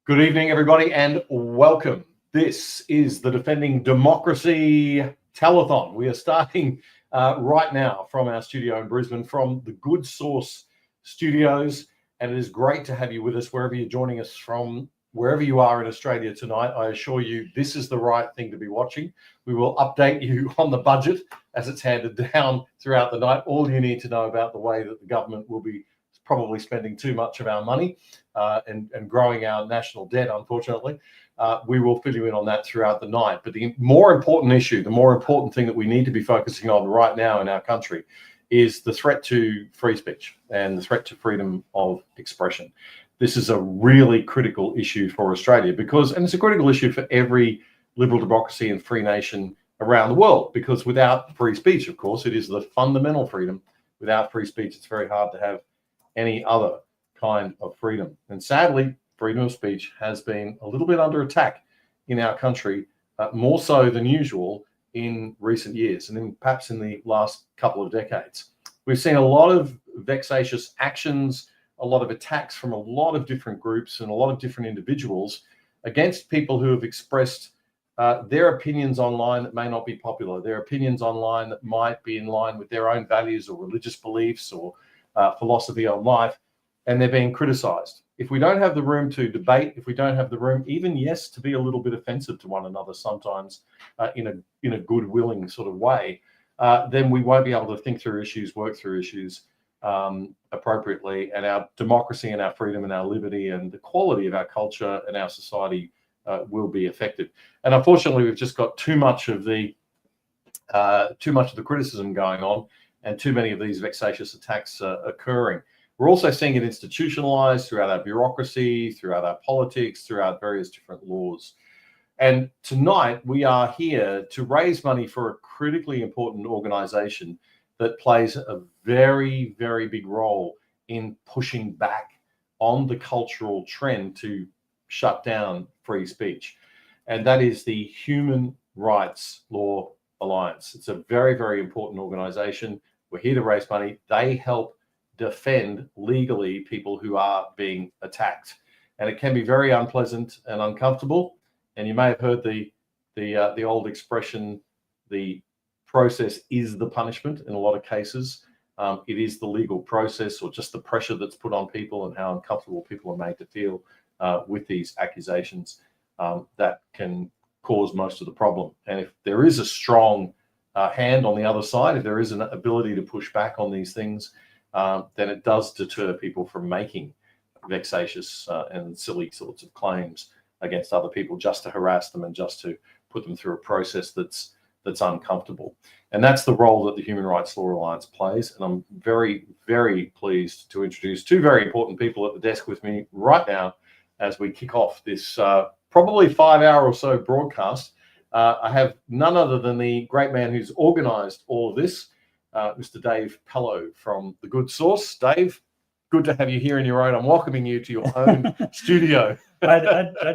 Good evening, everybody, and welcome. This is the Defending Democracy Telethon. We are starting right now from our studio in Brisbane, from the Good Source Studios, and it is great to have you with us wherever you're joining us from, wherever you are in Australia tonight. I assure you this is the right thing to be watching. We will update you on the budget as it's handed down throughout the night. All you need to know about the way that the government will be probably spending too much of our money and growing our national debt, unfortunately. We will fill you in on that throughout the night. But the more important issue, the more important thing that we need to be focusing on right now in our country is the threat to free speech and the threat to freedom of expression. This is a really critical issue for Australia because, and it's a critical issue for every liberal democracy and free nation around the world, because without free speech, of course, it is the fundamental freedom. Without free speech, it's very hard to have any other kind of freedom. And sadly, freedom of speech has been a little bit under attack in our country, more so than usual in recent years, and perhaps in the last couple of decades. We've seen a lot of vexatious actions, a lot of attacks from a lot of different groups and a lot of different individuals against people who have expressed their opinions online that may not be popular, their opinions online that might be in line with their own values or religious beliefs or philosophy on life, and they're being criticized. If we don't have the room to debate, if we don't have the room, even yes, to be a little bit offensive to one another sometimes in a good willing sort of way, then we won't be able to think through issues, work through issues appropriately, and our democracy and our freedom and our liberty and the quality of our culture and our society will be affected. And unfortunately, we've just got too much of the criticism going on, and too many of these vexatious attacks occurring. We're also seeing it institutionalized throughout our bureaucracy, throughout our politics, throughout various different laws. And tonight we are here to raise money for a critically important organization that plays a very, very big role in pushing back on the cultural trend to shut down free speech. And that is the Human Rights Law Alliance. It's a very, very important organization. We're here to raise money. They help defend legally people who are being attacked. And it can be very unpleasant and uncomfortable. And you may have heard the old expression, the process is the punishment in a lot of cases. It is the legal process or just the pressure that's put on people and how uncomfortable people are made to feel with these accusations that can cause most of the problem. And if there is a strong hand on the other side, if there is an ability to push back on these things, then it does deter people from making vexatious and silly sorts of claims against other people just to harass them and just to put them through a process that's uncomfortable. And that's the role that the Human Rights Law Alliance plays. And I'm very, very pleased to introduce two very important people at the desk with me right now as we kick off this probably 5-hour or so broadcast. I have none other than the great man who's organized all of this, Mr. Dave Pellow from The Good Source. Dave, good to have you here in your own. I'm welcoming you to your own studio. I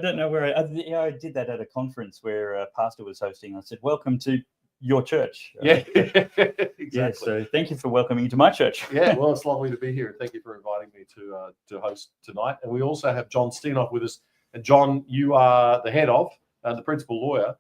don't know where I did that at a conference where a pastor was hosting. I said, welcome to your church. Yeah, exactly. Yeah, so thank you for welcoming me to my church. Yeah, well, it's lovely to be here. Thank you for inviting me to host tonight. And we also have John Steinoff with us. And John, you are the head of, the principal lawyer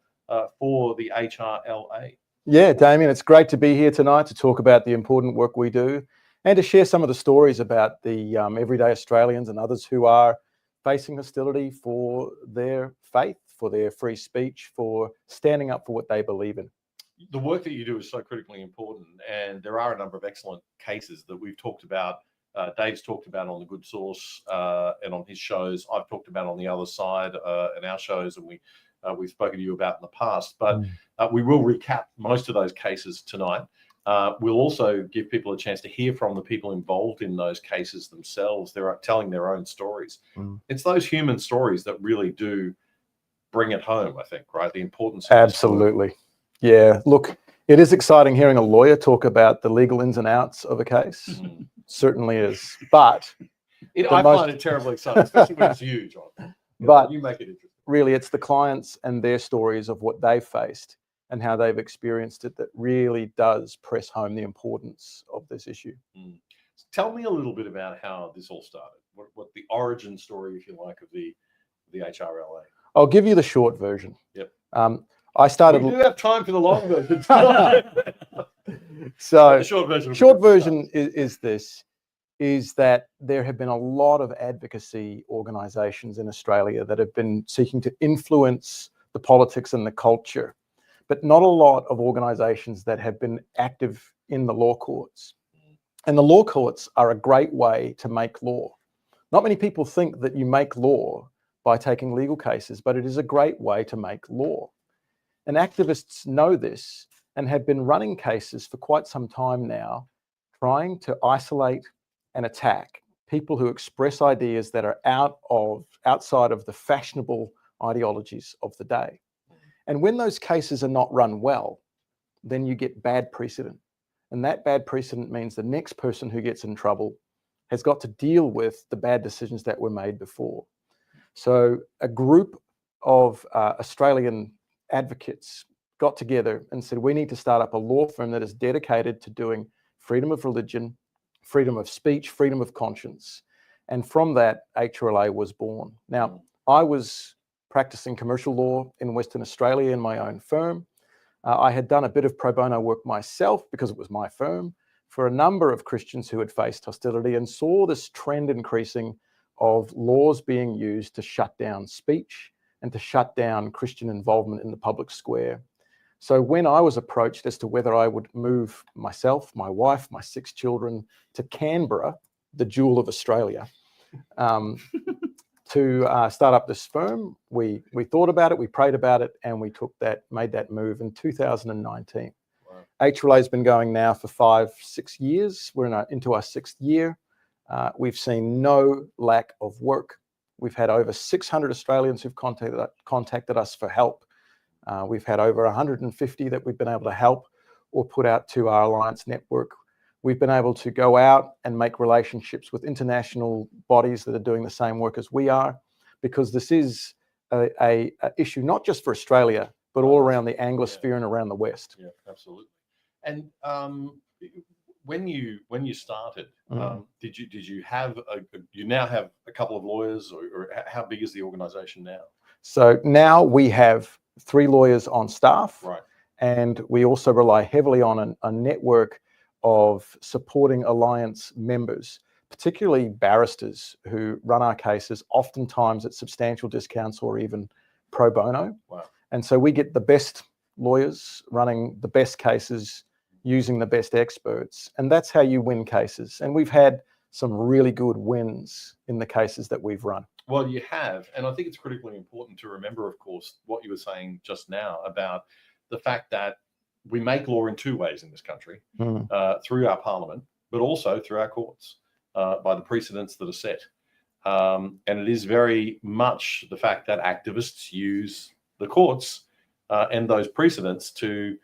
for the HRLA. Yeah, Damien, it's great to be here tonight to talk about the important work we do and to share some of the stories about the everyday Australians and others who are facing hostility for their faith, for their free speech, for standing up for what they believe in. The work that you do is so critically important, and there are a number of excellent cases that we've talked about. Dave's talked about on The Good Source and on his shows. I've talked about on the other side in our shows, and we've spoken to you about in the past. But we will recap most of those cases tonight. We'll also give people a chance to hear from the people involved in those cases themselves. They're telling their own stories. It's those human stories that really do bring it home, I think, right? The importance of Absolutely. Yeah, look, it is exciting hearing a lawyer talk about the legal ins and outs of a case. Certainly is. But I find it terribly exciting, especially when it's you, John. But you make it interesting. Really, it's the clients and their stories of what they've faced and how they've experienced it that really does press home the importance of this issue. Tell me a little bit about how this all started. What the origin story, if you like, of the the HRLA? I'll give you the short version. Yep. I started. We do have time for the long version. So the short version. Short version is that there have been a lot of advocacy organisations in Australia that have been seeking to influence the politics and the culture, but not a lot of organisations that have been active in the law courts. And the law courts are a great way to make law. Not many people think that you make law by taking legal cases, but it is a great way to make law. And activists know this and have been running cases for quite some time now, trying to isolate and attack people who express ideas that are outside of the fashionable ideologies of the day. And when those cases are not run well, then you get bad precedent. And that bad precedent means the next person who gets in trouble has got to deal with the bad decisions that were made before. So a group of Australian advocates got together and said, we need to start up a law firm that is dedicated to doing freedom of religion, freedom of speech, freedom of conscience. And from that, HRLA was born. Now, I was practicing commercial law in Western Australia in my own firm. I had done a bit of pro bono work myself because it was my firm for a number of Christians who had faced hostility and saw this trend increasing of laws being used to shut down speech and to shut down Christian involvement in the public square. So when I was approached as to whether I would move myself, my wife, my 6 children to Canberra, the jewel of Australia, to start up this firm, we thought about it, we prayed about it, and we made that move in 2019. Wow. HRLA has been going now for 5-6 years. We're into our 6th year. We've seen no lack of work. We've had over 600 Australians who've contacted us for help. We've had over 150 that we've been able to help or put out to our alliance network. We've been able to go out and make relationships with international bodies that are doing the same work as we are, because this is a issue not just for Australia, but all around the Anglosphere and around the West. Yeah, absolutely. And when you started, did you have you now have a couple of lawyers, or how big is the organisation now? So now we have 3 lawyers on staff, right, and we also rely heavily on a network of supporting alliance members, particularly barristers who run our cases, oftentimes at substantial discounts or even pro bono. Wow. And so we get the best lawyers running the best cases, using the best experts, and that's how you win cases. And we've had some really good wins in the cases that we've run. Well, you have, and I think it's critically important to remember, of course, what you were saying just now about the fact that we make law in 2 ways in this country, through our parliament, but also through our courts, by the precedents that are set. And it is very much the fact that activists use the courts and those precedents to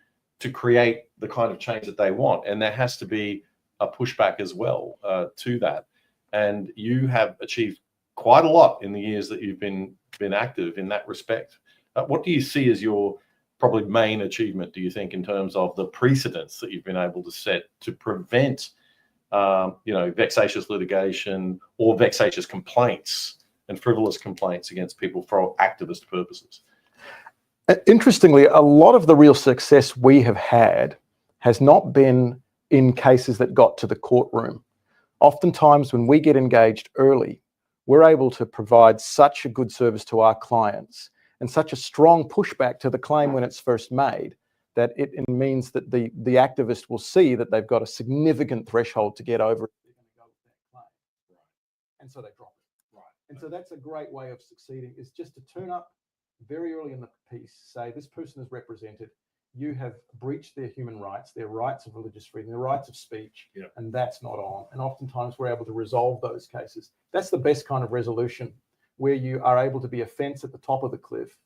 create the kind of change that they want. And there has to be a pushback as well to that. And you have achieved quite a lot in the years that you've been active in that respect. What do you see as your probably main achievement, do you think, in terms of the precedents that you've been able to set to prevent, vexatious litigation or vexatious complaints and frivolous complaints against people for activist purposes? Interestingly, a lot of the real success we have had has not been in cases that got to the courtroom. Oftentimes, when we get engaged early, we're able to provide such a good service to our clients and such a strong pushback to the claim when it's first made, that it means that the activist will see that they've got a significant threshold to get over. And so they drop it. Right. And so that's a great way of succeeding, is just to turn up very early in the piece, say this person is represented, you have breached their human rights, their rights of religious freedom, their rights of speech, and that's not on. And oftentimes we're able to resolve those cases. That's the best kind of resolution, where you are able to be a fence at the top of the cliff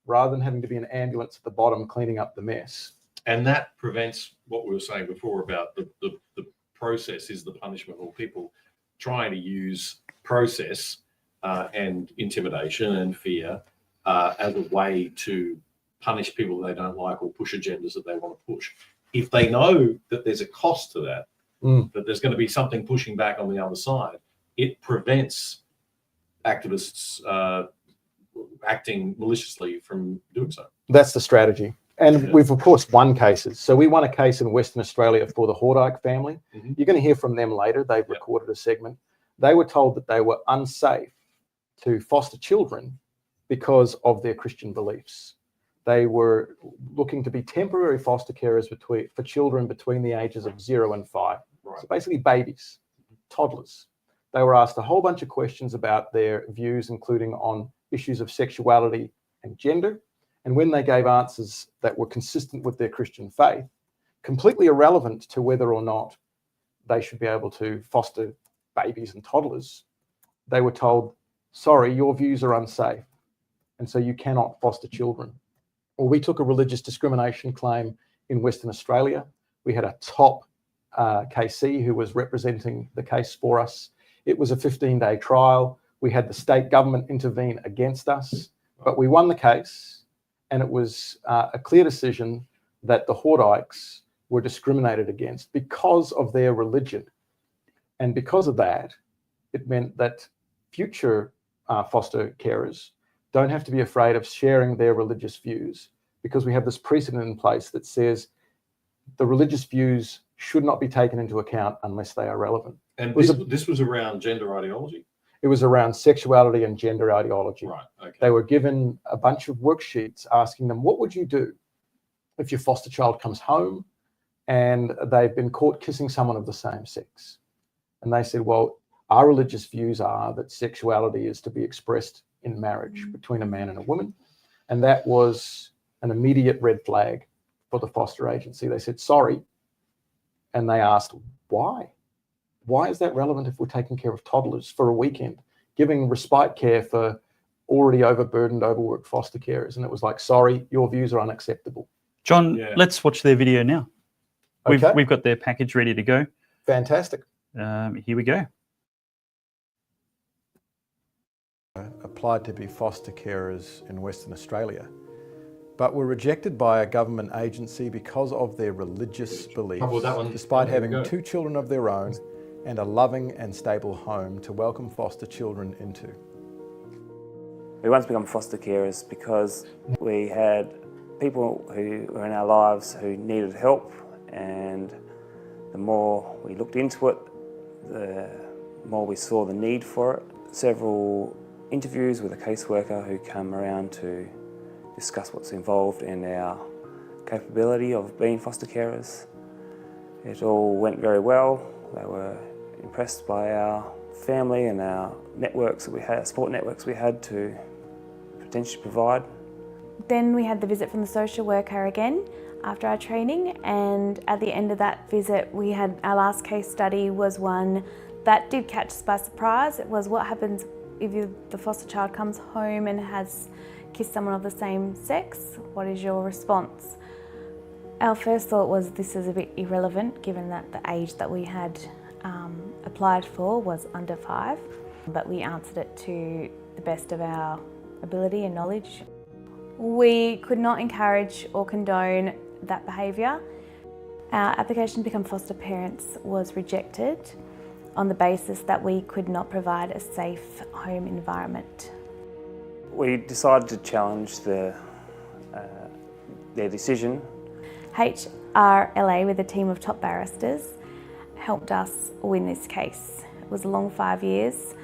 rather than having to be an ambulance at the bottom cleaning up the mess. And that prevents what we were saying before about the process is the punishment, or people trying to use process and intimidation and fear as a way to punish people they don't like or push agendas that they want to push. If they know that there's a cost to that, that there's going to be something pushing back on the other side, it prevents activists acting maliciously from doing so. That's the strategy. And Yeah. we've, of course, won cases. So we won a case in Western Australia for the Hordijk family. Mhm. You're going to hear from them later. They've recorded a segment. They were told that they were unsafe to foster children because of their Christian beliefs. They were looking to be temporary foster carers for children between the ages of 0 and 5. Right. So basically babies, toddlers. They were asked a whole bunch of questions about their views, including on issues of sexuality and gender. And when they gave answers that were consistent with their Christian faith, completely irrelevant to whether or not they should be able to foster babies and toddlers, they were told, sorry, your views are unsafe, and so you cannot foster children. Well, we took a religious discrimination claim in Western Australia. We had a top KC who was representing the case for us. It was a 15-day trial. We had the state government intervene against us, but we won the case, and it was a clear decision that the Hordijks were discriminated against because of their religion. And because of that, it meant that future foster carers don't have to be afraid of sharing their religious views, because we have this precedent in place that says the religious views should not be taken into account unless they are relevant. And this was around gender ideology? It was around sexuality and gender ideology. Right, okay. They were given a bunch of worksheets asking them, what would you do if your foster child comes home and they've been caught kissing someone of the same sex? And they said, well, our religious views are that sexuality is to be expressed in marriage between a man and a woman. And that was an immediate red flag for the foster agency. They said, sorry. And they asked, why? Why is that relevant if we're taking care of toddlers for a weekend, giving respite care for already overburdened, overworked foster carers? And it was like, sorry, your views are unacceptable. John, let's watch their video now. Okay. We've got their package ready to go. Fantastic. Here we go. Applied to be foster carers in Western Australia, but were rejected by a government agency because of their religious beliefs, despite having 2 children of their own and a loving and stable home to welcome foster children into. We wanted to become foster carers because we had people who were in our lives who needed help, and the more we looked into it, the more we saw the need for it. Several interviews with a caseworker who came around to discuss what's involved in our capability of being foster carers. It all went very well. They were impressed by our family and our networks that we had, support networks we had to potentially provide. Then we had the visit from the social worker again after our training, and at the end of that visit we had our last case study was one that did catch us by surprise. It was what happens if the foster child comes home and has kissed someone of the same sex. What is your response? Our first thought was this is a bit irrelevant given that the age that we had applied for was under 5, but we answered it to the best of our ability and knowledge. We could not encourage or condone that behaviour. Our application to become foster parents was rejected on the basis that we could not provide a safe home environment. We decided to challenge their decision. HRLA, with a team of top barristers, helped us win this case. It was a long 5 years,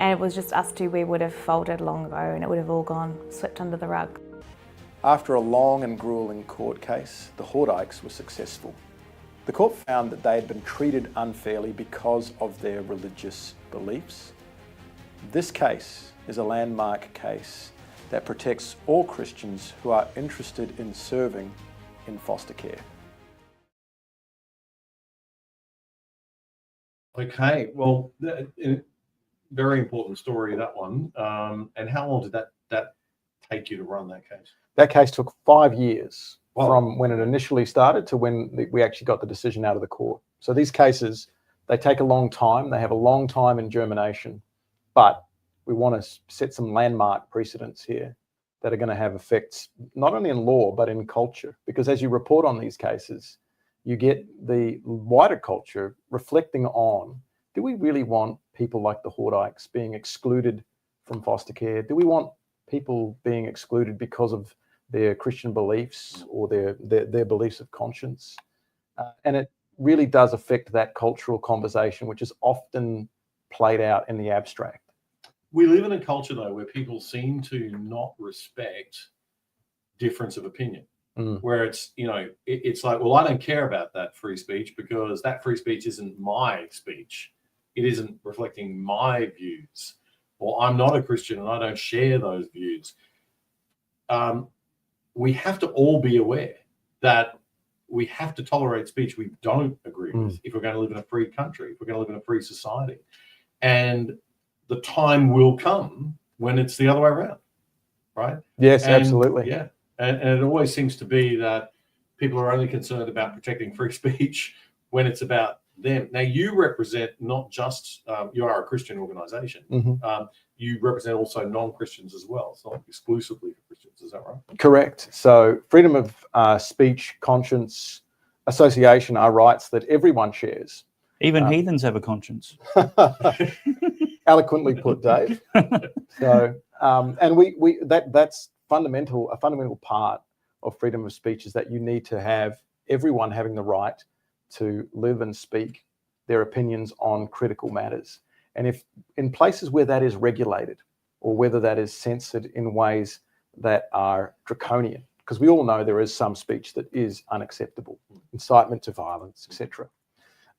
and it was just us two. We would have folded long ago and it would have all gone swept under the rug. After a long and grueling court case, the Hordijks were successful. The court found that they had been treated unfairly because of their religious beliefs. This case is a landmark case that protects all Christians who are interested in serving in foster care. Okay, well, very important story, that one. And how long did that take you to run that case? That case took 5 years. Wow. From when it initially started to when we actually got the decision out of the court. So these cases, they take a long time. They have a long time in germination, but we want to set some landmark precedents here that are going to have effects not only in law, but in culture. Because as you report on these cases, you get the wider culture reflecting on, do we really want people like the Hordijks being excluded from foster care? Do we want people being excluded because of their Christian beliefs or their beliefs of conscience. And it really does affect that cultural conversation, which is often played out in the abstract. We live in a culture, though, where people seem to not respect difference of opinion, where it's, it's like, well, I don't care about that free speech because that free speech isn't my speech. It isn't reflecting my views, or I'm not a Christian and I don't share those views. We have to all be aware that we have to tolerate speech we don't agree with if we're going to live in a free country, if we're going to live in a free society. And the time will come when it's the other way around, right? Yes, absolutely. Yeah. And it always seems to be that people are only concerned about protecting free speech when it's about them. Now, you represent not just, you are a Christian organization. You represent also non-Christians as well. It's not exclusively for Christians, is that right? Correct. So freedom of speech, conscience, association are rights that everyone shares. Even heathens have a conscience. Eloquently put, Dave. So, and that's a fundamental part of freedom of speech is that you need to have everyone having the right to live and speak their opinions on critical matters. And if in places where that is regulated or whether that is censored in ways that are draconian, because we all know there is some speech that is unacceptable, incitement to violence, etc.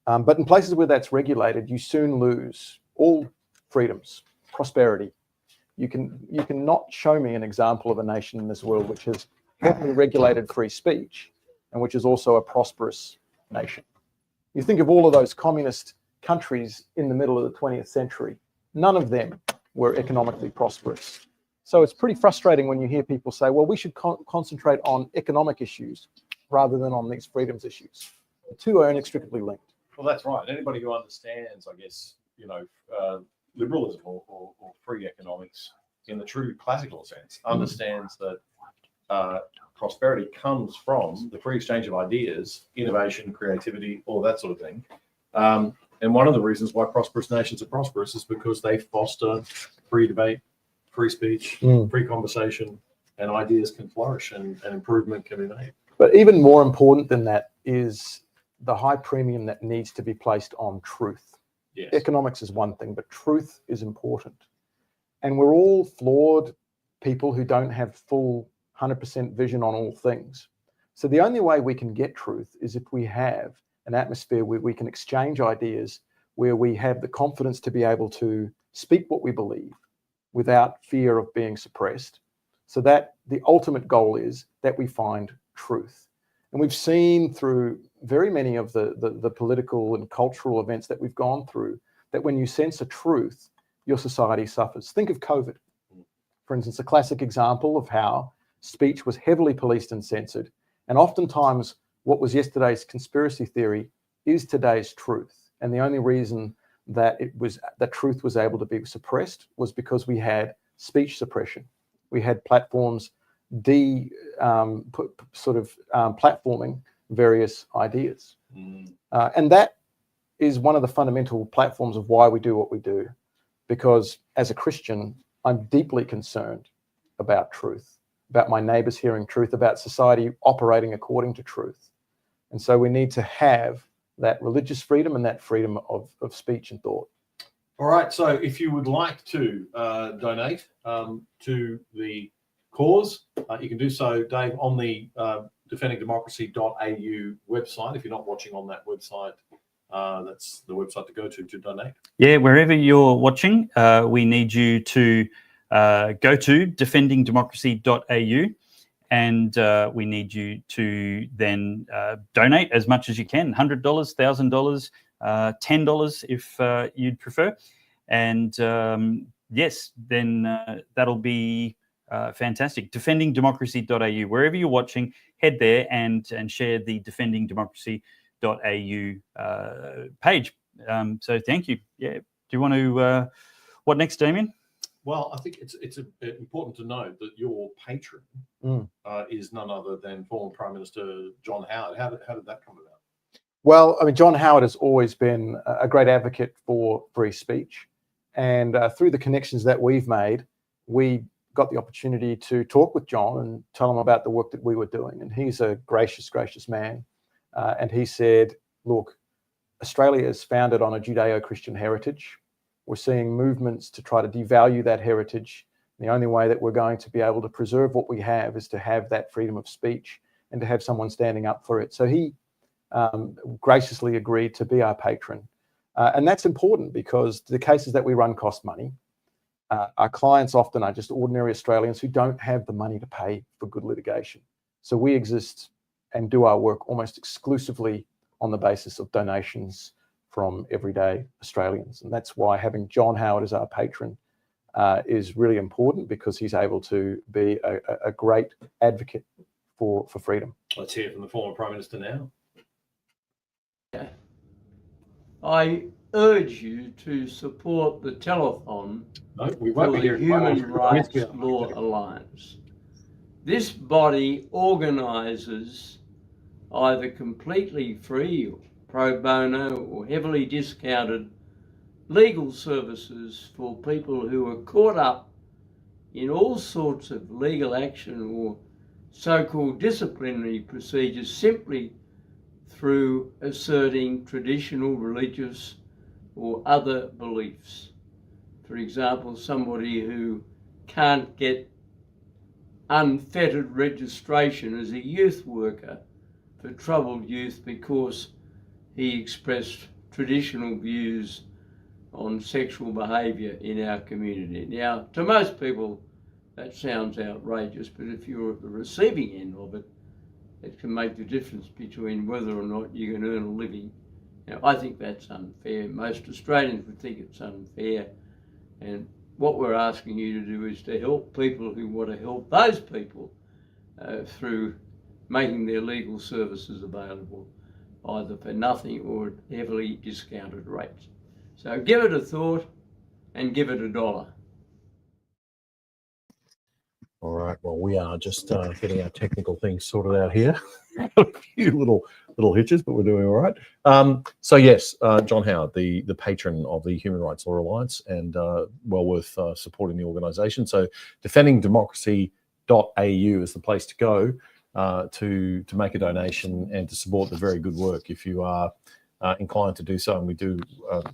But in places where that's regulated, you soon lose all freedoms, prosperity. You cannot show me an example of a nation in this world which has heavily regulated free speech and which is also a prosperous nation. You think of all of those communist countries in the middle of the 20th century, none of them were economically prosperous. So it's pretty frustrating when you hear people say, well, we should concentrate on economic issues rather than on these freedoms issues. The two are inextricably linked. Well, that's right. Anybody who understands, I guess, liberalism or free economics in the true classical sense understands that prosperity comes from the free exchange of ideas, innovation, creativity, all that sort of thing. And one of the reasons why prosperous nations are prosperous is because they foster free debate, free speech, free conversation, and ideas can flourish and improvement can be made. But even more important than that is the high premium that needs to be placed on truth. Yes. Economics is one thing, but truth is important. And we're all flawed people who don't have full 100% vision on all things. So the only way we can get truth is if we have an atmosphere where we can exchange ideas, where we have the confidence to be able to speak what we believe without fear of being suppressed, so that the ultimate goal is that we find truth. And we've seen through very many of the political and cultural events that we've gone through that when you censor truth, your society suffers. Think of COVID, for instance, a classic example of how speech was heavily policed and censored. And oftentimes what was yesterday's conspiracy theory is today's truth. And the only reason that truth was able to be suppressed was because we had speech suppression. We had platforms platforming various ideas. And that is one of the fundamental platforms of why we do what we do. Because as a Christian, I'm deeply concerned about truth, about my neighbors hearing truth, about society operating according to truth. And so we need to have that religious freedom and that freedom of speech and thought. All right. So if you would like to donate to the cause, you can do so, Dave, on the defendingdemocracy.au website. If you're not watching on that website, that's the website to go to donate. Yeah, wherever you're watching, we need you to go to defendingdemocracy.au, and we need you to then donate as much as you can, $100, $1,000, $10 if you'd prefer. And yes, then that'll be fantastic. Defendingdemocracy.au, wherever you're watching, head there and share the defendingdemocracy.au page. So thank you. Yeah. Do you want to, what next, Damien? Well, I think it's important to note that your patron is none other than former Prime Minister John Howard. How did that come about? Well, I mean, John Howard has always been a great advocate for free speech. And through the connections that we've made, we got the opportunity to talk with John and tell him about the work that we were doing. And he's a gracious, gracious man. And he said, look, Australia is founded on a Judeo-Christian heritage. We're seeing movements to try to devalue that heritage. The only way that we're going to be able to preserve what we have is to have that freedom of speech and to have someone standing up for it. So he graciously agreed to be our patron. And that's important because the cases that we run cost money. Our clients often are just ordinary Australians who don't have the money to pay for good litigation. So we exist and do our work almost exclusively on the basis of donations from everyday Australians. And that's why having John Howard as our patron is really important, because he's able to be a great advocate for freedom. Let's hear from the former Prime Minister now. I urge you to support the telethon No, we won't for be the here. Human Rights Law Alliance. This body organises either completely free or pro bono or heavily discounted legal services for people who are caught up in all sorts of legal action or so-called disciplinary procedures simply through asserting traditional, religious or other beliefs. For example, somebody who can't get unfettered registration as a youth worker for troubled youth because he expressed traditional views on sexual behaviour in our community. Now, to most people, that sounds outrageous, but if you're at the receiving end of it, it can make the difference between whether or not you can earn a living. Now, I think that's unfair. Most Australians would think it's unfair. And what we're asking you to do is to help people who want to help those people through making their legal services available, either for nothing or at heavily discounted rates. So give it a thought and give it $1. All right. Well, we are just getting our technical things sorted out here. A few little hitches, but we're doing all right. So yes, John Howard, the patron of the Human Rights Law Alliance, and well worth supporting the organisation. So defendingdemocracy.au is the place to go to make a donation and to support the very good work if you are inclined to do so. And we do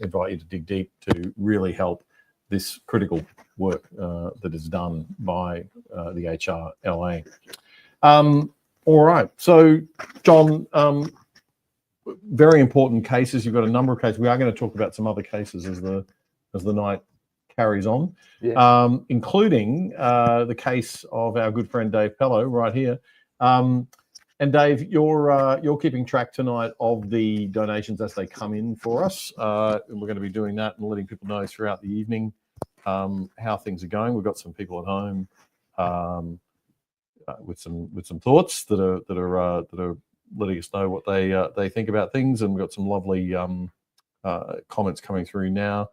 invite you to dig deep to really help this critical work that is done by the HRLA. All right, so John, very important cases. You've got a number of cases. We are going to talk about some other cases as the night carries on, Yeah. including the case of our good friend Dave Pello right here. And Dave, you're keeping track tonight of the donations as they come in for us. And we're going to be doing that and letting people know throughout the evening how things are going. We've got some people at home with some thoughts that are letting us know what they think about things, and we've got some lovely comments coming through now.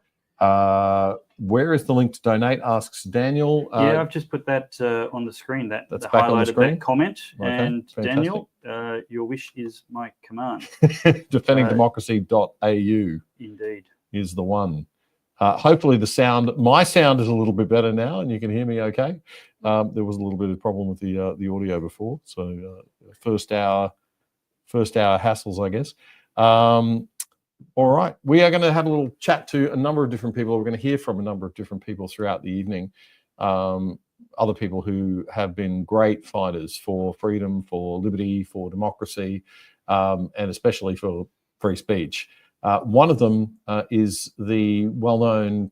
Where is the link to donate? Asks Daniel. Yeah, I've just put that on the screen. That's back on the screen. That comment. Okay, and fantastic. Daniel, your wish is my command. Defendingdemocracy.au. Indeed. Is the one. Hopefully my sound is a little bit better now, and you can hear me okay. There was a little bit of problem with the audio before, so first hour hassles, I guess. All right, we are going to have a little chat to a number of different people. We're going to hear from a number of different people throughout the evening. Other people who have been great fighters for freedom, for liberty, for democracy, and especially for free speech. One of them is the well-known,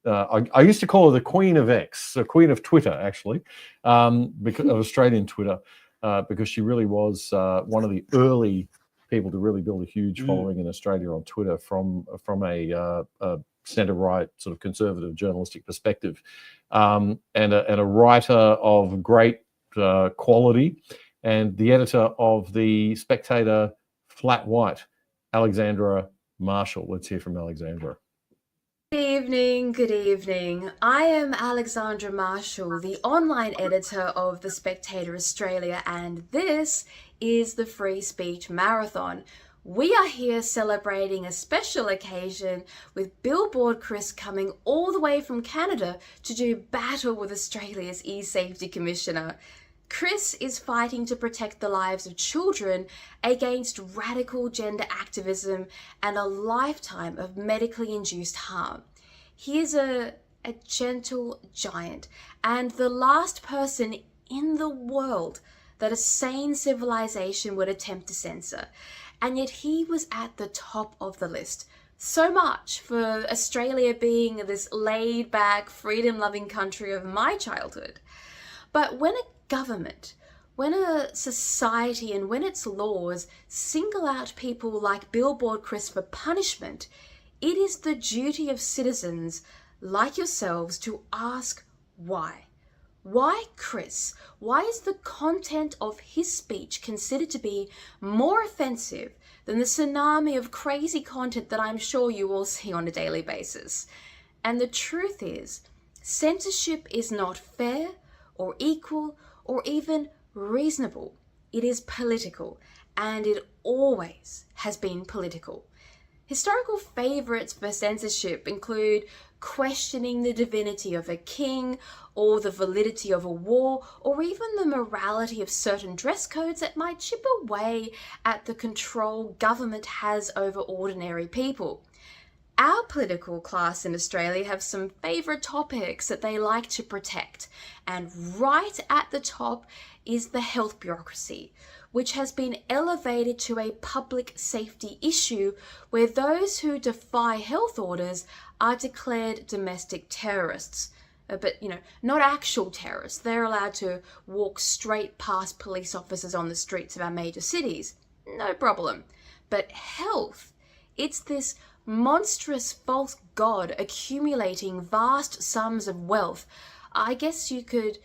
I used to call her the Queen of X, the Queen of Twitter, actually, because of Australian Twitter, because she really was one of the early people to really build a huge following in Australia on Twitter from a centre-right sort of conservative journalistic perspective, and a writer of great quality, and the editor of the Spectator Flat White, Alexandra Marshall. Let's hear from Alexandra. Good evening. I am Alexandra Marshall, the online editor of The Spectator Australia, and this is the Free Speech Marathon, We are here celebrating a special occasion with Billboard Chris coming all the way from Canada to do battle with Australia's eSafety Commissioner. Chris is fighting to protect the lives of children against radical gender activism and a lifetime of medically induced harm. He is a gentle giant and the last person in the world that a sane civilization would attempt to censor. And yet he was at the top of the list. So much for Australia being this laid-back, freedom-loving country of my childhood. But when a government, when a society and when its laws single out people like Billboard Chris for punishment, it is the duty of citizens like yourselves to ask why. Why Chris? Why is the content of his speech considered to be more offensive than the tsunami of crazy content that I'm sure you all see on a daily basis? And the truth is, censorship is not fair or equal or even reasonable. It is political, and it always has been political. Historical favourites for censorship include questioning the divinity of a king, or the validity of a war, or even the morality of certain dress codes that might chip away at the control government has over ordinary people. Our political class in Australia have some favourite topics that they like to protect, and right at the top is the health bureaucracy, which has been elevated to a public safety issue where those who defy health orders are declared domestic terrorists. But, not actual terrorists. They're allowed to walk straight past police officers on the streets of our major cities. No problem. But health, it's this monstrous false god accumulating vast sums of wealth. I guess you could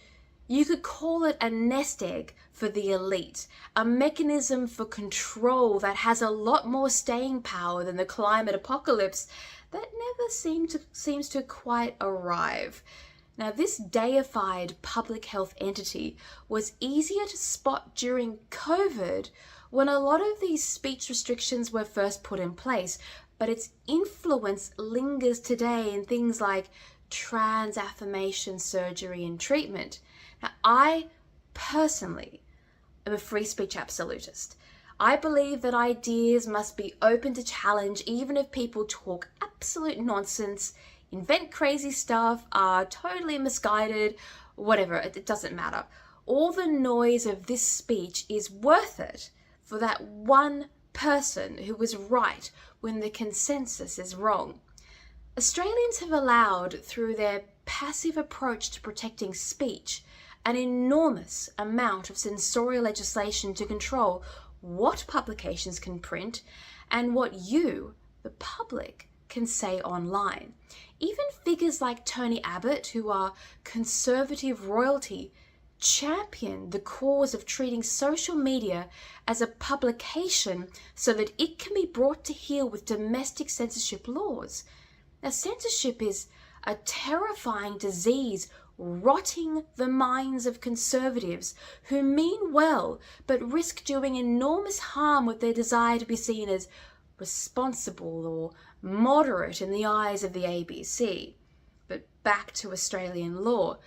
call it a nest egg for the elite, a mechanism for control that has a lot more staying power than the climate apocalypse that never seems to quite arrive. Now, this deified public health entity was easier to spot during COVID when a lot of these speech restrictions were first put in place, but its influence lingers today in things like trans affirmation surgery and treatment. Now, I personally am a free speech absolutist. I believe that ideas must be open to challenge even if people talk absolute nonsense, invent crazy stuff, are totally misguided, whatever, it doesn't matter. All the noise of this speech is worth it for that one person who was right when the consensus is wrong. Australians have allowed, through their passive approach to protecting speech, an enormous amount of censorial legislation to control what publications can print and what you, the public, can say online. Even figures like Tony Abbott, who are conservative royalty, champion the cause of treating social media as a publication so that it can be brought to heel with domestic censorship laws. Now, censorship is a terrifying disease rotting the minds of conservatives who mean well but risk doing enormous harm with their desire to be seen as responsible or moderate in the eyes of the ABC. But back to Australian law.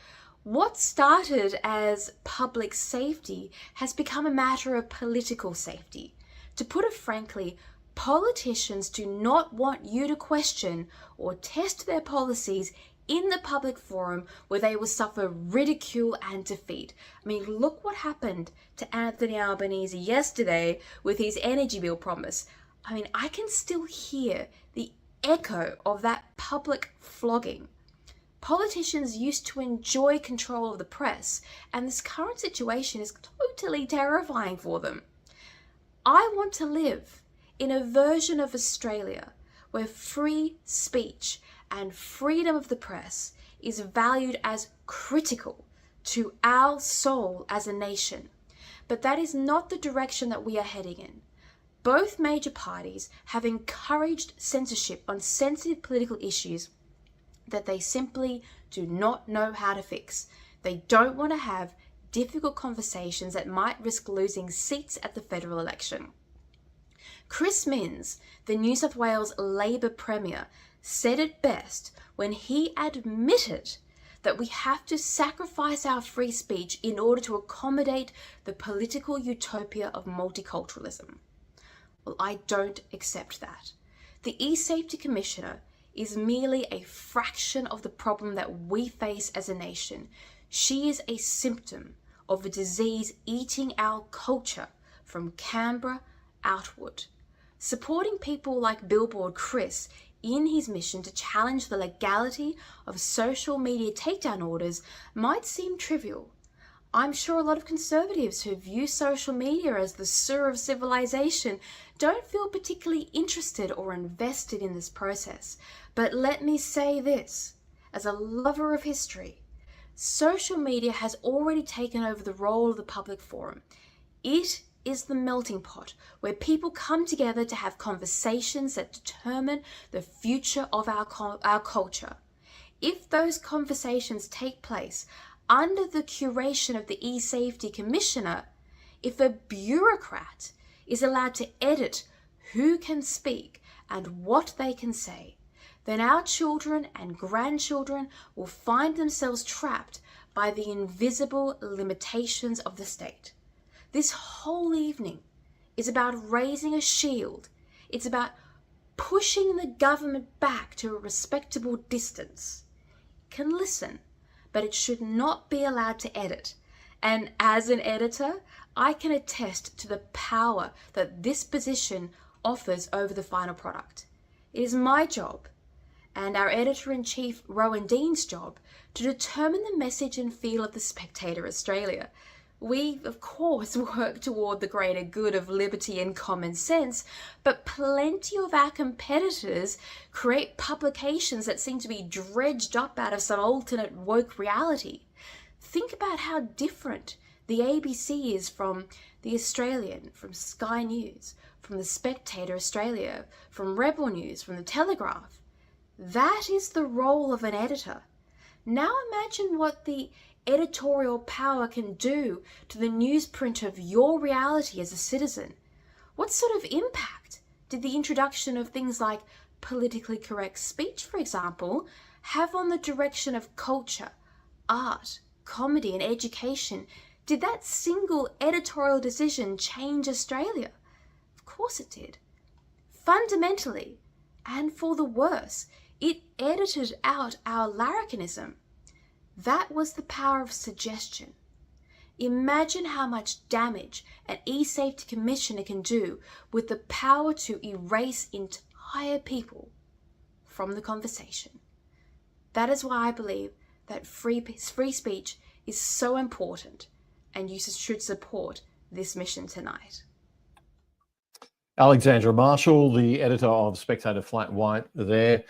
What started as public safety has become a matter of political safety. To put it frankly, politicians do not want you to question or test their policies in the public forum where they will suffer ridicule and defeat. I mean, look what happened to Anthony Albanese yesterday with his energy bill promise. I mean, I can still hear the echo of that public flogging. Politicians used to enjoy control of the press, and this current situation is totally terrifying for them. I want to live in a version of Australia where free speech and freedom of the press is valued as critical to our soul as a nation. But that is not the direction that we are heading in. Both major parties have encouraged censorship on sensitive political issues that they simply do not know how to fix. They don't want to have difficult conversations that might risk losing seats at the federal election. Chris Minns, the New South Wales Labor Premier, said it best when he admitted that we have to sacrifice our free speech in order to accommodate the political utopia of multiculturalism. Well, I don't accept that. The eSafety Commissioner is merely a fraction of the problem that we face as a nation. She is a symptom of a disease eating our culture from Canberra outward. Supporting people like Billboard Chris in his mission to challenge the legality of social media takedown orders might seem trivial. I'm sure a lot of conservatives who view social media as the sewer of civilization don't feel particularly interested or invested in this process. But let me say this, as a lover of history, social media has already taken over the role of the public forum. It is the melting pot where people come together to have conversations that determine the future of our culture. If those conversations take place under the curation of the eSafety Commissioner, if a bureaucrat is allowed to edit who can speak and what they can say, then our children and grandchildren will find themselves trapped by the invisible limitations of the state. This whole evening is about raising a shield. It's about pushing the government back to a respectable distance. It can listen, but it should not be allowed to edit. And as an editor, I can attest to the power that this position offers over the final product. It is my job, and our editor-in-chief Rowan Dean's job, to determine the message and feel of the Spectator Australia. We, of course, work toward the greater good of liberty and common sense, but plenty of our competitors create publications that seem to be dredged up out of some alternate woke reality. Think about how different the ABC is from The Australian, from Sky News, from the Spectator Australia, from Rebel News, from the Telegraph. That is the role of an editor. Now imagine what the editorial power can do to the newsprint of your reality as a citizen. What sort of impact did the introduction of things like politically correct speech, for example, have on the direction of culture, art, comedy and education? Did that single editorial decision change Australia? Of course it did. Fundamentally, and for the worse, it edited out our larrikinism. That was the power of suggestion. Imagine how much damage an eSafety Commissioner can do with the power to erase entire people from the conversation. That is why I believe that free speech is so important, and you should support this mission tonight. Alexandra Marshall, the editor of Spectator Flat White, there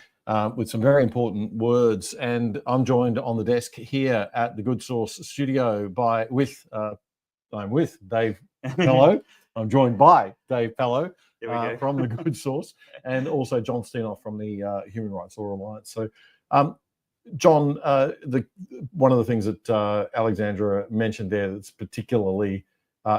with some very important words. And I'm joined on the desk here at the Good Source studio I'm with Dave Pello. I'm joined by Dave Pello from the Good Source, and also John Steinoff from the Human Rights Law Alliance. So, John, one of the things that Alexandra mentioned there that's particularly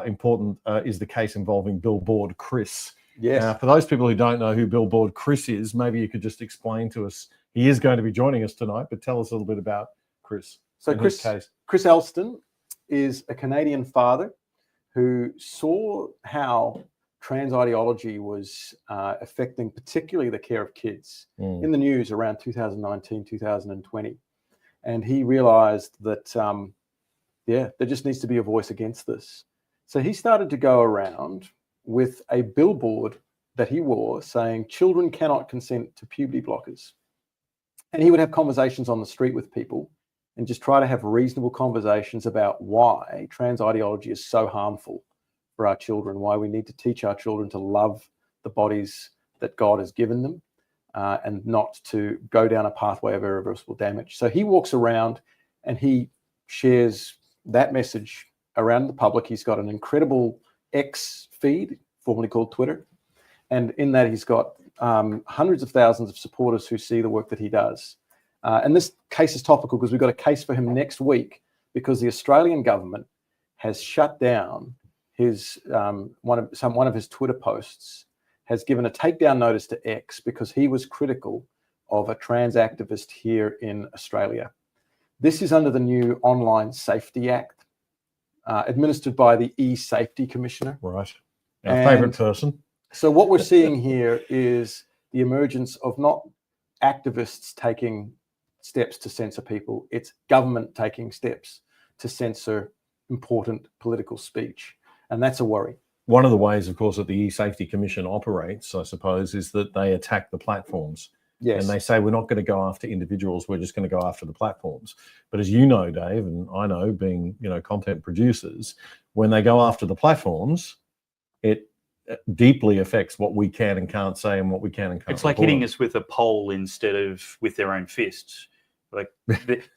important is the case involving Billboard Chris. Yes. For those people who don't know who Billboard Chris is, maybe you could just explain to us. He is going to be joining us tonight, but tell us a little bit about Chris. So Chris Elston is a Canadian father who saw how trans ideology was affecting particularly the care of kids in the news around 2019, 2020. And he realized that, there just needs to be a voice against this. So he started to go around with a billboard that he wore saying, children cannot consent to puberty blockers. And he would have conversations on the street with people and just try to have reasonable conversations about why trans ideology is so harmful for our children, why we need to teach our children to love the bodies that God has given them and not to go down a pathway of irreversible damage. So he walks around and he shares that message around the public. He's got an incredible X feed, formerly called Twitter. And in that, he's got hundreds of thousands of supporters who see the work that he does. And this case is topical because we've got a case for him next week because the Australian government has shut down his one of his Twitter posts has given a takedown notice to X because he was critical of a trans activist here in Australia. This is under the new Online Safety Act, administered by the eSafety Commissioner. Right. Our favourite person. So what we're seeing here is the emergence of not activists taking steps to censor people, it's government taking steps to censor important political speech. And that's a worry. One of the ways, of course, that the eSafety Commission operates, I suppose, is that they attack the platforms. Yes. And they say, we're not going to go after individuals, we're just going to go after the platforms. But as you know, Dave, and I know, being, content producers, when they go after the platforms, it deeply affects what we can and can't say and what we can and can't. It's like hitting us with a pole instead of with their own fists. Like,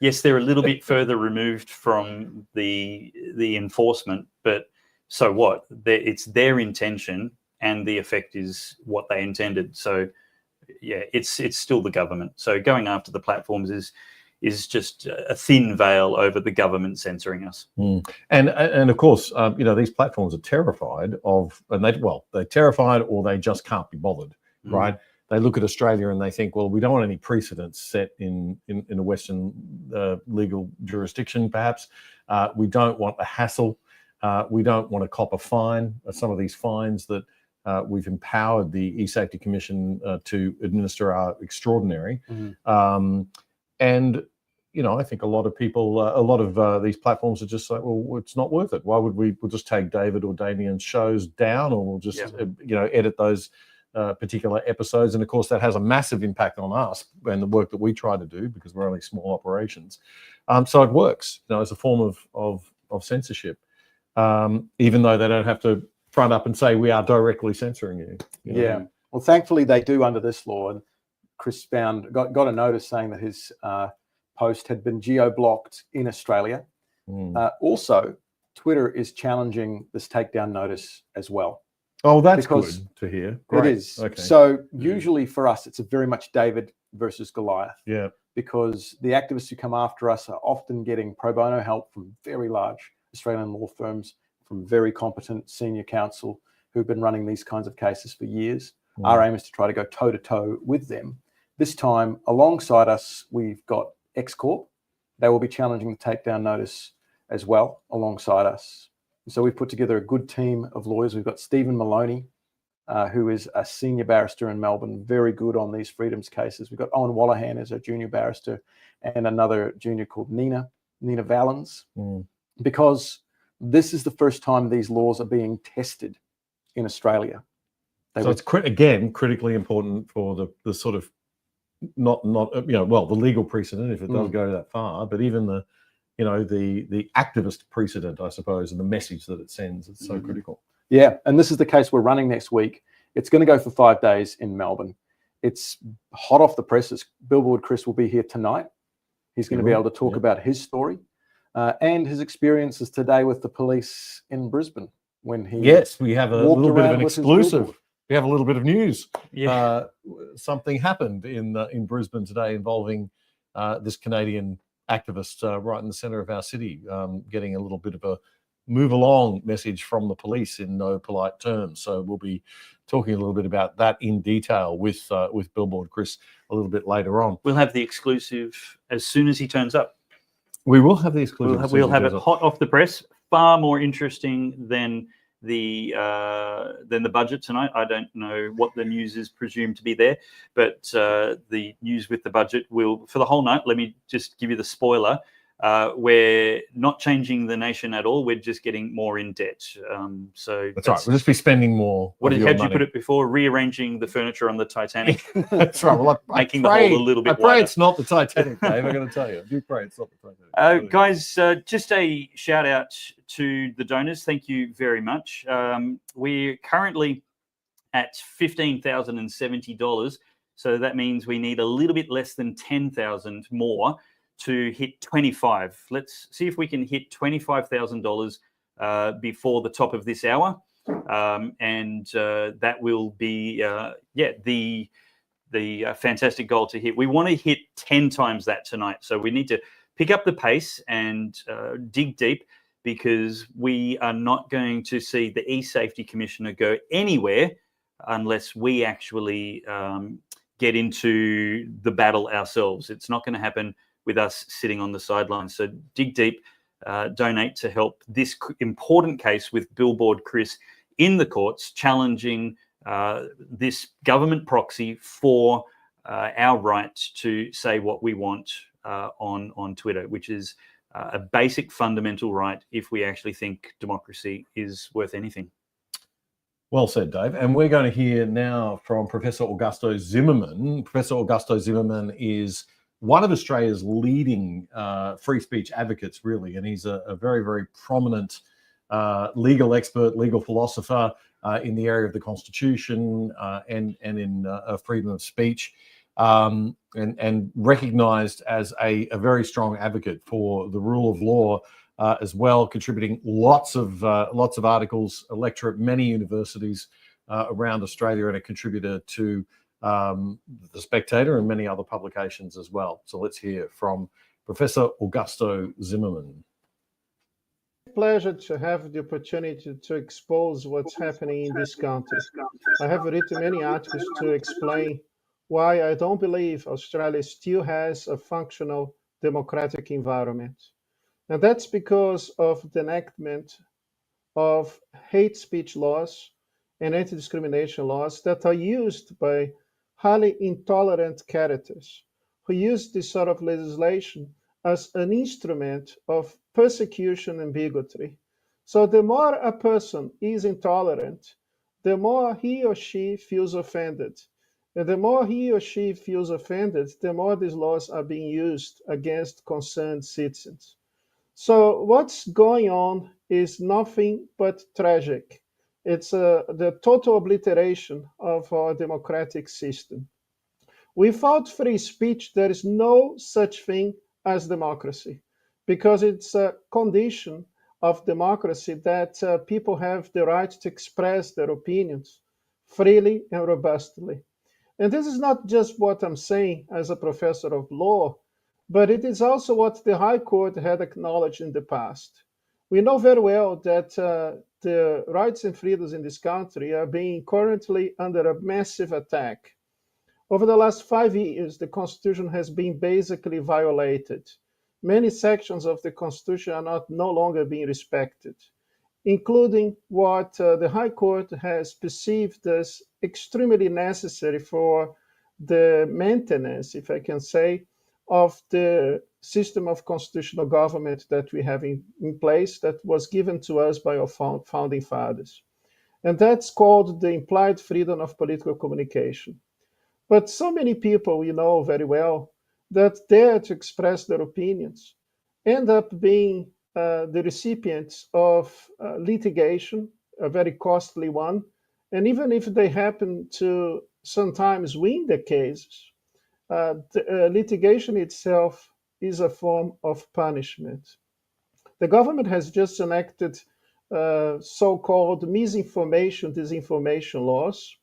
yes, they're a little bit further removed from the enforcement, but so what? It's their intention, and the effect is what they intended. So, yeah, it's still the government. So going after the platforms is just a thin veil over the government censoring us. And of course, these platforms are terrified of, and they're terrified, or they just can't be bothered, right? They look at Australia and they think, well, we don't want any precedents set in a Western legal jurisdiction, perhaps. We don't want a hassle. We don't want to cop a fine. Some of these fines that we've empowered the eSafety Commission to administer are extraordinary. And, I think a lot of people, a lot of these platforms are just like, well, it's not worth it. Why would we'll just take David or Damien's shows down, or we'll just, edit those particular episodes. And of course, that has a massive impact on us and the work that we try to do, because we're only small operations. So it works, as a form of censorship, even though they don't have to front up and say we are directly censoring you. Yeah. Well, thankfully they do under this law. And Chris got a notice saying that his post had been geo-blocked in Australia. Also, Twitter is challenging this takedown notice as well. Oh, that's good to hear. Great. It is. Okay. So usually for us, it's a very much David versus Goliath. Yeah. Because the activists who come after us are often getting pro bono help from very large Australian law firms, from very competent senior counsel who've been running these kinds of cases for years. Our aim is to try to go toe-to-toe with them. This time, alongside us, we've got X Corp. They will be challenging the takedown notice as well, alongside us. So we've put together a good team of lawyers. We've got Stephen Maloney, who is a senior barrister in Melbourne, very good on these freedoms cases. We've got Owen Wallahan as a junior barrister, and another junior called Nina Valens, because this is the first time these laws are being tested in Australia. It's critically important for the sort of not the legal precedent, if it does go that far, but even the activist precedent, I suppose, and the message that it sends. It's so critical. Yeah, and this is the case we're running next week. It's going to go for 5 days in Melbourne. It's hot off the presses. Billboard Chris will be here tonight. He's going to be able to talk about his story and his experiences today with the police in Brisbane when he we have a little bit of an exclusive. We have a little bit of news. Something happened in Brisbane today involving this Canadian activist right in the centre of our city, getting a little bit of a move along message from the police in no polite terms. So we'll be talking a little bit about that in detail with Billboard Chris a little bit later on. We'll have the exclusive as soon as he turns up. We will have the exclusive. We'll have it hot off the press. Far more interesting than the budget tonight. I don't know what the news is presumed to be there, but the news with the budget will, for the whole night, let me just give you the spoiler. We're not changing the nation at all. We're just getting more in debt. So that's right. We'll just be spending more. How'd you put it before? Rearranging the furniture on the Titanic. That's right. Well, making the hole a little bit wider. I pray it's not the Titanic, Dave. I'm going to tell you. I do pray it's not the Titanic. Guys, just a shout out to the donors. Thank you very much. We're currently at $15,070. So that means we need a little bit less than 10,000 more to hit 25. Let's see if we can hit $25,000 before the top of this hour, and that will be the fantastic goal to hit. We want to hit 10 times that tonight, so we need to pick up the pace and dig deep, because we are not going to see the eSafety Commissioner go anywhere unless we actually get into the battle ourselves. It's not going to happen with us sitting on the sidelines. So dig deep, donate to help this important case with Billboard Chris in the courts, challenging this government proxy for our right to say what we want on Twitter, which is a basic fundamental right if we actually think democracy is worth anything. Well said, Dave. And we're going to hear now from Professor Augusto Zimmermann. Professor Augusto Zimmermann is one of Australia's leading free speech advocates, really, and he's a very, very prominent legal expert, legal philosopher in the area of the Constitution and in freedom of speech, and recognised as a very strong advocate for the rule of law as well, contributing lots of articles, a lecturer at many universities around Australia, and a contributor to The Spectator and many other publications as well. So let's hear from Professor Augusto Zimmermann. Pleasure to have the opportunity to expose what's happening in this country. I have written many articles to explain why I don't believe Australia still has a functional democratic environment. And that's because of the enactment of hate speech laws and anti-discrimination laws that are used by highly intolerant characters who use this sort of legislation as an instrument of persecution and bigotry. So the more a person is intolerant, the more he or she feels offended. And the more he or she feels offended, the more these laws are being used against concerned citizens. So what's going on is nothing but tragic. It's the total obliteration of our democratic system. Without free speech, there is no such thing as democracy, because it's a condition of democracy that people have the right to express their opinions freely and robustly. And this is not just what I'm saying as a professor of law, but it is also what the High Court had acknowledged in the past. We know very well that the rights and freedoms in this country are being currently under a massive attack. Over the last 5 years, the Constitution has been basically violated. Many sections of the Constitution are no longer being respected, including what the High Court has perceived as extremely necessary for the maintenance, if I can say, of the system of constitutional government that we have in place that was given to us by our founding fathers. And that's called the implied freedom of political communication. But so many people we know very well that dare to express their opinions end up being the recipients of litigation, a very costly one. And even if they happen to sometimes win the cases, the litigation itself is a form of punishment. The government has just enacted so-called misinformation, disinformation laws,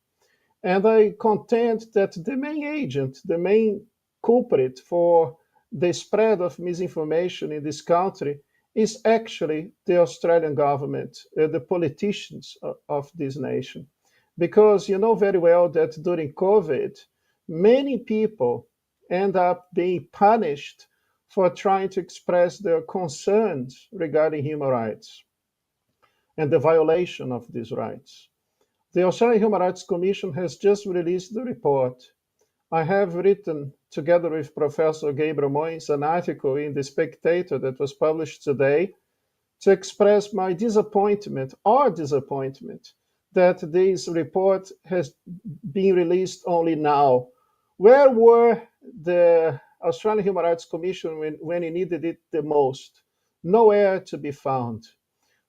and I contend that the main agent, the main culprit for the spread of misinformation in this country is actually the Australian government, the politicians of this nation. Because you know very well that during COVID, many people end up being punished for trying to express their concerns regarding human rights and the violation of these rights. The Australian Human Rights Commission has just released the report. I have written, together with Professor Gabriel Moines, an article in The Spectator that was published today to express my disappointment, our disappointment, that this report has been released only now. Where were the Australian Human Rights Commission when it needed it the most? Nowhere to be found.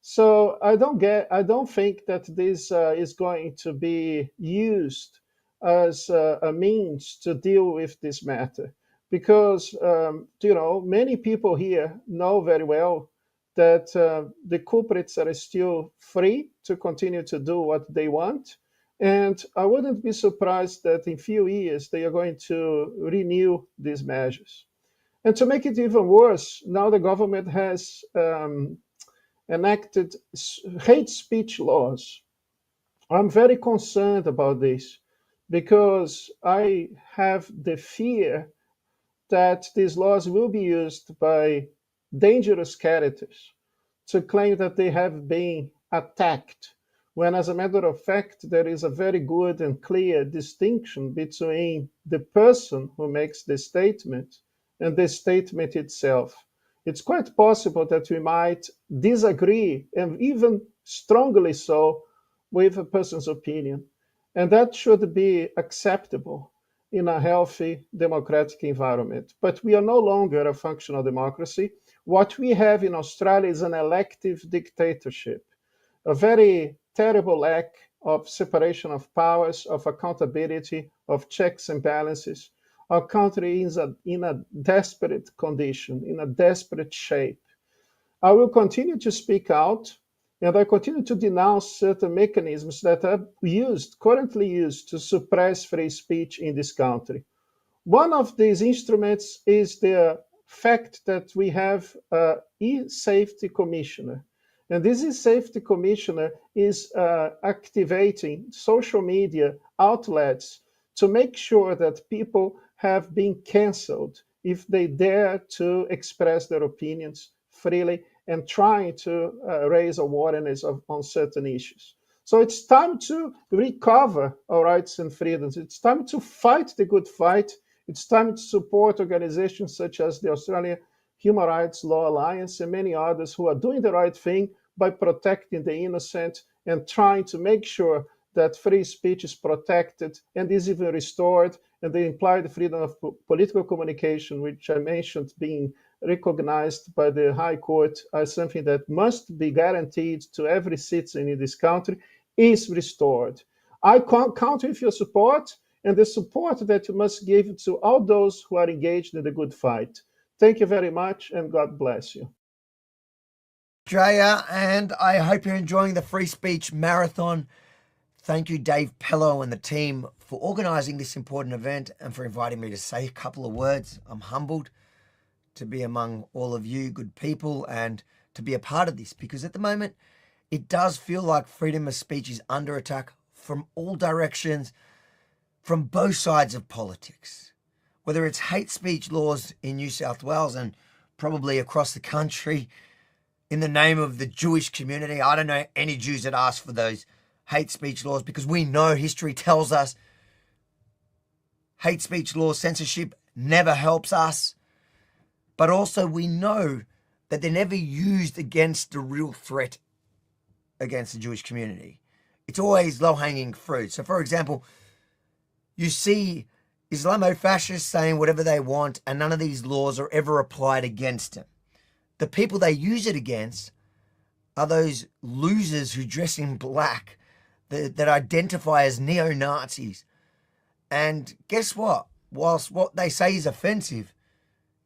So I don't think that this is going to be used as a means to deal with this matter, because many people here know very well that the culprits are still free to continue to do what they want, and I wouldn't be surprised that in few years they are going to renew these measures. And to make it even worse, now the government has enacted hate speech laws. I'm very concerned about this because I have the fear that these laws will be used by dangerous characters to claim that they have been attacked, when as a matter of fact, there is a very good and clear distinction between the person who makes the statement and the statement itself. It's quite possible that we might disagree, and even strongly so, with a person's opinion. And that should be acceptable in a healthy democratic environment. But we are no longer a functional democracy. What we have in Australia is an elective dictatorship, a very terrible lack of separation of powers, of accountability, of checks and balances. Our country is in a desperate condition, in a desperate shape. I will continue to speak out, and I continue to denounce certain mechanisms that are currently used to suppress free speech in this country. One of these instruments is the fact that we have an eSafety commissioner. And this eSafety commissioner is activating social media outlets to make sure that people have been cancelled if they dare to express their opinions freely and trying to raise awareness on certain issues. So it's time to recover our rights and freedoms. It's time to fight the good fight. It's time to support organizations such as the Australian Human Rights Law Alliance and many others who are doing the right thing by protecting the innocent and trying to make sure that free speech is protected and is even restored, and the implied freedom of political communication, which I mentioned being recognized by the High Court as something that must be guaranteed to every citizen in this country, is restored. I count with your support and the support that you must give to all those who are engaged in the good fight. Thank you very much, and God bless you. Australia, and I hope you're enjoying the Free Speech Marathon. Thank you, Dave Pello and the team, for organising this important event and for inviting me to say a couple of words. I'm humbled to be among all of you good people and to be a part of this, because at the moment it does feel like freedom of speech is under attack from all directions, from both sides of politics. Whether it's hate speech laws in New South Wales and probably across the country in the name of the Jewish community. I don't know any Jews that ask for those hate speech laws, because we know history tells us hate speech laws, censorship never helps us. But also we know that they're never used against the real threat against the Jewish community. It's always low-hanging fruit. So, for example, you see Islamofascists saying whatever they want, and none of these laws are ever applied against them. The people they use it against are those losers who dress in black, that identify as neo-Nazis. And guess what? Whilst what they say is offensive,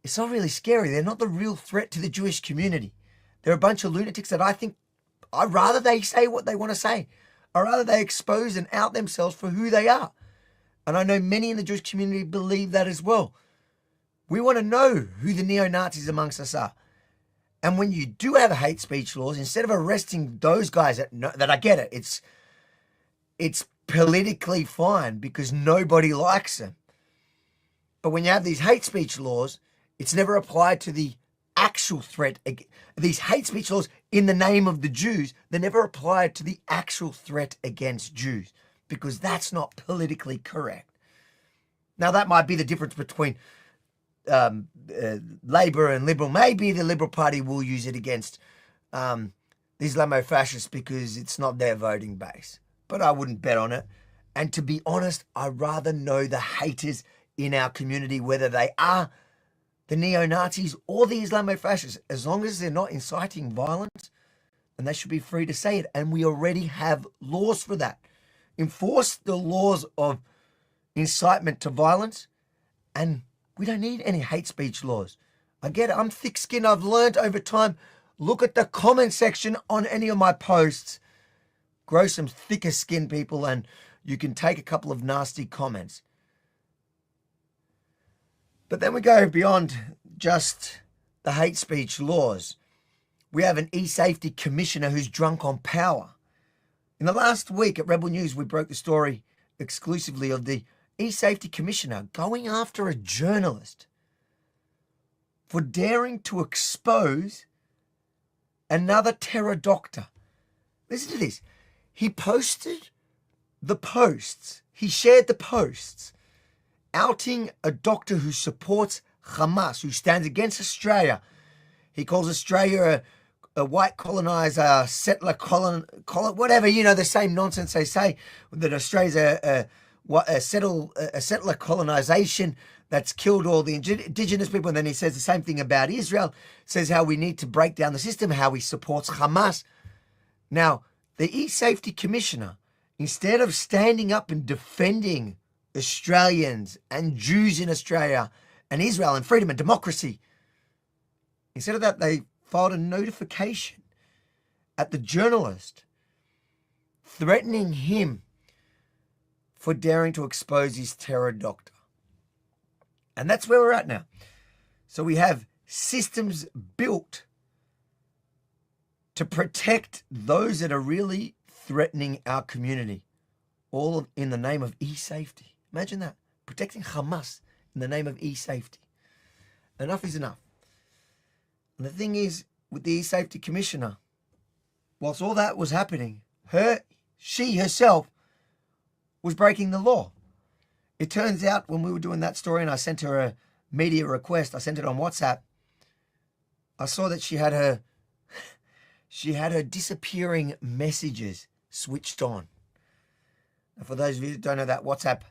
it's not really scary. They're not the real threat to the Jewish community. They're a bunch of lunatics that I'd rather they say what they want to say. I'd rather they expose and out themselves for who they are. And I know many in the Jewish community believe that as well. We want to know who the neo-Nazis amongst us are. And when you do have hate speech laws, instead of arresting those guys that I get it, it's politically fine because nobody likes them. But when you have these hate speech laws, it's never applied to the actual threat. These hate speech laws in the name of the Jews, they're never applied to the actual threat against Jews, because that's not politically correct. Now, that might be the difference between Labor and Liberal. Maybe the Liberal Party will use it against the Islamofascists because it's not their voting base. But I wouldn't bet on it. And to be honest, I'd rather know the haters in our community, whether they are the neo-Nazis or the Islamofascists, as long as they're not inciting violence, and they should be free to say it. And we already have laws for that. Enforce the laws of incitement to violence, and we don't need any hate speech laws. I get it. I'm thick-skinned. I've learned over time. Look at the comment section on any of my posts. Grow some thicker skin, people, and you can take a couple of nasty comments. But then we go beyond just the hate speech laws. We have an eSafety commissioner who's drunk on power. In the last week at Rebel News, we broke the story exclusively of the eSafety Commissioner going after a journalist for daring to expose another terror doctor. Listen to this. He posted the posts. He shared the posts outing a doctor who supports Hamas, who stands against Australia. He calls Australia a white colonizer, settler whatever, the same nonsense they say, that Australia's a settler colonization that's killed all the indigenous people. And then he says the same thing about Israel, says how we need to break down the system, how he supports Hamas. Now, the eSafety Commissioner, instead of standing up and defending Australians and Jews in Australia and Israel and freedom and democracy, instead of that, they filed a notification at the journalist threatening him for daring to expose his terror doctor. And that's where we're at now. So we have systems built to protect those that are really threatening our community, all in the name of eSafety. Imagine that, protecting Hamas in the name of eSafety. Enough is enough. And the thing is, with the eSafety Commissioner, whilst all that was happening, she herself was breaking the law. It turns out when we were doing that story and I sent her a media request, I sent it on WhatsApp, I saw that she had her disappearing messages switched on. And for those of you that don't know that WhatsApp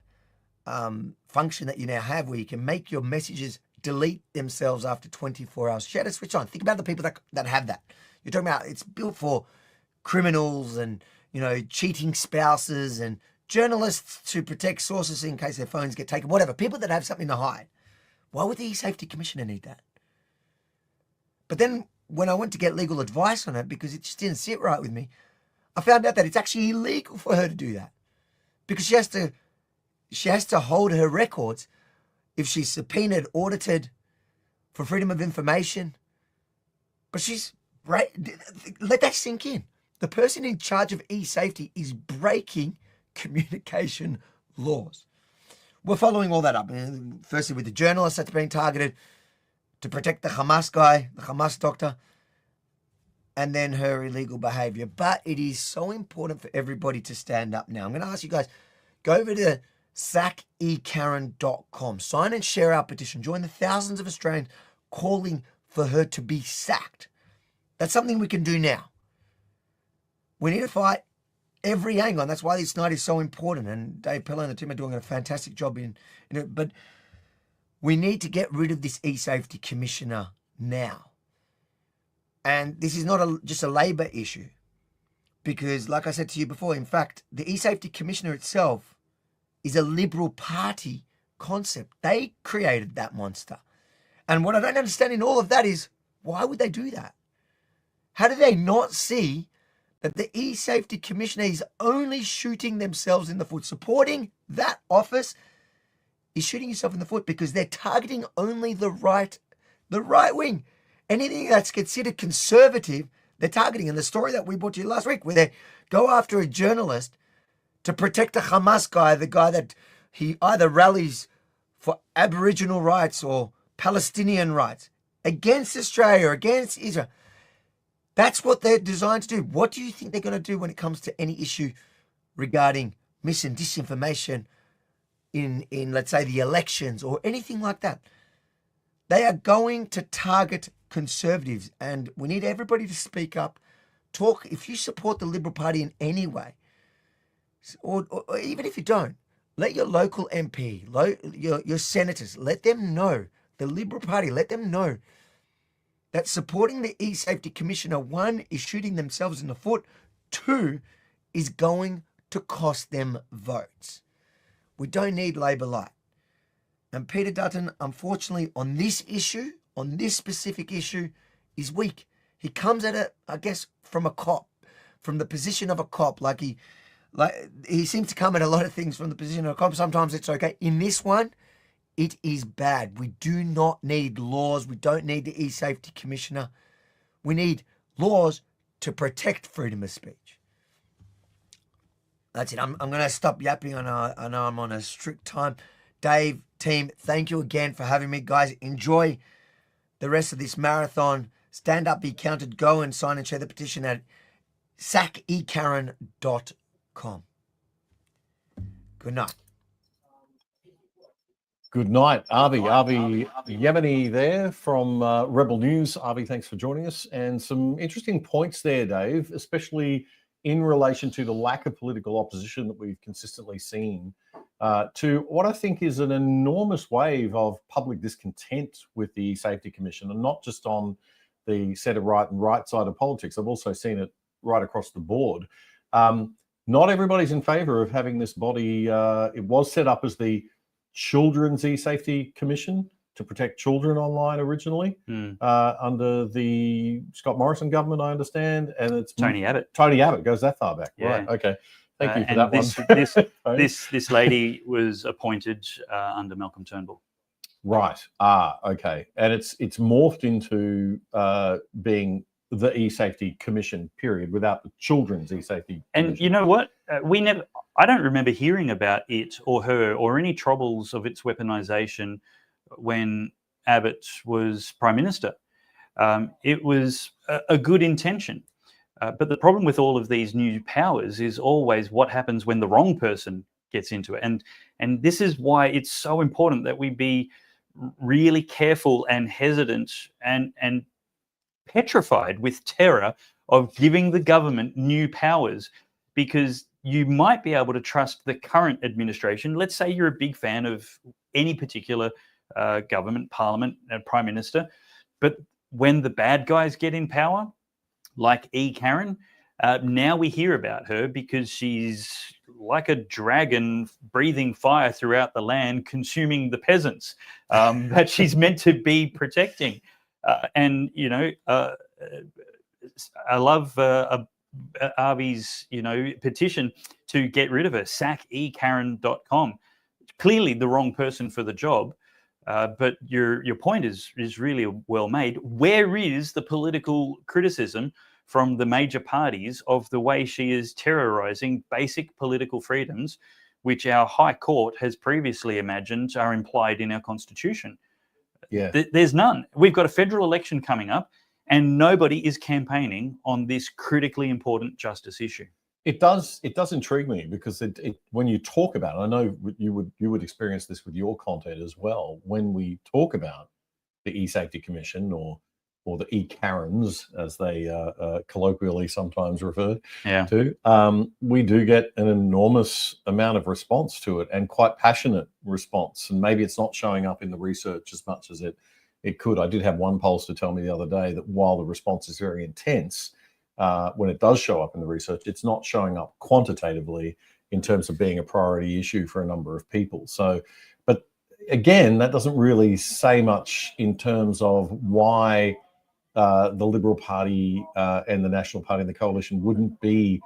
function that you now have where you can make your messages delete themselves after 24 hours. She had it switched on. Think about the people that have that. You're talking about it's built for criminals and, cheating spouses and journalists to protect sources in case their phones get taken, whatever. People that have something to hide. Why would the eSafety Commissioner need that? But then when I went to get legal advice on it, because it just didn't sit right with me, I found out that it's actually illegal for her to do that. Because she has to hold her records if she's subpoenaed, audited for freedom of information. But let that sink in. The person in charge of eSafety is breaking communication laws. We're following all that up. Firstly, with the journalist that's being targeted to protect the Hamas guy, the Hamas doctor, and then her illegal behavior. But it is so important for everybody to stand up now. I'm going to ask you guys, go over to sackekaren.com. Sign and share our petition. Join the thousands of Australians calling for her to be sacked. That's something we can do now. We need to fight every angle, and that's why this night is so important. And Dave Pello and the team are doing a fantastic job in it. But we need to get rid of this eSafety Commissioner now. And this is not just a Labor issue. Because, like I said to you before, in fact, the eSafety Commissioner itself is a Liberal Party concept. They created that monster. And what I don't understand in all of that is, why would they do that? How do they not see that the eSafety Commissioner is only shooting themselves in the foot? Supporting that office is shooting yourself in the foot because they're targeting only the right wing. Anything that's considered conservative, they're targeting. And the story that we brought to you last week, where they go after a journalist to protect a Hamas guy, the guy that he either rallies for Aboriginal rights or Palestinian rights, against Australia, against Israel. That's what they're designed to do. What do you think they're going to do when it comes to any issue regarding mis and disinformation in let's say, the elections or anything like that? They are going to target conservatives, and we need everybody to speak up. Talk, if you support the Liberal Party in any way, or even if you don't, let your local MP, your senators, let them know, the Liberal Party, let them know that supporting the eSafety Commissioner, 1, is shooting themselves in the foot, 2, is going to cost them votes. We don't need Labor light. And Peter Dutton, unfortunately, on this issue, on this specific issue, is weak. He comes at it, I guess, from a cop, from the position of a cop. He seems to come at a lot of things from the position of a cop. Sometimes it's okay. In this one, it is bad. We do not need laws. We don't need the eSafety Commissioner. We need laws to protect freedom of speech. That's it. I'm going to stop yapping. I know I'm on a strict time. Dave, team, thank you again for having me. Guys, enjoy the rest of this marathon. Stand up, be counted. Go and sign and share the petition at sackekaren.com. Good night. Good night, Avi Yemeni there from Rebel News. Avi, thanks for joining us. And some interesting points there, Dave, especially in relation to the lack of political opposition that we've consistently seen to what I think is an enormous wave of public discontent with the eSafety Commission, and not just on the centre-right and right side of politics. I've also seen it right across the board. Not everybody's in favour of having this body. It was set up as the Children's eSafety Commission to protect children online originally under the Scott Morrison government, I understand, and it's Tony Abbott. Tony Abbott goes that far back, Yeah. right? Okay, thank you for and that one. This lady was appointed under Malcolm Turnbull. Right. Okay, and it's morphed into being the eSafety Commission, period, without the Children's eSafety And Commission. you know what? I don't remember hearing about it or her or any troubles of its weaponization when Abbott was Prime Minister. It was a good intention. But the problem with all of these new powers is always what happens when the wrong person gets into it. And this is why it's so important that we be really careful and hesitant and petrified with terror of giving the government new powers, because you might be able to trust the current administration. Let's say you're a big fan of any particular government, parliament, and prime minister, but when the bad guys get in power, like Karen, now we hear about her because she's like a dragon breathing fire throughout the land, consuming the peasants that she's meant to be protecting. And, you know, I love Avi's, petition to get rid of her, sackekaren.com. Clearly the wrong person for the job. But your point is really well made. Where is the political criticism from the major parties of the way she is terrorizing basic political freedoms, which our High Court has previously imagined are implied in our Constitution? Yeah. There's none. We've got a federal election coming up, and nobody is campaigning on this critically important justice issue. It does intrigue me because it when you talk about it, I know you would experience this with your content as well. When we talk about the eSafety Commission or the e-Karens, as they colloquially sometimes refer to, we do get an enormous amount of response to it, and quite passionate response. And maybe it's not showing up in the research as much as it could. I did have one pollster tell me the other day that while the response is very intense, when it does show up in the research, it's not showing up quantitatively in terms of being a priority issue for a number of people. So, but again, that doesn't really say much in terms of why the Liberal Party and the National Party and the Coalition wouldn't be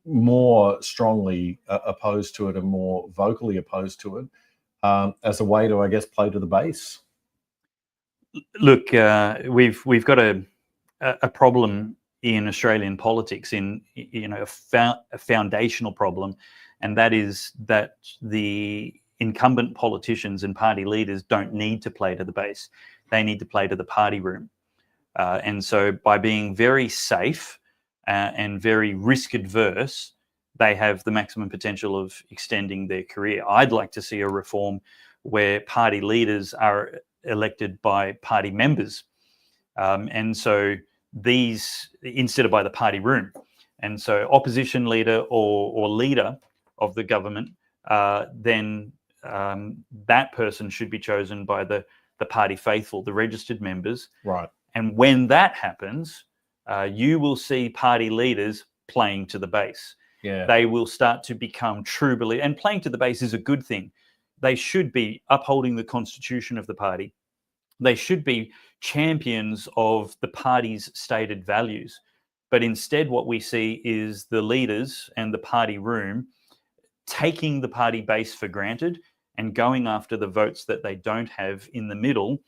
more strongly opposed to it and more vocally opposed to it as a way to, I guess, play to the base. Look, we've got a problem in Australian politics, in a foundational problem, and that is that the incumbent politicians and party leaders don't need to play to the base; they need to play to the party room. And so, by being very safe and very risk adverse, they have the maximum potential of extending their career. I'd like to see a reform where party leaders are elected by party members, and so these, instead of by the party room. And so opposition leader or leader of the government, then that person should be chosen by the party faithful, the registered members. Right. And when that happens, you will see party leaders playing to the base. Yeah. They will start to become true believers. And playing to the base is a good thing. They should be upholding the constitution of the party. They should be champions of the party's stated values. But instead, what we see is the leaders and the party room taking the party base for granted and going after the votes that they don't have in the middle,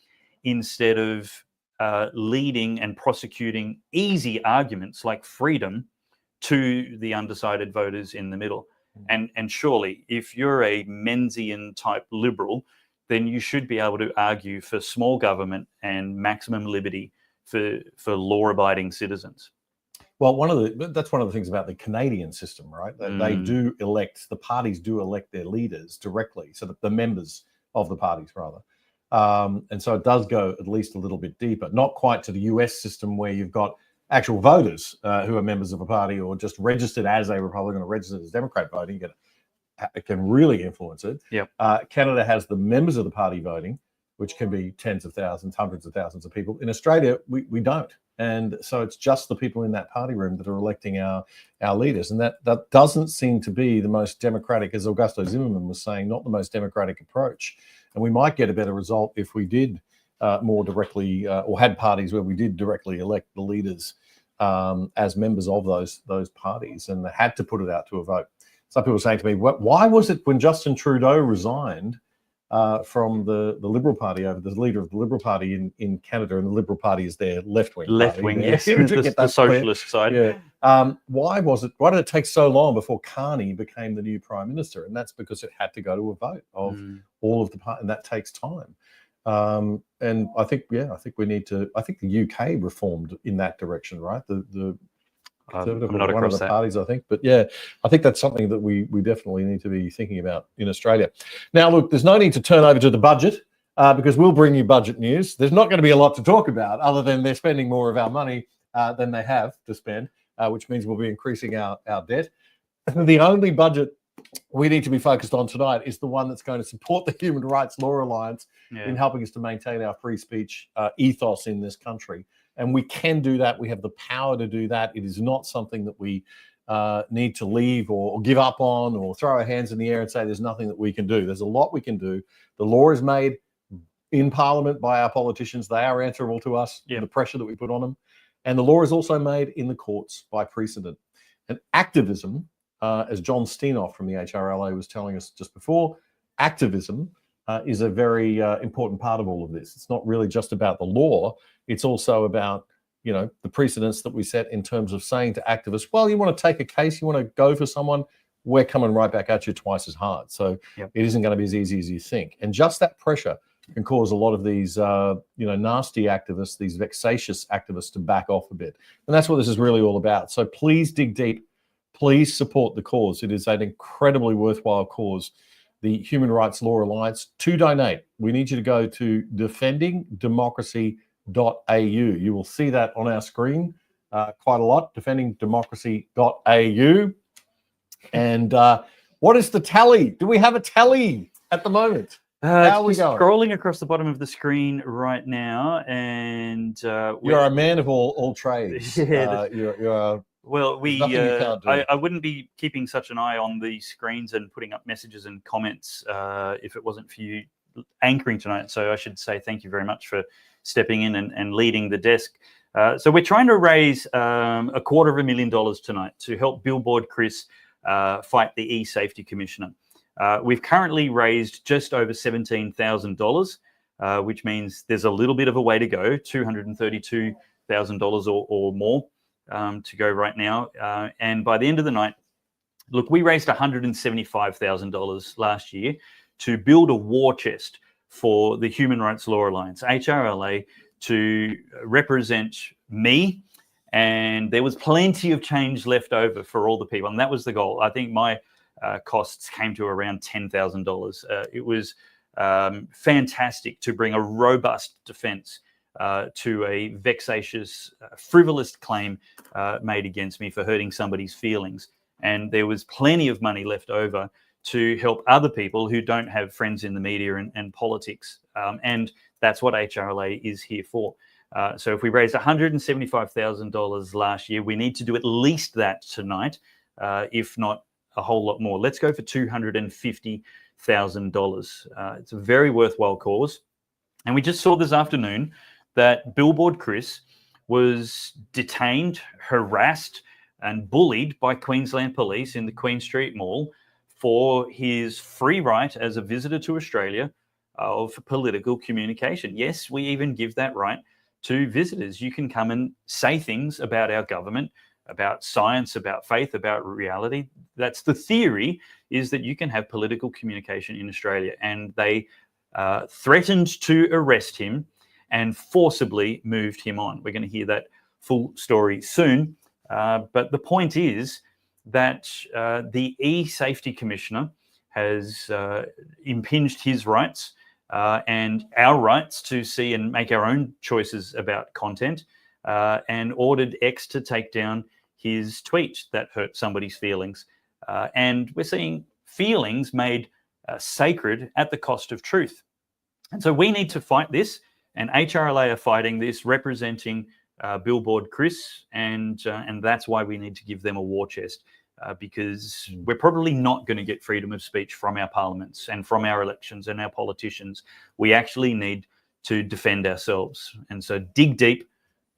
instead of leading and prosecuting easy arguments like freedom to the undecided voters in the middle. And surely, if you're a Menzian type liberal, then you should be able to argue for small government and maximum liberty for law-abiding citizens. Well, that's one of the things about the Canadian system, right? They do elect, the parties do elect their leaders directly, so that the members of the parties, rather. And so it does go at least a little bit deeper, not quite to the US system where you've got actual voters who are members of a party or just registered as a Republican or registered as Democrat voting. It can really influence it. Yep. Canada has the members of the party voting, which can be tens of thousands, hundreds of thousands of people. In Australia, we don't. And so it's just the people in that party room that are electing our leaders. And that doesn't seem to be the most democratic, as Augusto Zimmermann was saying, not the most democratic approach. And we might get a better result if we did more directly or had parties where we did directly elect the leaders as members of those parties and had to put it out to a vote. Some people are saying to me, why was it when Justin Trudeau resigned from the Liberal Party over the leader of the Liberal Party in Canada, and the Liberal Party is their left-wing Left-wing, yes, the socialist side. Yeah. Why did it take so long before Carney became the new Prime Minister? And that's because it had to go to a vote of all of the party, and that takes time. And I think we need to. I think the UK reformed in that direction, right? The Conservative, I'm not one of the parties, I think. But yeah, I think that's something that we definitely need to be thinking about in Australia. Now, look, there's no need to turn over to the budget because we'll bring you budget news. There's not going to be a lot to talk about other than they're spending more of our money than they have to spend, which means we'll be increasing our debt. The only budget we need to be focused on tonight is the one that's going to support the Human Rights Law Alliance in helping us to maintain our free speech ethos in this country. And we can do that. We have the power to do that. It is not something that we need to leave or give up on or throw our hands in the air and say there's nothing that we can do. There's a lot we can do. The law is made in Parliament by our politicians. They are answerable to us for the pressure that we put on them. And the law is also made in the courts by precedent. And activism, as John Steinoff from the HRLA was telling us just before, activism is a very important part of all of this. It's not really just about the law. It's also about, the precedents that we set in terms of saying to activists, well, you want to take a case, you want to go for someone, we're coming right back at you twice as hard. So it isn't going to be as easy as you think. And just that pressure can cause a lot of these, nasty activists, these vexatious activists to back off a bit. And that's what this is really all about. So please dig deep. Please support the cause. It is an incredibly worthwhile cause. The Human Rights Law Alliance. To donate, we need you to go to defendingdemocracy.au. You will see that on our screen quite a lot, defendingdemocracy.au. And what is the tally? Do we have a tally at the moment? How are we going? Scrolling across the bottom of the screen right now, and you're a man of all trades. You're well, I wouldn't be keeping such an eye on the screens and putting up messages and comments if it wasn't for you anchoring tonight. So I should say thank you very much for stepping in and leading the desk. So we're trying to raise $250,000 tonight to help Billboard Chris fight the eSafety Commissioner. We've currently raised just over $17,000, which means there's a little bit of a way to go, $232,000 or more to go right now. And by the end of the night, look, we raised $175,000 last year to build a war chest for the Human Rights Law Alliance, HRLA, to represent me. And there was plenty of change left over for all the people. And that was the goal. I think my costs came to around $10,000. It was fantastic to bring a robust defense to a vexatious, frivolous claim made against me for hurting somebody's feelings. And there was plenty of money left over to help other people who don't have friends in the media and politics. And that's what HRLA is here for. So if we raised $175,000 last year, we need to do at least that tonight, if not a whole lot more. Let's go for $250,000. It's a very worthwhile cause. And we just saw this afternoon that Billboard Chris was detained, harassed, and bullied by Queensland Police in the Queen Street Mall for his free right as a visitor to Australia of political communication. Yes, we even give that right to visitors. You can come and say things about our government about science, about faith, about reality. That's the theory, is that you can have political communication in Australia. And they threatened to arrest him and forcibly moved him on. We're going to hear that full story soon. But the point is that the eSafety Commissioner has impinged his rights and our rights to see and make our own choices about content, and ordered X to take down his tweet that hurt somebody's feelings. And we're seeing feelings made sacred at the cost of truth. And so we need to fight this, and HRLA are fighting this, representing Billboard Chris, and that's why we need to give them a war chest, because we're probably not going to get freedom of speech from our parliaments and from our elections and our politicians. We actually need to defend ourselves. And so dig deep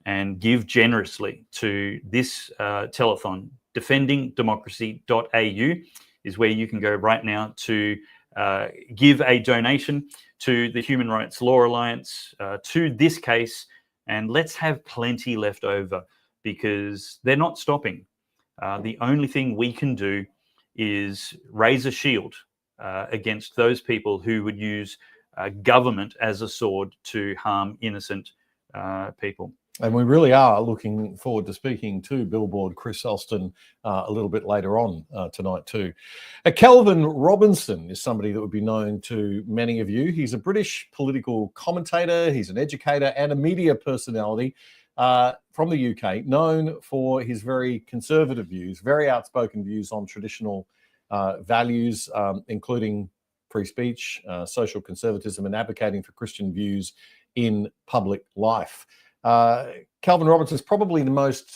and give generously to this telethon. Defendingdemocracy.au is where you can go right now to give a donation to the Human Rights Law Alliance, to this case, and let's have plenty left over, because they're not stopping. The only thing we can do is raise a shield against those people who would use government as a sword to harm innocent people. And we really are looking forward to speaking to Billboard Chris Alston a little bit later on tonight too. Kelvin Robinson is somebody that would be known to many of you. He's a British political commentator, he's an educator and a media personality from the UK, known for his very conservative views, very outspoken views on traditional values, including free speech, social conservatism, and advocating for Christian views in public life. Kelvin Robinson is probably the most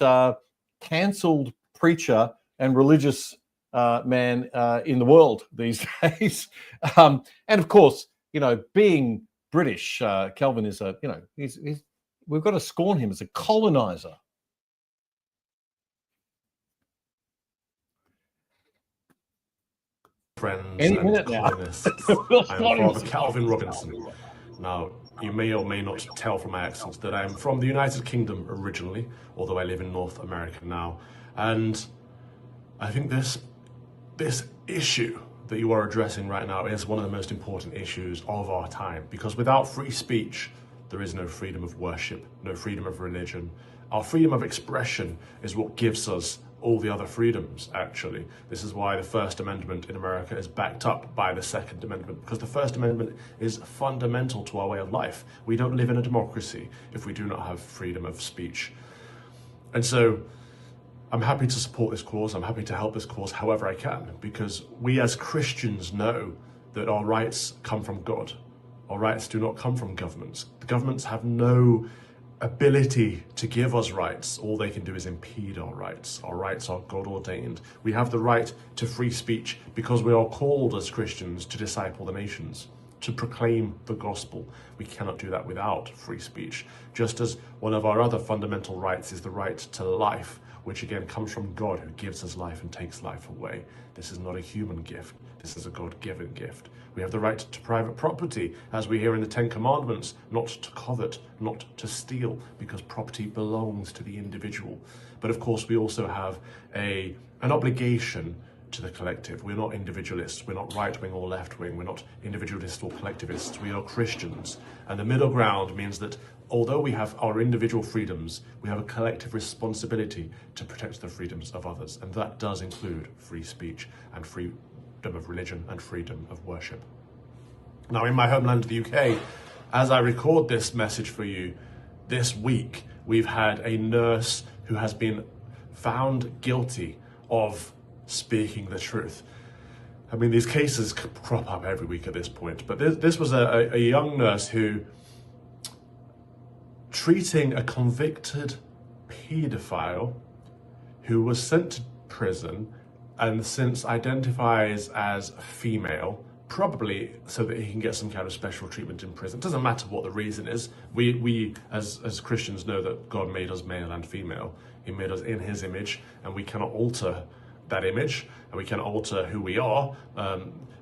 cancelled preacher and religious man in the world these days. And of course, you know, being British, Kelvin is a, you know, we've got to scorn him as a colonizer. Friends Any and minute now. colonists. I'm Father Kelvin Robinson. Now, you may or may not tell from my accent that I'm from the United Kingdom originally, although I live in North America now. And I think this issue that you are addressing right now is one of the most important issues of our time, because without free speech, there is no freedom of worship, no freedom of religion. Our freedom of expression is what gives us all the other freedoms, actually. This is why the First Amendment in America is backed up by the Second Amendment, because the First Amendment is fundamental to our way of life. We don't live in a democracy if we do not have freedom of speech. And so I'm happy to support this cause. I'm happy to help this cause however I can, because we as Christians know that our rights come from God. Our rights do not come from governments. The governments have no ability to give us rights. All they can do is impede our rights. Our rights are God ordained. We have the right to free speech because we are called as Christians to disciple the nations, to proclaim the gospel. We cannot do that without free speech. Just as one of our other fundamental rights is the right to life, which again comes from God, who gives us life and takes life away. This is not a human gift. This is a God-given gift. We have the right to private property, as we hear in the Ten Commandments, not to covet, not to steal, because property belongs to the individual. But of course, we also have an obligation to the collective. We're not individualists. We're not right-wing or left-wing. We're not individualists or collectivists. We are Christians. And the middle ground means that although we have our individual freedoms, we have a collective responsibility to protect the freedoms of others. And that does include free speech and freedom of religion and freedom of worship. Now, in my homeland, the UK, as I record this message for you, this week, we've had a nurse who has been found guilty of speaking the truth. I mean, these cases crop up every week at this point, but this was a young nurse who, treating a convicted paedophile who was sent to prison and since identifies as female, probably so that he can get some kind of special treatment in prison. It doesn't matter what the reason is. We as Christians know that God made us male and female. He made us in his image, and we cannot alter that image, and we cannot alter who we are.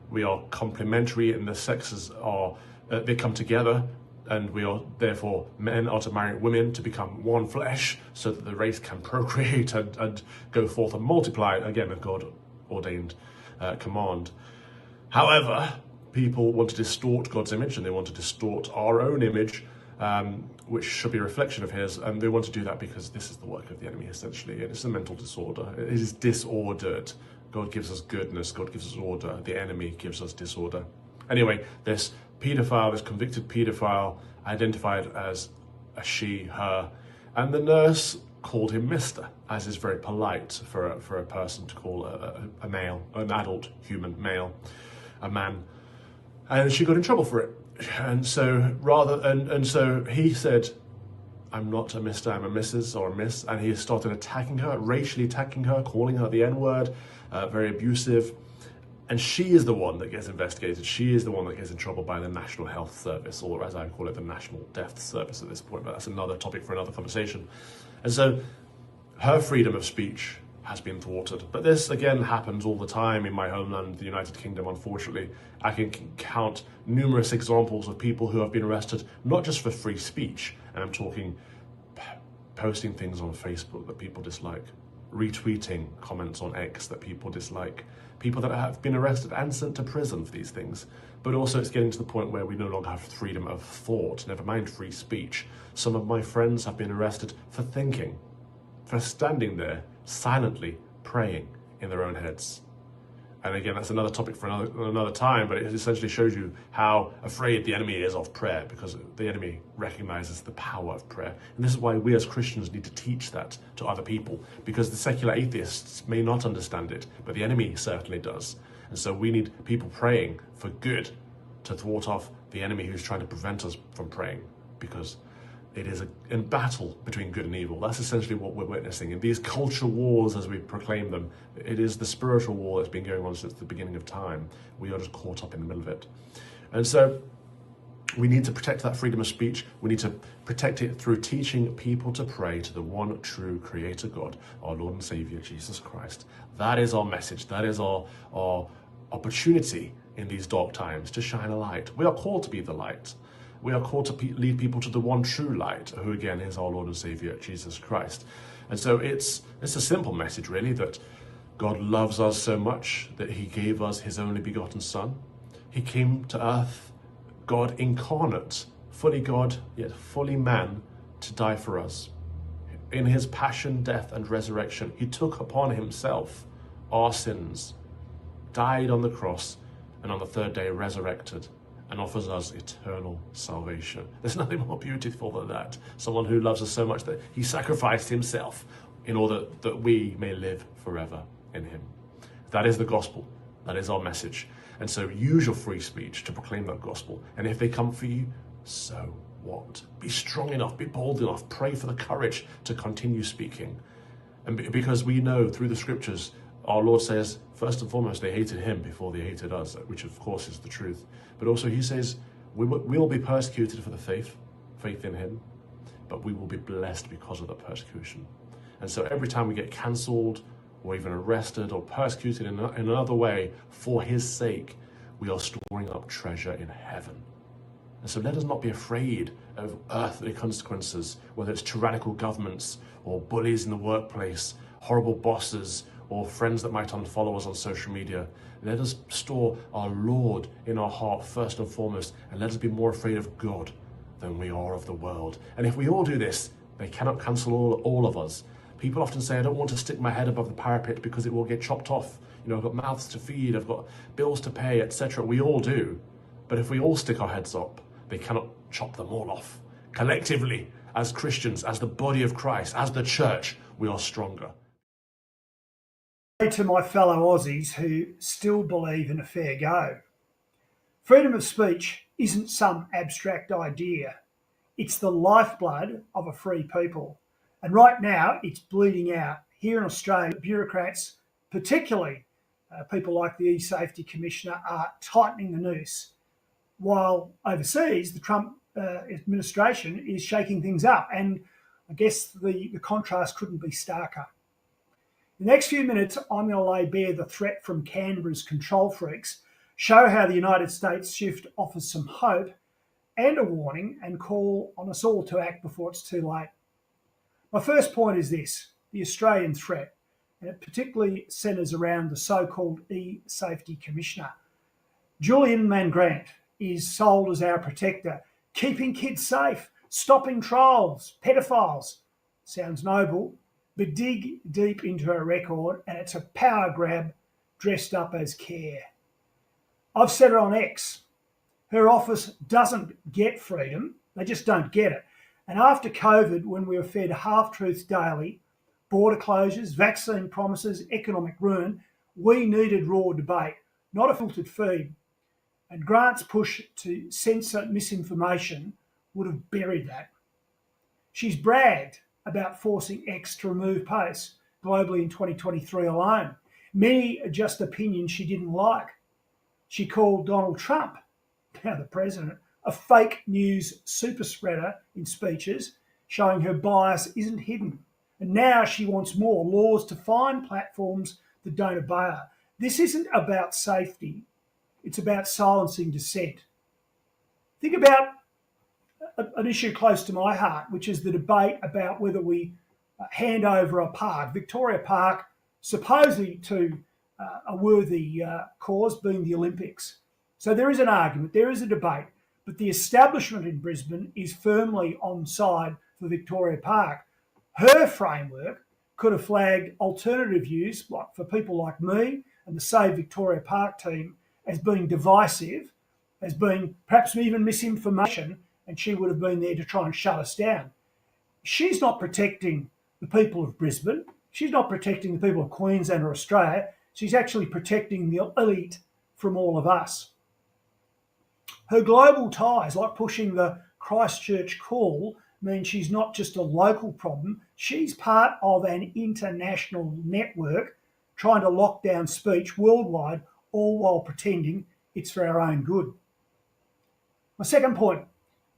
We are complementary, and the sexes are, they come together and we are therefore, men are to marry women to become one flesh so that the race can procreate and go forth and multiply, again a God ordained command. However, people want to distort God's image, and they want to distort our own image, which should be a reflection of his, and they want to do that because this is the work of the enemy, essentially. It is a mental disorder. It is disordered. God gives us goodness, God gives us order. The enemy gives us disorder. Anyway, this paedophile, this convicted paedophile, identified as a she, her, and the nurse called him Mr., as is very polite for a person to call a male, an adult human male, a man. And she got in trouble for it. And so so he said, I'm not a Mr., I'm a Mrs. or a Miss, and he started attacking her, racially attacking her, calling her the N-word, very abusive. And she is the one that gets investigated. She is the one that gets in trouble by the National Health Service, or as I call it, the National Death Service at this point, but that's another topic for another conversation. And so her freedom of speech has been thwarted. But this, again, happens all the time in my homeland, the United Kingdom, unfortunately. I can count numerous examples of people who have been arrested, not just for free speech, and I'm talking posting things on Facebook that people dislike, retweeting comments on X that people dislike, people that have been arrested and sent to prison for these things. But also it's getting to the point where we no longer have freedom of thought, never mind free speech. Some of my friends have been arrested for thinking, for standing there silently praying in their own heads. And again, that's another topic for another time, but it essentially shows you how afraid the enemy is of prayer, because the enemy recognizes the power of prayer. And this is why we as Christians need to teach that to other people, because the secular atheists may not understand it, but the enemy certainly does. And so we need people praying for good to thwart off the enemy who's trying to prevent us from praying, because it is a battle between good and evil. That's essentially what we're witnessing. In these culture wars, as we proclaim them, it is the spiritual war that's been going on since the beginning of time. We are just caught up in the middle of it. And so we need to protect that freedom of speech. We need to protect it through teaching people to pray to the one true Creator God, our Lord and Savior, Jesus Christ. That is our message. That is our opportunity in these dark times to shine a light. We are called to be the light. We are called to lead people to the one true light, who again is our Lord and Savior, Jesus Christ. And so it's a simple message, really, that God loves us so much that he gave us his only begotten Son. He came to earth, God incarnate, fully God, yet fully man, to die for us. In his passion, death, and resurrection, he took upon himself our sins, died on the cross, and on the third day resurrected, and offers us eternal salvation. There's nothing more beautiful than that. Someone who loves us so much that he sacrificed himself in order that we may live forever in him. That is the gospel. That is our message. And so use your free speech to proclaim that gospel. And if they come for you, so what? Be strong enough, be bold enough, pray for the courage to continue speaking. And because we know through the scriptures, our Lord says, first and foremost, they hated him before they hated us, which of course is the truth. But also he says, we will be persecuted for the faith in him, but we will be blessed because of the persecution. And so every time we get cancelled or even arrested or persecuted in another way for his sake, we are storing up treasure in heaven. And so let us not be afraid of earthly consequences, whether it's tyrannical governments or bullies in the workplace, horrible bosses, or friends that might unfollow us on social media. Let us store our Lord in our heart first and foremost, and let us be more afraid of God than we are of the world. And if we all do this, they cannot cancel all of us. People often say, I don't want to stick my head above the parapet because it will get chopped off. You know, I've got mouths to feed, I've got bills to pay, etc. We all do. But if we all stick our heads up, they cannot chop them all off. Collectively, as Christians, as the body of Christ, as the church, we are stronger. To my fellow Aussies who still believe in a fair go, freedom of speech isn't some abstract idea. It's the lifeblood of a free people. And right now it's bleeding out. Here in Australia, bureaucrats, particularly people like the eSafety Commissioner, are tightening the noose, while overseas the Trump administration is shaking things up. And I guess the contrast couldn't be starker. In the next few minutes, I'm going to lay bare the threat from Canberra's control freaks, show how the United States shift offers some hope, and a warning, and call on us all to act before it's too late. My first point is this: the Australian threat, and it particularly centres around the so-called eSafety Commissioner. Julian Mangrant is sold as our protector, keeping kids safe, stopping trolls, pedophiles. Sounds noble, but dig deep into her record and it's a power grab dressed up as care. I've said it on X. Her office doesn't get freedom, they just don't get it. And after COVID, when we were fed half-truths daily, border closures, vaccine promises, economic ruin, we needed raw debate, not a filtered feed. And Grant's push to censor misinformation would have buried that. She's bragged about forcing X to remove posts globally in 2023 alone. Many are just opinions she didn't like. She called Donald Trump, now the president, a fake news super spreader in speeches, showing her bias isn't hidden. And now she wants more laws to fine platforms that don't obey her. This isn't about safety. It's about silencing dissent. Think about an issue close to my heart, which is the debate about whether we hand over a park, Victoria Park, supposedly to a worthy cause, being the Olympics. So there is an argument, there is a debate, but the establishment in Brisbane is firmly on side for Victoria Park. Her framework could have flagged alternative views, like for people like me and the Save Victoria Park team, as being divisive, as being perhaps even misinformation, and she would have been there to try and shut us down. She's not protecting the people of Brisbane. She's not protecting the people of Queensland or Australia. She's actually protecting the elite from all of us. Her global ties, like pushing the Christchurch call, mean she's not just a local problem. She's part of an international network trying to lock down speech worldwide, all while pretending it's for our own good. My second point,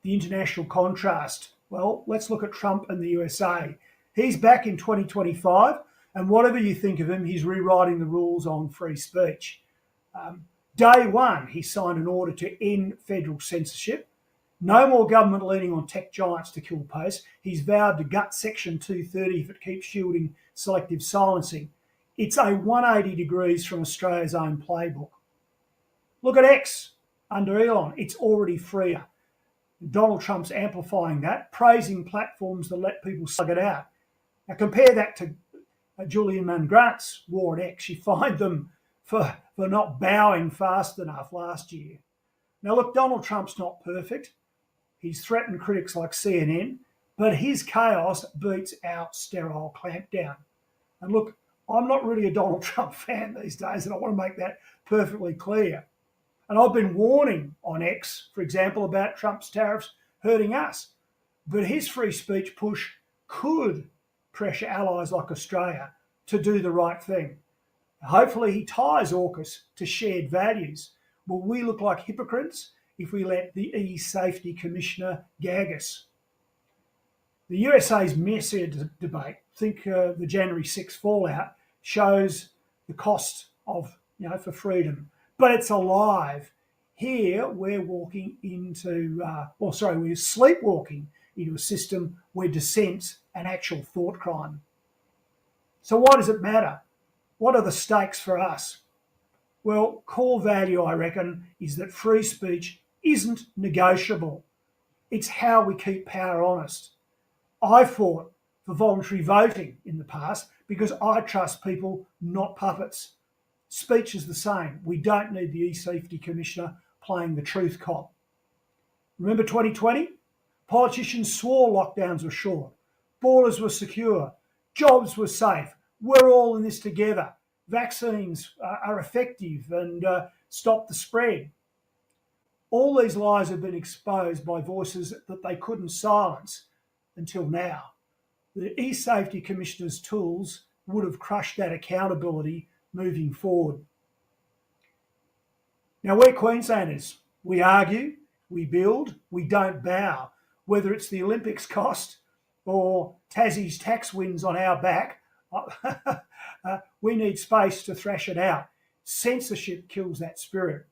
the international contrast. Well, let's look at Trump and the USA. He's back in 2025, and whatever you think of him, he's rewriting the rules on free speech. Day one, he signed an order to end federal censorship. No more government leaning on tech giants to kill posts. He's vowed to gut Section 230 if it keeps shielding selective silencing. It's a 180 degrees from Australia's own playbook. Look at X under Elon. It's already freer. Donald Trump's amplifying that, praising platforms that let people slug it out. Now compare that to Julian Mangrant's war at X. You find them for not bowing fast enough last year. Now look, Donald Trump's not perfect. He's threatened critics like CNN, but his chaos beats our sterile clampdown. And look, I'm not really a Donald Trump fan these days, and I want to make that perfectly clear. And I've been warning on X, for example, about Trump's tariffs hurting us. But his free speech push could pressure allies like Australia to do the right thing. Hopefully he ties AUKUS to shared values. Will we look like hypocrites if we let the eSafety Commissioner gag us? The USA's messier debate, think the January 6th fallout, shows the cost of, for freedom. But it's alive. Here we're walking into, we're sleepwalking into a system where dissent's an actual thought crime. So why does it matter? What are the stakes for us? Well, core value, I reckon, is that free speech isn't negotiable. It's how we keep power honest. I fought for voluntary voting in the past because I trust people, not puppets. Speech is the same. We don't need the eSafety Commissioner playing the truth cop. Remember 2020? Politicians swore lockdowns were short, borders were secure, jobs were safe. We're all in this together. Vaccines are effective and stop the spread. All these lies have been exposed by voices that they couldn't silence until now. The eSafety Commissioner's tools would have crushed that accountability moving forward. Now, we're Queenslanders. We argue, we build, we don't bow. Whether it's the Olympics cost or Tassie's tax wins on our back, we need space to thrash it out. Censorship kills that spirit.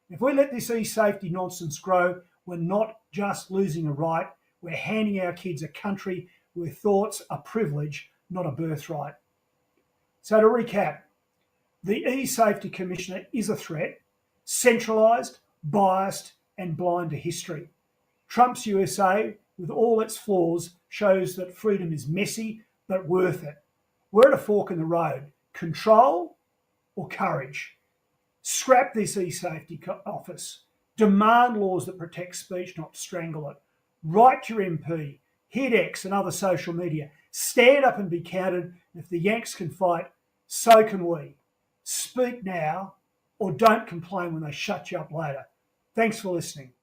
If we let this eSafety nonsense grow, We're not just losing a right, we're handing our kids a country where thoughts are privilege, not a birthright. So to recap, the eSafety Commissioner is a threat, centralised, biased and blind to history. Trump's USA, with all its flaws, shows that freedom is messy but worth it. We're at a fork in the road. Control or courage? Scrap this eSafety office. Demand laws that protect speech, not strangle it. Write to your MP, hit X and other social media. Stand up and be counted. If the Yanks can fight, so can we. Speak now or don't complain when they shut you up later. Thanks for listening.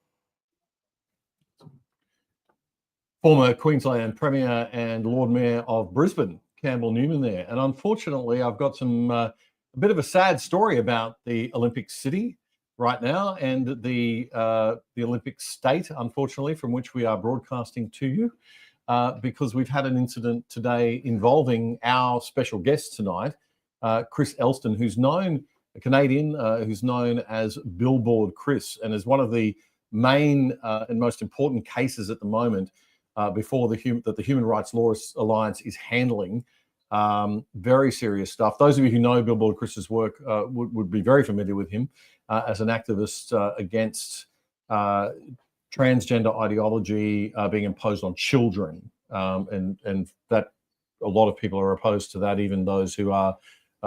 Former Queensland Premier and Lord Mayor of Brisbane, Campbell Newman there. And unfortunately, I've got a bit of a sad story about the Olympic City right now and the Olympic state, unfortunately, from which we are broadcasting to you, because we've had an incident today involving our special guest tonight, Chris Elston, who's known, a Canadian who's known as Billboard Chris, and is one of the main and most important cases at the moment before the Human Rights Law Alliance is handling. Very serious stuff. Those of you who know Billboard Chris's work would be very familiar with him as an activist against transgender ideology being imposed on children, and that a lot of people are opposed to that, even those who are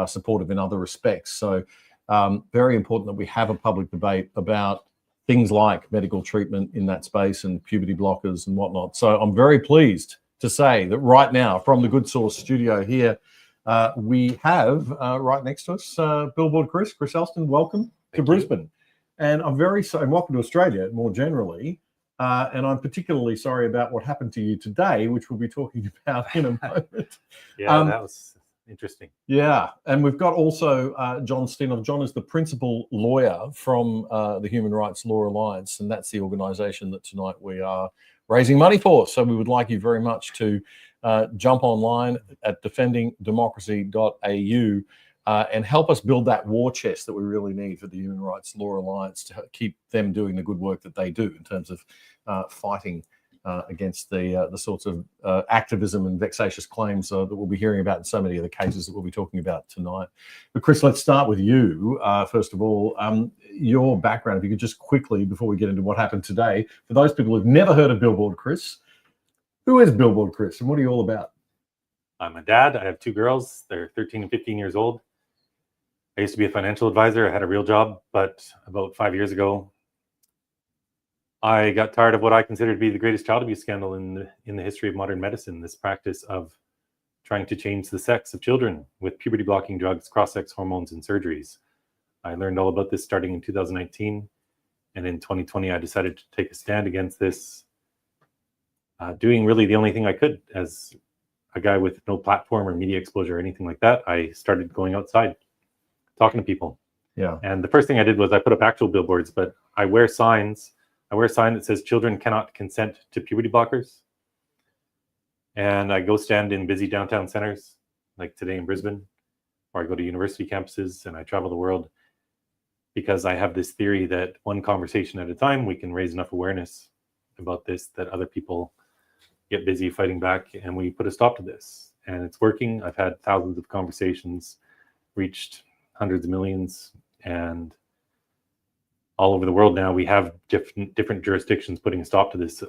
supportive in other respects. So very important that we have a public debate about things like medical treatment in that space and puberty blockers and whatnot. So I'm very pleased to say that right now from the Good Source studio here, we have right next to us Billboard Chris Elston. Welcome to Brisbane. And I'm and welcome to Australia more generally. And I'm particularly sorry about what happened to you today, which we'll be talking about in a moment. Yeah, that was interesting. Yeah, and we've got also John Steenhoff. John is the principal lawyer from the Human Rights Law Alliance, and that's the organisation that tonight we are raising money for. So we would like you very much to jump online at defendingdemocracy.au and help us build that war chest that we really need for the Human Rights Law Alliance to keep them doing the good work that they do in terms of fighting against the sorts of activism and vexatious claims that we'll be hearing about in so many of the cases that we'll be talking about tonight. But Chris, let's start with you. First of all, your background, if you could just quickly, before we get into what happened today, for those people who've never heard of Billboard Chris, who is Billboard Chris and what are you all about? I'm a dad. I have two girls. They're 13 and 15 years old. I used to be a financial advisor. I had a real job, but about 5 years ago, I got tired of what I consider to be the greatest child abuse scandal in the history of modern medicine, this practice of trying to change the sex of children with puberty blocking drugs, cross-sex hormones, and surgeries. I learned all about this starting in 2019, and in 2020 I decided to take a stand against this, doing really the only thing I could as a guy with no platform or media exposure or anything like that. I started going outside, talking to people. Yeah. And the first thing I did was I put up actual billboards, but I wear signs. I wear a sign that says children cannot consent to puberty blockers. And I go stand in busy downtown centers, like today in Brisbane, or I go to university campuses and I travel the world because I have this theory that one conversation at a time, we can raise enough awareness about this that other people get busy fighting back and we put a stop to this. And it's working. I've had thousands of conversations, reached hundreds of millions, and all over the world now, we have different jurisdictions putting a stop to this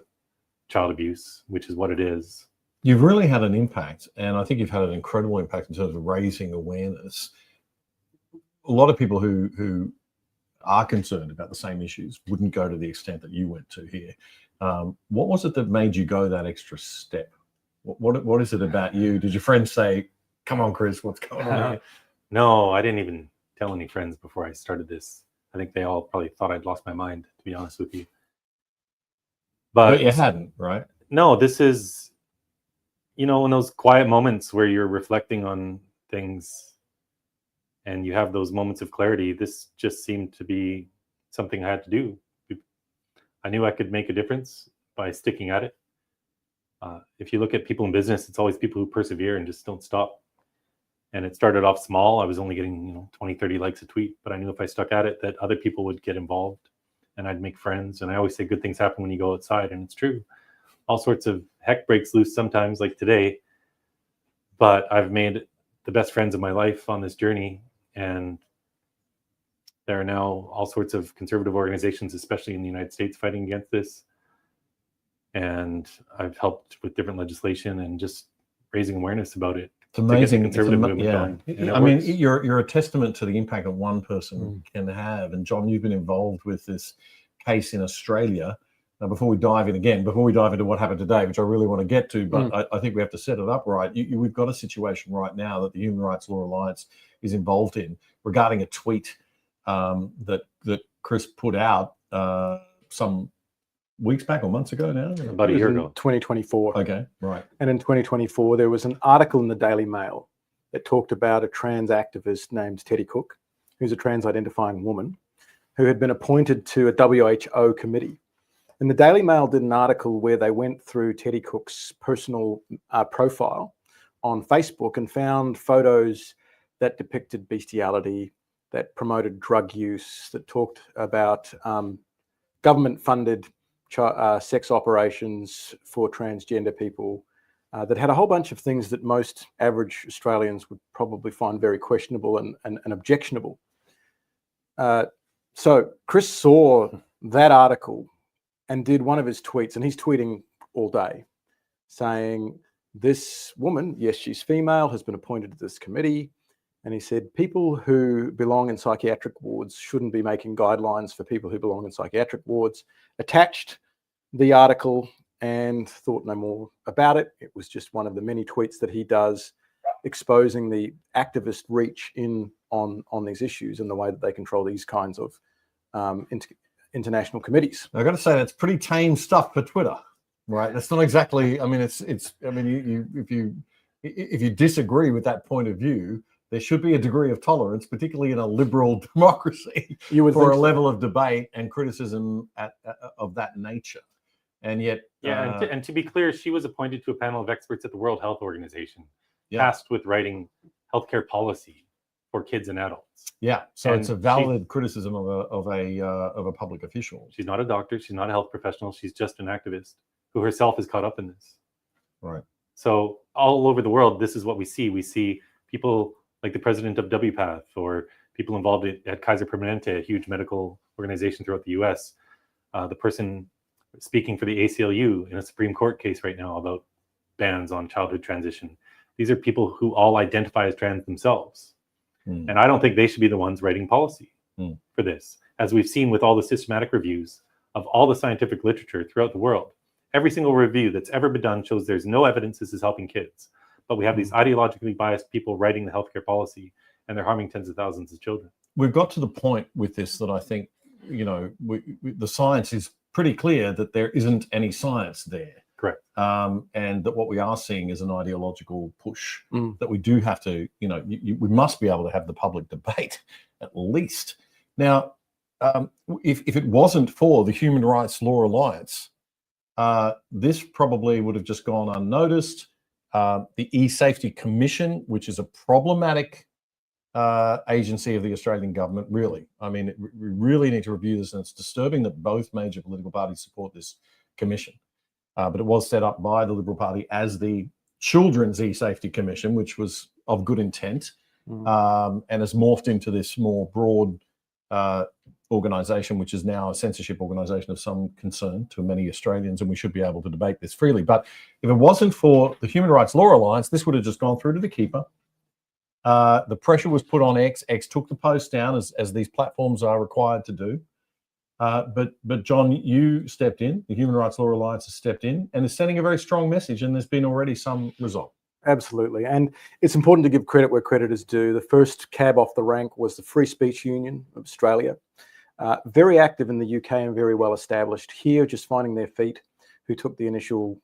child abuse, which is what it is. You've really had an impact, and I think you've had an incredible impact in terms of raising awareness. A lot of people who are concerned about the same issues wouldn't go to the extent that you went to here. What was it that made you go that extra step? What is it about you? Did your friends say, "Come on, Chris, what's going on here"? No, I didn't even tell any friends before I started this. I think they all probably thought I'd lost my mind, to be honest with you. But you hadn't, right? No, this is, in those quiet moments where you're reflecting on things and you have those moments of clarity, this just seemed to be something I had to do. I knew I could make a difference by sticking at it. If you look at people in business, it's always people who persevere and just don't stop. And it started off small. I was only getting 20, 30 likes a tweet, but I knew if I stuck at it that other people would get involved and I'd make friends. And I always say good things happen when you go outside, and it's true. All sorts of heck breaks loose sometimes, like today. But I've made the best friends of my life on this journey, and there are now all sorts of conservative organizations, especially in the United States, fighting against this. And I've helped with different legislation and just raising awareness about it. It's amazing. Conservative movement going. I mean, you're a testament to the impact that one person can have. And John, you've been involved with this case in Australia. Now, before we dive into what happened today, which I really want to get to, but I think we have to set it up right. We've got a situation right now that the Human Rights Law Alliance is involved in regarding a tweet that Chris put out some weeks back or months ago now? About a year ago. 2024. Okay, right. And in 2024, there was an article in the Daily Mail that talked about a trans activist named Teddy Cook, who's a trans-identifying woman, who had been appointed to a WHO committee. And the Daily Mail did an article where they went through Teddy Cook's personal profile on Facebook and found photos that depicted bestiality, that promoted drug use, that talked about government-funded sex operations for transgender people, that had a whole bunch of things that most average Australians would probably find very questionable and objectionable. So Chris saw that article and did one of his tweets, and he's tweeting all day, saying, this woman, yes, she's female, has been appointed to this committee. And he said, people who belong in psychiatric wards shouldn't be making guidelines for people who belong in psychiatric wards. Attached the article and thought no more about it. It was just one of the many tweets that he does exposing the activist reach on these issues and the way that they control these kinds of international committees. I've got to say, that's pretty tame stuff for Twitter, right? That's not exactly, I mean, if you disagree with that point of view, there should be a degree of tolerance, particularly in a liberal democracy, for a level of debate and criticism of that nature. And yet, and to be clear, she was appointed to a panel of experts at the World Health Organization, tasked with writing healthcare policy for kids and adults. Yeah, so it's a valid criticism of a public official. She's not a doctor. She's not a health professional. She's just an activist who herself is caught up in this. Right. So all over the world, this is what we see. We see people like the president of WPATH, or people involved at Kaiser Permanente, a huge medical organization throughout the US. The person speaking for the ACLU in a Supreme Court case right now about bans on childhood transition. These are people who all identify as trans themselves. And I don't think they should be the ones writing policy for this. As we've seen with all the systematic reviews of all the scientific literature throughout the world, every single review that's ever been done shows there's no evidence this is helping kids. But we have these ideologically biased people writing the healthcare policy, and they're harming tens of thousands of children. We've got to the point with this that I think, the science is pretty clear that there isn't any science there. Correct. And that what we are seeing is an ideological push that we do have to, we must be able to have the public debate at least. Now, if it wasn't for the Human Rights Law Alliance, this probably would have just gone unnoticed. The eSafety Commission, which is a problematic agency of the Australian government, really. I mean, we really need to review this, and it's disturbing that both major political parties support this commission. But it was set up by the Liberal Party as the Children's eSafety Commission, which was of good intent, and has morphed into this more broad organisation, which is now a censorship organisation of some concern to many Australians, and we should be able to debate this freely. But if it wasn't for the Human Rights Law Alliance, this would have just gone through to the keeper. The pressure was put on X. X took the post down, as these platforms are required to do. But John, you stepped in. The Human Rights Law Alliance has stepped in and is sending a very strong message, and there's been already some result. Absolutely. And it's important to give credit where credit is due. The first cab off the rank was the Free Speech Union of Australia. Very active in the UK and very well established here, just finding their feet, who took the initial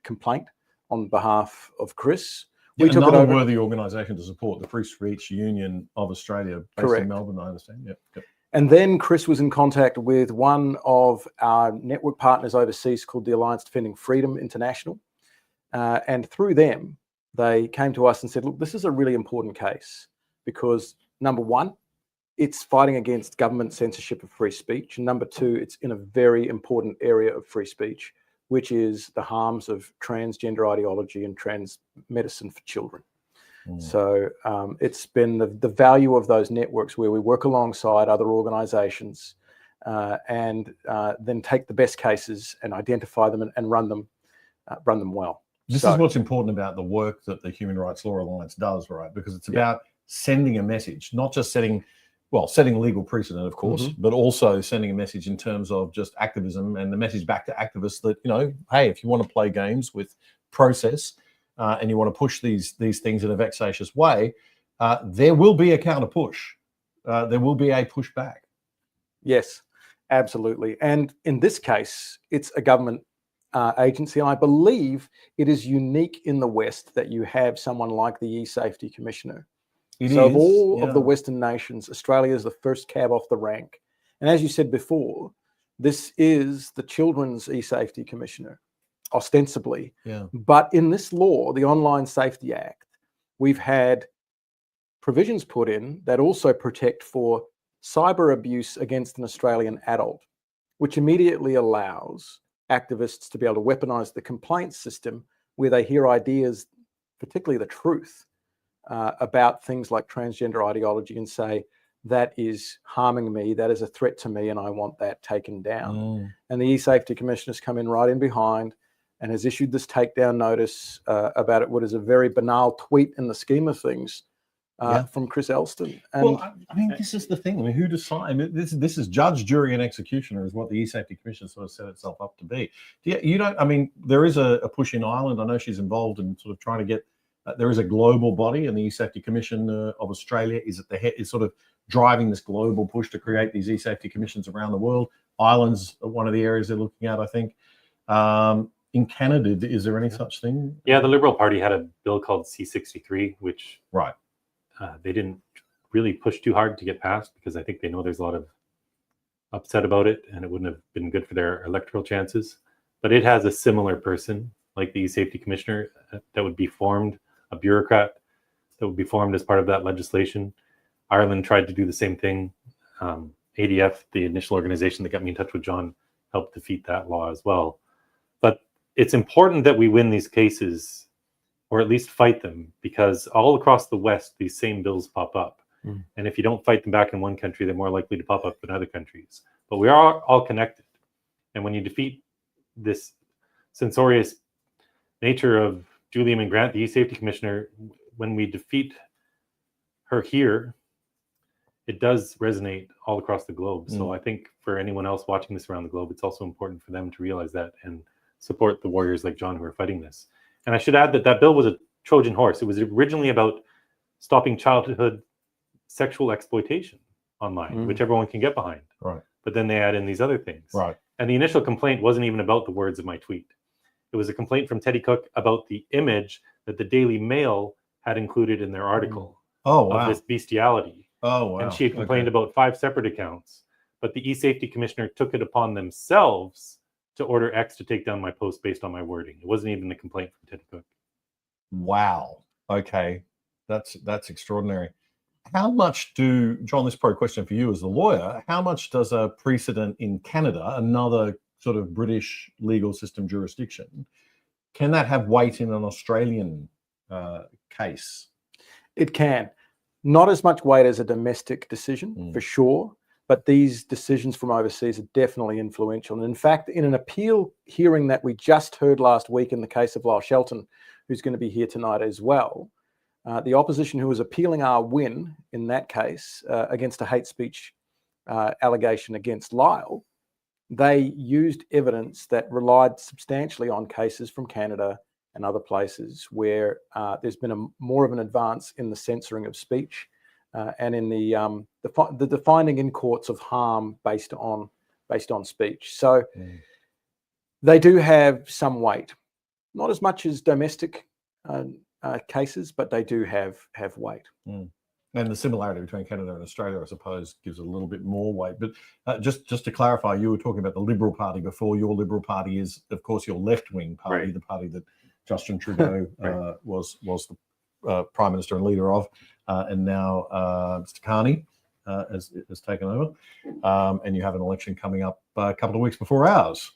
complaint on behalf of Chris. We took another worthy organisation to support, the Free Speech Union of Australia, based in Melbourne, I understand. Yeah. Good. And then Chris was in contact with one of our network partners overseas called the Alliance Defending Freedom International. And through them, they came to us and said, look, this is a really important case because, number one, it's fighting against government censorship of free speech. And number two, it's in a very important area of free speech, which is the harms of transgender ideology and trans medicine for children. So it's been the value of those networks where we work alongside other organisations and then take the best cases and identify them and run them well. This is what's important about the work that the Human Rights Law Alliance does, right? Because it's about sending a message, not just setting legal precedent, of course, but also sending a message in terms of just activism and the message back to activists that, hey, if you want to play games with process and you want to push these things in a vexatious way, there will be a counter push. There will be a pushback. Yes, absolutely. And in this case, it's a government agency. And I believe it is unique in the West that you have someone like the eSafety Commissioner. Of all of the Western nations, Australia is the first cab off the rank. And as you said before, this is the Children's eSafety Commissioner, ostensibly. But in this law, the Online Safety Act, we've had provisions put in that also protect for cyber abuse against an Australian adult, which immediately allows activists to be able to weaponize the complaint system where they hear ideas, particularly the truth, about things like transgender ideology and say, that is harming me, that is a threat to me, and I want that taken down. And the eSafety Commissioner's come in right in behind and has issued this takedown notice about what is a very banal tweet in the scheme of things from Chris Elston. And well, I mean, this is the thing. I mean, who decides? I mean, this is judge, jury, and executioner is what the eSafety Commission sort of set itself up to be. You don't. I mean, there is a push in Ireland. I know she's involved in sort of trying to get. There is a global body, and the eSafety Commission of Australia is at the head. Is sort of driving this global push to create these eSafety commissions around the world. Ireland's one of the areas they're looking at, I think. In Canada, is there any such thing? Yeah, the Liberal Party had a bill called C-63, which they didn't really push too hard to get passed because I think they know there's a lot of upset about it and it wouldn't have been good for their electoral chances. But it has a similar person, like the eSafety Commissioner, that would be formed, a bureaucrat that would be formed as part of that legislation. Ireland tried to do the same thing. ADF, the initial organization that got me in touch with John, helped defeat that law as well. But it's important that we win these cases, or at least fight them, because all across the West, these same bills pop up. And if you don't fight them back in one country, they're more likely to pop up in other countries. But we are all connected. And when you defeat this censorious nature of Julia Grant, the eSafety Commissioner, when we defeat her here, it does resonate all across the globe. So I think for anyone else watching this around the globe, it's also important for them to realize that and support the warriors like John who are fighting this. And I should add that that bill was a Trojan horse. It was originally about stopping childhood sexual exploitation online, which everyone can get behind. But then they add in these other things. And the initial complaint wasn't even about the words of my tweet. It was a complaint from Teddy Cook about the image that the Daily Mail had included in their article of this bestiality. And she had complained about 5 separate accounts. But the eSafety Commissioner took it upon themselves to order X to take down my post based on my wording. It wasn't even a complaint from Teddy Cook. Wow. Okay. That's extraordinary. How much John, this is probably a question for you as a lawyer, how much does a precedent in Canada, another sort of British legal system jurisdiction, can that have weight in an Australian case? It can. Not as much weight as a domestic decision, for sure, but these decisions from overseas are definitely influential. And in fact, in an appeal hearing that we just heard last week in the case of Lyle Shelton, who's going to be here tonight as well, the opposition who was appealing our win in that case against a hate speech allegation against Lyle, they used evidence that relied substantially on cases from Canada and other places where there's been more of an advance in the censoring of speech and in the finding in courts of harm based on speech. So they do have some weight, not as much as domestic cases, but they do have weight. And the similarity between Canada and Australia, I suppose, gives a little bit more weight. But just to clarify, you were talking about the Liberal Party before. Your Liberal Party is, of course, your left-wing party, the party that Justin Trudeau was the Prime Minister and leader of, and now Mr. Carney has taken over, and you have an election coming up a couple of weeks before ours.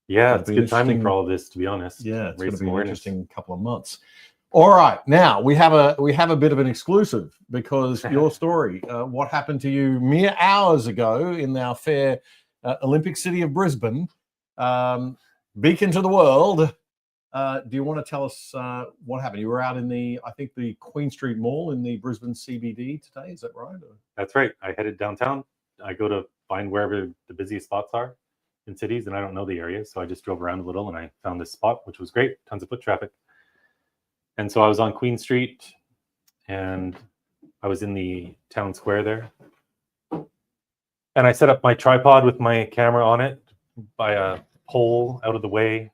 Yeah, So it's good timing for all of this, to be honest. Yeah, it's going to Raise be some an awareness. interesting couple of months. All right, now we have a bit of an exclusive because your story, what happened to you mere hours ago in our fair Olympic city of Brisbane, beacon to the world. Do you want to tell us what happened? You were out in the Queen Street Mall in the Brisbane CBD today. Is that right? That's right. I headed downtown. I go to find wherever the busiest spots are in cities, and I don't know the area, so I just drove around a little, and I found this spot, which was great. Tons of foot traffic. And so I was on Queen Street, and I was in the town square there. And I set up my tripod with my camera on it by a pole out of the way.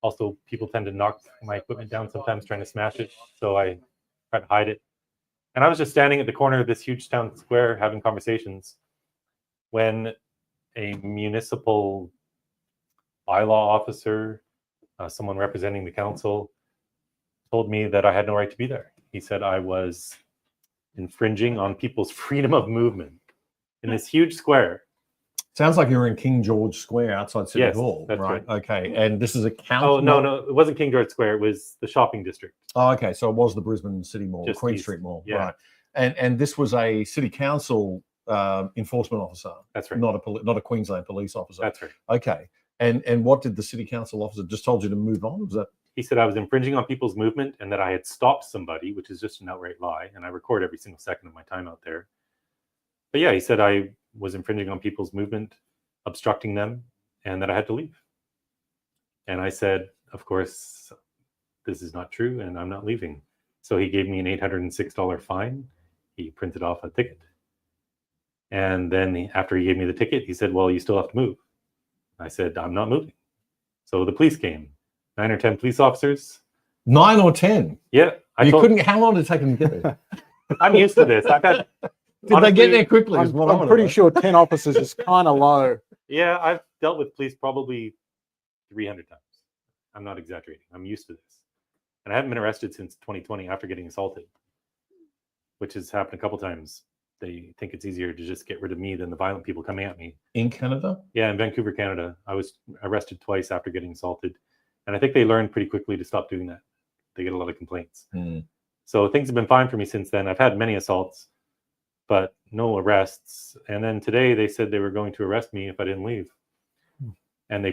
Also, people tend to knock my equipment down sometimes trying to smash it, so I try to hide it. And I was just standing at the corner of this huge town square having conversations when a municipal bylaw officer, someone representing the council, told me that I had no right to be there. He said I was infringing on people's freedom of movement in this huge square. Sounds like you're in King George Square outside City Yes, Hall. that's right. Okay, and this is a council. Oh, no, it wasn't King George Square. It was the shopping district. Oh, okay, so it was the Brisbane City Mall, Just Queen east. Street Mall, Yeah. right? And this was a city council enforcement officer. That's right. Not a Queensland police officer. That's right. Okay, and what did the city council officer just told you to move on? Was that? He said I was infringing on people's movement and that I had stopped somebody, which is just an outright lie. And I record every single second of my time out there. But yeah, he said I was infringing on people's movement, obstructing them, and that I had to leave. And I said, of course, this is not true, and I'm not leaving. So he gave me an $806 fine. He printed off a ticket. And then after he gave me the ticket, he said, well, you still have to move. I said, I'm not moving. So the police came. 9 or 10 police officers. 9 or 10? Yeah. How long did it take them to get there? I'm used to this. I've had. Did they get there quickly? I'm pretty sure 10 officers is kind of low. Yeah, I've dealt with police probably 300 times. I'm not exaggerating. I'm used to this. And I haven't been arrested since 2020 after getting assaulted, which has happened a couple times. They think it's easier to just get rid of me than the violent people coming at me. In Canada? Yeah, in Vancouver, Canada. I was arrested twice after getting assaulted. And I think they learned pretty quickly to stop doing that. They get a lot of complaints. So things have been fine for me since then. I've had many assaults, but no arrests. And then today they said they were going to arrest me if I didn't leave. And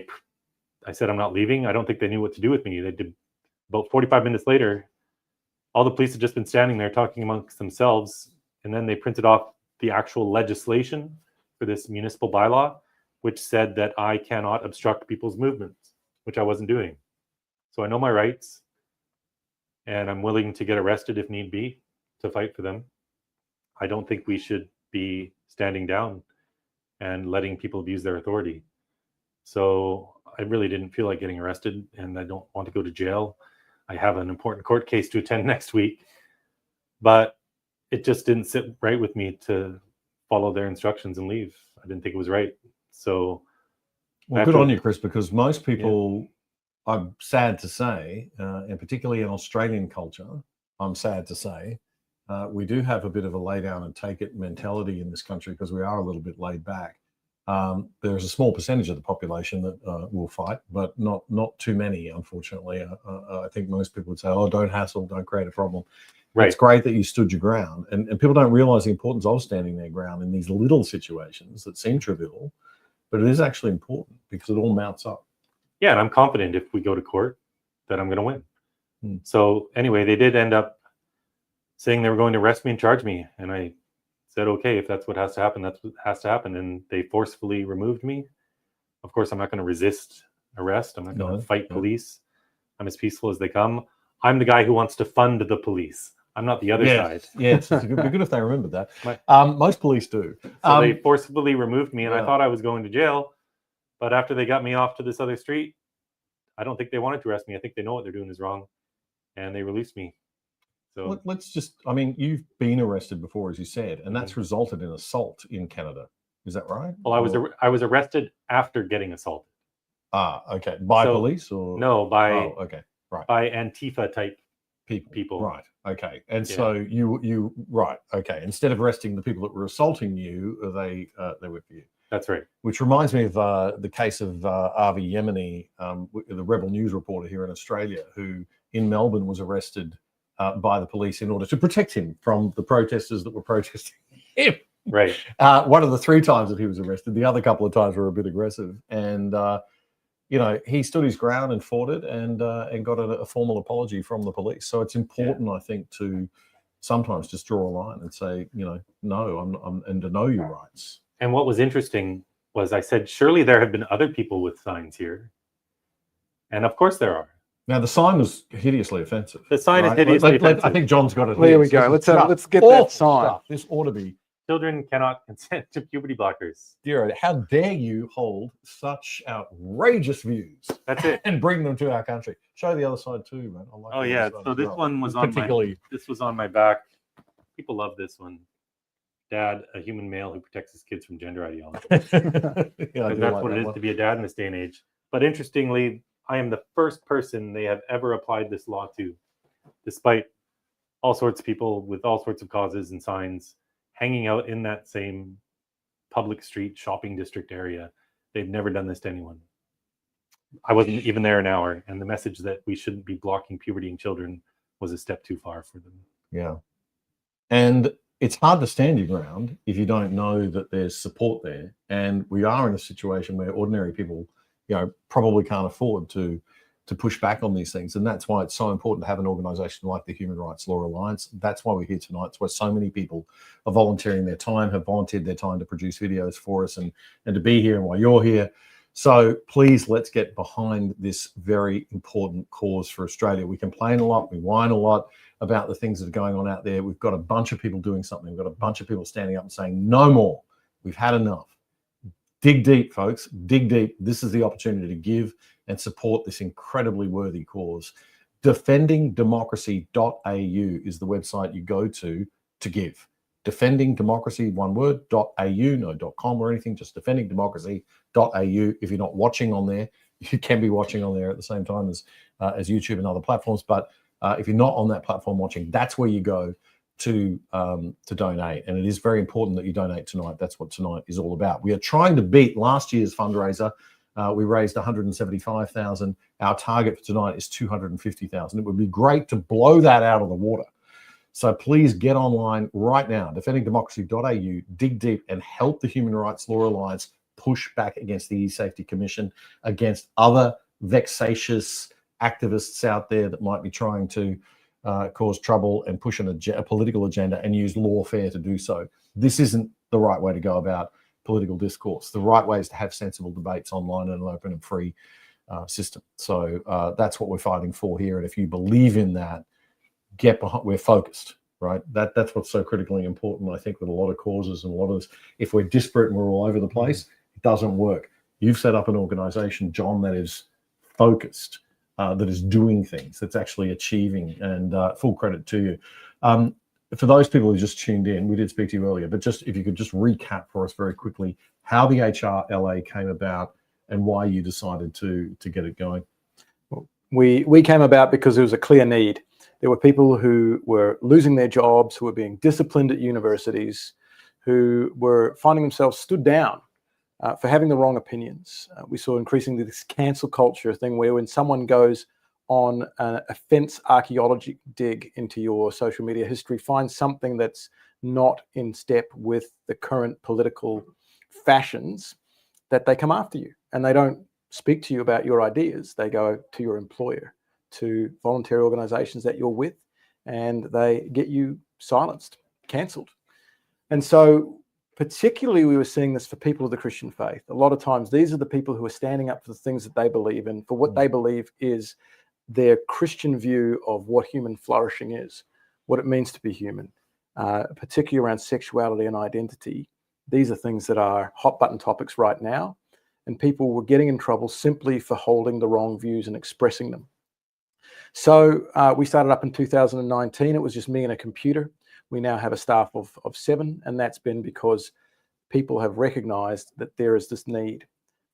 I said, I'm not leaving. I don't think they knew what to do with me. They did. About 45 minutes later, all the police had just been standing there talking amongst themselves. And then they printed off the actual legislation for this municipal bylaw, which said that I cannot obstruct people's movements, which I wasn't doing. So I know my rights, and I'm willing to get arrested if need be to fight for them. I don't think we should be standing down and letting people abuse their authority. So I really didn't feel like getting arrested, and I don't want to go to jail. I have an important court case to attend next week, but it just didn't sit right with me to follow their instructions and leave. I didn't think it was right. So, well, good on you, Chris, because most people, I'm sad to say, and particularly in Australian culture, I'm sad to say, we do have a bit of a lay down and take it mentality in this country because we are a little bit laid back. There's a small percentage of the population that will fight, but not too many, unfortunately. I think most people would say, oh, don't hassle, don't create a problem. Right. It's great that you stood your ground. And people don't realize the importance of standing their ground in these little situations that seem trivial, but it is actually important because it all mounts up. Yeah, and I'm confident if we go to court that I'm going to win. So anyway, they did end up saying they were going to arrest me and charge me. And I said, okay, if that's what has to happen, that's what has to happen. And they forcefully removed me. Of course, I'm not going to resist arrest. I'm not going to fight police. I'm as peaceful as they come. I'm the guy who wants to fund the police. I'm not the other side. Yes, it'd be good if they remembered that. Most police do. So they forcibly removed me, and I thought I was going to jail. But after they got me off to this other street, I don't think they wanted to arrest me. I think they know what they're doing is wrong, and they released me. So let's just, I mean, you've been arrested before, as you said, and that's resulted in assault in Canada. Is that right? Well, I was arrested after getting assaulted. Ah, okay. By police or? No, by right. By Antifa type people. Right. Okay. And Yeah. so you right. Okay. Instead of arresting the people that were assaulting you, they were for you. That's right. Which reminds me of the case of Avi Yemeni, the Rebel News reporter here in Australia, who in Melbourne was arrested by the police in order to protect him from the protesters that were protesting him. Right. One of the 3 times that he was arrested, the other couple of times were a bit aggressive, and you know, he stood his ground and fought it, and got a formal apology from the police. So it's important, I think, to sometimes just draw a line and say, you know, no, and to know your rights. And what was interesting was I said, surely there have been other people with signs here. And of course there are. Now, the sign was hideously offensive. The sign is hideously offensive. I think John's got it. There we go. Let's get that sign. Stuff. This ought to be. Children cannot consent to puberty blockers. Dear, how dare you hold such outrageous views? That's it. And bring them to our country. Show the other side too, man. I like Oh the yeah. other side So as this well. one was this was on my back. People love this one. Dad, a human male who protects his kids from gender ideology. Yeah, that's what it is to be a dad in this day and age. But interestingly, I am the first person they have ever applied this law to, despite all sorts of people with all sorts of causes and signs hanging out in that same public street shopping district area. They've never done this to anyone. I wasn't even there an hour, and the message that we shouldn't be blocking puberty in children was a step too far for them. Yeah. And it's hard to stand your ground if you don't know that there's support there. And we are in a situation where ordinary people, you know, probably can't afford to push back on these things. And that's why it's so important to have an organization like the Human Rights Law Alliance. That's why we're here tonight. It's where so many people are volunteering their time, have volunteered their time to produce videos for us and to be here and while you're here. So please, let's get behind this very important cause for Australia. We complain a lot, we whine a lot about the things that are going on out there. We've got a bunch of people doing something. We've got a bunch of people standing up and saying, no more. We've had enough. Dig deep, folks. Dig deep. This is the opportunity to give and support this incredibly worthy cause. Defendingdemocracy.au is the website you go to give. Defendingdemocracy, one word, .au, no .com or anything, just defendingdemocracy.au. If you're not watching on there, you can be watching on there at the same time as YouTube and other platforms. But if you're not on that platform watching, that's where you go to donate. And it is very important that you donate tonight. That's what tonight is all about. We are trying to beat last year's fundraiser. We raised 175,000. Our target for tonight is 250,000. It would be great to blow that out of the water. So please get online right now, defendingdemocracy.au, dig deep and help the Human Rights Law Alliance push back against the eSafety Commission, against other vexatious activists out there that might be trying to cause trouble and push a political agenda and use lawfare to do so. This isn't the right way to go about political discourse. The right way is to have sensible debates online in an open and free system. So that's what we're fighting for here. And if you believe in that, get behind. We're focused, right? That's what's so critically important, I think, with a lot of causes and a lot of this. If we're disparate and we're all over the place, it doesn't work. You've set up an organization, John, that is focused, that is doing things, that's actually achieving, and full credit to you. For those people who just tuned in, we did speak to you earlier, but just if you could just recap for us very quickly how the HRLA came about and why you decided to get it going. We came about because there was a clear need. There were people who were losing their jobs, who were being disciplined at universities, who were finding themselves stood down for having the wrong opinions. We saw increasingly this cancel culture thing where when someone goes on an offense archaeology dig into your social media history, finds something that's not in step with the current political fashions, that they come after you and they don't speak to you about your ideas. They go to your employer, to voluntary organizations that you're with, and they get you silenced, cancelled. And so particularly we were seeing this for people of the Christian faith. A lot of times these are the people who are standing up for the things that they believe in, for what they believe is their Christian view of what human flourishing is, what it means to be human, particularly around sexuality and identity. These are things that are hot button topics right now, and people were getting in trouble simply for holding the wrong views and expressing them. So we started up in 2019. It was just me and a computer. We now have a staff of 7, and that's been because people have recognized that there is this need.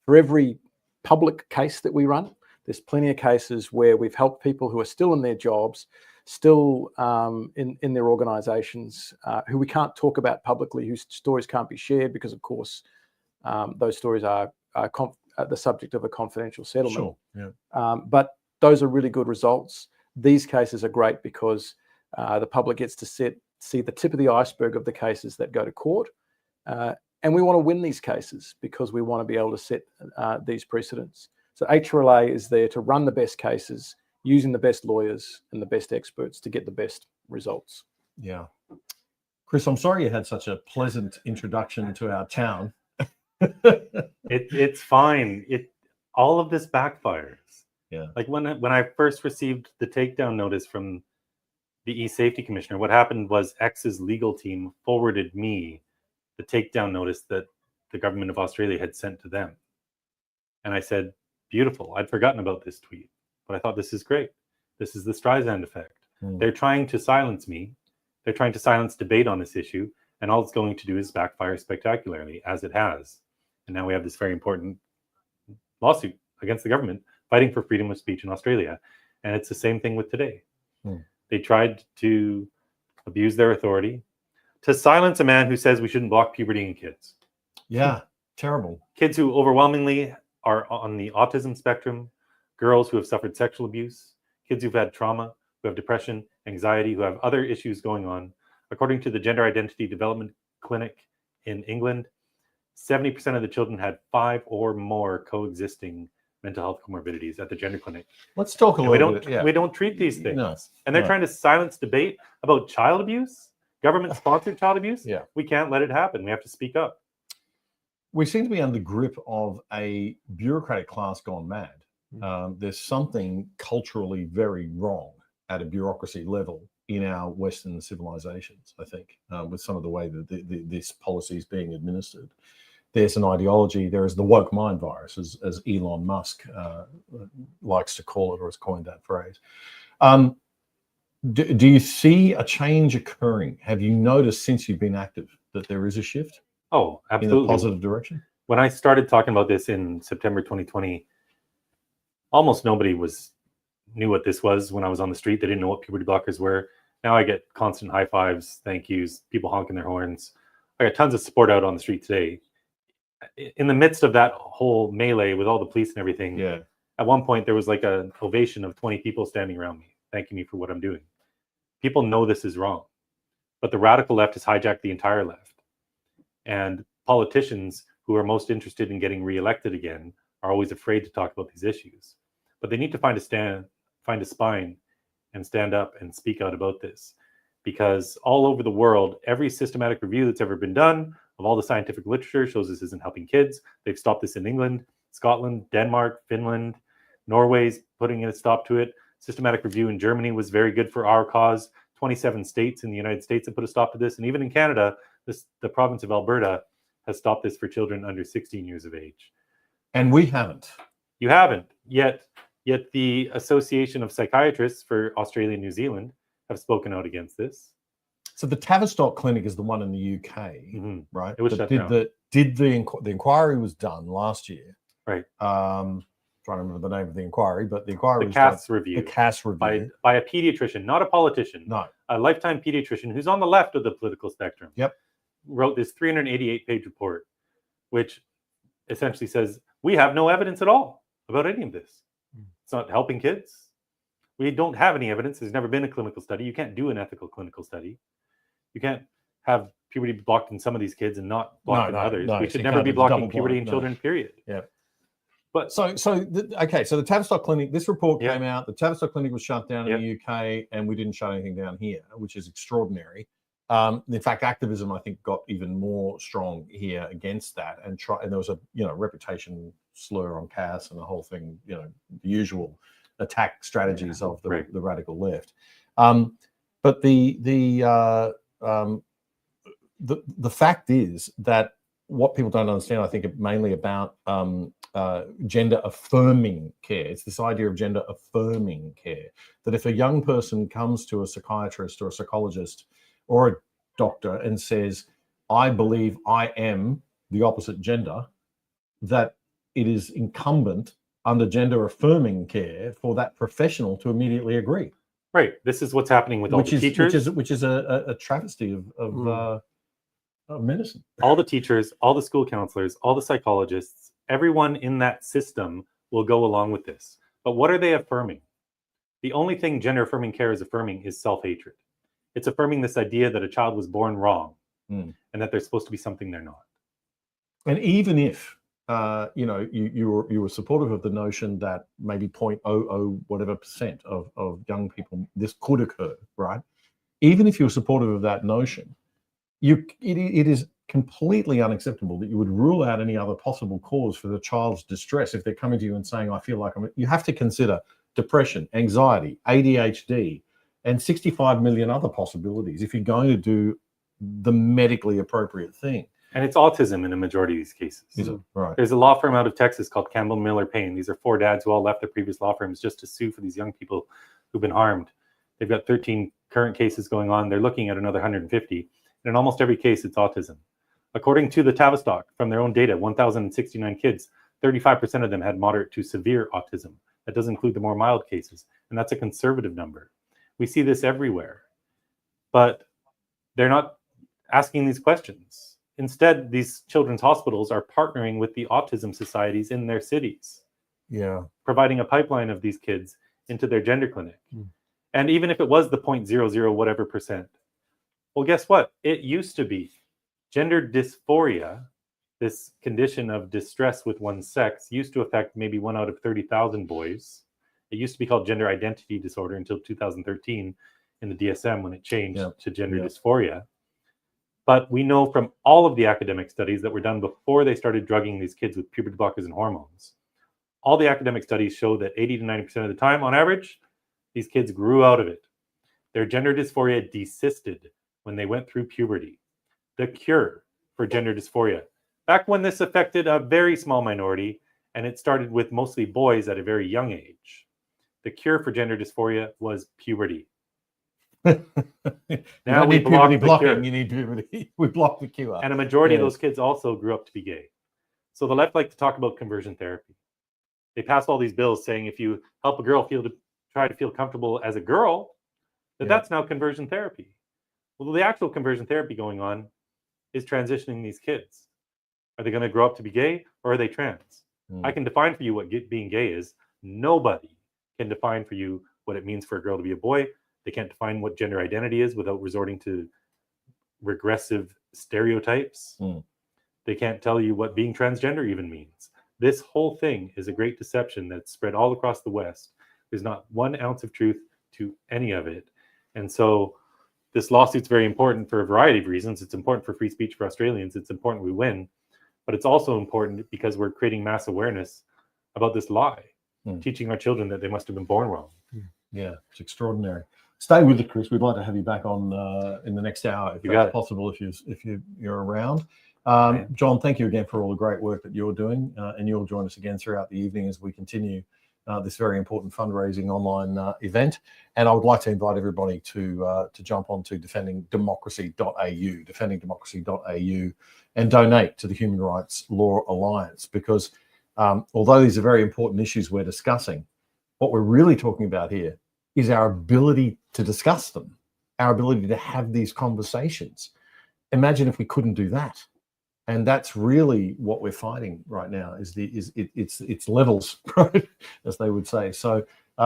For every public case that we run, there's plenty of cases where we've helped people who are still in their jobs still in their organisations who we can't talk about publicly, whose stories can't be shared because, of course, those stories are the subject of a confidential settlement. Sure. Yeah. But those are really good results. These cases are great because the public gets to see the tip of the iceberg of the cases that go to court. And we want to win these cases because we want to be able to set these precedents. So HRLA is there to run the best cases using the best lawyers and the best experts to get the best results. Yeah. Chris, I'm sorry you had such a pleasant introduction to our town. It's fine. All of this backfires. Yeah. Like when I first received the takedown notice from the eSafety commissioner, what happened was X's legal team forwarded me the takedown notice that the government of Australia had sent to them. And I said, beautiful. I'd forgotten about this tweet, but I thought, this is great. This is the Streisand effect. They're trying to silence me. They're trying to silence debate on this issue. And all it's going to do is backfire spectacularly, as it has. And now we have this very important lawsuit against the government fighting for freedom of speech in Australia. And it's the same thing with today. They tried to abuse their authority to silence a man who says we shouldn't block puberty in kids. Yeah, terrible. Kids who overwhelmingly are on the autism spectrum, girls who have suffered sexual abuse, kids who've had trauma, who have depression, anxiety, who have other issues going on. According to the Gender Identity Development Clinic in England, 70% of the children had 5 or more coexisting mental health comorbidities at the gender clinic. Let's talk a little bit. Yeah. We don't treat these things. No, and they're trying to silence debate about child abuse, government-sponsored child abuse. Yeah. We can't let it happen. We have to speak up. We seem to be under the grip of a bureaucratic class gone mad. There's something culturally very wrong at a bureaucracy level in our Western civilizations, I think, with some of the way that this policy is being administered. There's an ideology, there is the woke mind virus, as Elon Musk likes to call it, or has coined that phrase. Do you see a change occurring? Have you noticed since you've been active that there is a shift? Oh, absolutely. In a positive direction? When I started talking about this in September 2020, almost nobody knew what this was when I was on the street. They didn't know what puberty blockers were. Now I get constant high fives, thank yous, people honking their horns. I got tons of support out on the street today. In the midst of that whole melee with all the police and everything, at one point there was like an ovation of 20 people standing around me, thanking me for what I'm doing. People know this is wrong, but the radical left has hijacked the entire left. And politicians who are most interested in getting reelected again are always afraid to talk about these issues. But they need to find a spine and stand up and speak out about this. Because all over the world, every systematic review that's ever been done of all the scientific literature shows this isn't helping kids. They've stopped this in England, Scotland, Denmark, Finland, Norway's putting a stop to it. Systematic review in Germany was very good for our cause. 27 states in the United States have put a stop to this. And even in Canada, the province of Alberta has stopped this for children under 16 years of age. And we haven't. You haven't. Yet the Association of Psychiatrists for Australia and New Zealand have spoken out against this. So the Tavistock Clinic is the one in the UK, right? It was shut down. The inquiry was done last year. Right. Trying to remember the name of the inquiry, but the inquiry was CAS review. The CAS review. By a pediatrician, not a politician. No. A lifetime pediatrician who's on the left of the political spectrum. Yep. Wrote this 388-page report, which essentially says, we have no evidence at all about any of this. It's not helping kids. We don't have any evidence. There's never been a clinical study. You can't do an ethical clinical study. You can't have puberty blocked in some of these kids and not blocked in others. We should never be blocking puberty in children, period. Yeah. But so the Tavistock Clinic, this report came out. The Tavistock Clinic was shut down in the UK, and we didn't shut anything down here, which is extraordinary. In fact, activism, I think, got even more strong here against that, and there was a reputation slur on CAS and the whole thing, the usual attack strategies of the radical left. But the fact is that what people don't understand, I think, mainly about gender affirming care. It's this idea of gender affirming care, that if a young person comes to a psychiatrist or a psychologist or a doctor and says, I believe I am the opposite gender, that it is incumbent under gender affirming care for that professional to immediately agree. Right. This is what's happening with all the teachers. Which is a travesty of medicine. All the teachers, all the school counselors, all the psychologists, everyone in that system will go along with this. But what are they affirming? The only thing gender affirming care is affirming is self-hatred. It's affirming this idea that a child was born wrong and that they're supposed to be something they're not. And even if you were supportive of the notion that maybe 0.00 whatever percent of young people this could occur, right? Even if you're supportive of that notion, it is completely unacceptable that you would rule out any other possible cause for the child's distress if they're coming to you and saying, I feel like you have to consider depression, anxiety, ADHD, and 65 million other possibilities if you're going to do the medically appropriate thing. And it's autism in a majority of these cases. Is it? Right. There's a law firm out of Texas called Campbell Miller Payne. These are 4 dads who all left their previous law firms just to sue for these young people who've been harmed. They've got 13 current cases going on. They're looking at another 150. And in almost every case, it's autism. According to the Tavistock, from their own data, 1,069 kids, 35% of them had moderate to severe autism. That does include the more mild cases. And that's a conservative number. We see this everywhere. But they're not asking these questions. Instead, these children's hospitals are partnering with the autism societies in their cities. Yeah. Providing a pipeline of these kids into their gender clinic. And even if it was the 0.00 whatever percent, well, guess what? It used to be gender dysphoria, this condition of distress with one's sex, used to affect maybe 1 out of 30,000 boys. It used to be called gender identity disorder until 2013 in the DSM when it changed to gender dysphoria. But we know from all of the academic studies that were done before they started drugging these kids with puberty blockers and hormones, all the academic studies show that 80 to 90% of the time, on average, these kids grew out of it. Their gender dysphoria desisted when they went through puberty. The cure for gender dysphoria, back when this affected a very small minority, and it started with mostly boys at a very young age, the cure for gender dysphoria was puberty. Now we block the cure. You need puberty. We block the cure. And a majority of those kids also grew up to be gay. So the left like to talk about conversion therapy. They pass all these bills saying if you help a girl try to feel comfortable as a girl, that's now conversion therapy. Well, the actual conversion therapy going on is transitioning these kids. Are they going to grow up to be gay or are they trans? I can define for you what being gay is. Nobody can define for you what it means for a girl to be a boy. They can't define what gender identity is without resorting to regressive stereotypes. They can't tell you what being transgender even means. This whole thing is a great deception that's spread all across the West. There's not 1 ounce of truth to any of it. And so this lawsuit's very important for a variety of reasons. It's important for free speech for Australians. It's important we win. But it's also important because we're creating mass awareness about this lie, teaching our children that they must have been born wrong. Yeah, it's extraordinary. Stay with it, Chris. We'd like to have you back on in the next hour, if that's possible, if you're around. John, thank you again for all the great work that you're doing, and you'll join us again throughout the evening as we continue this very important fundraising online event. And I would like to invite everybody to jump onto defendingdemocracy.au, and donate to the Human Rights Law Alliance, because although these are very important issues we're discussing, what we're really talking about here is our ability to discuss them, our ability to have these conversations. Imagine if we couldn't do that. And that's really what we're fighting right now, it's levels, right, as they would say. So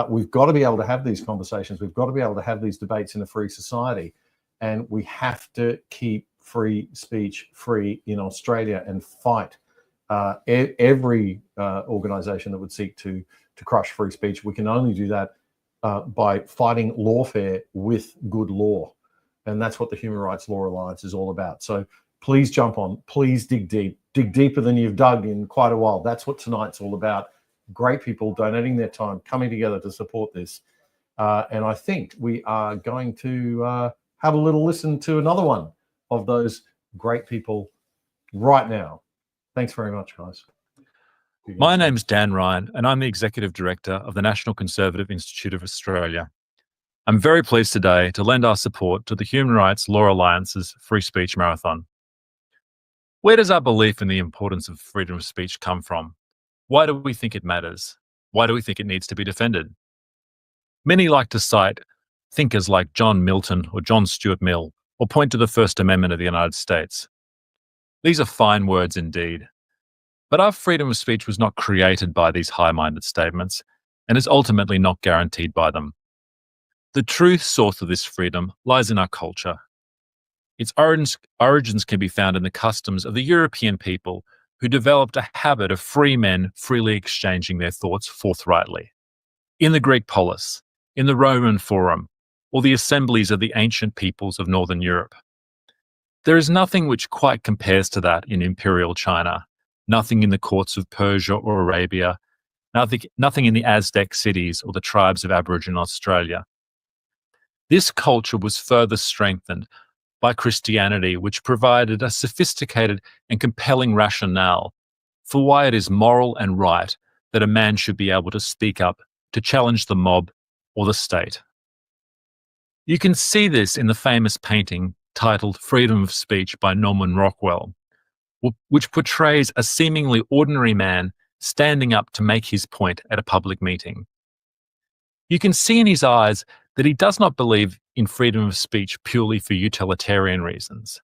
we've got to be able to have these conversations. We've got to be able to have these debates in a free society. And we have to keep free speech free in Australia and fight every organisation that would seek to crush free speech. We can only do that by fighting lawfare with good law. And that's what the Human Rights Law Alliance is all about. So please jump on, please dig deeper than you've dug in quite a while. That's what tonight's all about. Great people donating their time, coming together to support this. And I think we are going to have a little listen to another one of those great people right now. Thanks very much, guys. My name's Dan Ryan, and I'm the Executive Director of the National Conservative Institute of Australia. I'm very pleased today to lend our support to the Human Rights Law Alliance's Free Speech Marathon. Where does our belief in the importance of freedom of speech come from? Why do we think it matters? Why do we think it needs to be defended? Many like to cite thinkers like John Milton or John Stuart Mill, or point to the First Amendment of the United States. These are fine words indeed. But our freedom of speech was not created by these high-minded statements and is ultimately not guaranteed by them. The true source of this freedom lies in our culture. Its origins can be found in the customs of the European people who developed a habit of free men freely exchanging their thoughts forthrightly. In the Greek polis, in the Roman Forum, or the assemblies of the ancient peoples of Northern Europe. There is nothing which quite compares to that in imperial China, nothing in the courts of Persia or Arabia, nothing in the Aztec cities or the tribes of Aboriginal Australia. This culture was further strengthened by Christianity, which provided a sophisticated and compelling rationale for why it is moral and right that a man should be able to speak up to challenge the mob or the state. You can see this in the famous painting titled Freedom of Speech by Norman Rockwell, which portrays a seemingly ordinary man standing up to make his point at a public meeting. You can see in his eyes that he does not believe in freedom of speech purely for utilitarian reasons,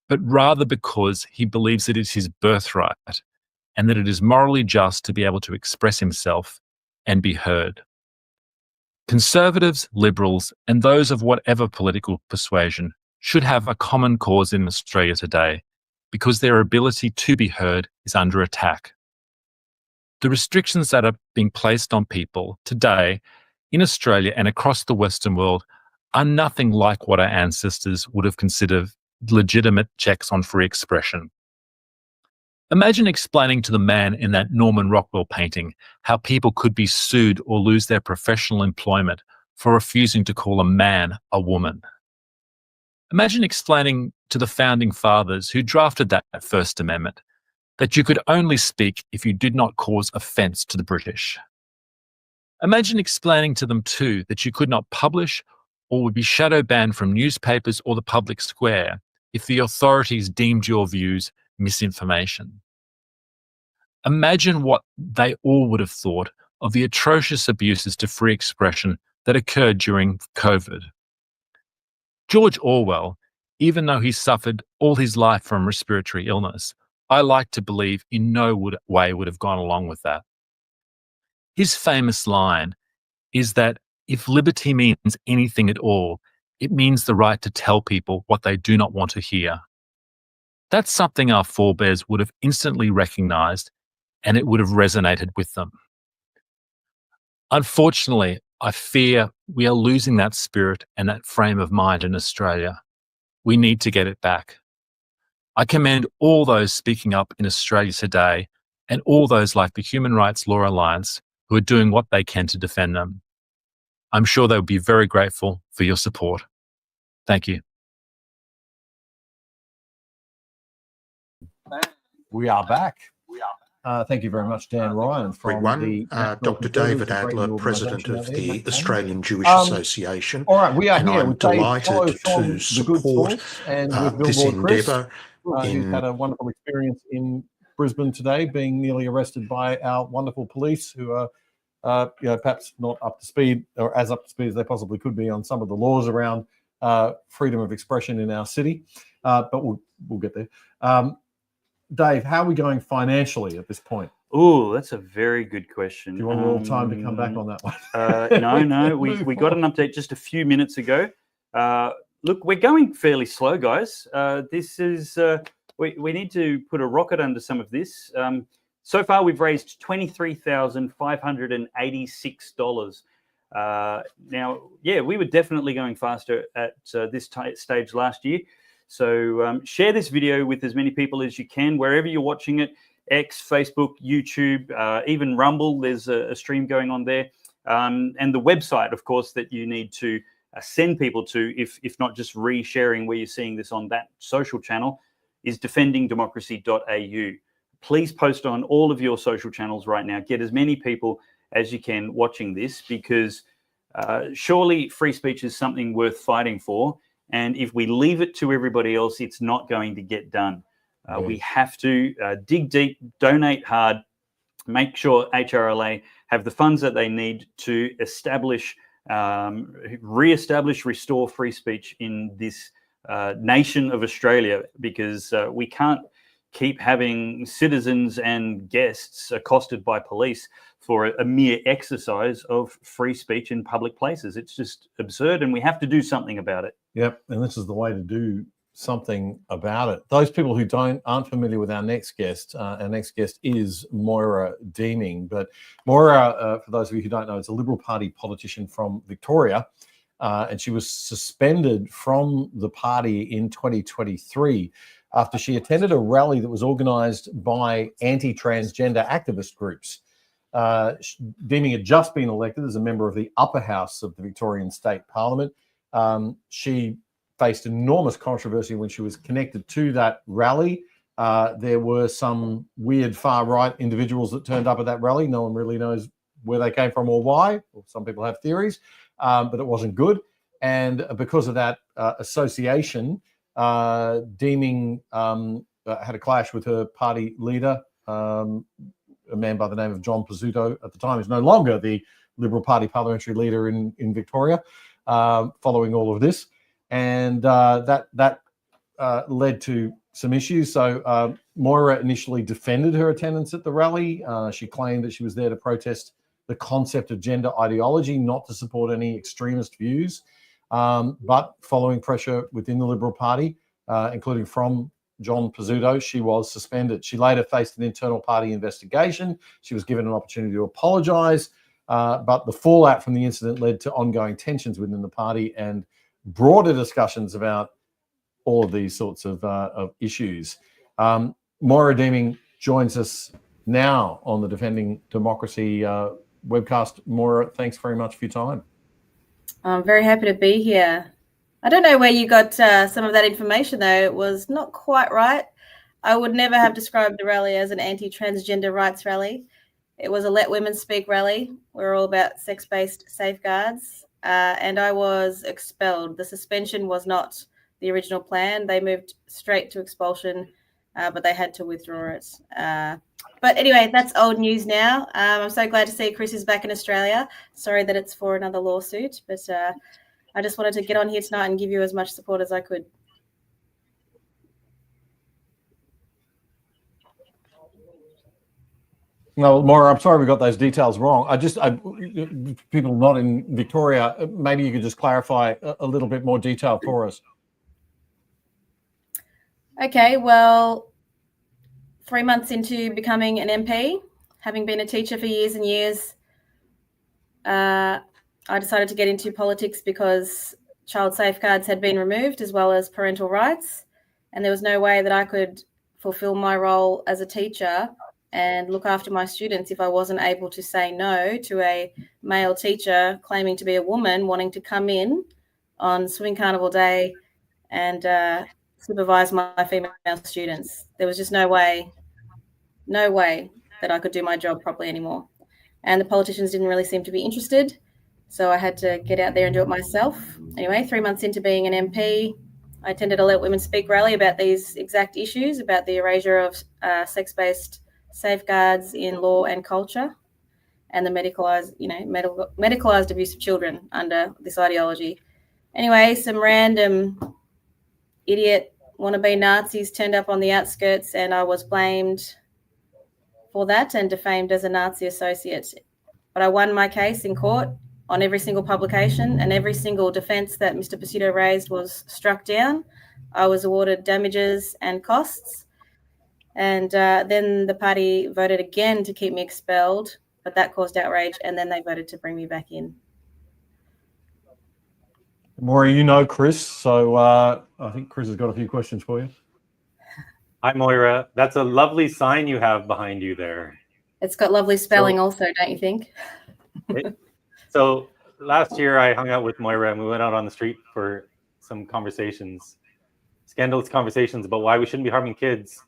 but rather because he believes it is his birthright and that it is morally just to be able to express himself and be heard. Conservatives, liberals, and those of whatever political persuasion should have a common cause in Australia today because their ability to be heard is under attack. The restrictions that are being placed on people today in Australia and across the Western world are nothing like what our ancestors would have considered legitimate checks on free expression. Imagine explaining to the man in that Norman Rockwell painting how people could be sued or lose their professional employment for refusing to call a man a woman. Imagine explaining to the founding fathers who drafted that First Amendment that you could only speak if you did not cause offence to the British. Imagine explaining to them too that you could not publish or would be shadow banned from newspapers or the public square if the authorities deemed your views misinformation. Imagine what they all would have thought of the atrocious abuses to free expression that occurred during COVID. George Orwell, even though he suffered all his life from respiratory illness, I like to believe in no way would have gone along with that. His famous line is that if liberty means anything at all, it means the right to tell people what they do not want to hear. That's something our forebears would have instantly recognized, and it would have resonated with them. Unfortunately, I fear we are losing that spirit and that frame of mind in Australia. We need to get it back. I commend all those speaking up in Australia today and all those like the Human Rights Law Alliance who are doing what they can to defend them. I'm sure they'll be very grateful for your support. Thank you. We are back. Thank you very much, Dan Ryan. From the Dr. David Adler, President of the Australian Jewish Association. All right, we are and here I'm with Dave delighted from to support and with this Billboard Chris, endeavour. Who's had a wonderful experience in Brisbane today, being nearly arrested by our wonderful police who are perhaps not up to speed or as up to speed as they possibly could be on some of the laws around freedom of expression in our city. But we'll get there. Dave, how are we going financially at this point? Oh, that's a very good question. Do you want a little time to come back on that one? No. We got an update just a few minutes ago. Look, we're going fairly slow, guys. This is we need to put a rocket under some of this. So far, we've raised $23,586. Now, yeah, we were definitely going faster at this stage last year. So share this video with as many people as you can, wherever you're watching it, X, Facebook, YouTube, even Rumble, there's a stream going on there. And the website, of course, that you need to send people to, if not just re-sharing where you're seeing this on that social channel, is defendingdemocracy.au. Please post on all of your social channels right now. Get as many people as you can watching this, because surely free speech is something worth fighting for. And if we leave it to everybody else, it's not going to get done. We have to dig deep, donate hard, make sure HRLA have the funds that they need to establish re-establish, restore free speech in this nation of Australia, because we can't keep having citizens and guests accosted by police for a mere exercise of free speech in public places. It's just absurd, and we have to do something about it. Yep, and this is the way to do something about it. Those people who aren't familiar with our next guest is Moira Deeming. But Moira, for those of you who don't know, is a Liberal Party politician from Victoria, and she was suspended from the party in 2023 after she attended a rally that was organised by anti-transgender activist groups. Deeming had just been elected as a member of the upper house of the Victorian State Parliament. She faced enormous controversy when she was connected to that rally. There were some weird far-right individuals that turned up at that rally. No one really knows where they came from or why. Some people have theories, but it wasn't good. And because of that association, Deeming had a clash with her party leader, a man by the name of John Pizzuto, at the time is no longer the Liberal Party parliamentary leader in Victoria, following all of this. And that led to some issues. So Moira initially defended her attendance at the rally. She claimed that she was there to protest the concept of gender ideology, not to support any extremist views. But following pressure within the Liberal Party, including from John Pizzuto, she was suspended. She later faced an internal party investigation. She was given an opportunity to apologise, but the fallout from the incident led to ongoing tensions within the party and broader discussions about all of these sorts of issues. Moira Deeming joins us now on the Defending Democracy webcast. Moira, thanks very much for your time. I'm very happy to be here. I don't know where you got some of that information, though. It was not quite right. I would never have described the rally as an anti-transgender rights rally. It was a Let Women Speak rally. We're all about sex-based safeguards. And I was expelled. The suspension was not the original plan. They moved straight to expulsion, but they had to withdraw it. But anyway, that's old news now. I'm so glad to see Chris is back in Australia. Sorry that it's for another lawsuit, but I just wanted to get on here tonight and give you as much support as I could. No, Moira, I'm sorry we got those details wrong. People not in Victoria, maybe you could just clarify a little bit more detail for us. Okay, well, 3 months into becoming an MP, having been a teacher for years and years, I decided to get into politics because child safeguards had been removed, as well as parental rights, and there was no way that I could fulfill my role as a teacher and look after my students if I wasn't able to say no to a male teacher claiming to be a woman wanting to come in on Swing Carnival Day and supervise my female students. There was just no way that I could do my job properly anymore. And the politicians didn't really seem to be interested, so I had to get out there and do it myself. Anyway, 3 months into being an MP, I attended a Let Women Speak rally about these exact issues, about the erasure of sex-based safeguards in law and culture, and the medicalized abuse of children under this ideology. Anyway, some random idiot wannabe Nazis turned up on the outskirts, and I was blamed for that and defamed as a Nazi associate. But I won my case in court on every single publication, and every single defence that Mr. Pizzuto raised was struck down. I was awarded damages and costs. And then the party voted again to keep me expelled, but that caused outrage, and then they voted to bring me back in. Moira, you know Chris, so I think Chris has got a few questions for you. Hi, Moira. That's a lovely sign you have behind you there. It's got lovely spelling also, don't you think? So last year I hung out with Moira and we went out on the street for some conversations, scandalous conversations about why we shouldn't be harming kids.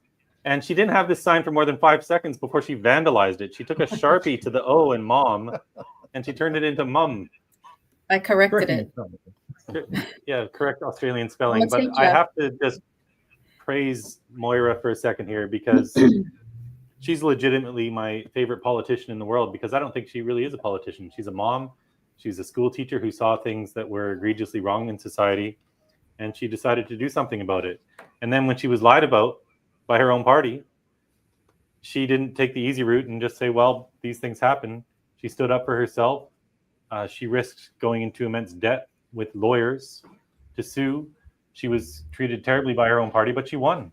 And she didn't have this sign for more than 5 seconds before she vandalized it. She took a Sharpie to the O in mom and she turned it into mum. I corrected it. Yeah, correct Australian spelling. But I have to just praise Moira for a second here, because she's legitimately my favorite politician in the world, because I don't think she really is a politician. She's a mom. She's a school teacher who saw things that were egregiously wrong in society, and she decided to do something about it. And then when she was lied about by her own party, she didn't take the easy route and just say, well, these things happen. She stood up for herself. She risked going into immense debt with lawyers to sue. She was treated terribly by her own party, but she won.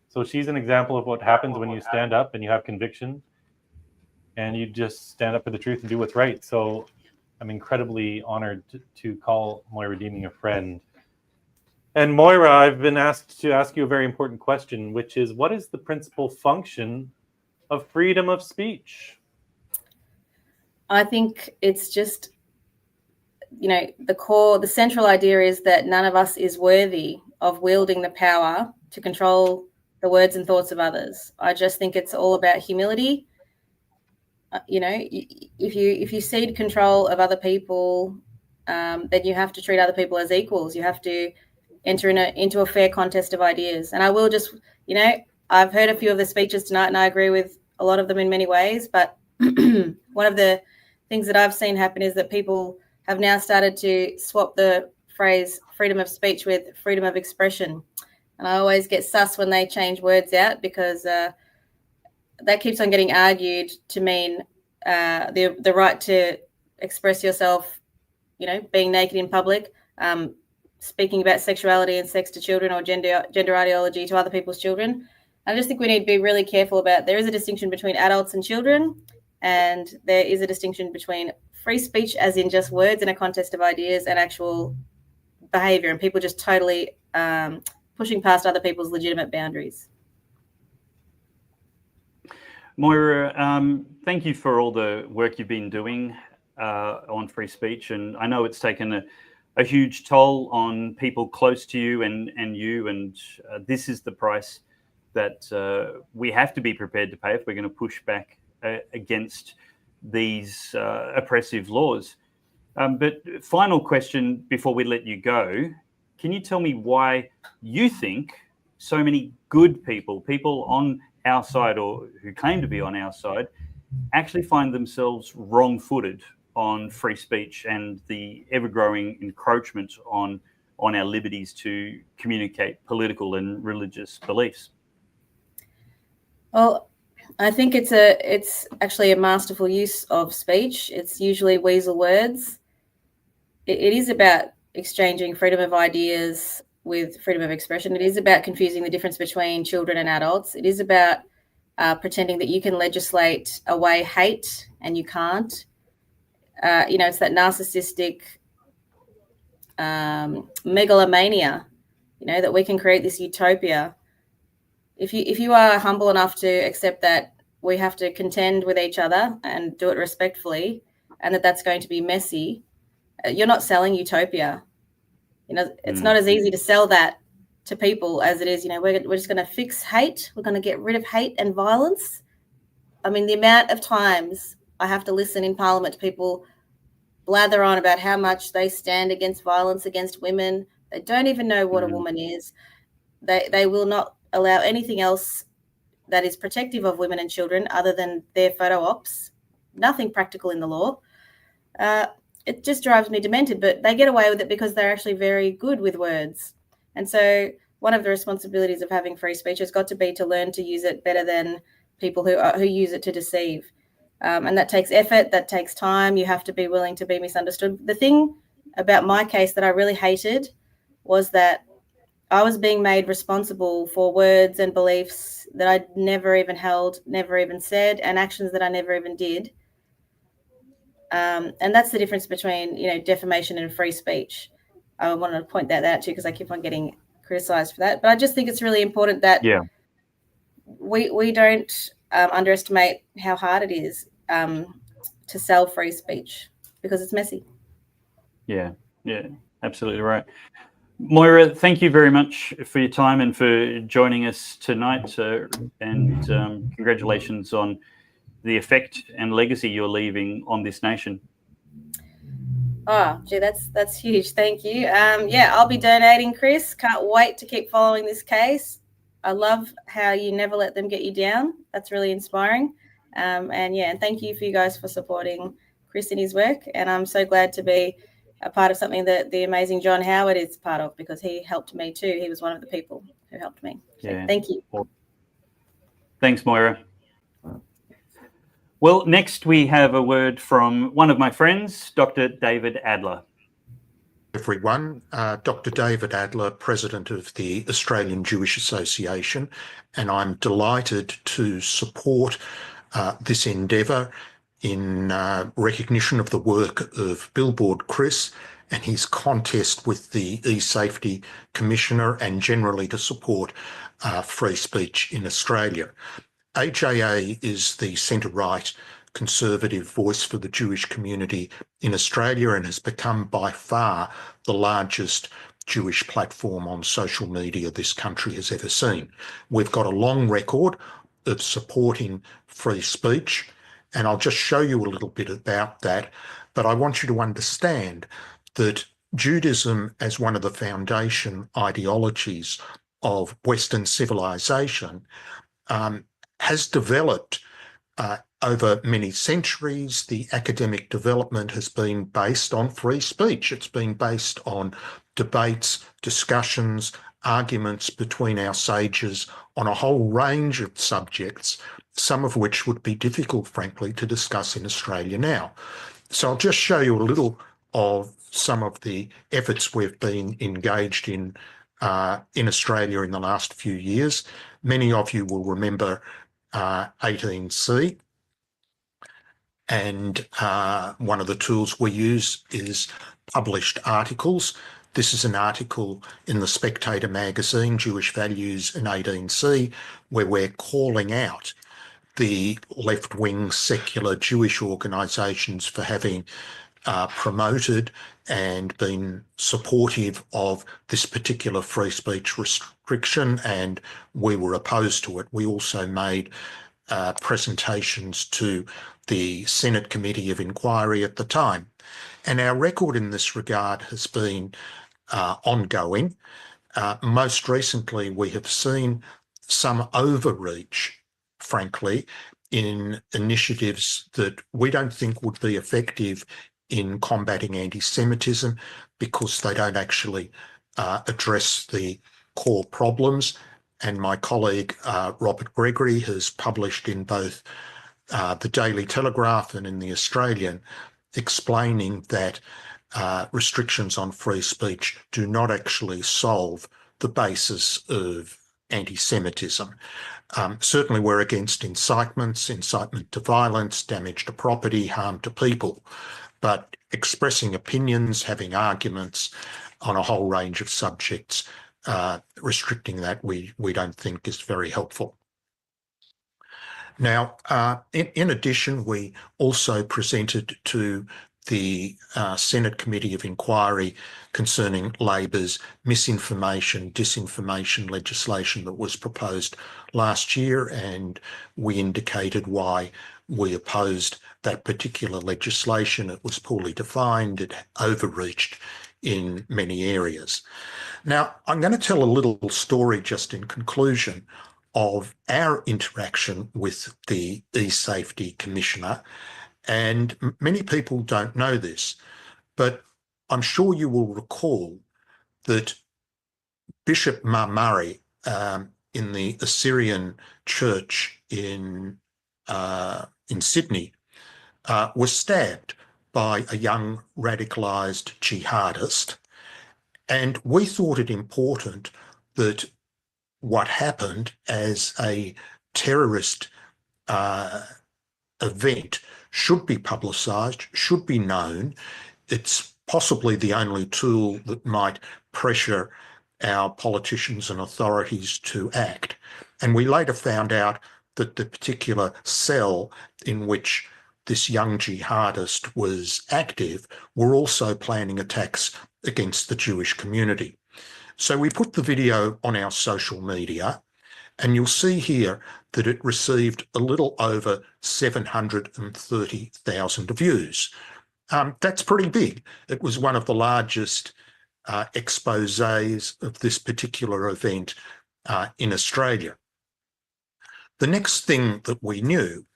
So she's an example of what happens when you stand up and you have conviction and you just stand up for the truth and do what's right. So I'm incredibly honored to call Moira Deeming a friend. And Moira, I've been asked to ask you a very important question, which is, what is the principal function of freedom of speech? I think it's just, the central idea is that none of us is worthy of wielding the power to control the words and thoughts of others. I just think it's all about humility. If you cede control of other people, then you have to treat other people as equals. You have to enter into a fair contest of ideas. And I will just, I've heard a few of the speeches tonight and I agree with a lot of them in many ways, but one of the things that I've seen happen is that people have now started to swap the phrase freedom of speech with freedom of expression. And I always get sus when they change words out, because that keeps on getting argued to mean the right to express yourself, being naked in public, speaking about sexuality and sex to children, or gender ideology to other people's children. I just think we need to be really careful about, there is a distinction between adults and children, and there is a distinction between free speech, as in just words in a contest of ideas, and actual behaviour, and people just totally pushing past other people's legitimate boundaries. Moira, thank you for all the work you've been doing on free speech. And I know it's taken a huge toll on people close to you and this is the price that we have to be prepared to pay if we're going to push back against these oppressive laws. But final question before we let you go, can you tell me why you think so many good people on our side, or who claim to be on our side, actually find themselves wrong-footed on free speech and the ever-growing encroachment on our liberties to communicate political and religious beliefs? Well, I think it's actually a masterful use of speech. It's usually weasel words. It is about exchanging freedom of ideas with freedom of expression. It is about confusing the difference between children and adults. It is about pretending that you can legislate away hate and you can't. It's that narcissistic megalomania, that we can create this utopia. If you are humble enough to accept that we have to contend with each other and do it respectfully, and that's going to be messy, you're not selling utopia. It's not as easy to sell that to people as it is, we're just going to fix hate. We're going to get rid of hate and violence. I mean, the amount of times I have to listen in Parliament to people blather on about how much they stand against violence against women. They don't even know what a woman is. They will not allow anything else that is protective of women and children other than their photo ops. Nothing practical in the law. It just drives me demented, but they get away with it because they're actually very good with words. And so one of the responsibilities of having free speech has got to be to learn to use it better than people who use it to deceive. And that takes effort, that takes time. You have to be willing to be misunderstood. The thing about my case that I really hated was that I was being made responsible for words and beliefs that I'd never even held, never even said, and actions that I never even did. And that's the difference between, defamation and free speech. I wanted to point that out too, because I keep on getting criticised for that. But I just think it's really important that we don't underestimate how hard it is to sell free speech, because it's messy. Yeah, absolutely right. Moira, thank you very much for your time and for joining us tonight, and congratulations on the effect and legacy you're leaving on this nation. Oh, gee, that's huge. Thank you. I'll be donating, Chris. Can't wait to keep following this case. I love how you never let them get you down. That's really inspiring. And thank you for you guys for supporting Chris in his work, and I'm so glad to be a part of something that the amazing John Howard is part of, because he helped me too. He was one of the people who helped me. So Yeah. thank you. Thanks, Moira. Well, next we have a word from one of my friends, Dr. David Adler. Everyone, Dr. David Adler, President of the Australian Jewish Association, and I'm delighted to support this endeavour in recognition of the work of Billboard Chris and his contest with the eSafety Commissioner, and generally to support free speech in Australia. HRLA is the centre-right conservative voice for the Jewish community in Australia and has become by far the largest Jewish platform on social media this country has ever seen. We've got a long record of supporting free speech, and I'll just show you a little bit about that, but I want you to understand that Judaism, as one of the foundation ideologies of Western civilization, has developed over many centuries. The academic development has been based on free speech. It's been based on debates, discussions, arguments between our sages on a whole range of subjects, some of which would be difficult, frankly, to discuss in Australia now. So I'll just show you a little of some of the efforts we've been engaged in Australia in the last few years. Many of you will remember 18C, and one of the tools we use is published articles. This is an article in the Spectator magazine, Jewish Values in 18C, where we're calling out the left-wing secular Jewish organisations for having promoted and been supportive of this particular free speech restriction, and we were opposed to it. We also made presentations to the Senate Committee of Inquiry at the time. And our record in this regard has been ongoing. Most recently, we have seen some overreach, frankly, in initiatives that we don't think would be effective in combating anti-Semitism because they don't actually address the core problems. And my colleague, Robert Gregory, has published in both the Daily Telegraph and in the Australian, explaining that restrictions on free speech do not actually solve the basis of anti-Semitism. Certainly we're against incitement to violence, damage to property, harm to people, but expressing opinions, having arguments on a whole range of subjects, restricting that we don't think is very helpful. Now, in addition, we also presented to the Senate Committee of Inquiry concerning Labor's misinformation, disinformation legislation that was proposed last year, and we indicated why we opposed that particular legislation. It was poorly defined, it overreached in many areas. Now, I'm going to tell a little story just in conclusion of our interaction with the eSafety Commissioner. And many people don't know this, but I'm sure you will recall that Bishop Murray in the Assyrian Church in Sydney was stabbed by a young radicalised jihadist. And we thought it important that what happened as a terrorist event should be publicised, should be known. It's possibly the only tool that might pressure our politicians and authorities to act. And we later found out that the particular cell in which this young jihadist was active were also planning attacks against the Jewish community. So we put the video on our social media, and you'll see here that it received a little over 730,000 views. That's pretty big. It was one of the largest exposés of this particular event in Australia. The next thing that we knew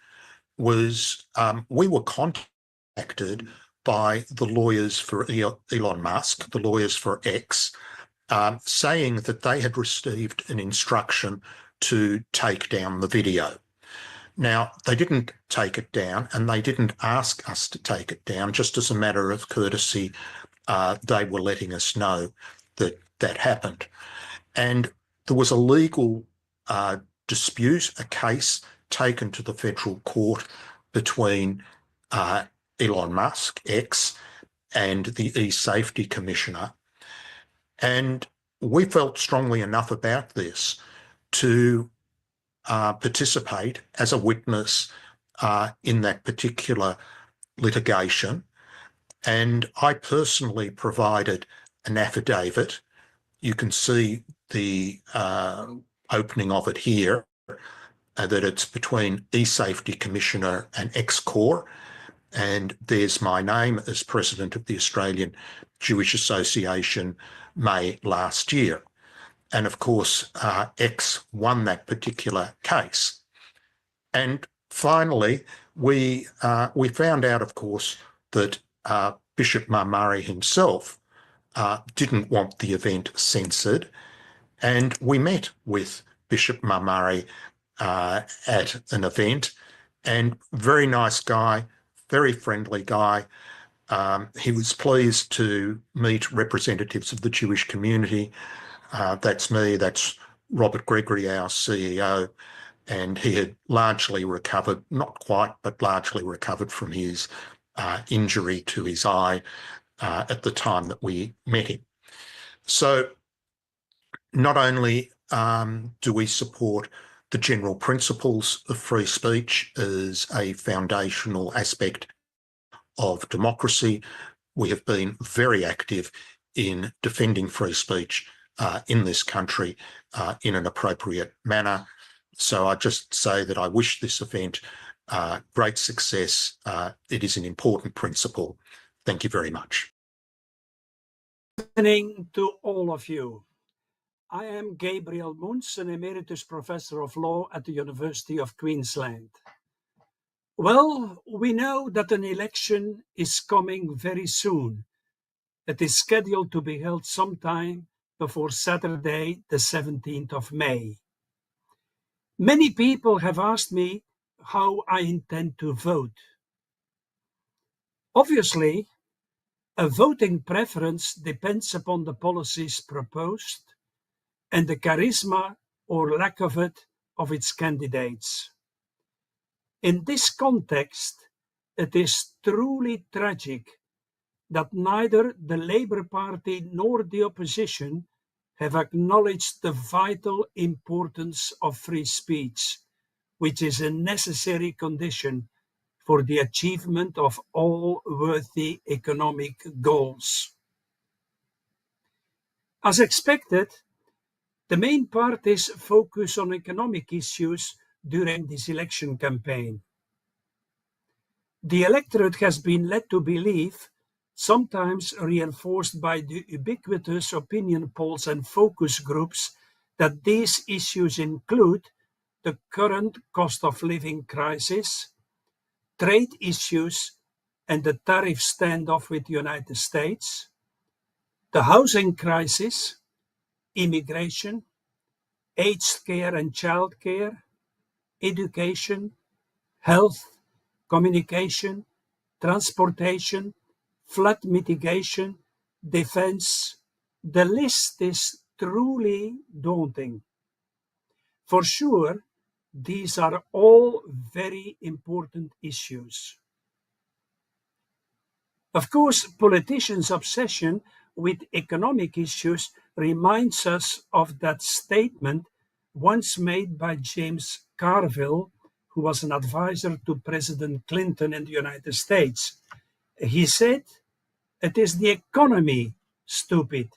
was we were contacted contacted by the lawyers for Elon Musk, the lawyers for X, saying that they had received an instruction to take down the video. Now, they didn't take it down, and they didn't ask us to take it down. Just as a matter of courtesy, they were letting us know that that happened. And there was a legal dispute, a case taken to the federal court between Elon Musk, X, and the eSafety Commissioner. And we felt strongly enough about this to participate as a witness in that particular litigation. And I personally provided an affidavit. You can see the opening of it here, that it's between eSafety Commissioner and X-Corps. And there's my name as President of the Australian Jewish Association, May last year. And of course, X won that particular case. And finally, we found out, of course, that Bishop Murray himself didn't want the event censored. And we met with Bishop Murray at an event, and very nice guy, very friendly guy. He was pleased to meet representatives of the Jewish community. That's me, that's Robert Gregory, our CEO, and he had largely recovered, not quite, but largely recovered from his injury to his eye at the time that we met him. So not only do we support the general principles of free speech as a foundational aspect of democracy, we have been very active in defending free speech in this country in an appropriate manner. So I just say that I wish this event great success. It is an important principle. Thank you very much. Listening to all of you. I am Gabriel Moons, an Emeritus Professor of Law at the University of Queensland. Well, we know that an election is coming very soon. It is scheduled to be held sometime before Saturday, the 17th of May. Many people have asked me how I intend to vote. Obviously, a voting preference depends upon the policies proposed and the charisma or lack of it of its candidates. In this context, it is truly tragic that neither the Labour Party nor the opposition have acknowledged the vital importance of free speech, which is a necessary condition for the achievement of all worthy economic goals. As expected, the main parties focus on economic issues during this election campaign. The electorate has been led to believe, sometimes reinforced by the ubiquitous opinion polls and focus groups, that these issues include the current cost of living crisis, trade issues and the tariff standoff with the United States, the housing crisis, immigration, aged care and child care, education, health, communication, transportation, flood mitigation, defense. The list is truly daunting. For sure, these are all very important issues. Of course, politicians' obsession with economic issues reminds us of that statement once made by James Carville, who was an advisor to President Clinton in the United States. He said, "It is the economy, stupid."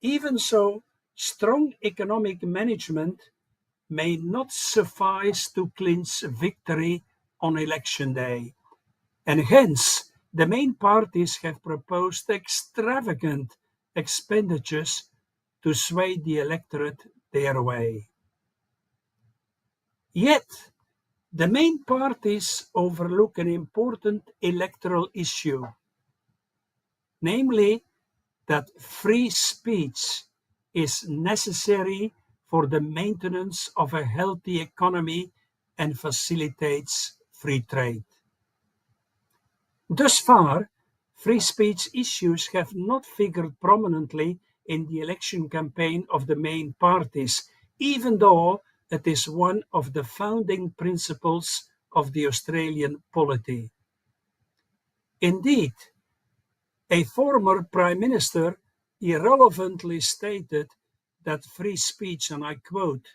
Even so, strong economic management may not suffice to clinch victory on election day, and hence the main parties have proposed extravagant expenditures to sway the electorate their way. Yet, The main parties overlook an important electoral issue, namely that free speech is necessary for the maintenance of a healthy economy and facilitates free trade. Thus far, free speech issues have not figured prominently in the election campaign of the main parties, even though it is one of the founding principles of the Australian polity. Indeed, a former Prime Minister irrelevantly stated that free speech, and I quote,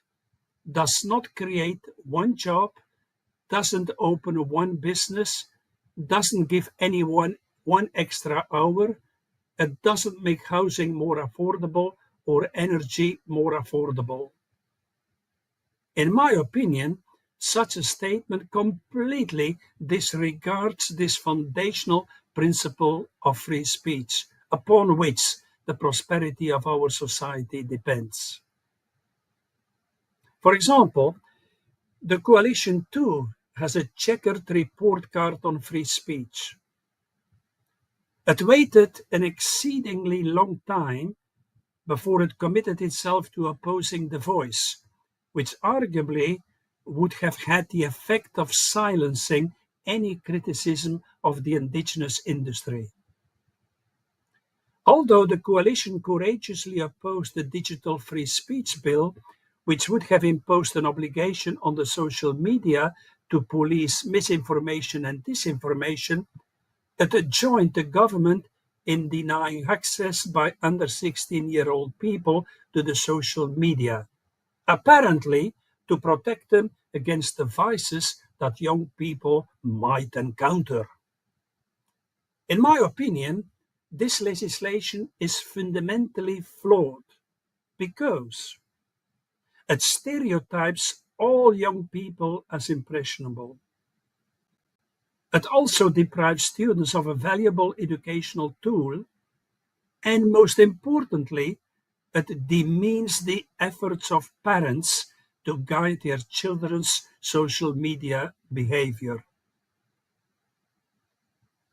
does not create one job, doesn't open one business, doesn't give anyone one extra hour, it doesn't make housing more affordable or energy more affordable. In my opinion, such a statement completely disregards this foundational principle of free speech, upon which the prosperity of our society depends. For example, the coalition too has a checkered report card on free speech. It waited an exceedingly long time before it committed itself to opposing The Voice, which arguably would have had the effect of silencing any criticism of the indigenous industry. Although the coalition courageously opposed the digital free speech bill, which would have imposed an obligation on the social media to police misinformation and disinformation, it joined the government in denying access by under 16-year-old people to the social media, apparently to protect them against the vices that young people might encounter. In my opinion, this legislation is fundamentally flawed because it stereotypes all young people as impressionable. It also deprives students of a valuable educational tool, and most importantly, it demeans the efforts of parents to guide their children's social media behavior.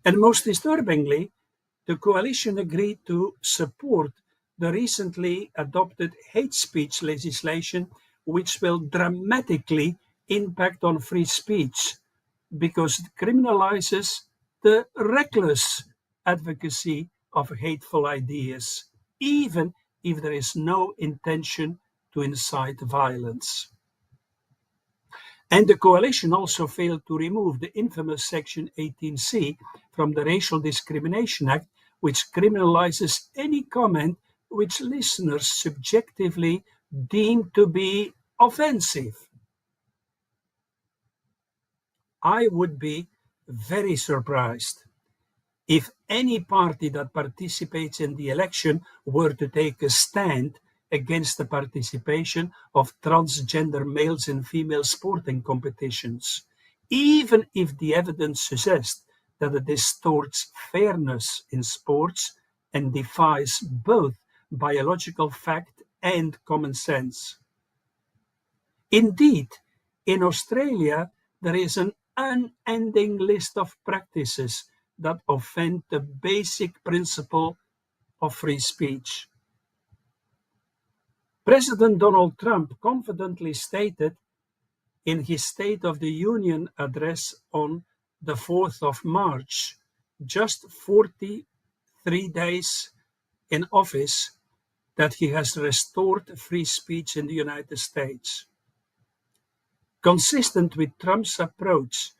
And most disturbingly, the coalition agreed to support the recently adopted hate speech legislation, which will dramatically impact on free speech because it criminalizes the reckless advocacy of hateful ideas, even if there is no intention to incite violence. And the coalition also failed to remove the infamous Section 18C from the Racial Discrimination Act, which criminalizes any comment which listeners subjectively deem to be offensive. I would be very surprised if any party that participates in the election were to take a stand against the participation of transgender males in female sporting competitions, even if the evidence suggests that it distorts fairness in sports and defies both biological fact and common sense. Indeed, in Australia, there is an unending list of practices that offend the basic principle of free speech. President Donald Trump confidently stated in his State of the Union address on the 4th of March, just 43 days in office, that he has restored free speech in the United States. Consistent with Trump's approach,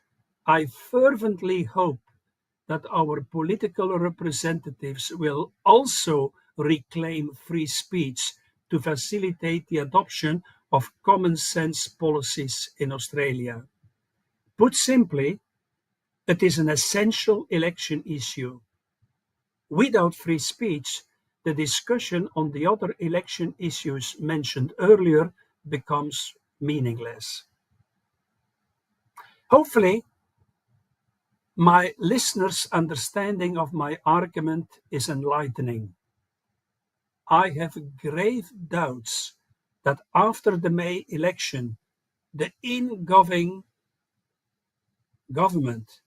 I fervently hope that our political representatives will also reclaim free speech to facilitate the adoption of common sense policies in Australia. Put simply, it is an essential election issue. Without free speech, the discussion on the other election issues mentioned earlier becomes meaningless. Hopefully, my listeners' understanding of my argument is enlightening. I have grave doubts that after the May election, the ingoing government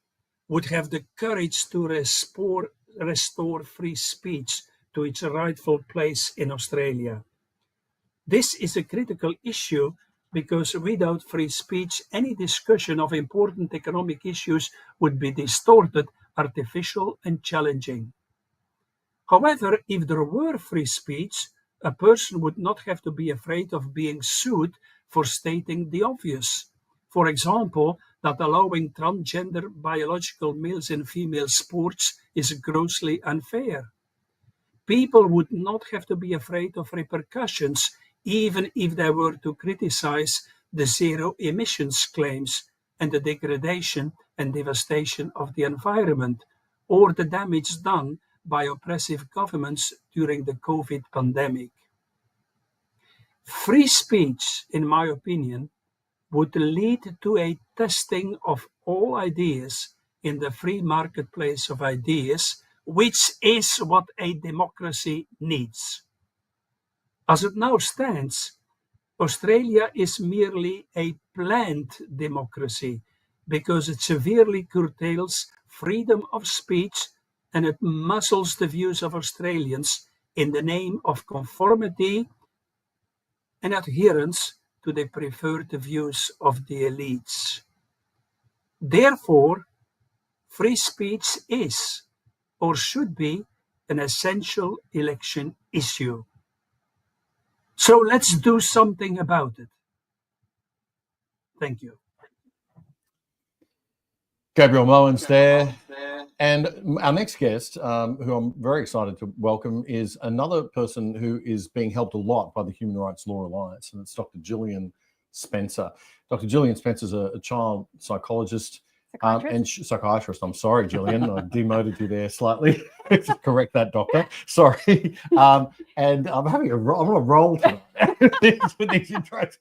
would have the courage to restore free speech to its rightful place in Australia. This is a critical issue because without free speech, any discussion of important economic issues would be distorted, artificial, and challenging. However, if there were free speech, a person would not have to be afraid of being sued for stating the obvious. For example, that allowing transgender biological males in female sports is grossly unfair. People would not have to be afraid of repercussions, even if they were to criticize the zero emissions claims and the degradation and devastation of the environment, or the damage done by oppressive governments during the COVID pandemic. Free speech, in my opinion, would lead to a testing of all ideas in the free marketplace of ideas, which is what a democracy needs. As it now stands, Australia is merely a planned democracy because it severely curtails freedom of speech and it muzzles the views of Australians in the name of conformity and adherence to the preferred views of the elites. Therefore, free speech is, or should be, an essential election issue. So let's do something about it. Thank you. Gabriel Moens there. And our next guest, who I'm very excited to welcome, is another person who is being helped a lot by the Human Rights Law Alliance, and it's Dr. Gillian Spencer. Dr. Gillian Spencer is a child psychologist and psychiatrist. I'm sorry, Gillian, I demoted you there slightly. Correct that, doctor. Sorry. And I'm having I'm on a roll tonight with these intros.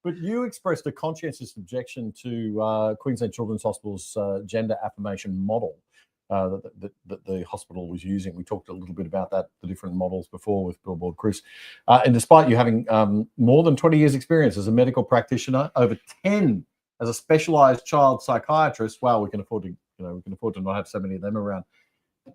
But you expressed a conscientious objection to Queensland Children's Hospital's gender affirmation model that the hospital was using. We talked a little bit about that, the different models before with Billboard Chris. And despite you having more than 20 years experience as a medical practitioner, over 10 as a specialized child psychiatrist, wow, we can afford to, we can afford to not have so many of them around.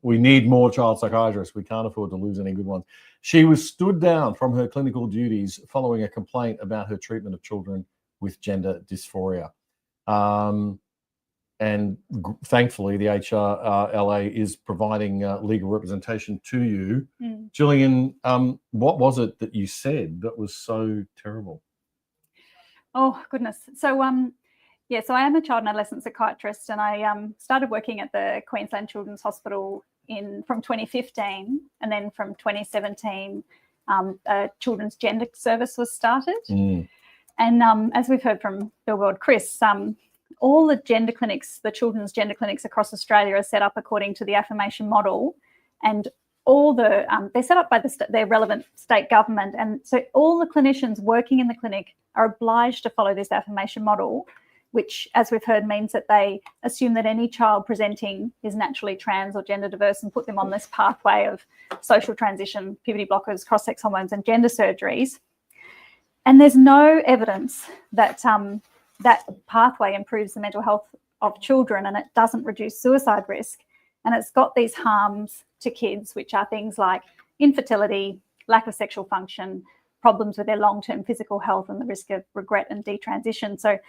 We need more child psychiatrists. We can't afford to lose any good ones. She was stood down from her clinical duties following a complaint about her treatment of children with gender dysphoria. And thankfully, the HRLA is providing legal representation to you. Gillian, what was it that you said that was so terrible? Oh, goodness. So, yeah, so I am a child and adolescent psychiatrist, and I started working at the Queensland Children's Hospital from 2015, and then from 2017, a children's gender service was started. And as we've heard from Billboard Chris, all the gender clinics, the children's gender clinics across Australia are set up according to the affirmation model, and all the they're set up by their relevant state government, and so all the clinicians working in the clinic are obliged to follow this affirmation model, which, as we've heard, means that they assume that any child presenting is naturally trans or gender diverse and put them on this pathway of social transition, puberty blockers, cross-sex hormones and gender surgeries. And there's no evidence that that pathway improves the mental health of children, and it doesn't reduce suicide risk. And it's got these harms to kids, which are things like infertility, lack of sexual function, problems with their long-term physical health, and the risk of regret and detransition. So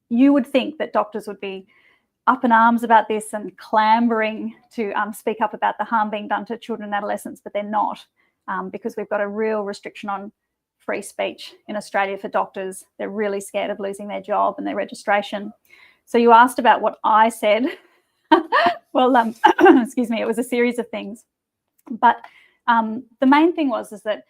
you would think that doctors would be up in arms about this and clambering to speak up about the harm being done to children and adolescents, but they're not, because we've got a real restriction on free speech in Australia for doctors. They're really scared of losing their job and their registration. So you asked about what I said. Well, excuse me, it was a series of things. But the main thing is that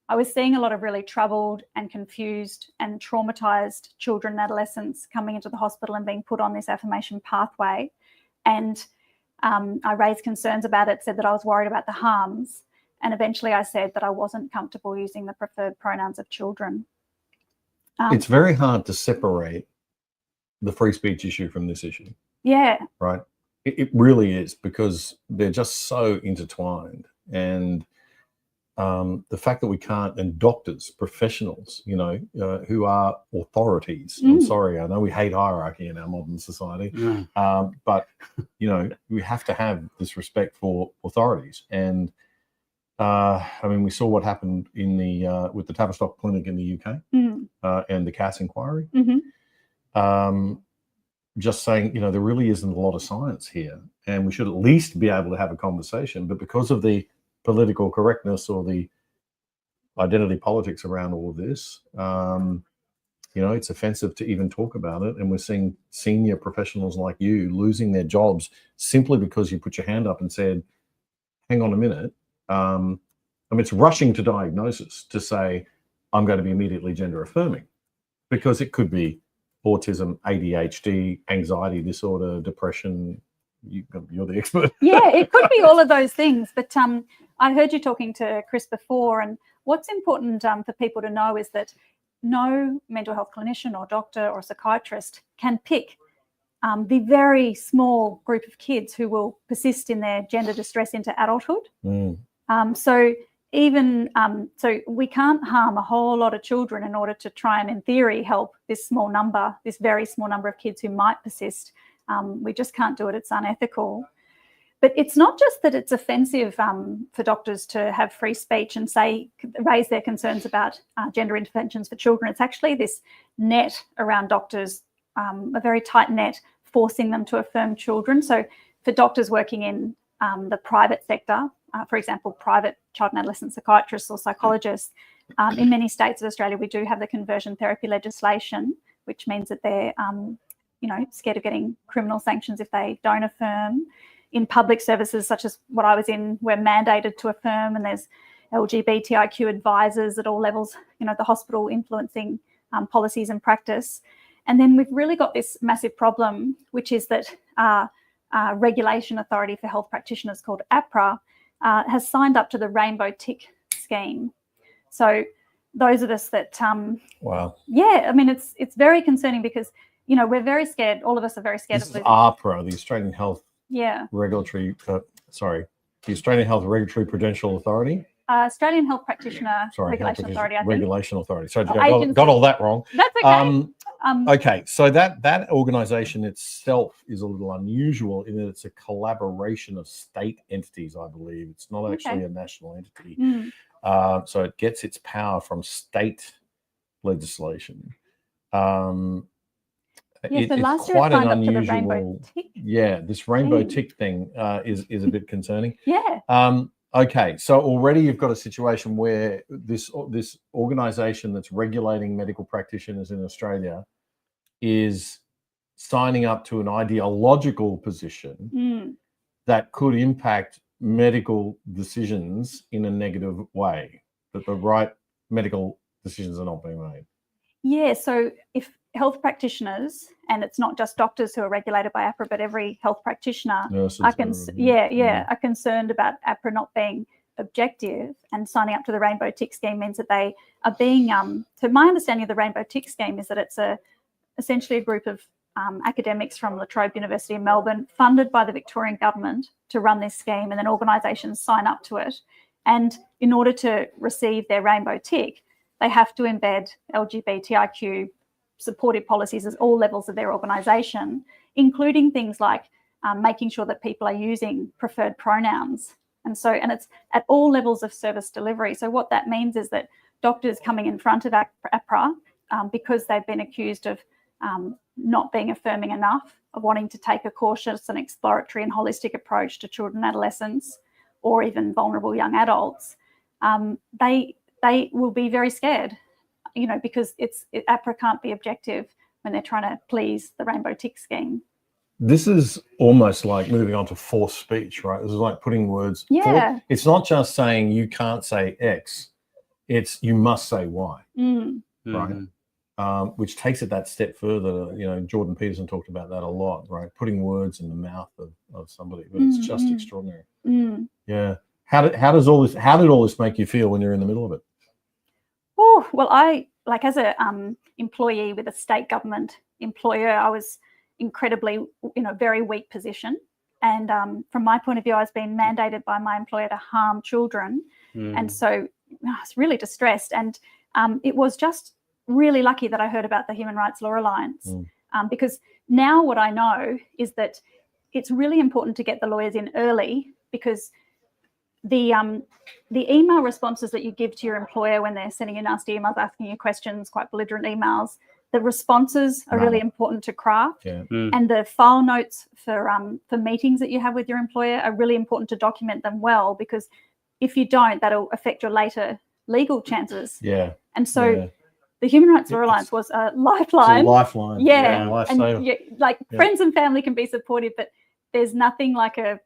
I was seeing a lot of really troubled and confused and traumatized children and adolescents coming into the hospital and being put on this affirmation pathway. And I raised concerns about it, said that I was worried about the harms. And eventually I said that I wasn't comfortable using the preferred pronouns of children. It's very hard to separate the free speech issue from this issue. Yeah. Right. It really is, because they're just so intertwined. And the fact that we can't, and doctors, professionals, who are authorities. I'm sorry, I know we hate hierarchy in our modern society, but we have to have this respect for authorities. And we saw what happened in the with the Tavistock Clinic in the UK and the Cass inquiry. Just saying, there really isn't a lot of science here, and we should at least be able to have a conversation. But because of the political correctness or the identity politics around all of this, it's offensive to even talk about it. And we're seeing senior professionals like you losing their jobs simply because you put your hand up and said, hang on a minute. It's rushing to diagnosis to say, I'm going to be immediately gender affirming, because it could be autism, ADHD, anxiety disorder, depression. You're the expert. Yeah, it could be all of those things. But I heard you talking to Chris before, and what's important for people to know is that no mental health clinician or doctor or psychiatrist can pick the very small group of kids who will persist in their gender distress into adulthood. So we can't harm a whole lot of children in order to try and, in theory, help this very small number of kids who might persist. We just can't do it. It's unethical. But it's not just that it's offensive for doctors to have free speech and raise their concerns about gender interventions for children. It's actually this net around doctors, a very tight net, forcing them to affirm children. So for doctors working in the private sector, for example, private child and adolescent psychiatrists or psychologists, in many states of Australia, we do have the conversion therapy legislation, which means that they're scared of getting criminal sanctions if they don't affirm. In public services, such as what I was in, we're mandated to affirm, and there's LGBTIQ advisors at all levels, the hospital influencing policies and practice. And then we've really got this massive problem, which is that Regulation Authority for Health Practitioners, called APRA, has signed up to the Rainbow Tick scheme. So those of us that, wow, yeah, it's very concerning because, we're very scared. All of us are very scared. This is APRA, the Australian Health Regulatory, the Australian Health Regulatory Prudential Authority. Australian Health Practitioner Regulation Authority, I think. Regulation Authority. So I got all that wrong. That's okay. Okay, so that organisation itself is a little unusual in that it's a collaboration of state entities, I believe. It's not actually a national entity. So it gets its power from state legislation. So last year it signed up to the Rainbow Tick. Yeah, this Rainbow Tick thing is a bit concerning. Yeah. Okay, so already you've got a situation where this organisation that's regulating medical practitioners in Australia is signing up to an ideological position that could impact medical decisions in a negative way, that the right medical decisions are not being made. Yeah, so if health practitioners, and it's not just doctors who are regulated by APRA, but every health practitioner are concerned about APRA not being objective, and signing up to the Rainbow Tick scheme means that they are being, so my understanding of the Rainbow Tick scheme is that it's essentially a group of academics from La Trobe University in Melbourne, funded by the Victorian government to run this scheme, and then organisations sign up to it. And in order to receive their Rainbow Tick, they have to embed LGBTIQ supportive policies at all levels of their organisation, including things like making sure that people are using preferred pronouns. And it's at all levels of service delivery. So what that means is that doctors coming in front of APRA, because they've been accused of not being affirming enough, of wanting to take a cautious and exploratory and holistic approach to children and adolescents, or even vulnerable young adults, they will be very scared, because APRA can't be objective when they're trying to please the Rainbow Tick scheme. This is almost like moving on to forced speech, right? This is like putting words. Yeah. It's not just saying you can't say X, it's you must say Y, right? Which takes it that step further. Jordan Peterson talked about that a lot, right? Putting words in the mouth of somebody, but it's just extraordinary. Yeah. How did all this make you feel when you're in the middle of it? Oh, well, as a employee with a state government employer, I was incredibly, very weak position, And from my point of view, I was being mandated by my employer to harm children. And so I was really distressed. And it was just really lucky that I heard about the Human Rights Law Alliance, because now what I know is that it's really important to get the lawyers in early, because the email responses that you give to your employer when they're sending you nasty emails, asking you questions, quite belligerent emails, the responses are really important to craft. And the file notes for meetings that you have with your employer are really important to document them well, because if you don't, that'll affect your later legal chances. And so the Human Rights Law Alliance was a lifeline. It's a lifeline. Friends and family can be supportive, but there's nothing like a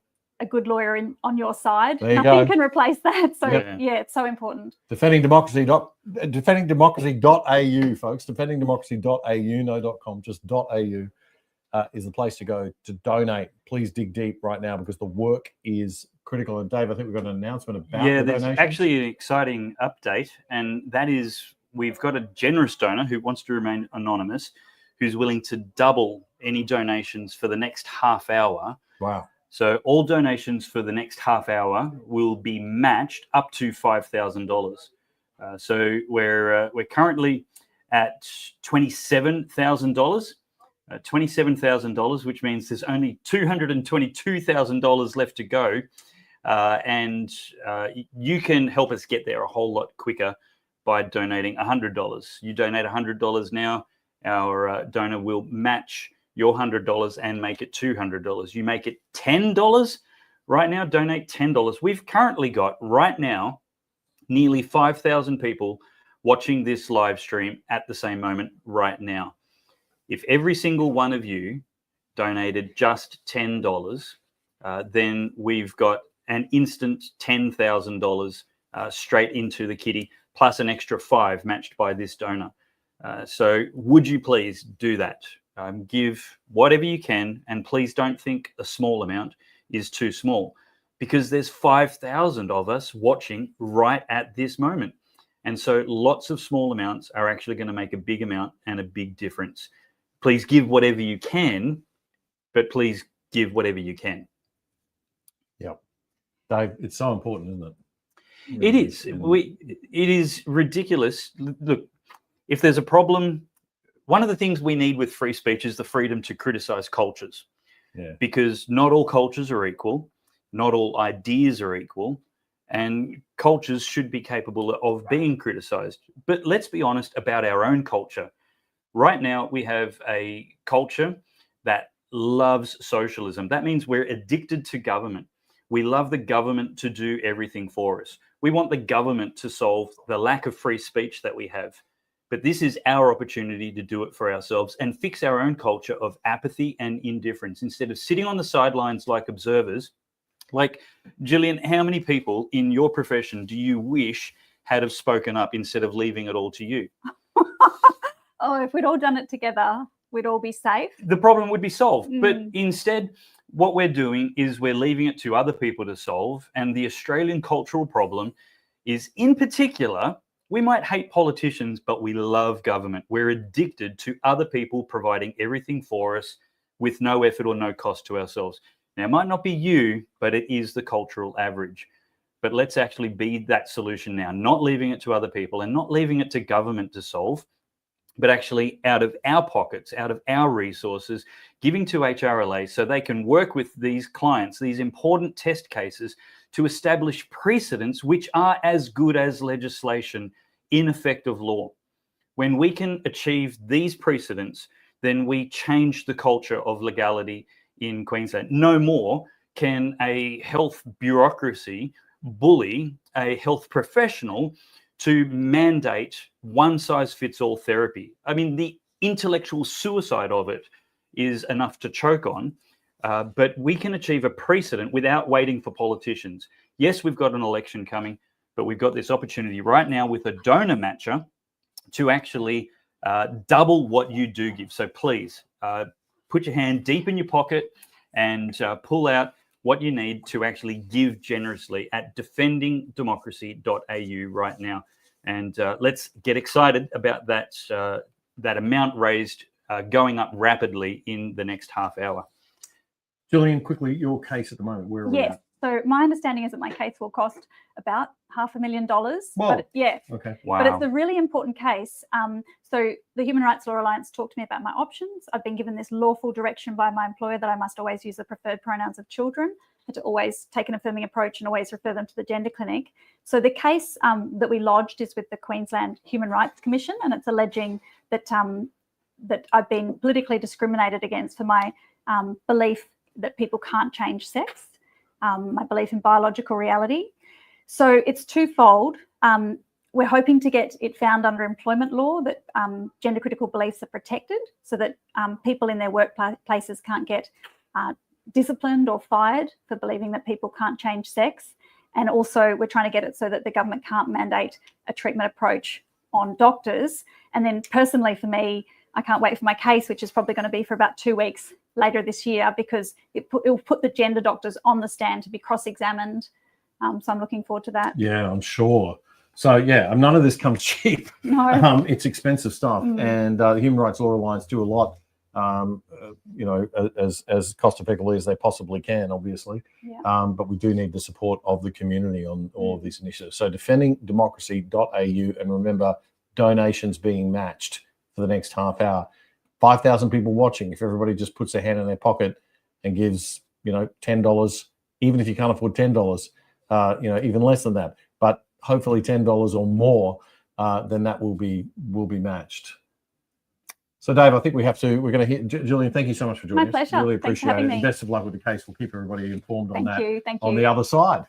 good lawyer on your side. Nothing can replace that. So it's so important. Defendingdemocracy.au, folks. Defendingdemocracy.au, no.com, just .au is the place to go to donate. Please dig deep right now, because the work is critical. And Dave, I think we've got an announcement about the there's donations. actually an exciting update, and that is we've got a generous donor who wants to remain anonymous, who's willing to double any donations for the next half hour. Wow. So all donations for the next half hour will be matched up to $5,000. So we're currently at $27,000. $27,000, which means there's only $222,000 left to go. And you can help us get there a whole lot quicker by donating $100. You donate $100 now, our donor will match your $100 and make it $200. You make it $10 right now, donate $10. We've currently got right now nearly 5,000 people watching this live stream at the same moment right now. If every single one of you donated just $10, then we've got an instant $10,000 straight into the kitty, plus an extra $5 matched by this donor. So would you please do that? Give whatever you can, and please don't think a small amount is too small, because there's 5,000 of us watching right at this moment. And so lots of small amounts are actually going to make a big amount and a big difference. Please give whatever you can, but please give whatever you can. Yep. Dave, it's so important, isn't it? It is. It is ridiculous. Look, if there's a problem, one of the things we need with free speech is the freedom to criticize cultures. Because not all cultures are equal, not all ideas are equal, and cultures should be capable of being criticized. But let's be honest about our own culture. Right now, we have a culture that loves socialism. That means we're addicted to government. We love the government to do everything for us. We want the government to solve the lack of free speech that we have. But this is our opportunity to do it for ourselves and fix our own culture of apathy and indifference, instead of sitting on the sidelines like observers. Like, Gillian, how many people in your profession do you wish had have spoken up instead of leaving it all to you? Oh, if we'd all done it together, we'd all be safe. The problem would be solved. But instead, what we're doing is we're leaving it to other people to solve. And the Australian cultural problem is, in particular, we might hate politicians, but we love government. We're addicted to other people providing everything for us with no effort or no cost to ourselves. Now, it might not be you, but it is the cultural average. But let's actually be that solution now, not leaving it to other people and not leaving it to government to solve, but actually out of our pockets, out of our resources, giving to HRLA so they can work with these clients, these important test cases, to establish precedents which are as good as legislation in effective law. When we can achieve these precedents, then we change the culture of legality in Queensland. No more can a health bureaucracy bully a health professional to mandate one-size-fits-all therapy. I mean, the intellectual suicide of it is enough to choke on, but we can achieve a precedent without waiting for politicians. Yes, we've got an election coming, but we've got this opportunity right now with a donor matcher to actually double what you do give. So please, put your hand deep in your pocket and pull out what you need to actually give generously at defendingdemocracy.au right now. And let's get excited about that, that amount raised going up rapidly in the next half hour. Gillian, quickly, your case at the moment, where are we Yes. at? So my understanding is that my case will cost about $500,000. Whoa. But yeah. Okay. Wow. But it's a really important case. So the Human Rights Law Alliance talked to me about my options. I've been given this lawful direction by my employer that I must always use the preferred pronouns of children, and to always take an affirming approach and always refer them to the gender clinic. So the case that we lodged is with the Queensland Human Rights Commission, and it's alleging that that I've been politically discriminated against for my belief that people can't change sex, my belief in biological reality. So it's twofold. We're hoping to get it found under employment law that gender critical beliefs are protected, so that people in their workplaces can't get disciplined or fired for believing that people can't change sex. And also we're trying to get it so that the government can't mandate a treatment approach on doctors. And then personally for me, I can't wait for my case, which is probably going to be for about 2 weeks later this year, because it will put the gender doctors on the stand to be cross-examined. So I'm looking forward to that. Yeah, I'm sure. So yeah, none of this comes cheap. No. It's expensive stuff. And the Human Rights Law Alliance do a lot, as cost effectively as they possibly can, obviously. Yeah. But we do need the support of the community on all of these initiatives. So defendingdemocracy.au, and remember, donations being matched for the next half hour. 5,000 people watching. If everybody just puts their hand in their pocket and gives, $10, even if you can't afford $10, even less than that, but hopefully $10 or more, then that will be matched. So Dave, I think we're going to hit Julian. Thank you so much for joining us. My pleasure. Really Thanks for appreciate it. having me. Best of luck with the case. We'll keep everybody informed on that. Thank on you. the other side.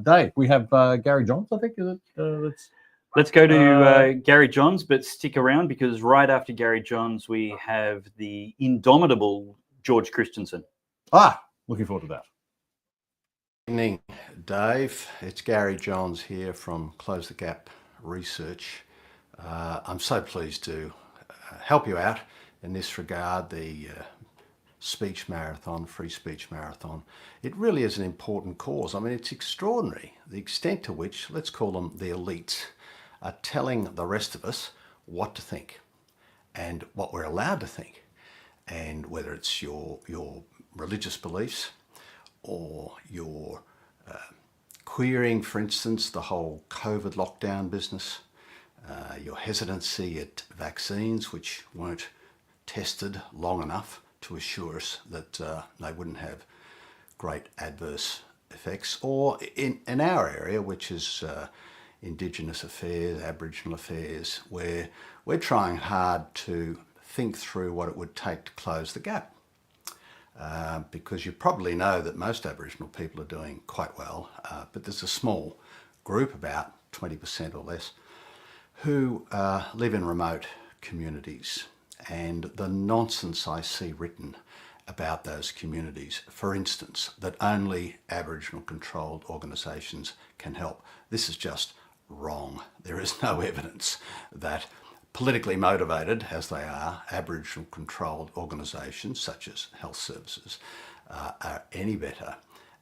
Dave, we have Gary Johns, I think. Is it? Let's go to Gary Johns, but stick around, because right after Gary Johns, we have the indomitable George Christensen. Looking forward to that. Good evening, Dave. It's Gary Johns here from Close the Gap Research. I'm so pleased to help you out in this regard, the speech marathon, free speech marathon. It really is an important cause. I mean, it's extraordinary, the extent to which, let's call them the elites, are telling the rest of us what to think and what we're allowed to think, and whether it's your religious beliefs or your querying, for instance, the whole COVID lockdown business, your hesitancy at vaccines which weren't tested long enough to assure us that they wouldn't have great adverse effects, or in our area, which is Indigenous affairs, Aboriginal affairs, where we're trying hard to think through what it would take to close the gap. Because you probably know that most Aboriginal people are doing quite well, but there's a small group, about 20% or less, who live in remote communities. And the nonsense I see written about those communities, for instance, that only Aboriginal controlled organisations can help. This is just wrong. There is no evidence that politically motivated, as they are, Aboriginal controlled organisations such as health services are any better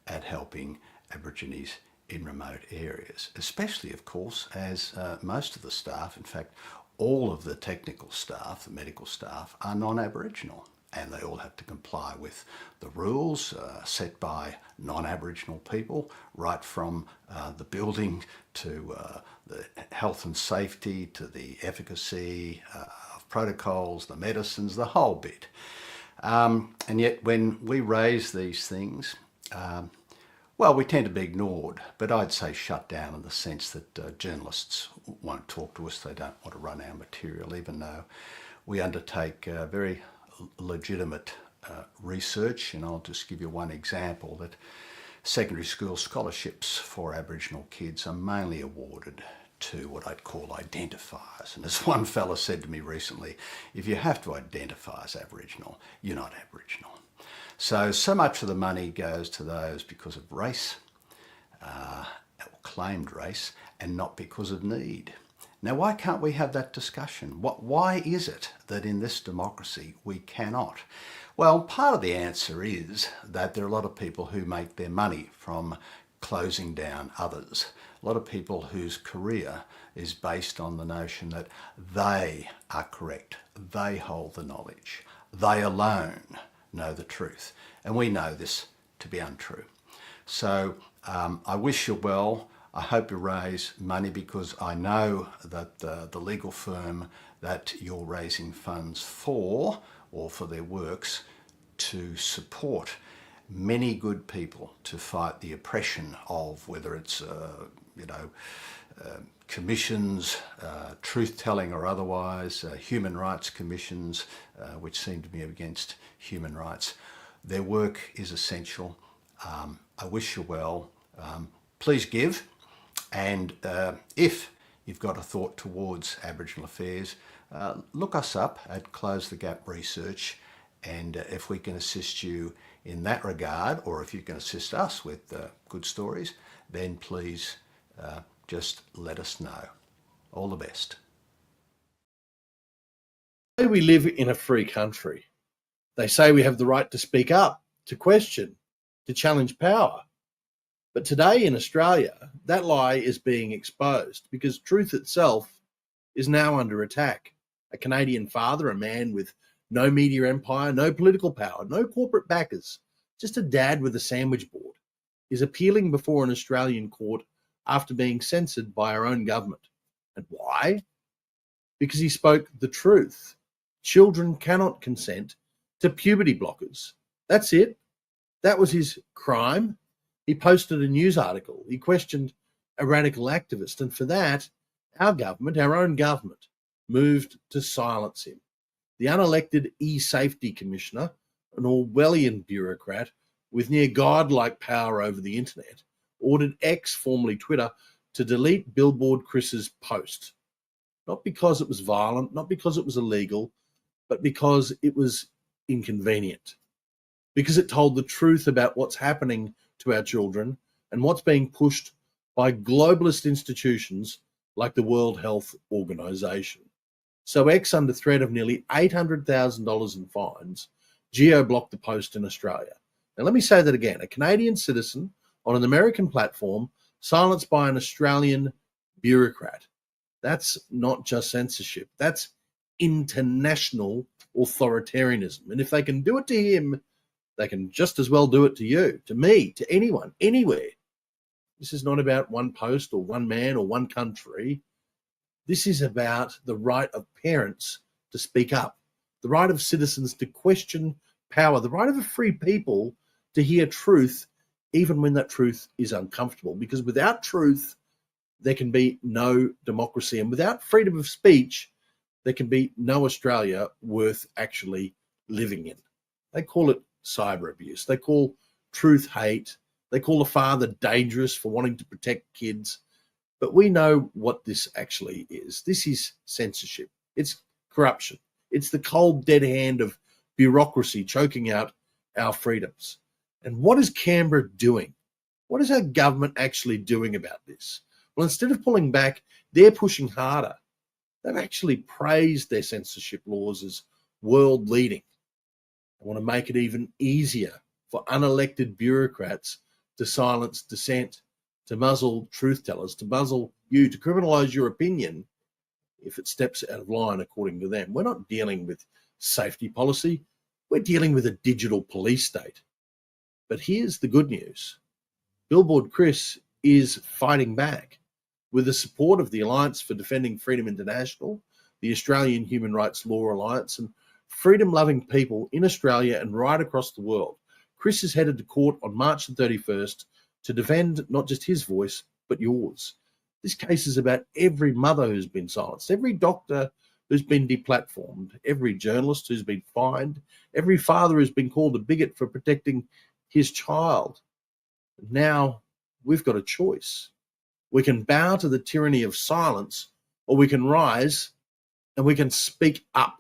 at helping Aborigines in remote areas, especially, of course, as most of the staff, in fact, all of the technical staff, the medical staff, are non-Aboriginal, and they all have to comply with the rules set by non-Aboriginal people, right from the building to the health and safety, to the efficacy of protocols, the medicines, the whole bit. And yet when we raise these things, well, we tend to be ignored, but I'd say shut down, in the sense that journalists won't talk to us. They don't want to run our material, even though we undertake very legitimate research. And I'll just give you one example, that secondary school scholarships for Aboriginal kids are mainly awarded to what I'd call identifiers. And as one fella said to me recently, if you have to identify as Aboriginal, you're not Aboriginal. So much of the money goes to those because of race, or claimed race, and not because of need. Now, why can't we have that discussion? Why is it that in this democracy we cannot? Well, part of the answer is that there are a lot of people who make their money from closing down others. A lot of people whose career is based on the notion that they are correct, they hold the knowledge, they alone know the truth. And we know this to be untrue. So I wish you well. I hope you raise money, because I know that the legal firm that you're raising funds for, or for their works, to support many good people to fight the oppression of, whether it's, commissions, truth-telling or otherwise, human rights commissions, which seem to be against human rights. Their work is essential. I wish you well. Please give. And if you've got a thought towards Aboriginal affairs, look us up at Close the Gap Research. And if we can assist you in that regard, or if you can assist us with good stories, then please just let us know. All the best. We live in a free country. They say we have the right to speak up, to question, to challenge power. But today in Australia, that lie is being exposed, because truth itself is now under attack. A Canadian father, a man with no media empire, no political power, no corporate backers, just a dad with a sandwich board, is appealing before an Australian court after being censored by our own government. And why? Because he spoke the truth. Children cannot consent to puberty blockers. That's it. That was his crime. He posted a news article. He questioned a radical activist. And for that, our government, our own government, moved to silence him. The unelected eSafety Commissioner, an Orwellian bureaucrat with near godlike power over the internet, ordered X, formerly Twitter, to delete Billboard Chris's post. Not because it was violent, not because it was illegal, but because it was inconvenient. Because it told the truth about what's happening to our children and what's being pushed by globalist institutions like the World Health Organization. So X, under threat of nearly $800,000 in fines, geo-blocked the post in Australia. Now let me say that again. A Canadian citizen on an American platform silenced by an Australian bureaucrat. That's not just censorship. That's international authoritarianism. And if they can do it to him, they can just as well do it to you, to me, to anyone, anywhere. This is not about one post or one man or one country. This is about the right of parents to speak up, the right of citizens to question power, the right of a free people to hear truth, even when that truth is uncomfortable. Because without truth, there can be no democracy. And without freedom of speech, there can be no Australia worth actually living in. They call it cyber abuse. They call truth hate. They call a father dangerous for wanting to protect kids. But we know what this actually is. This is censorship. It's corruption. It's the cold, dead hand of bureaucracy choking out our freedoms. And what is Canberra doing? What is our government actually doing about this? Well, instead of pulling back, they're pushing harder. They've actually praised their censorship laws as world leading. They want to make it even easier for unelected bureaucrats to silence dissent, to muzzle truth tellers, to muzzle you, to criminalise your opinion if it steps out of line according to them. We're not dealing with safety policy. We're dealing with a digital police state. But here's the good news. Billboard Chris is fighting back with the support of the Alliance for Defending Freedom International, the Australian Human Rights Law Alliance, and freedom-loving people in Australia and right across the world. Chris is headed to court on March the 31st to defend not just his voice, but yours. This case is about every mother who's been silenced, every doctor who's been deplatformed, every journalist who's been fined, every father who's been called a bigot for protecting his child. Now we've got a choice. We can bow to the tyranny of silence, or we can rise and we can speak up.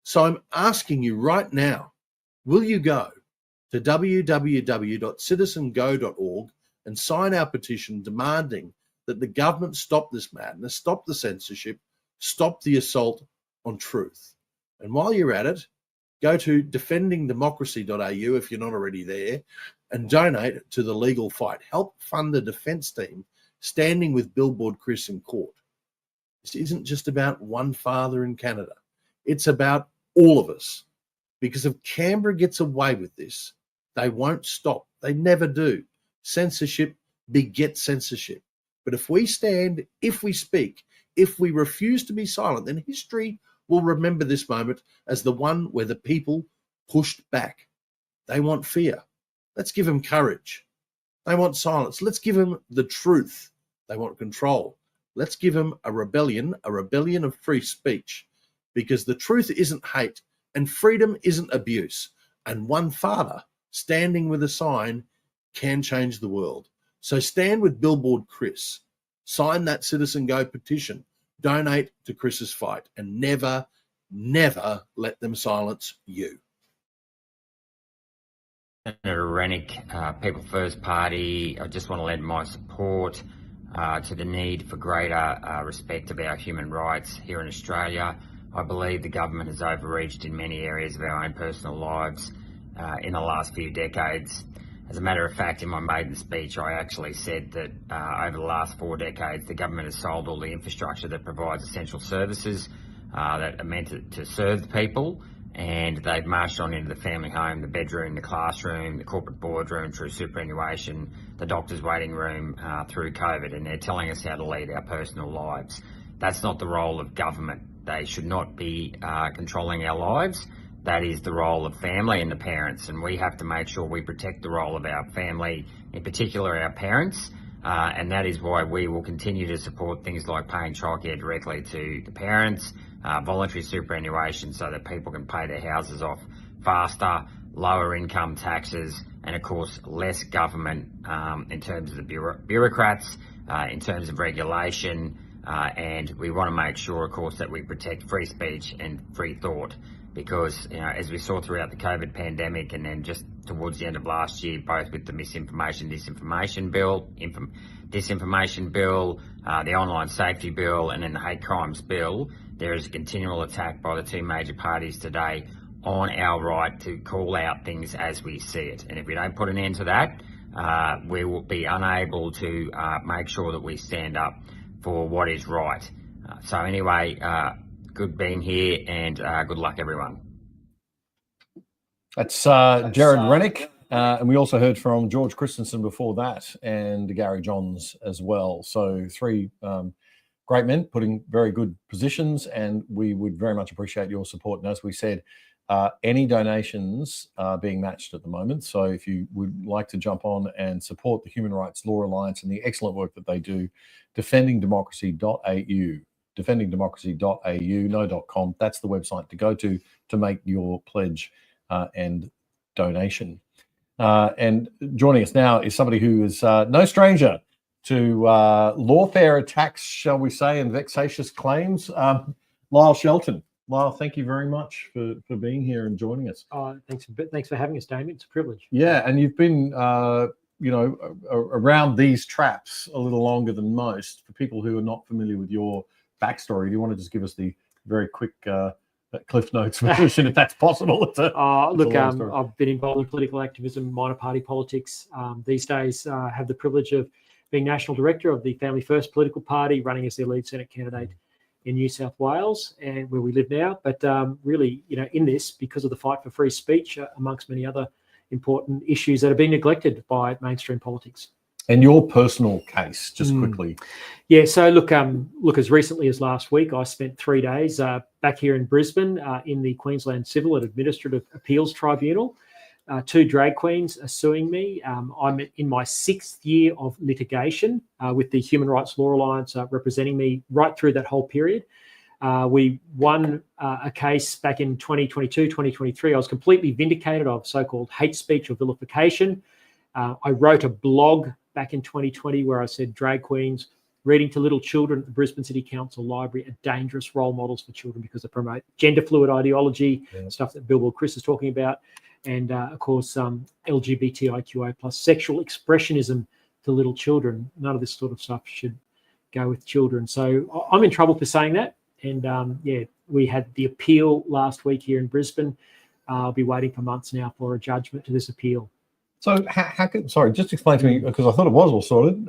So I'm asking you right now, will you go to www.citizengo.org and sign our petition demanding that the government stop this madness, stop the censorship, stop the assault on truth? And while you're at it, go to defendingdemocracy.au if you're not already there and donate to the legal fight. Help fund a defence team standing with Billboard Chris in court. This isn't just about one father in Canada. It's about all of us, because if Canberra gets away with this, they won't stop. They never do. Censorship begets censorship. But if we stand, if we speak, if we refuse to be silent, then history will remember this moment as the one where the people pushed back. They want fear. Let's give them courage. They want silence. Let's give them the truth. They want control. Let's give them a rebellion of free speech, because the truth isn't hate and freedom isn't abuse. And one father standing with a sign can change the world. So stand with Billboard Chris. Sign that Citizen Go petition. Donate to Chris's fight, and never, never let them silence you. Senator Rennick, People First Party, I just want to lend my support to the need for greater respect of our human rights here in Australia. I believe the government has overreached in many areas of our own personal lives in the last few decades. As a matter of fact, in my maiden speech, I actually said that over the last 4 decades, the government has sold all the infrastructure that provides essential services that are meant to serve the people, and they've marched on into the family home, the bedroom, the classroom, the corporate boardroom through superannuation, the doctor's waiting room through COVID, and they're telling us how to lead our personal lives. That's not the role of government. They should not be controlling our lives. That is the role of family and the parents, and we have to make sure we protect the role of our family, in particular our parents, and that is why we will continue to support things like paying childcare directly to the parents, voluntary superannuation so that people can pay their houses off faster, lower income taxes, and of course less government in terms of the bureaucrats, in terms of regulation, and we want to make sure, of course, that we protect free speech and free thought. Because, you know, as we saw throughout the COVID pandemic, and then just towards the end of last year, both with the disinformation bill, the online safety bill, and then the hate crimes bill, there is a continual attack by the 2 major parties today on our right to call out things as we see it. And if we don't put an end to that, we will be unable to make sure that we stand up for what is right. So anyway, good being here, and good luck, everyone. That's Jared Rennick, and we also heard from George Christensen before that, and Gary Johns as well. So 3 great men putting very good positions, and we would very much appreciate your support. And as we said, any donations are being matched at the moment. So if you would like to jump on and support the Human Rights Law Alliance and the excellent work that they do, defendingdemocracy.au. defendingdemocracy.au, no.com. That's the website to go to make your pledge and donation. And joining us now is somebody who is no stranger to lawfare attacks, shall we say, and vexatious claims. Lyle Shelton. Lyle, thank you very much for being here and joining us. Thanks for having us, Damien. It's a privilege. Yeah, and you've been around these traps a little longer than most. For people who are not familiar with your backstory, do you want to just give us the very quick Cliff Notes version, if that's possible? Look, I've been involved in political activism, minor party politics. These days, have the privilege of being National Director of the Family First political party, running as their lead Senate candidate in New South Wales, and where we live now. But really, in this, because of the fight for free speech, amongst many other important issues that are being neglected by mainstream politics. And your personal case, just quickly. Yeah, so look, as recently as last week, I spent 3 days back here in Brisbane in the Queensland Civil and Administrative Appeals Tribunal. 2 drag queens are suing me. I'm in my 6th year of litigation with the Human Rights Law Alliance representing me right through that whole period. We won a case back in 2022, 2023. I was completely vindicated of so-called hate speech or vilification. I wrote a blog back in 2020 where I said drag queens reading to little children at the Brisbane City Council Library are dangerous role models for children because they promote gender fluid ideology, stuff that Billboard Chris is talking about, and of course LGBTIQA plus sexual expressionism to little children. None of this sort of stuff should go with children. So I'm in trouble for saying that. And we had the appeal last week here in Brisbane. I'll be waiting for months now for a judgment to this appeal. So sorry, just explain to me, because I thought it was all sorted.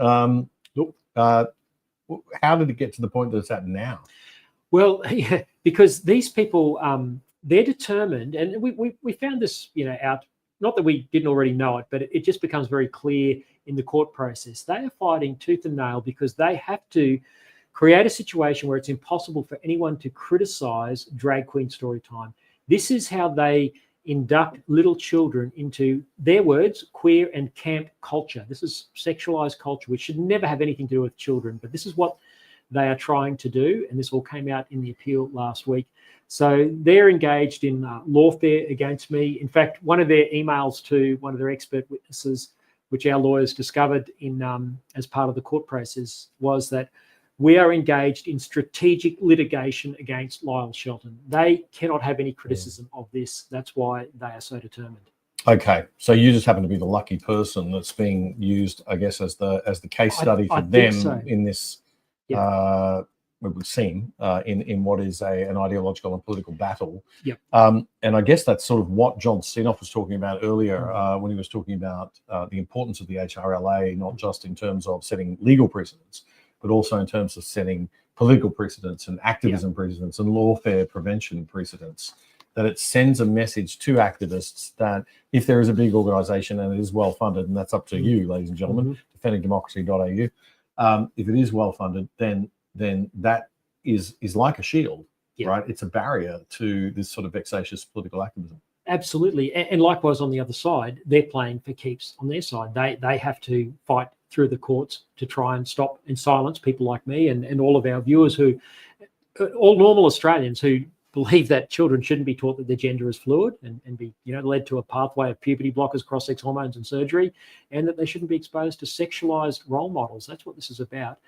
How did it get to the point that it's at now? Well, yeah, because these people, they're determined, and we found this, out, not that we didn't already know it, but it just becomes very clear in the court process. They are fighting tooth and nail because they have to create a situation where it's impossible for anyone to criticize drag queen story time. This is how they induct little children into, their words, queer and camp culture. This is sexualized culture, which should never have anything to do with children, but this is what they are trying to do, and this all came out in the appeal last week. So they're engaged in lawfare against me. In fact, one of their emails to one of their expert witnesses, which our lawyers discovered in as part of the court process, was that we are engaged in strategic litigation against Lyle Shelton. They cannot have any criticism of this. That's why they are so determined. Okay, so you just happen to be the lucky person that's being used, I guess, as the case study for them so. In this. Yeah. It would seem in what is an ideological and political battle. Yep. And I guess that's sort of what John Stenoff was talking about earlier when he was talking about the importance of the HRLA, not just in terms of setting legal precedents, but also in terms of setting political precedents and activism precedents and lawfare prevention precedents, that it sends a message to activists that if there is a big organisation and it is well-funded, and that's up to you, ladies and gentlemen, defendingdemocracy.au, if it is well-funded, then that is like a shield, right? It's a barrier to this sort of vexatious political activism. Absolutely. And likewise on the other side, they're playing for keeps on their side. They have to fight through the courts to try and stop and silence people like me and all of our viewers who, all normal Australians who believe that children shouldn't be taught that their gender is fluid and be led to a pathway of puberty blockers, cross-sex hormones and surgery, and that they shouldn't be exposed to sexualized role models. That's what this is about.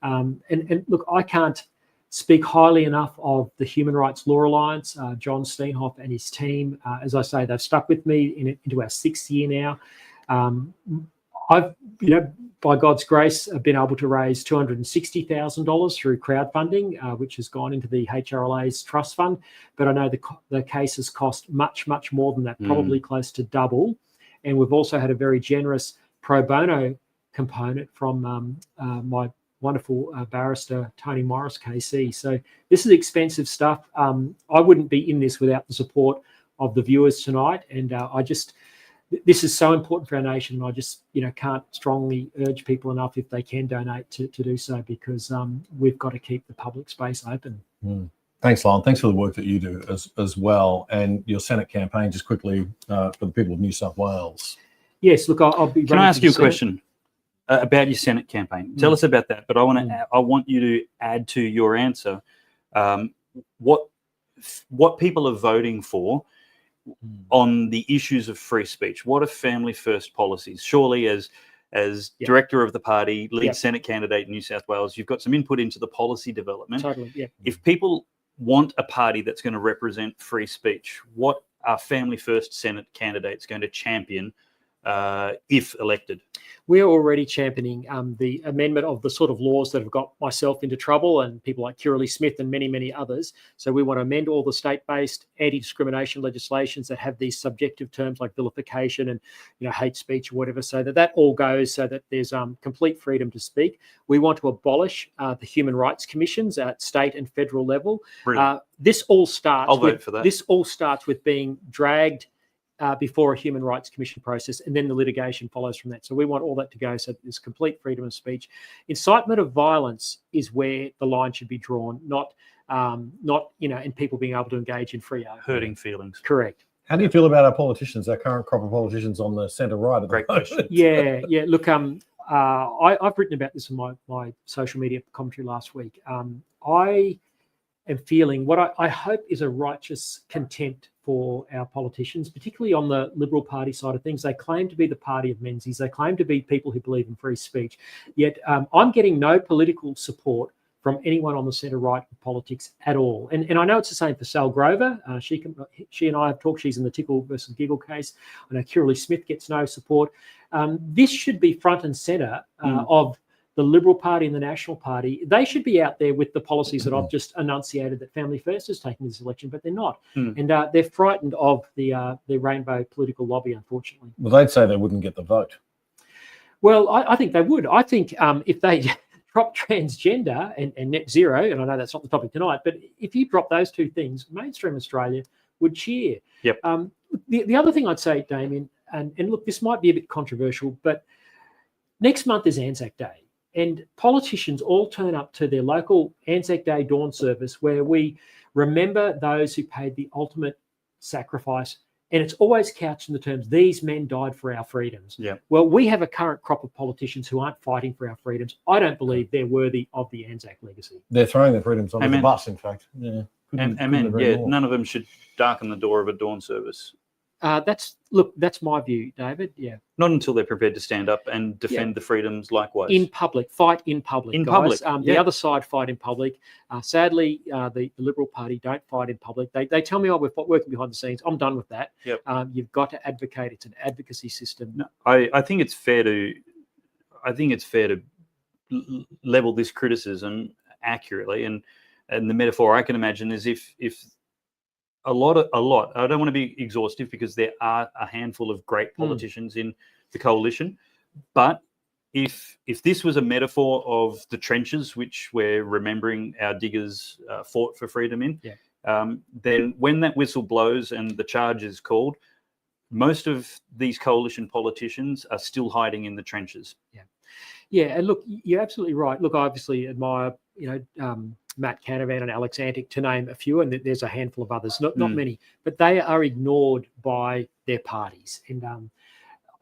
And look, I can't speak highly enough of the Human Rights Law Alliance, John Steenhoff and his team. As I say, they've stuck with me into our 6th year now. I've, by God's grace, been able to raise $260,000 through crowdfunding, which has gone into the HRLA's trust fund. But I know the case has cost much, much more than that, probably close to double. And we've also had a very generous pro bono component from my wonderful barrister, Tony Morris, KC. So this is expensive stuff. I wouldn't be in this without the support of the viewers tonight. And this is so important for our nation. And I just, can't strongly urge people enough if they can donate to do so, because we've got to keep the public space open. Thanks, Lon. Thanks for the work that you do as well. And your Senate campaign, just quickly, for the people of New South Wales. Yes, look, I'll be. Can I ask you a question about your Senate campaign? Tell us about that. But I want you to add to your answer what people are voting for on the issues of free speech. What are family first policies? Surely, as director of the party, lead Senate candidate in New South Wales, you've got some input into the policy development. Totally, yeah. If people want a party that's going to represent free speech, what are family first Senate candidates going to champion if elected? We're already championing the amendment of the sort of laws that have got myself into trouble and people like Curly Smith and many, many others. So we want to amend all the state-based anti-discrimination legislations that have these subjective terms like vilification and hate speech or whatever, so that all goes so that there's complete freedom to speak. We want to abolish the human rights commissions at state and federal level. This all starts. I'll vote for that. This all starts with being dragged before a Human Rights Commission process, and then the litigation follows from that. So we want all that to go so that there's complete freedom of speech. Incitement of violence is where the line should be drawn, not in people being able to engage in free art. Hurting feelings. Correct. How do you feel about our politicians, our current crop of politicians on the centre right? Great question. Yeah. Look, I've written about this in my social media commentary last week. I am feeling what I hope is a righteous contempt for our politicians, particularly on the Liberal Party side of things. They claim to be the party of Menzies. They claim to be people who believe in free speech. Yet I'm getting no political support from anyone on the centre-right of politics at all. And I know it's the same for Sal Grover. She and I have talked. She's in the Tickle versus Giggle case. I know Curly Smith gets no support. This should be front and centre of the Liberal Party and the National Party. They should be out there with the policies that I've just enunciated that Family First is taking this election, but they're not. And they're frightened of the rainbow political lobby, unfortunately. Well, they'd say they wouldn't get the vote. Well, I think they would. I think if they drop transgender and net zero, and I know that's not the topic tonight, but if you drop those two things, mainstream Australia would cheer. Yep. The other thing I'd say, Damien, and look, this might be a bit controversial, but next month is Anzac Day, and politicians all turn up to their local Anzac Day dawn service where we remember those who paid the ultimate sacrifice. And it's always couched in the terms, these men died for our freedoms. Yeah. Well, we have a current crop of politicians who aren't fighting for our freedoms. I don't believe they're worthy of the Anzac legacy. They're throwing their freedoms under the Amen. bus, in fact. Yeah. Amen. Yeah, none of them should darken the door of a dawn service. That's my view, David. Yeah. Not until they're prepared to stand up and defend the freedoms likewise. In public, fight in public. In guys. public, The other side fight in public. Sadly, the Liberal Party don't fight in public. They tell me, oh, we're working behind the scenes. I'm done with that. Yep. You've got to advocate. It's an advocacy system. No, I think it's fair to level this criticism accurately, and the metaphor I can imagine is if a lot. I don't want to be exhaustive because there are a handful of great politicians in the coalition, but if this was a metaphor of the trenches, which we're remembering our diggers fought for freedom in, then when that whistle blows and the charge is called, most of these coalition politicians are still hiding in the trenches. Yeah, and look, you're absolutely right. Look, I obviously admire, Matt Canavan and Alex Antic, to name a few, and there's a handful of others, not many, but they are ignored by their parties. And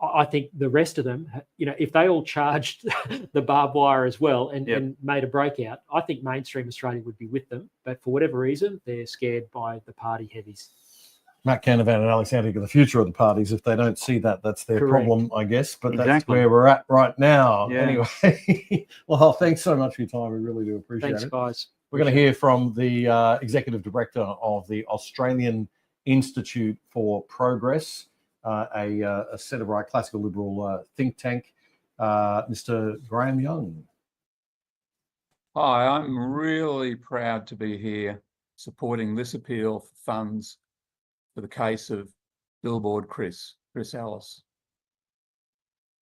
I think the rest of them, if they all charged the barbed wire as well and made a breakout, I think mainstream Australia would be with them. But for whatever reason, they're scared by the party heavies. Matt Canavan and Alex Antic are the future of the parties. If they don't see that, that's their problem, I guess. But that's where we're at right now. Yeah. Anyway, well, thanks so much for your time. We really do appreciate it. Thanks, guys. We're going to hear from the Executive Director of the Australian Institute for Progress, a centre-right classical liberal think tank, Mr. Graham Young. Hi, I'm really proud to be here supporting this appeal for funds for the case of Billboard Chris Ellis.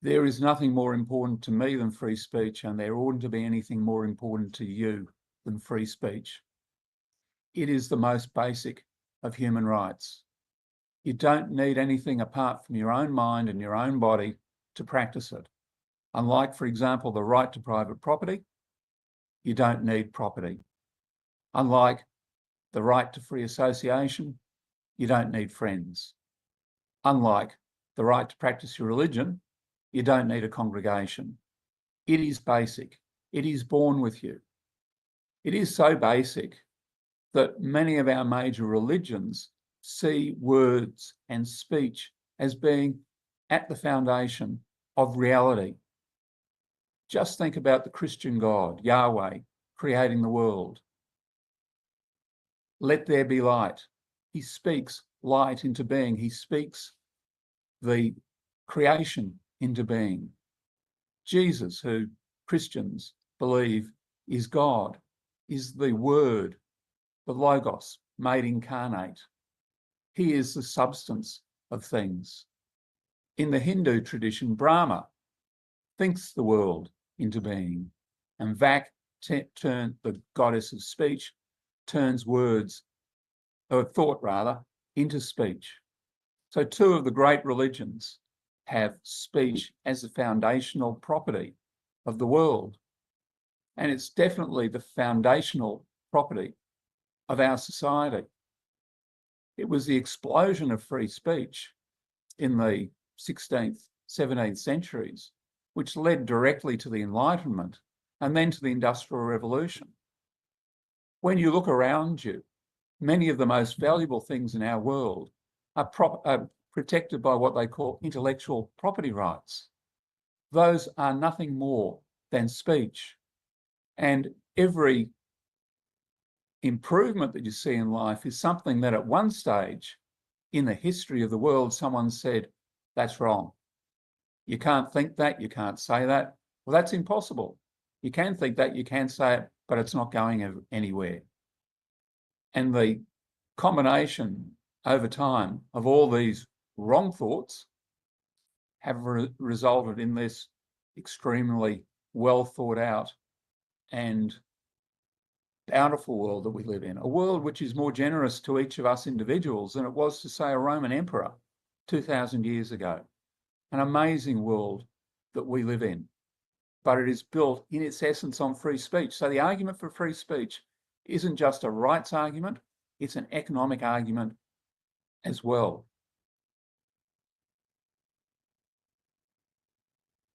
There is nothing more important to me than free speech, and there oughtn't to be anything more important to you than free speech. It is the most basic of human rights. You don't need anything apart from your own mind and your own body to practice it. Unlike, for example, the right to private property, you don't need property. Unlike the right to free association, you don't need friends. Unlike the right to practice your religion, you don't need a congregation. It is basic. It is born with you. It is so basic that many of our major religions see words and speech as being at the foundation of reality. Just think about the Christian God, Yahweh, creating the world. Let there be light. He speaks light into being. He speaks the creation into being. Jesus, who Christians believe is God, is the Word, the Logos, made incarnate. He is the substance of things. In the Hindu tradition, Brahma thinks the world into being, and Vak, the goddess of speech, turns words, or thought rather, into speech. So two of the great religions have speech as a foundational property of the world. And it's definitely the foundational property of our society. It was the explosion of free speech in the 16th, 17th centuries, which led directly to the Enlightenment and then to the Industrial Revolution. When you look around you, many of the most valuable things in our world are protected by what they call intellectual property rights. Those are nothing more than speech. And every improvement that you see in life is something that at one stage in the history of the world, someone said, that's wrong. You can't think that, you can't say that. Well, that's impossible. You can think that, you can say it, but it's not going anywhere. And the combination over time of all these wrong thoughts have resulted in this extremely well thought out and bountiful world that we live in, a world which is more generous to each of us individuals than it was to, say, a Roman emperor 2,000 years ago. An amazing world that we live in, but it is built in its essence on free speech. So the argument for free speech isn't just a rights argument, it's an economic argument as well.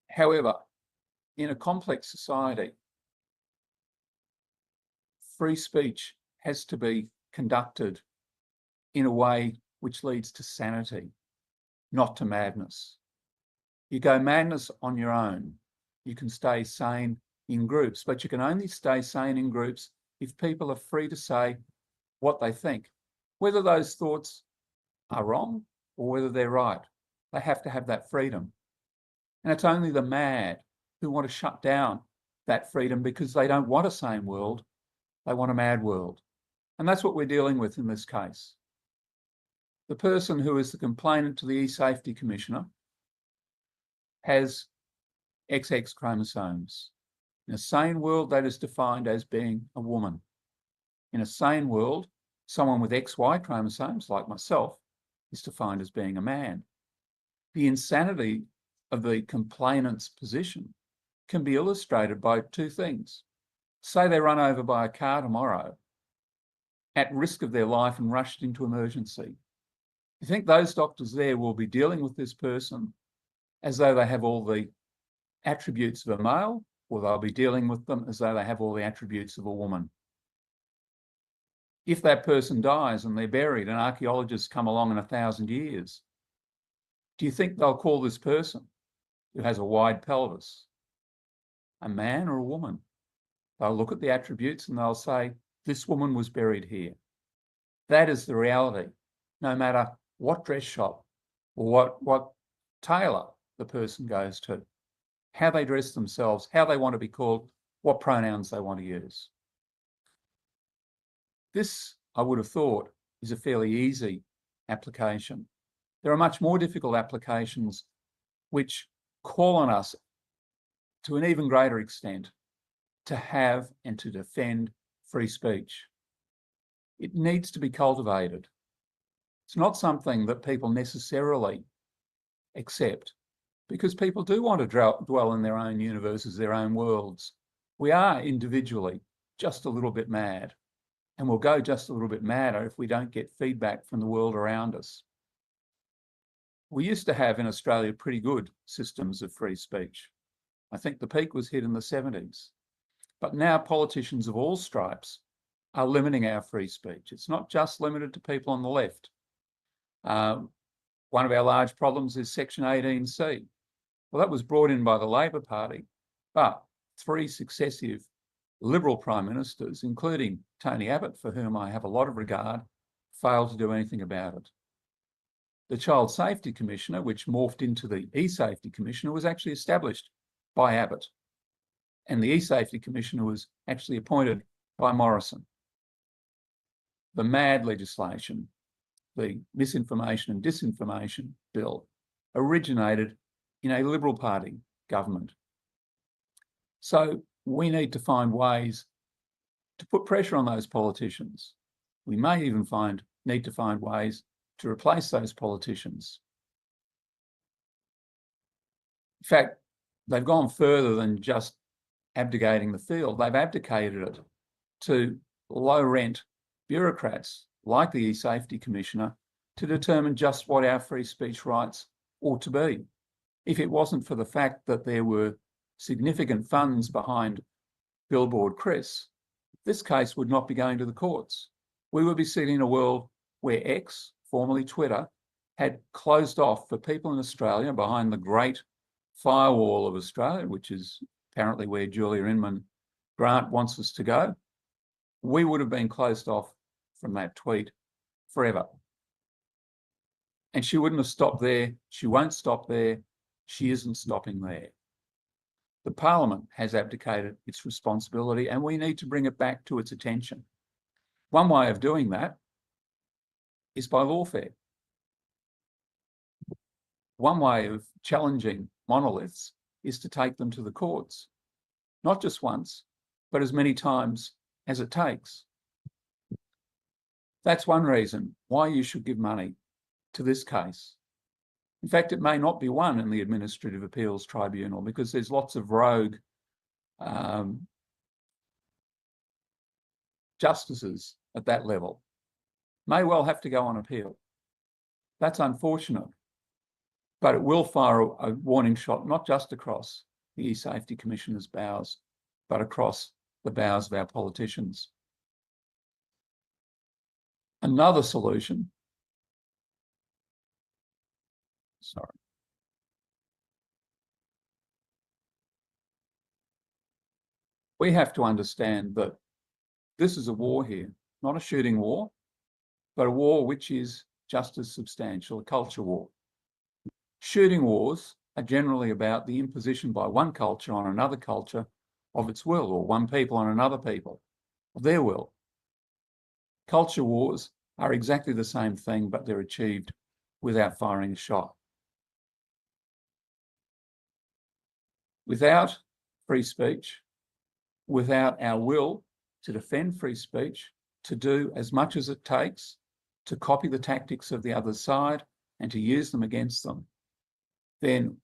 However, in a complex society, free speech has to be conducted in a way which leads to sanity, not to madness. You go madness on your own. You can stay sane in groups, but you can only stay sane in groups if people are free to say what they think, whether those thoughts are wrong or whether they're right. They have to have that freedom. And it's only the mad who want to shut down that freedom because they don't want a sane world, they want a mad world. And that's what we're dealing with in this case. The person who is the complainant to the eSafety Commissioner has XX chromosomes. In a sane world, that is defined as being a woman. In a sane world, someone with XY chromosomes, like myself, is defined as being a man. The insanity of the complainant's position can be illustrated by two things. Say they're run over by a car tomorrow, at risk of their life and rushed into emergency. You think those doctors there will be dealing with this person as though they have all the attributes of a male, or they'll be dealing with them as though they have all the attributes of a woman? If that person dies and they're buried and archaeologists come along in 1,000 years, do you think they'll call this person who has a wide pelvis a man or a woman? They'll look at the attributes and they'll say, this woman was buried here. That is the reality, no matter what dress shop or what tailor the person goes to, how they dress themselves, how they want to be called, what pronouns they want to use. This, I would have thought, is a fairly easy application. There are much more difficult applications which call on us to an even greater extent to have and to defend free speech. It needs to be cultivated. It's not something that people necessarily accept because people do want to dwell in their own universes, their own worlds. We are individually just a little bit mad, and we'll go just a little bit madder if we don't get feedback from the world around us. We used to have in Australia pretty good systems of free speech. I think the peak was hit in the 70s. But now politicians of all stripes are limiting our free speech. It's not just limited to people on the left. One of our large problems is Section 18C. Well, that was brought in by the Labor Party, but 3 successive Liberal Prime Ministers, including Tony Abbott, for whom I have a lot of regard, failed to do anything about it. The Child Safety Commissioner, which morphed into the eSafety Commissioner, was actually established by Abbott. And the eSafety Commissioner was actually appointed by Morrison. The MAD legislation, the Misinformation and Disinformation Bill, originated in a Liberal Party government. So we need to find ways to put pressure on those politicians. We may even need to find ways to replace those politicians. In fact, they've gone further than just abdicating the field. They've abdicated it to low-rent bureaucrats like the eSafety Commissioner to determine just what our free speech rights ought to be. If it wasn't for the fact that there were significant funds behind Billboard Chris, this case would not be going to the courts. We would be sitting in a world where X, formerly Twitter, had closed off for people in Australia behind the great firewall of Australia, which is apparently where Julia Inman Grant wants us to go. We would have been closed off from that tweet forever. And she wouldn't have stopped there. She won't stop there. She isn't stopping there. The Parliament has abdicated its responsibility and we need to bring it back to its attention. One way of doing that is by lawfare. One way of challenging monoliths is to take them to the courts, not just once, but as many times as it takes. That's one reason why you should give money to this case. In fact, it may not be won in the Administrative Appeals Tribunal because there's lots of rogue justices at that level. May well have to go on appeal. That's unfortunate, but it will fire a warning shot, not just across the eSafety Commissioner's bows, but across the bows of our politicians. Another solution, we have to understand that this is a war here, not a shooting war, but a war which is just as substantial, a culture war. Shooting wars are generally about the imposition by one culture on another culture of its will, or one people on another people of their will. Culture wars are exactly the same thing, but they're achieved without firing a shot. Without free speech, without our will to defend free speech, to do as much as it takes to copy the tactics of the other side and to use them against them, then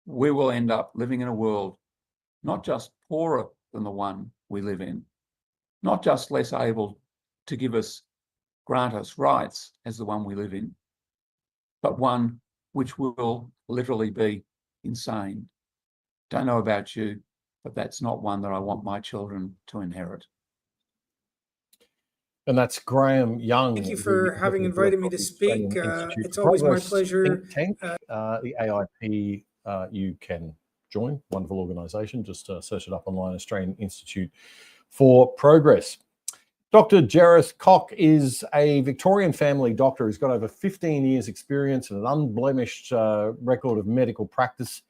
we will end up living in a world not just poorer than the one we live in, not just less able to grant us rights as the one we live in, but one which will literally be insane. Don't know about you, but that's not one that I want my children to inherit. And that's Graham Young. Thank you for having invited me to speak. It's always my pleasure. Think tank, the AIP, you can join. Wonderful organisation. Just search it up online, Australian Institute for Progress. Dr. Gareth Cock is a Victorian family doctor who's got over 15 years experience and an unblemished record of medical practice.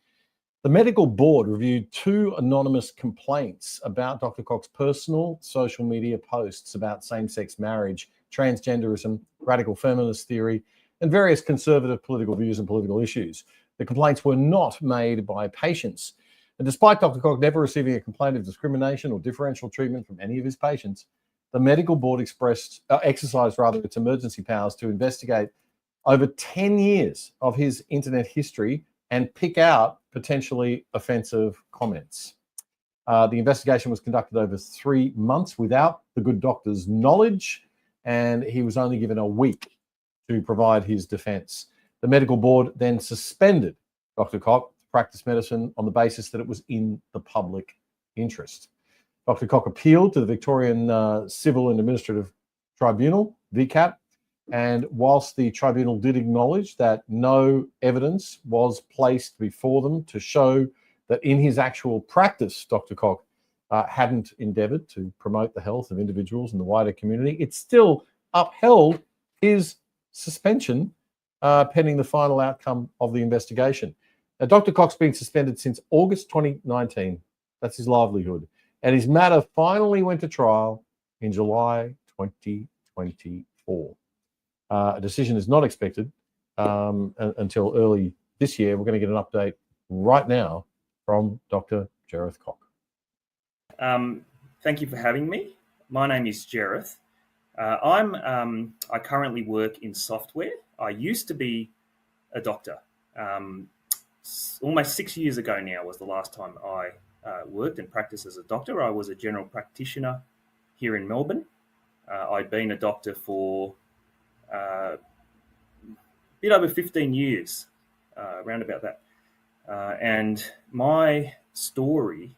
The medical board reviewed 2 anonymous complaints about Dr. Cock's personal social media posts about same-sex marriage, transgenderism, radical feminist theory, and various conservative political views and political issues. The complaints were not made by patients. And despite Dr. Cock never receiving a complaint of discrimination or differential treatment from any of his patients, the medical board exercised its emergency powers to investigate over 10 years of his internet history and pick out potentially offensive comments. The investigation was conducted over 3 months without the good doctor's knowledge, and he was only given a week to provide his defence. The medical board then suspended Dr. Cock to practice medicine on the basis that it was in the public interest. Dr. Cock appealed to the Victorian Civil and Administrative Tribunal, VCAT, and whilst the tribunal did acknowledge that no evidence was placed before them to show that in his actual practice, Dr. Cock hadn't endeavoured to promote the health of individuals in the wider community, it still upheld his suspension pending the final outcome of the investigation. Now, Dr. Cock's been suspended since August 2019. That's his livelihood. And his matter finally went to trial in July 2024. A decision is not expected until early this year. We're going to get an update right now from Dr. Gareth Cock. Thank you for having me. My name is Gareth. I currently work in software. I used to be a doctor. Almost 6 years ago now was the last time I worked and practiced as a doctor. I was a general practitioner here in Melbourne. I'd been a doctor for a bit over 15 years, around about that. And my story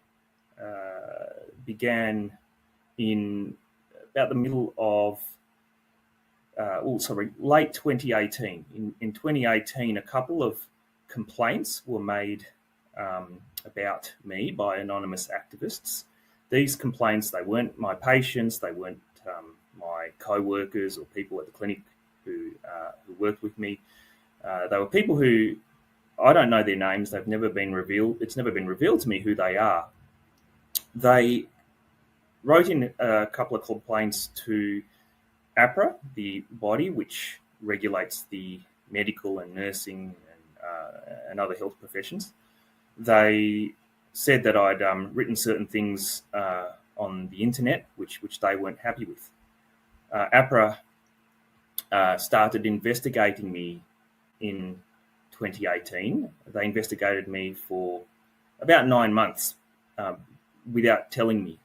began in about the middle of, late 2018. In 2018, a couple of complaints were made about me by anonymous activists. These complaints, they weren't my patients, they weren't my co-workers or people at the clinic who worked with me. They were people who, I don't know their names, they've never been revealed, it's never been revealed to me who they are. They wrote in a couple of complaints to APRA, the body which regulates the medical and nursing and other health professions. They said that I'd written certain things on the internet, which they weren't happy with. APRA started investigating me in 2018. They investigated me for about 9 months without telling me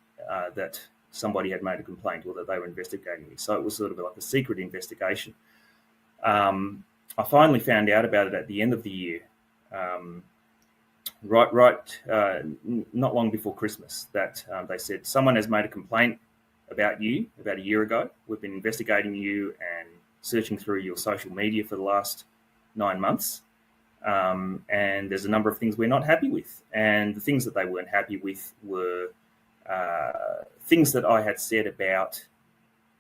that somebody had made a complaint or that they were investigating me. So it was sort of like a secret investigation. I finally found out about it at the end of the year, not long before Christmas, that they said someone has made a complaint about you about a year ago. We've been investigating you and searching through your social media for the last 9 months. And there's a number of things we're not happy with. And the things that they weren't happy with were things that I had said about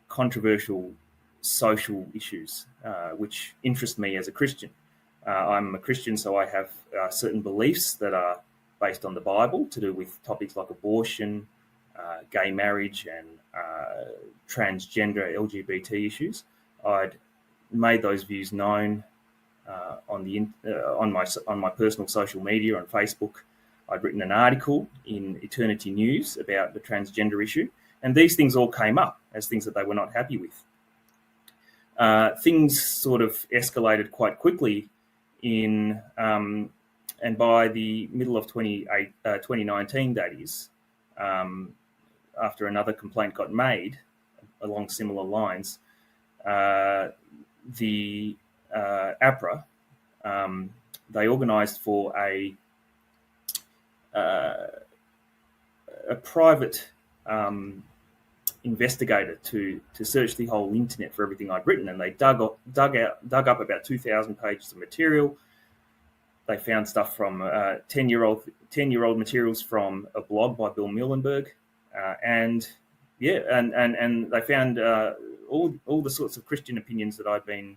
controversial social issues, which interest me as a Christian. I'm a Christian, so I have certain beliefs that are based on the Bible to do with topics like abortion, gay marriage, and transgender LGBT issues. I'd made those views known on my personal social media on Facebook. I'd written an article in Eternity News about the transgender issue, and these things all came up as things that they were not happy with. Things sort of escalated quite quickly and by the middle of 2019, that is, after another complaint got made along similar lines, the APRA, they organised for a private investigator to search the whole internet for everything I'd written, and they dug up about 2,000 pages of material. They found stuff from 10-year-old materials from a blog by Bill Muhlenberg, and they found all the sorts of Christian opinions that I'd been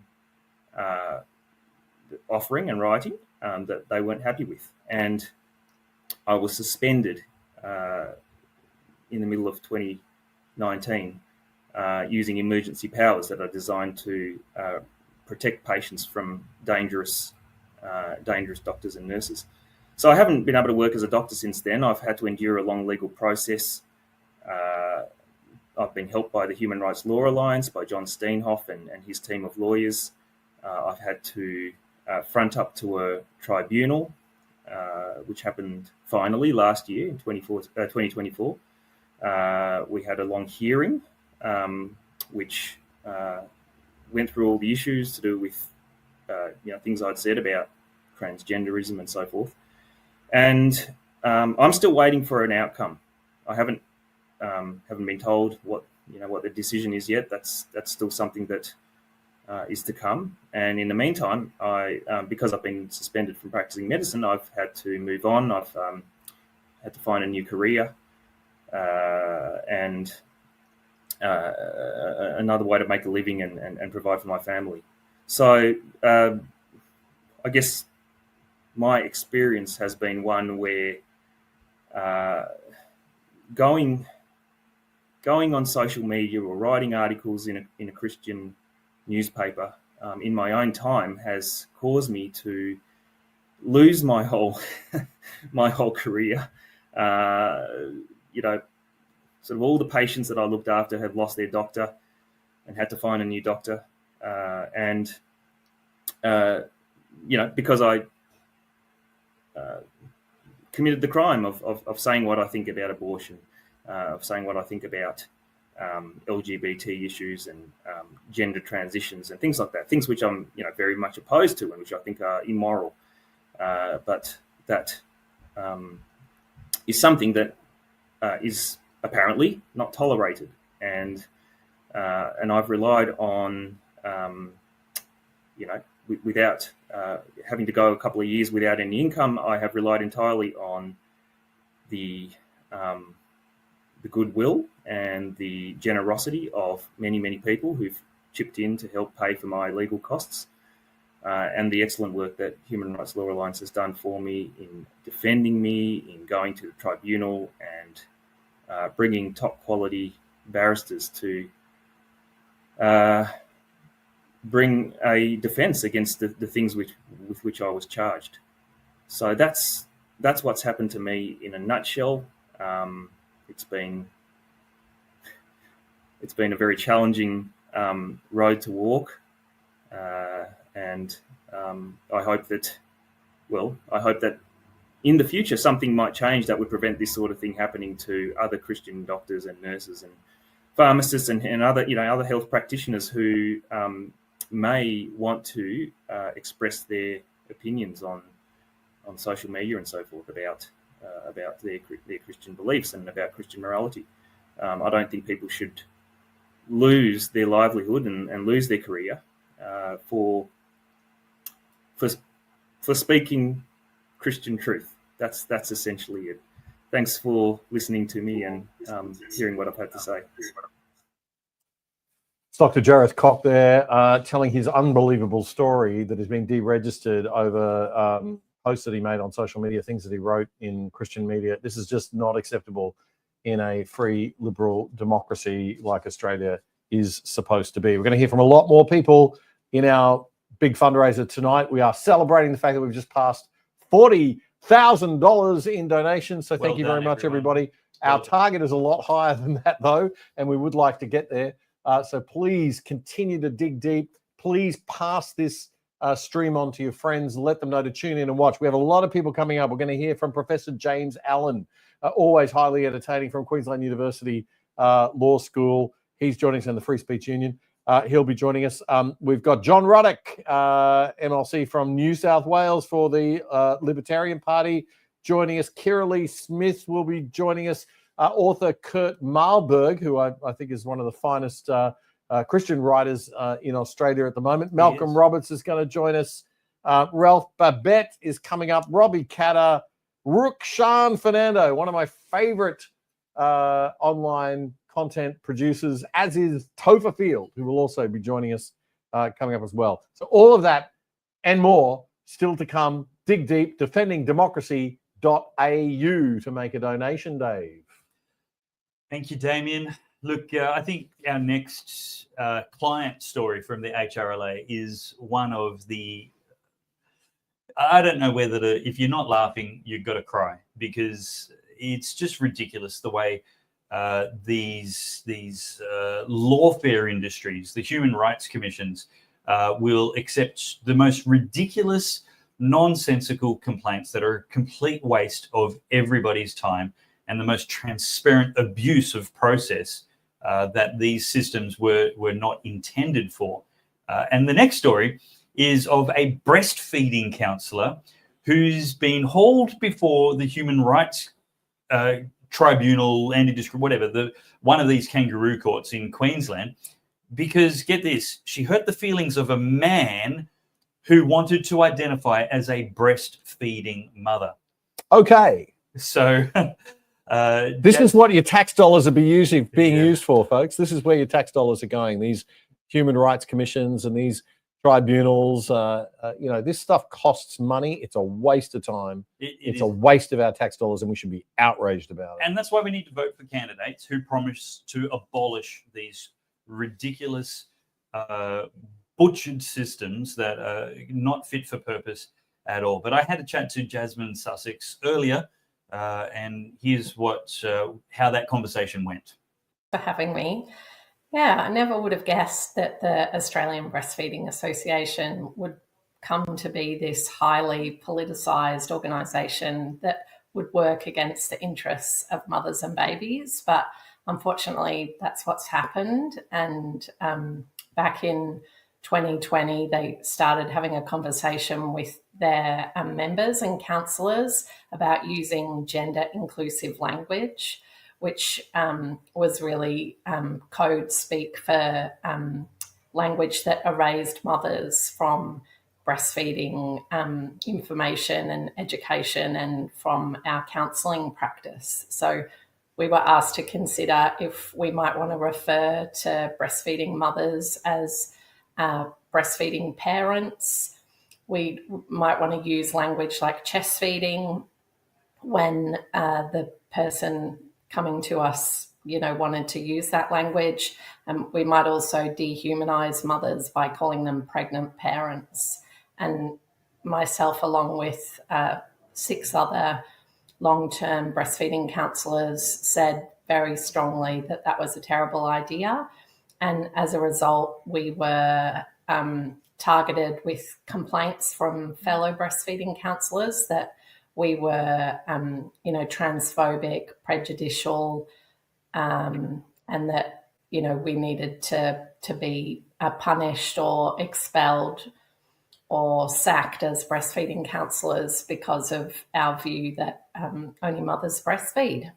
offering and writing that they weren't happy with, and I was suspended in the middle of 2019 using emergency powers that are designed to protect patients from dangerous doctors and nurses. So I haven't been able to work as a doctor since then. I've had to endure a long legal process. I've been helped by the Human Rights Law Alliance, by John Steenhoff and his team of lawyers. I've had to front up to a tribunal, which happened finally last year in 2024. We had a long hearing, which went through all the issues to do with things I'd said about transgenderism and so forth. And I'm still waiting for an outcome. I haven't been told what the decision is yet. That's still something that is to come. And in the meantime, because I've been suspended from practicing medicine, I've had to move on. I've had to find a new career and another way to make a living and provide for my family. So I guess my experience has been one where going on social media or writing articles in a Christian newspaper in my own time has caused me to lose my whole career. Sort of all the patients that I looked after have lost their doctor and had to find a new doctor. Because I committed the crime of saying what I think about abortion, of saying what I think about LGBT issues and gender transitions and things like that, things which I'm very much opposed to and which I think are immoral. But that is something that is apparently not tolerated, and I've relied on without having to go a couple of years without any income. I have relied entirely on the goodwill and the generosity of many people who've chipped in to help pay for my legal costs, and the excellent work that Human Rights Law Alliance has done for me in defending me, in going to the tribunal and bringing top quality barristers to bring a defence against the things with which I was charged. So that's what's happened to me in a nutshell. It's been it's been a very challenging road to walk, and I hope that in the future something might change that would prevent this sort of thing happening to other Christian doctors and nurses and pharmacists and other health practitioners who may want to express their opinions on social media and so forth about their Christian beliefs and about Christian morality. I don't think people should lose their livelihood and lose their career for speaking Christian truth. That's essentially it. Thanks for listening to me and hearing what I've had to say. It's Dr. Jareth Koch there, telling his unbelievable story that has been deregistered over posts that he made on social media, things that he wrote in Christian media. This is just not acceptable in a free, liberal democracy like Australia is supposed to be. We're going to hear from a lot more people in our big fundraiser tonight. We are celebrating the fact that we've just passed $40,000 in donations. So thank you very much, everybody. Our target is a lot higher than that, though, and we would like to get there. So please continue to dig deep. Please pass this stream on to your friends. Let them know to tune in and watch. We have a lot of people coming up. We're going to hear from Professor James Allen, always highly entertaining, from Queensland University Law School. He's joining us in the Free Speech Union. He'll be joining us. We've got John Ruddock, MLC from New South Wales for the Libertarian Party, joining us. Kira Lee Smith will be joining us. Author Kurt Marlberg, who I think is one of the finest Christian writers in Australia at the moment. Malcolm Roberts is going to join us. Ralph Babette is coming up. Robbie Catter, Rukshan Fernando, one of my favorite online content producers, as is Topher Field, who will also be joining us coming up as well. So all of that and more still to come. Dig deep, defendingdemocracy.au to make a donation, Dave. Thank you, Damien. Look, I think our next client story from the HRLA is one of the, I don't know whether to, if you're not laughing, you've got to cry, because it's just ridiculous the way these lawfare industries, the human rights commissions, will accept the most ridiculous, nonsensical complaints that are a complete waste of everybody's time and the most transparent abuse of process that these systems were not intended for. And the next story is of a breastfeeding counsellor who's been hauled before the Human Rights Tribunal, whatever, one of these kangaroo courts in Queensland, because, get this, she hurt the feelings of a man who wanted to identify as a breastfeeding mother. Okay. So this is what your tax dollars are being used for, folks. This is where your tax dollars are going. These human rights commissions and these tribunals, this stuff costs money. It's a waste of time. It's a waste of our tax dollars, and we should be outraged about it. And that's why we need to vote for candidates who promise to abolish these ridiculous butchered systems that are not fit for purpose at all. But I had a chat to Jasmine Sussex earlier, and here's how that conversation went. For having me. Yeah, I never would have guessed that the Australian Breastfeeding Association would come to be this highly politicised organisation that would work against the interests of mothers and babies. But unfortunately, that's what's happened. And back in 2020, they started having a conversation with their members and counsellors about using gender inclusive language, which was really code speak for language that erased mothers from breastfeeding information and education and from our counselling practice. So we were asked to consider if we might want to refer to breastfeeding mothers as breastfeeding parents. We might want to use language like chest feeding when the person coming to us, wanted to use that language. We might also dehumanize mothers by calling them pregnant parents. And myself, along with 6 other long-term breastfeeding counsellors, said very strongly that that was a terrible idea. And as a result, we were targeted with complaints from fellow breastfeeding counsellors that we were, transphobic, prejudicial, and that, we needed to be punished or expelled or sacked as breastfeeding counsellors because of our view that only mothers breastfeed.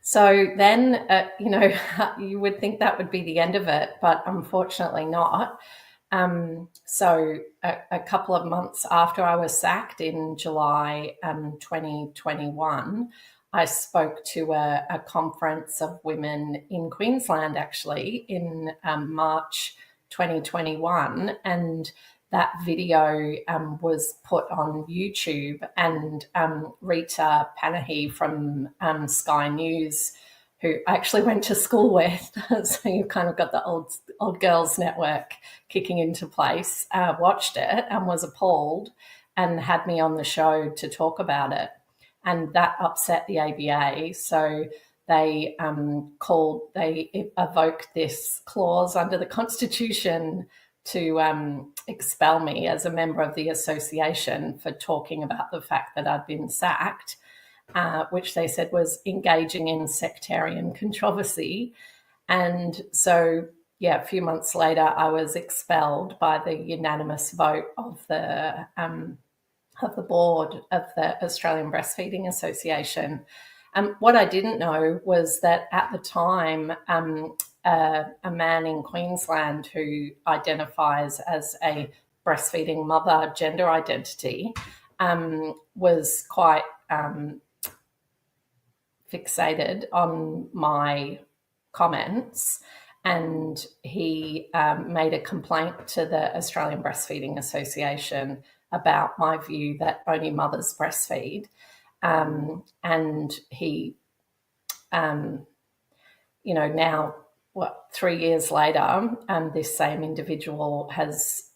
So then, you would think that would be the end of it, but unfortunately not. So a couple of months after I was sacked in July 2021, I spoke to a conference of women in Queensland, actually, in March 2021, and that video was put on YouTube, and Rita Panahi from Sky News, who I actually went to school with, so you've kind of got the old girls network kicking into place, watched it and was appalled and had me on the show to talk about it. And that upset the ABA. So they evoked this clause under the Constitution to expel me as a member of the association for talking about the fact that I'd been sacked, which they said was engaging in sectarian controversy. And so, a few months later, I was expelled by the unanimous vote of the board of the Australian Breastfeeding Association. What I didn't know was that at the time, a man in Queensland who identifies as a breastfeeding mother gender identity was quite fixated on my comments, and he made a complaint to the Australian Breastfeeding Association about my view that only mothers breastfeed. And he, now, 3 years later, this same individual has,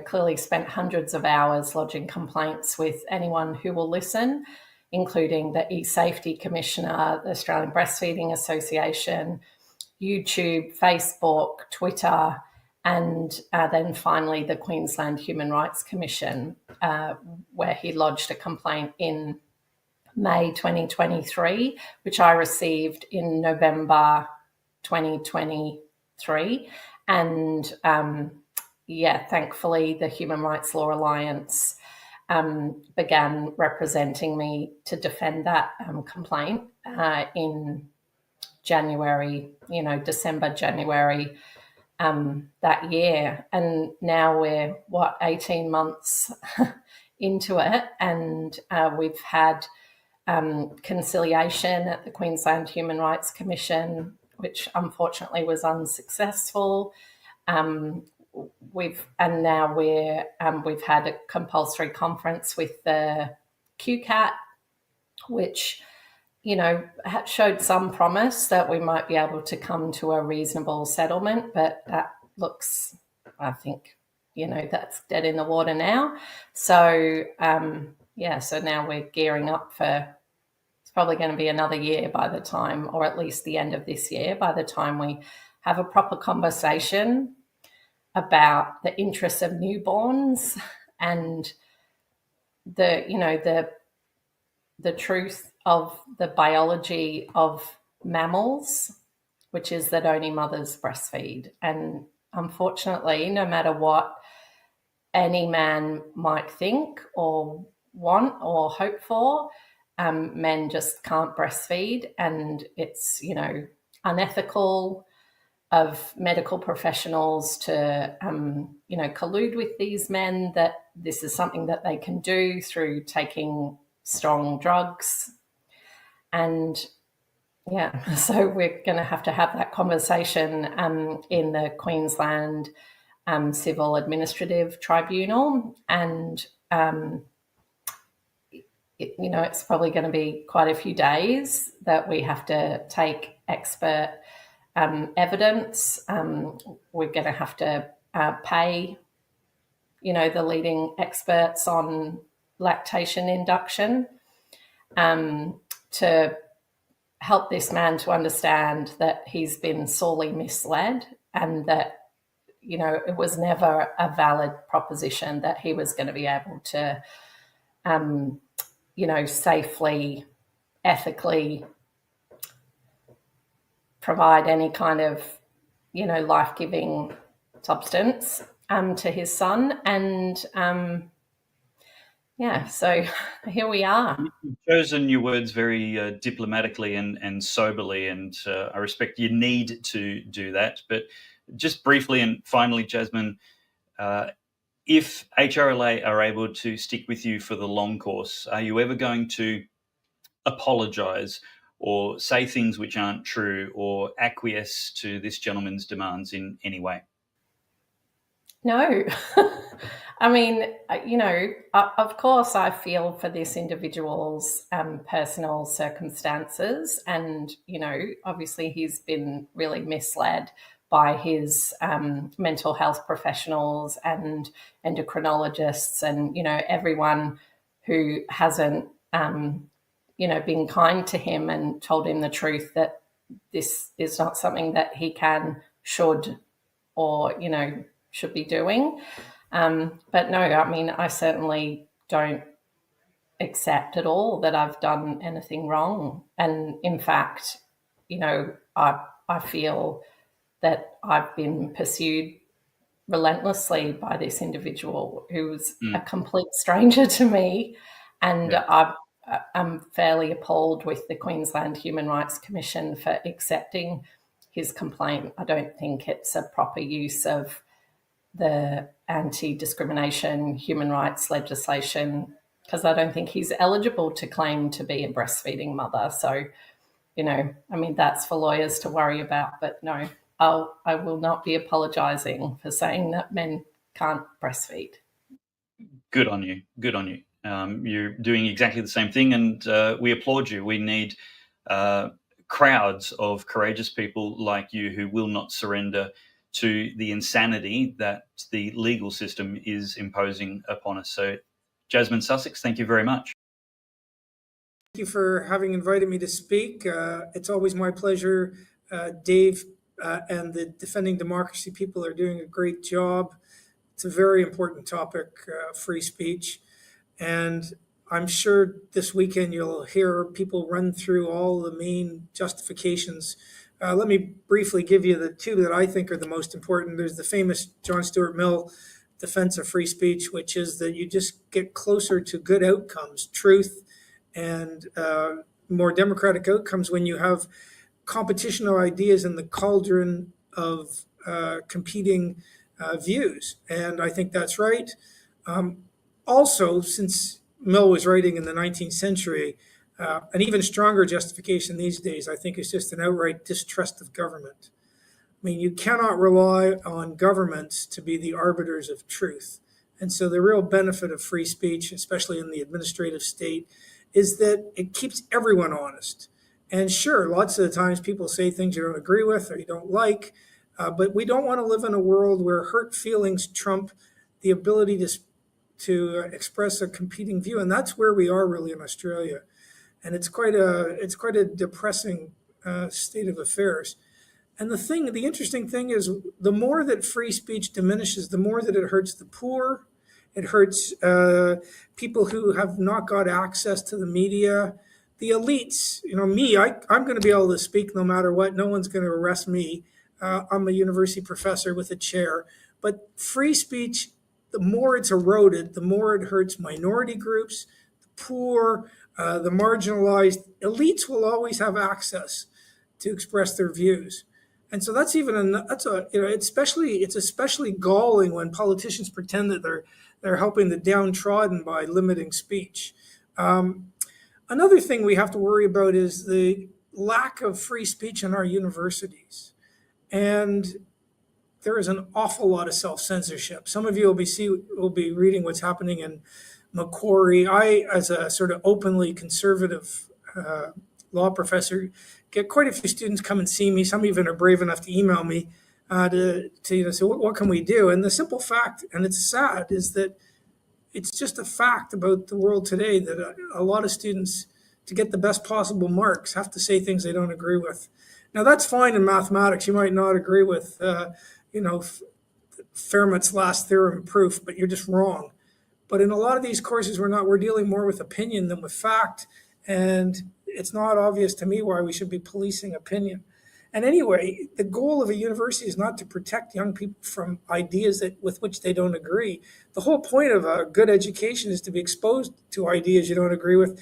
clearly spent hundreds of hours lodging complaints with anyone who will listen, including the eSafety Commissioner, the Australian Breastfeeding Association, YouTube, Facebook, Twitter, and then finally the Queensland Human Rights Commission, where he lodged a complaint in May 2023, which I received in November 2023. And thankfully the Human Rights Law Alliance began representing me to defend that complaint in January, December, January that year. And now we're 18 months into it, and we've had conciliation at the Queensland Human Rights Commission, which unfortunately was unsuccessful. We've had a compulsory conference with the QCAT, which showed some promise that we might be able to come to a reasonable settlement, but that looks, I think, that's dead in the water now. So, so now we're gearing up for, it's probably going to be another year by the time, or at least the end of this year, by the time we have a proper conversation about the interests of newborns and the truth of the biology of mammals, which is that only mothers breastfeed. And unfortunately, no matter what any man might think or want or hope for, men just can't breastfeed. And it's, unethical of medical professionals to, collude with these men that this is something that they can do through taking strong drugs. And so we're going to have that conversation in the Queensland Civil Administrative Tribunal, and it's probably going to be quite a few days that we have to take expert evidence. We're going to have to pay, the leading experts on lactation induction to help this man to understand that he's been sorely misled and that, you know, it was never a valid proposition that he was going to be able to, you know, safely, ethically provide any kind of, you know, life-giving substance to his son. And yeah, so here we are. You've chosen your words very diplomatically and soberly, and I respect your need to do that. But just briefly and finally, Jasmine, if HRLA are able to stick with you for the long course, are you ever going to apologise or say things which aren't true or acquiesce to this gentleman's demands in any way? No. I mean, you know, of course I feel for this individual's personal circumstances, and, you know, obviously he's been really misled by his mental health professionals and endocrinologists and, you know, everyone who hasn't, you know, been kind to him and told him the truth that this is not something that he can, should, or, you know, should be doing. But no, I mean, I certainly don't accept at all that I've done anything wrong. And in fact, you know, I feel that I've been pursued relentlessly by this individual who's a complete stranger to me. And I'm fairly appalled with the Queensland Human Rights Commission for accepting his complaint. I don't think it's a proper use of the anti-discrimination human rights legislation, because I don't think he's eligible to claim to be a breastfeeding mother. So, you know, I mean, that's for lawyers to worry about, but no, I will not be apologising for saying that men can't breastfeed. Good on you. Good on you. You're doing exactly the same thing, and we applaud you. We need crowds of courageous people like you who will not surrender to the insanity that the legal system is imposing upon us. So, Jasmine Sussex, thank you very much. Thank you for having invited me to speak. It's always my pleasure. Dave and the Defending Democracy people are doing a great job. It's a very important topic, free speech. And I'm sure this weekend you'll hear people run through all the main justifications. Let me briefly give you the two that I think are the most important. There's the famous John Stuart Mill defense of free speech, which is that you just get closer to good outcomes, truth, and more democratic outcomes when you have competition of ideas in the cauldron of competing views. And I think that's right. Also, since Mill was writing in the 19th century, an even stronger justification these days, I think, is just an outright distrust of government. I mean, you cannot rely on governments to be the arbiters of truth. And so the real benefit of free speech, especially in the administrative state, is that it keeps everyone honest. And sure, lots of the times people say things you don't agree with or you don't like, but we don't want to live in a world where hurt feelings trump the ability to express a competing view. And that's where we are really in Australia. And it's quite a depressing state of affairs. And the interesting thing is, the more that free speech diminishes, the more that it hurts the poor. It hurts people who have not got access to the media, the elites. You know, me, I'm going to be able to speak no matter what. No one's going to arrest me. I'm a university professor with a chair. But free speech, the more it's eroded, the more it hurts minority groups, the poor, the marginalized. Elites will always have access to express their views. And so it's especially galling when politicians pretend that they're helping the downtrodden by limiting speech. Another thing we have to worry about is the lack of free speech in our universities. And there is an awful lot of self-censorship. Some of you will be reading what's happening in Macquarie. I, as a sort of openly conservative law professor, get quite a few students come and see me. Some even are brave enough to email me to say, what can we do? And the simple fact, and it's sad, is that it's just a fact about the world today that a lot of students to get the best possible marks, have to say things they don't agree with. Now, that's fine in mathematics. You might not agree with, Fermat's last theorem proof, but you're just wrong. But in a lot of these courses, we're dealing more with opinion than with fact. And it's not obvious to me why we should be policing opinion. And anyway, the goal of a university is not to protect young people from ideas with which they don't agree. The whole point of a good education is to be exposed to ideas you don't agree with,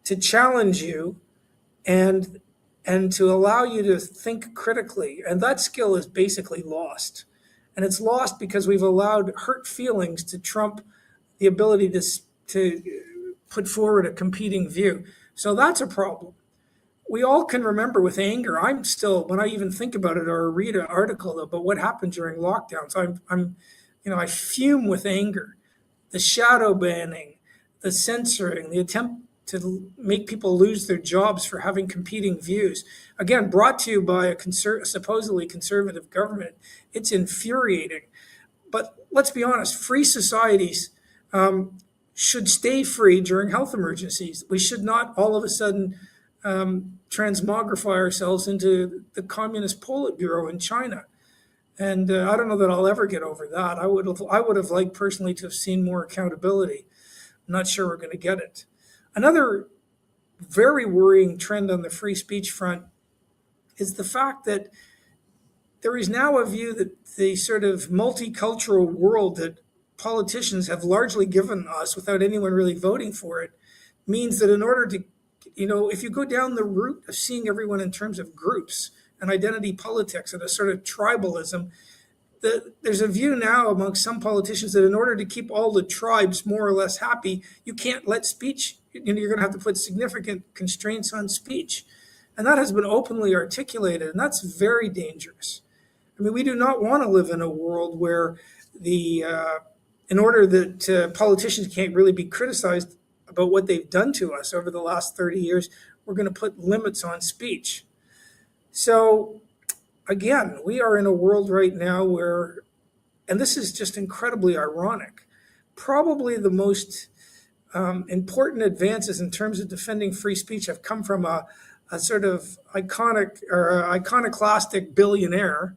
to challenge you and to allow you to think critically. And that skill is basically lost. And it's lost because we've allowed hurt feelings to trump the ability to put forward a competing view. So that's a problem. We all can remember with anger. I'm still, when I even think about it or read an article about what happened during lockdowns, I fume with anger. The shadow banning, the censoring, the attempt to make people lose their jobs for having competing views. Again, brought to you by a supposedly conservative government. It's infuriating. But let's be honest, free societies should stay free during health emergencies. We should not all of a sudden transmogrify ourselves into the Communist Politburo in China. And I don't know that I'll ever get over that. I would have liked personally to have seen more accountability. I'm not sure we're going to get it. Another very worrying trend on the free speech front is the fact that there is now a view that the sort of multicultural world that politicians have largely given us without anyone really voting for it means that in order to, if you go down the route of seeing everyone in terms of groups and identity politics and a sort of tribalism, there's a view now among some politicians that in order to keep all the tribes more or less happy, you can't let speech, you're going to have to put significant constraints on speech. And that has been openly articulated, and that's very dangerous. I mean, we do not want to live in a world where in order that politicians can't really be criticized about what they've done to us over the last 30 years, we're going to put limits on speech. So again, we are in a world right now where, and this is just incredibly ironic, probably the most important advances in terms of defending free speech have come from a sort of iconoclastic billionaire.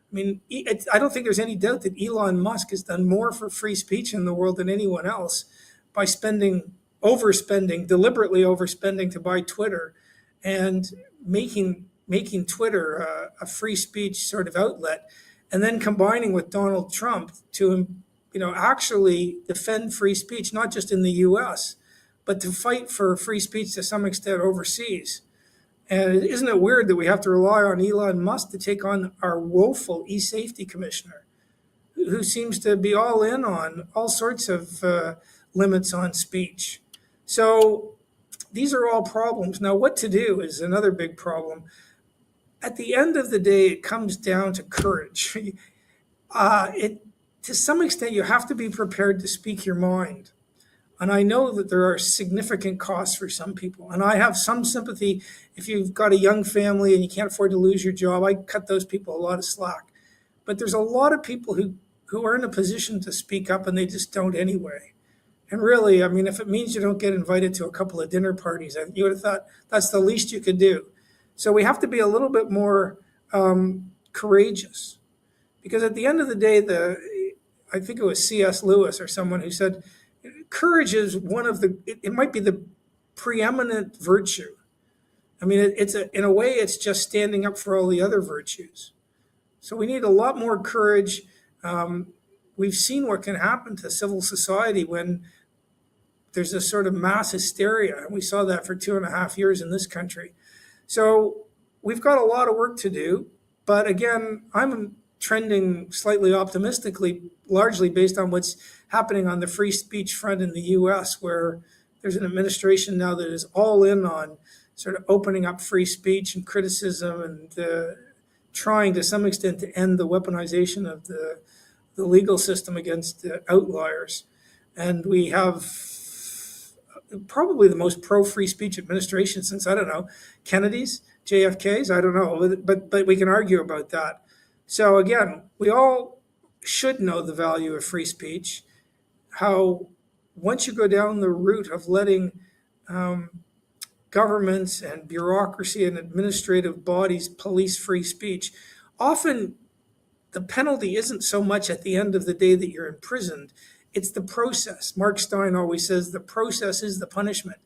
I mean, I don't think there's any doubt that Elon Musk has done more for free speech in the world than anyone else by deliberately overspending to buy Twitter and making Twitter a free speech sort of outlet, and then combining with Donald Trump to, actually defend free speech, not just in the US, but to fight for free speech to some extent overseas. And isn't it weird that we have to rely on Elon Musk to take on our woeful eSafety commissioner, who seems to be all in on all sorts of limits on speech? So these are all problems. Now, what to do is another big problem. At the end of the day, it comes down to courage. To some extent, you have to be prepared to speak your mind. And I know that there are significant costs for some people. And I have some sympathy if you've got a young family and you can't afford to lose your job. I cut those people a lot of slack. But there's a lot of people who are in a position to speak up and they just don't anyway. And really, I mean, if it means you don't get invited to a couple of dinner parties, you would have thought that's the least you could do. So we have to be a little bit more courageous. Because at the end of the day, I think it was C.S. Lewis or someone who said, courage is it might be the preeminent virtue. I mean, in a way, it's just standing up for all the other virtues. So we need a lot more courage. We've seen what can happen to civil society when there's a sort of mass hysteria. And we saw that for 2.5 years in this country. So we've got a lot of work to do. But again, I'm trending slightly optimistically, largely based on what's happening on the free speech front in the US, where there's an administration now that is all in on sort of opening up free speech and criticism and trying to some extent to end the weaponization of the legal system against outliers. And we have probably the most pro-free speech administration since, I don't know, Kennedy's, JFK's, I don't know, but we can argue about that. So again, we all should know the value of free speech, how once you go down the route of letting governments and bureaucracy and administrative bodies police free speech, often the penalty isn't so much at the end of the day that you're imprisoned, it's the process. Mark Stein always says the process is the punishment.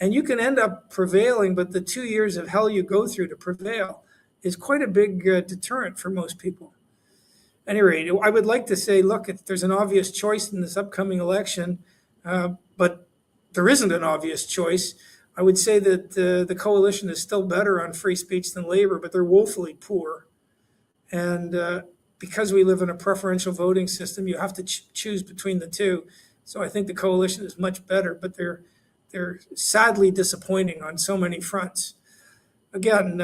And you can end up prevailing, but the 2 years of hell you go through to prevail is quite a big deterrent for most people. At any rate, I would like to say, look, there's an obvious choice in this upcoming election, but there isn't an obvious choice. I would say that the coalition is still better on free speech than Labour, but they're woefully poor. And because we live in a preferential voting system, you have to choose between the two. So I think the coalition is much better, but they're sadly disappointing on so many fronts. Again,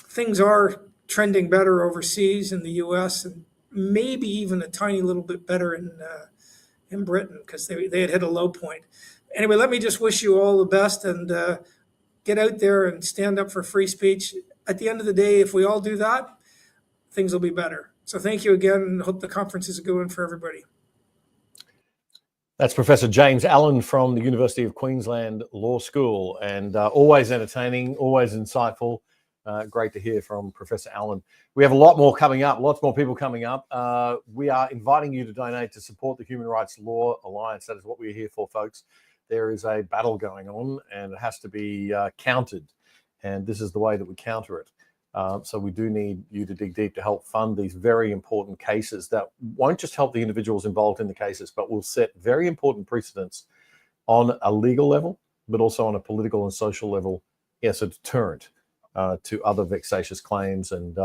things are trending better overseas in the US, and maybe even a tiny little bit better in Britain, because they had hit a low point. Anyway, let me just wish you all the best, and get out there and stand up for free speech. At the end of the day, if we all do that, things will be better. So thank you again, and hope the conference is a good one for everybody. That's Professor James Allen from the University of Queensland Law School, and always entertaining, always insightful. Great to hear from Professor Allen. We have a lot more coming up, lots more people coming up. We are inviting you to donate to support the Human Rights Law Alliance. That is what we're here for, folks. There is a battle going on, and it has to be countered, and this is the way that we counter it. So we do need you to dig deep to help fund these very important cases that won't just help the individuals involved in the cases, but will set very important precedents on a legal level, but also on a political and social level as a deterrent to other vexatious claims and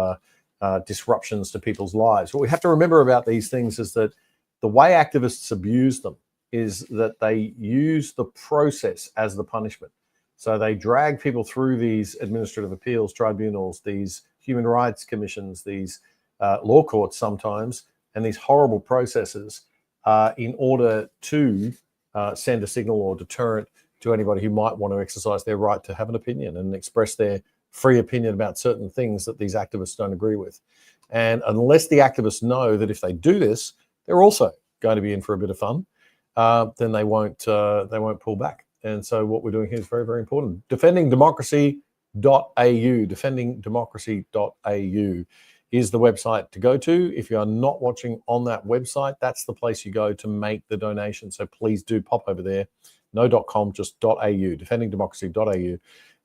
disruptions to people's lives. What we have to remember about these things is that the way activists abuse them is that they use the process as the punishment. So they drag people through these administrative appeals tribunals, these human rights commissions, these law courts sometimes, and these horrible processes in order to send a signal or deterrent to anybody who might want to exercise their right to have an opinion and express their free opinion about certain things that these activists don't agree with. And unless the activists know that if they do this, they're also going to be in for a bit of fun, then they won't pull back. And so what we're doing here is very, very important. Defendingdemocracy.au, defendingdemocracy.au is the website to go to. If you are not watching on that website, that's the place you go to make the donation. So please do pop over there. No .com, just .au, defendingdemocracy.au,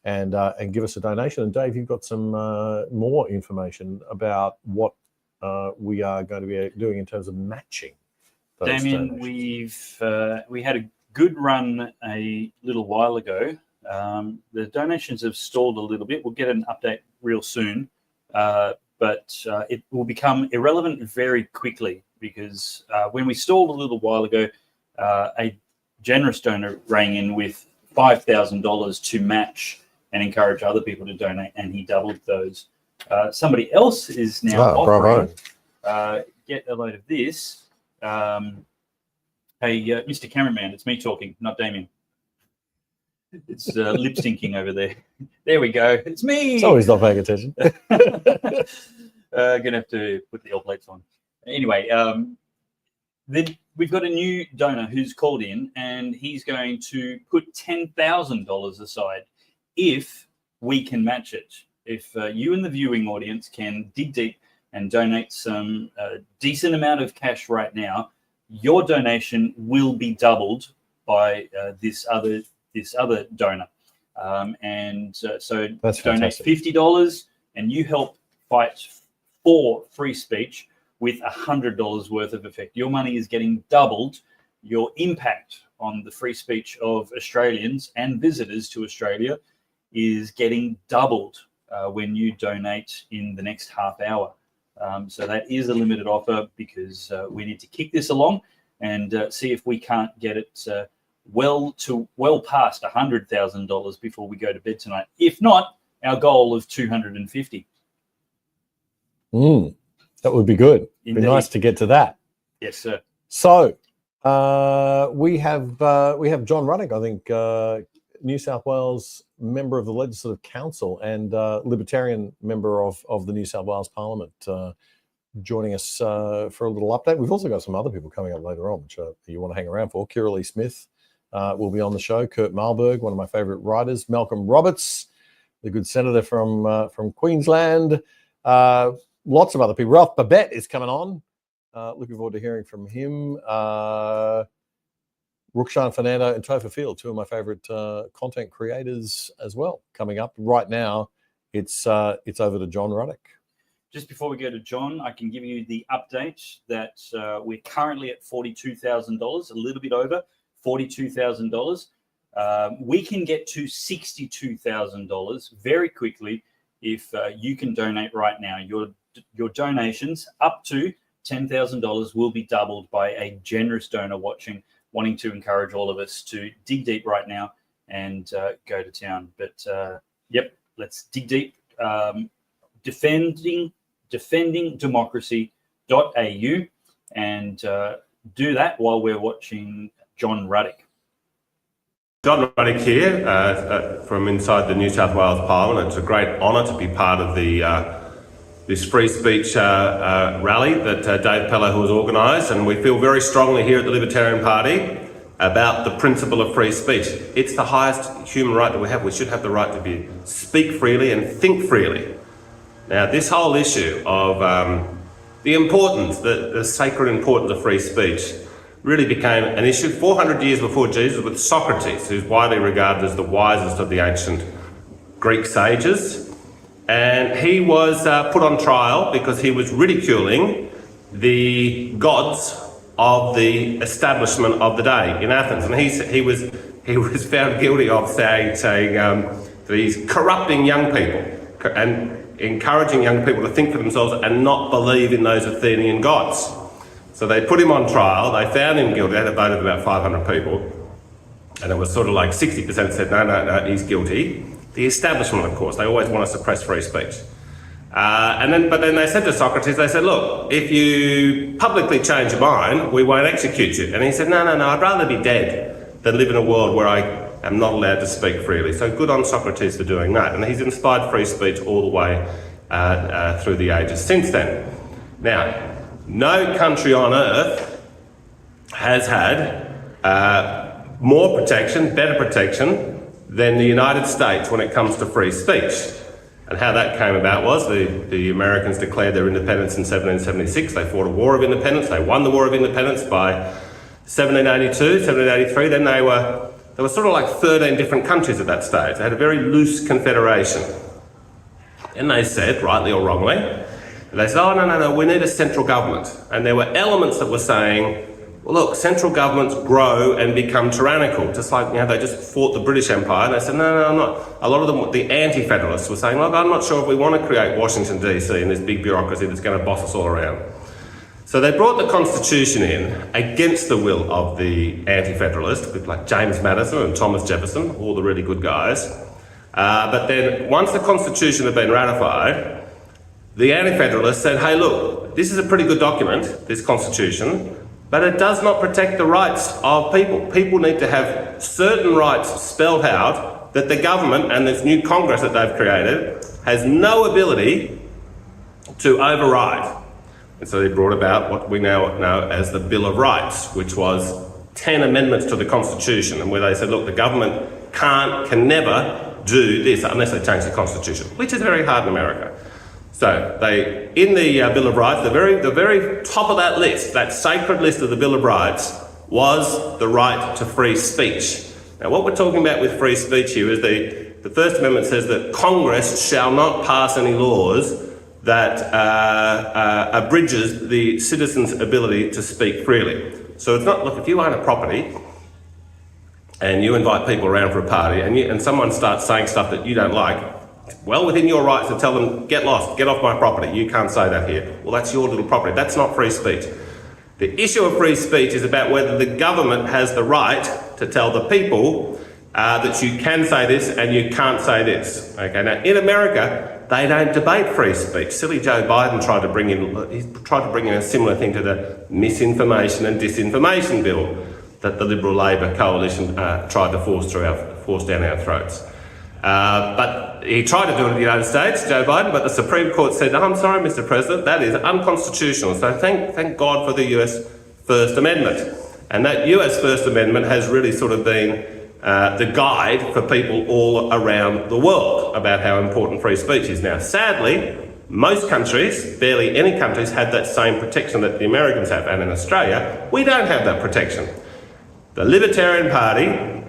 and give us a donation. And Dave, you've got some more information about what we are going to be doing in terms of matching those Damien, donations. we had a good run a little while ago. The donations have stalled a little bit. We'll get an update real soon, but it will become irrelevant very quickly, because when we stalled a little while ago, a generous donor rang in with $5,000 to match and encourage other people to donate, and he doubled those. Somebody else is now offering, get a load of this. Hey, Mr. Cameraman, it's me talking, not Damien. It's lip syncing over there. There we go. It's me. So he's not paying attention. Gonna have to put the L plates on. Anyway, then we've got a new donor who's called in, and he's going to put $10,000 aside if we can match it. If you and the viewing audience can dig deep and donate some decent amount of cash right now, your donation will be doubled by this other donor. So that's donate fantastic. $50 and you help fight for free speech with $100 worth of effect. Your money is getting doubled. Your impact on the free speech of Australians and visitors to Australia is getting doubled when you donate in the next half hour. So that is a limited offer, because we need to kick this along and see if we can't get it well past $100,000 before we go to bed tonight. If not, our goal of 250. That would be good. Indeed. Be nice to get to that. Yes, sir. So we have John Ruddock, I think, New South Wales member of the Legislative Council and Libertarian member of the New South Wales Parliament, joining us for a little update. We've also got some other people coming up later on, which you want to hang around for. Kira Lee Smith, will be on the show. Kurt Malberg, one of my favourite writers. Malcolm Roberts, the good senator from Queensland. Lots of other people. Ralph Babette is coming on. Looking forward to hearing from him. Rukshan Fernando and Topher Field, two of my favourite content creators as well. Coming up right now, it's over to John Ruddock. Just before we go to John, I can give you the update that we're currently at $42,000, a little bit over $42,000. We can get to $62,000 very quickly if you can donate right now. Your donations up to $10,000 will be doubled by a generous donor wanting to encourage all of us to dig deep right now and go to town. But yep, let's dig deep. Defendingdemocracy.au and do that while we're watching John Ruddock. John Ruddock here from inside the New South Wales Parliament. It's a great honour to be part of this free speech rally that Dave Pellow has organised, and we feel very strongly here at the Libertarian Party about the principle of free speech. It's the highest human right that we have. We should have the right to speak freely and think freely. Now, this whole issue of the importance, the sacred importance of free speech really became an issue 400 years before Jesus with Socrates, who's widely regarded as the wisest of the ancient Greek sages. And he was put on trial because he was ridiculing the gods of the establishment of the day in Athens. And he was found guilty of saying that he's corrupting young people and encouraging young people to think for themselves and not believe in those Athenian gods. So they put him on trial, they found him guilty, they had a vote of about 500 people, and it was sort of like 60% said, no, he's guilty. The establishment, of course, they always want to suppress free speech. But then they said to Socrates, they said, look, if you publicly change your mind, we won't execute you. And he said, no, I'd rather be dead than live in a world where I am not allowed to speak freely. So good on Socrates for doing that. And he's inspired free speech all the way through the ages since then. Now, no country on earth has had more protection, better protection than the United States when it comes to free speech. And how that came about was the Americans declared their independence in 1776. They fought a war of independence. They won the War of Independence by 1782, 1783. Then they were sort of like 13 different countries at that stage. They had a very loose confederation. And they said, rightly or wrongly, they said, oh, no, we need a central government. And there were elements that were saying, well, look, central governments grow and become tyrannical, just like, they just fought the British Empire. And they said, no, I'm not. A lot of them, the anti-federalists, were saying, look, I'm not sure if we want to create Washington, D.C. and this big bureaucracy that's going to boss us all around. So they brought the Constitution in against the will of the anti-federalists, people like James Madison and Thomas Jefferson, all the really good guys. But then once the Constitution had been ratified, the anti-federalists said, hey, look, this is a pretty good document, this Constitution, but it does not protect the rights of people. People need to have certain rights spelled out that the government and this new Congress that they've created has no ability to override. And so they brought about what we now know as the Bill of Rights, which was 10 amendments to the Constitution, and where they said, look, the government can never do this unless they change the Constitution, which is very hard in America. So they, in the Bill of Rights, the very top of that list, that sacred list of the Bill of Rights, was the right to free speech. Now, what we're talking about with free speech here is the First Amendment says that Congress shall not pass any laws that abridges the citizens' ability to speak freely. So it's not, look, if you own a property and you invite people around for a party and someone starts saying stuff that you don't like, well within your rights to tell them, get lost, get off my property, you can't say that here. Well, that's your little property. That's not free speech. The issue of free speech is about whether the government has the right to tell the people that you can say this and you can't say this. Okay, now in America, they don't debate free speech. Silly Joe Biden tried to bring in a similar thing to the misinformation and disinformation bill that the Liberal-Labor coalition tried to force down our throats. But he tried to do it in the United States, Joe Biden, but the Supreme Court said, I'm sorry, Mr. President, that is unconstitutional. So thank God for the US First Amendment. And that US First Amendment has really sort of been the guide for people all around the world about how important free speech is. Now, sadly, most countries, barely any countries, have that same protection that the Americans have. And in Australia, we don't have that protection. The Libertarian Party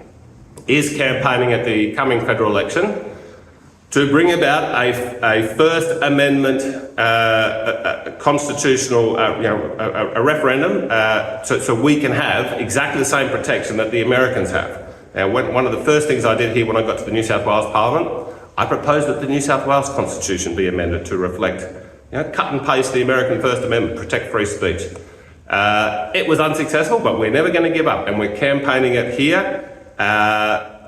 is campaigning at the coming federal election to bring about a First Amendment constitutional a referendum so we can have exactly the same protection that the Americans have. Now, one of the first things I did here when I got to the New South Wales Parliament, I proposed that the New South Wales Constitution be amended to reflect, cut and paste the American First Amendment, protect free speech. It was unsuccessful, but we're never going to give up, and we're campaigning it here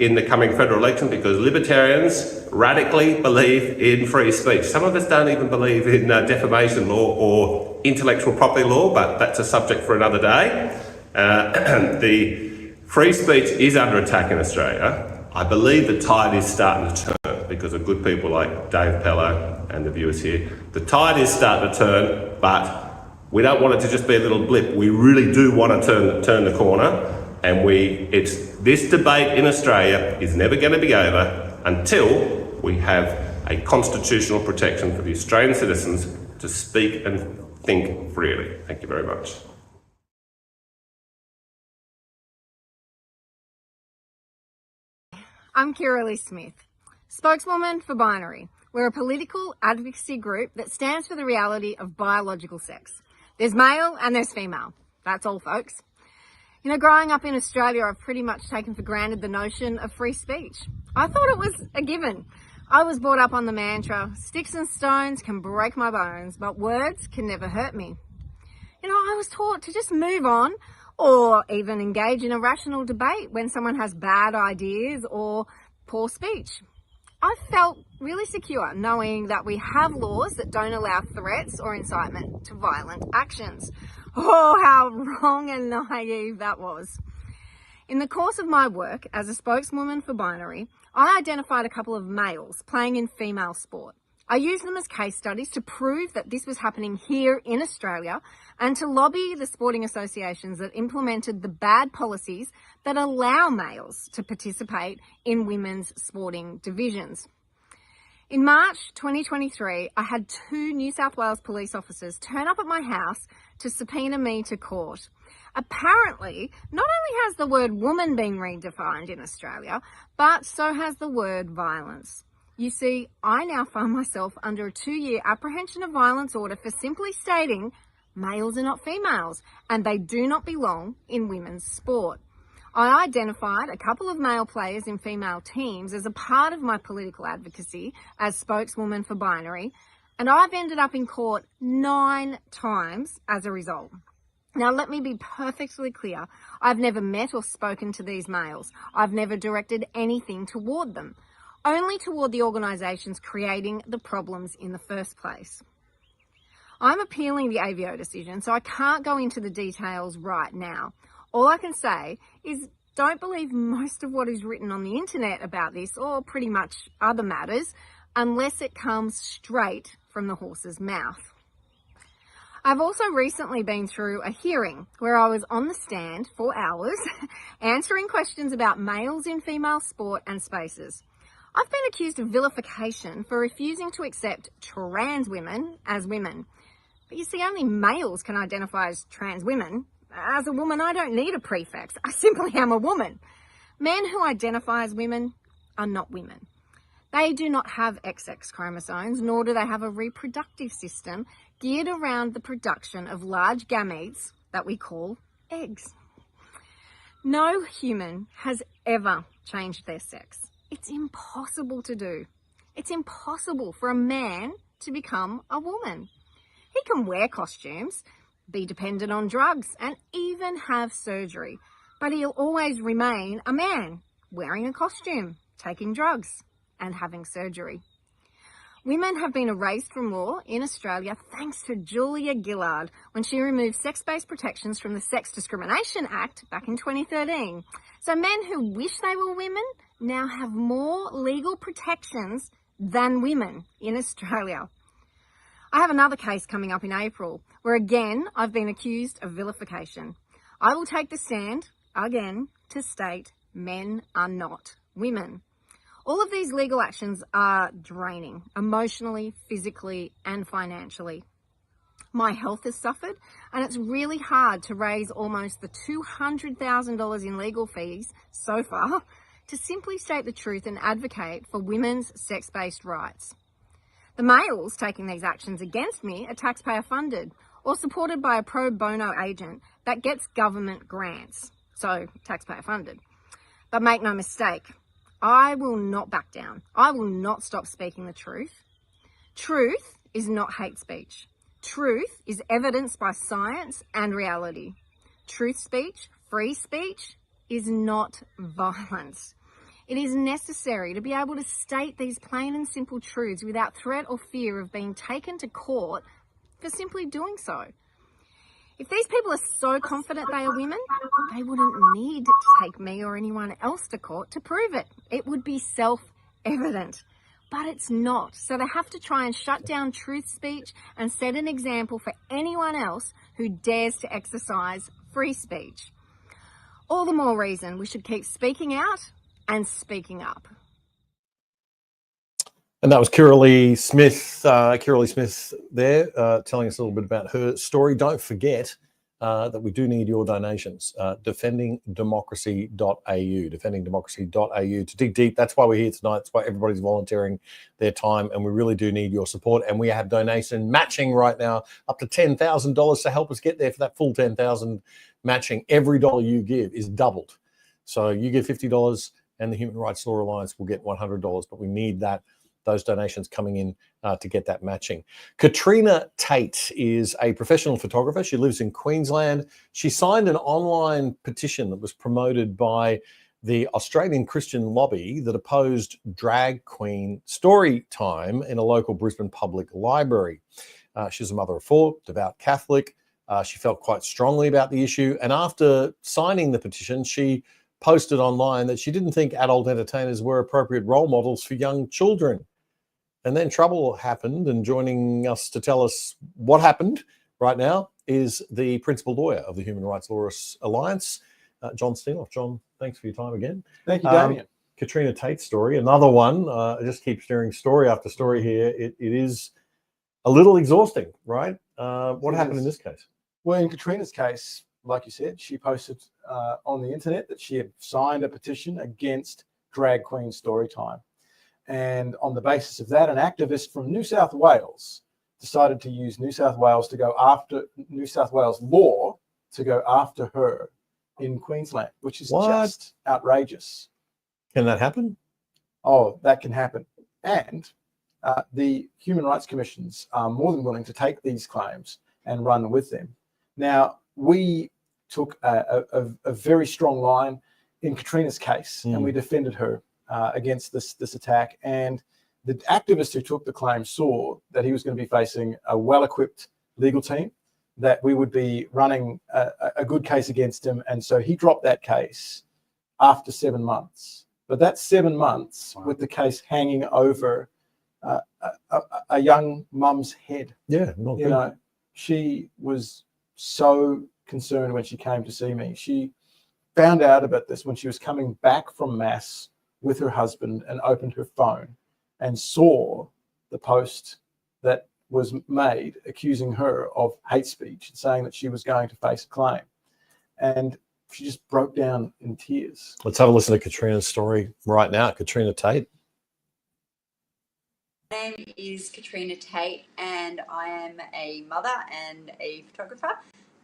in the coming federal election because libertarians radically believe in free speech. Some of us don't even believe in defamation law or intellectual property law, but that's a subject for another day. The free speech is under attack in Australia. I believe the tide is starting to turn because of good people like Dave Pello and the viewers here. The tide is starting to turn, but we don't want it to just be a little blip. We really do want to turn the corner, and this debate in Australia is never going to be over until we have a constitutional protection for the Australian citizens to speak and think freely. Thank you very much. I'm Kira Smith, spokeswoman for Binary. We're a political advocacy group that stands for the reality of biological sex. There's male and there's female. That's all, folks. Growing up in Australia, I've pretty much taken for granted the notion of free speech. I thought it was a given. I was brought up on the mantra, sticks and stones can break my bones, but words can never hurt me. I was taught to just move on, or even engage in a rational debate when someone has bad ideas or poor speech. I felt really secure knowing that we have laws that don't allow threats or incitement to violent actions. Oh, how wrong and naive that was. In the course of my work as a spokeswoman for Binary, I identified a couple of males playing in female sport. I used them as case studies to prove that this was happening here in Australia and to lobby the sporting associations that implemented the bad policies that allow males to participate in women's sporting divisions. In March 2023, I had 2 New South Wales police officers turn up at my house to subpoena me to court. Apparently, not only has the word woman been redefined in Australia, but so has the word violence. You see, I now find myself under a 2-year apprehension of violence order for simply stating males are not females and they do not belong in women's sport. I identified a couple of male players in female teams as a part of my political advocacy as spokeswoman for Binary, and I've ended up in court 9 times as a result. Now, let me be perfectly clear. I've never met or spoken to these males. I've never directed anything toward them, only toward the organisations creating the problems in the first place. I'm appealing the AVO decision, so I can't go into the details right now. All I can say is don't believe most of what is written on the internet about this or pretty much other matters unless it comes straight from the horse's mouth. I've also recently been through a hearing where I was on the stand for hours answering questions about males in female sport and spaces. I've been accused of vilification for refusing to accept trans women as women. But you see, only males can identify as trans women. As a woman, I don't need a prefix. I simply am a woman. Men who identify as women are not women. They do not have XX chromosomes, nor do they have a reproductive system geared around the production of large gametes that we call eggs. No human has ever changed their sex. It's impossible to do. It's impossible for a man to become a woman. He can wear costumes, be dependent on drugs, and even have surgery, but he'll always remain a man, wearing a costume, taking drugs, and having surgery. Women have been erased from law in Australia thanks to Julia Gillard when she removed sex-based protections from the Sex Discrimination Act back in 2013. So men who wish they were women now have more legal protections than women in Australia. I have another case coming up in April where again I've been accused of vilification. I will take the stand, again, to state men are not women. All of these legal actions are draining, emotionally, physically, and financially. My health has suffered, and it's really hard to raise almost the $200,000 in legal fees so far to simply state the truth and advocate for women's sex-based rights. The males taking these actions against me are taxpayer funded or supported by a pro bono agent that gets government grants, so taxpayer funded. But make no mistake, I will not back down. I will not stop speaking the truth. Truth is not hate speech. Truth is evidenced by science and reality. Truth speech, free speech, is not violence. It is necessary to be able to state these plain and simple truths without threat or fear of being taken to court for simply doing so. If these people are so confident they are women, they wouldn't need to take me or anyone else to court to prove it. It would be self-evident. But it's not. So they have to try and shut down truth speech and set an example for anyone else who dares to exercise free speech. All the more reason we should keep speaking out and speaking up. And that was Kiralee Smith there, telling us a little bit about her story. Don't forget that we do need your donations. defendingdemocracy.au to dig deep. That's why we're here tonight. That's why everybody's volunteering their time, and we really do need your support. And we have donation matching right now up to $10,000 to help us get there for that full $10,000 matching. Every dollar you give is doubled. So you give $50 and the Human Rights Law Alliance will get $100, but we need those donations coming in to get that matching. Katrina Tate is a professional photographer. She lives in Queensland. She signed an online petition that was promoted by the Australian Christian lobby that opposed drag queen story time in a local Brisbane public library. She's a mother of four, devout Catholic. She felt quite strongly about the issue. And after signing the petition, she posted online that she didn't think adult entertainers were appropriate role models for young children. And then trouble happened, and joining us to tell us what happened right now is the principal lawyer of the Human Rights Law Alliance, John Steenhoff. John, thanks for your time again. Thank you, Damien. Katrina Tate's story, another one. I just keep sharing story after story here. It is a little exhausting, right? What happened in this case? Well, in Katrina's case, like you said, she posted on the internet that she had signed a petition against drag queen story time. And on the basis of that, an activist from New South Wales decided to use New South Wales law to go after her in Queensland, which is just outrageous. Can that happen? Oh, that can happen. And the Human Rights Commissions are more than willing to take these claims and run with them. Now, we took a very strong line in Katrina's case, and we defended her against this attack. And the activist who took the claim saw that he was going to be facing a well-equipped legal team, that we would be running a good case against him. And so he dropped that case after 7 months. But that's 7 months with the case hanging over a young mum's head. Yeah, not you know, she was so concerned when she came to see me. She found out about this when she was coming back from Mass with her husband and opened her phone and saw the post that was made accusing her of hate speech and saying that she was going to face a claim. And she just broke down in tears. Let's have a listen to Katrina's story right now. Katrina Tate. My name is Katrina Tate, and I am a mother and a photographer.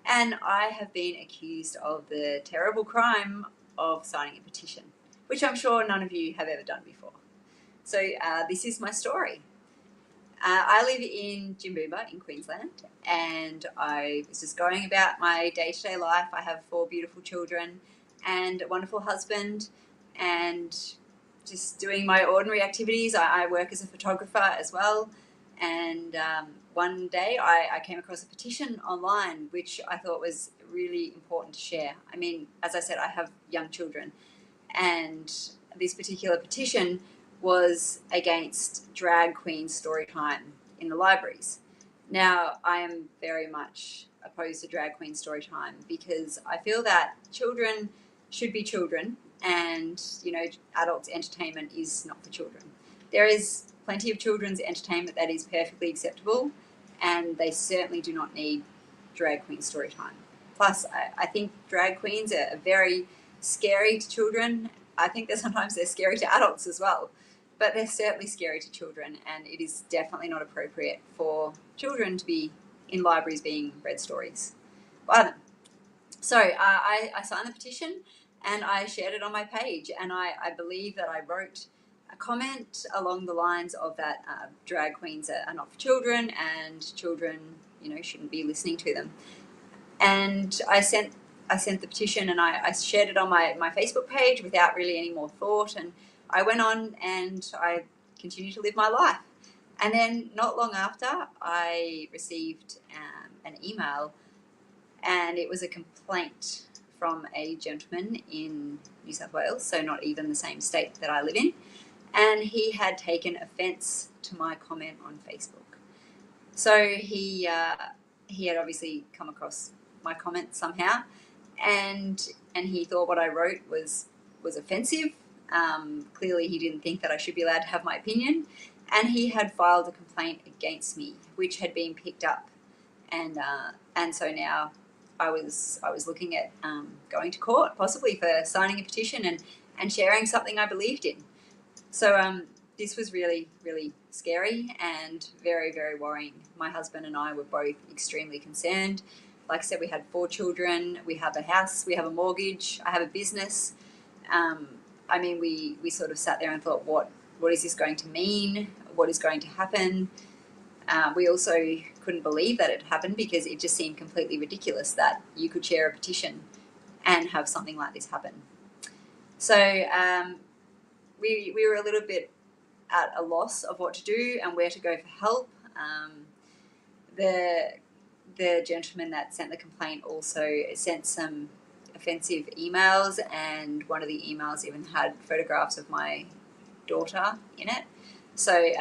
And I have been accused of the terrible crime of signing a petition, which I'm sure none of you have ever done before. So this is my story. I live in Jimboomba in Queensland, and I was just going about my day-to-day life. I have 4 beautiful children and a wonderful husband, and just doing my ordinary activities. I work as a photographer as well. And one day I came across a petition online, which I thought was really important to share. I mean, as I said, I have young children, and this particular petition was against drag queen story time in the libraries. Now, I am very much opposed to drag queen story time, because I feel that children should be children, and adults entertainment is not for children. There is plenty of children's entertainment that is perfectly acceptable, and they certainly do not need drag queen story time. Plus, I think drag queens are very scary to children. I think that sometimes they're scary to adults as well, but they're certainly scary to children, and it is definitely not appropriate for children to be in libraries being read stories by them. So I signed the petition and I shared it on my page, and I believe that I wrote a comment along the lines of that drag queens are not for children, and children, shouldn't be listening to them. And I sent the petition, and I shared it on my Facebook page without really any more thought, and I went on and I continued to live my life. And then not long after, I received an email, and it was a complaint from a gentleman in New South Wales, so not even the same state that I live in, and he had taken offence to my comment on Facebook. So he had obviously come across my comment somehow, and he thought what I wrote was offensive. Clearly he didn't think that I should be allowed to have my opinion, and he had filed a complaint against me, which had been picked up, and so now I was looking at going to court, possibly for signing a petition and sharing something I believed in. So this was really, really scary and very, very worrying. My husband and I were both extremely concerned. Like I said, we had 4 children, we have a house, we have a mortgage, I have a business. We sort of sat there and thought, what is this going to mean? What is going to happen? We also couldn't believe that it happened, because it just seemed completely ridiculous that you could share a petition and have something like this happen. So we were a little bit at a loss of what to do and where to go for help. The gentleman that sent the complaint also sent some offensive emails, and one of the emails even had photographs of my daughter in it. So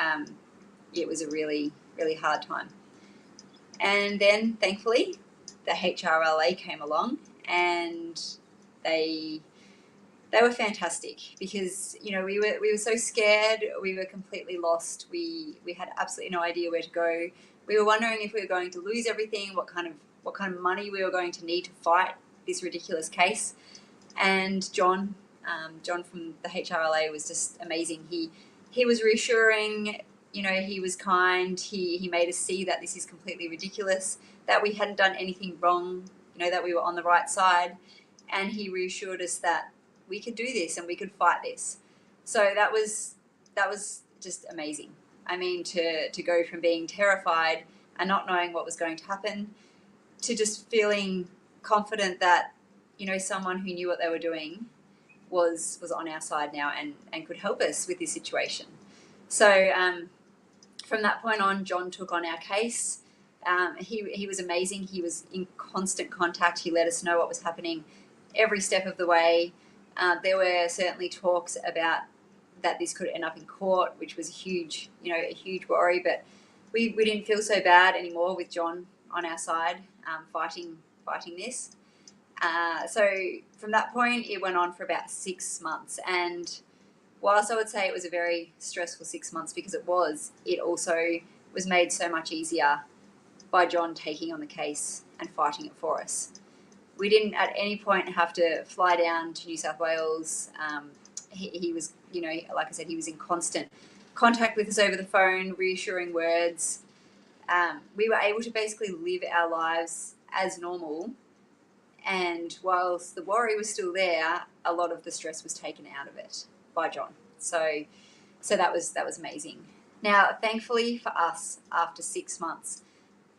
it was a really, really hard time. And then thankfully the HRLA came along, and they were fantastic, because we were so scared, we were completely lost, we had absolutely no idea where to go. We were wondering if we were going to lose everything, what kind of money we were going to need to fight this ridiculous case. And John from the HRLA was just amazing. He was reassuring, he was kind, he made us see that this is completely ridiculous, that we hadn't done anything wrong, that we were on the right side, and he reassured us that we could do this and we could fight this. So that was just amazing. To go from being terrified and not knowing what was going to happen to just feeling confident that, someone who knew what they were doing was on our side now and could help us with this situation. So from that point on, John took on our case. He was amazing. He was in constant contact. He let us know what was happening every step of the way. There were certainly talks about that this could end up in court, which was a huge worry, but we didn't feel so bad anymore with John on our side, fighting this. So from that point, it went on for about 6 months, and whilst I would say it was a very stressful 6 months, because it also was made so much easier by John taking on the case and fighting it for us. We didn't at any point have to fly down to New South Wales. He was, like I said, he was in constant contact with us over the phone, reassuring words. We were able to basically live our lives as normal, and whilst the worry was still there, a lot of the stress was taken out of it by John. So that was amazing. Now, thankfully for us, after 6 months,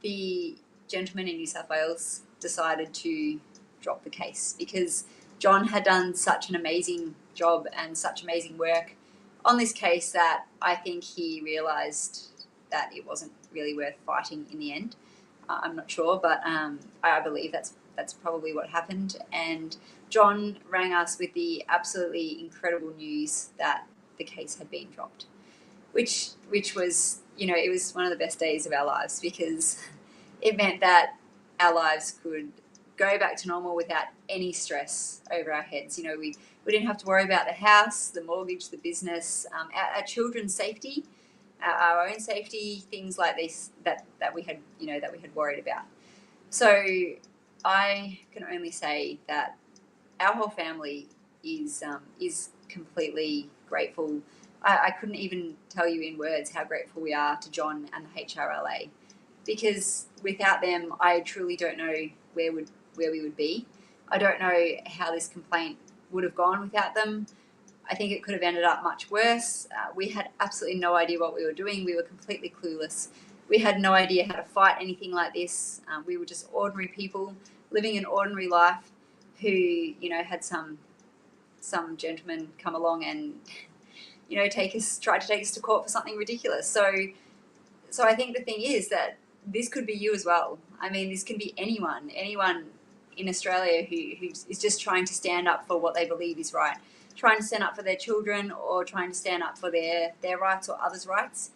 the gentleman in New South Wales decided to drop the case, because John had done such an amazing job and such amazing work on this case that I think he realised that it wasn't really worth fighting in the end. I'm not sure, but I believe that's probably what happened. And John rang us with the absolutely incredible news that the case had been dropped, which was, it was one of the best days of our lives, because it meant that our lives could go back to normal without any stress over our heads. You know, we didn't have to worry about the house, the mortgage, the business, our children's safety, our own safety, things like this that we had, you know, that we had worried about. So I can only say that our whole family is completely grateful. I couldn't even tell you in words how grateful we are to John and the HRLA, because without them, I truly don't know where we would be. I don't know how this complaint would have gone without them. I think it could have ended up much worse. We had absolutely no idea what we were doing. We were completely clueless. We had no idea how to fight anything like this. We were just ordinary people living an ordinary life who, you know, had some gentleman come along and, you know, try to take us to court for something ridiculous. So I think the thing is that this could be you as well. I mean, this can be anyone in Australia who is just trying to stand up for what they believe is right, trying to stand up for their children or trying to stand up for their rights or others' rights.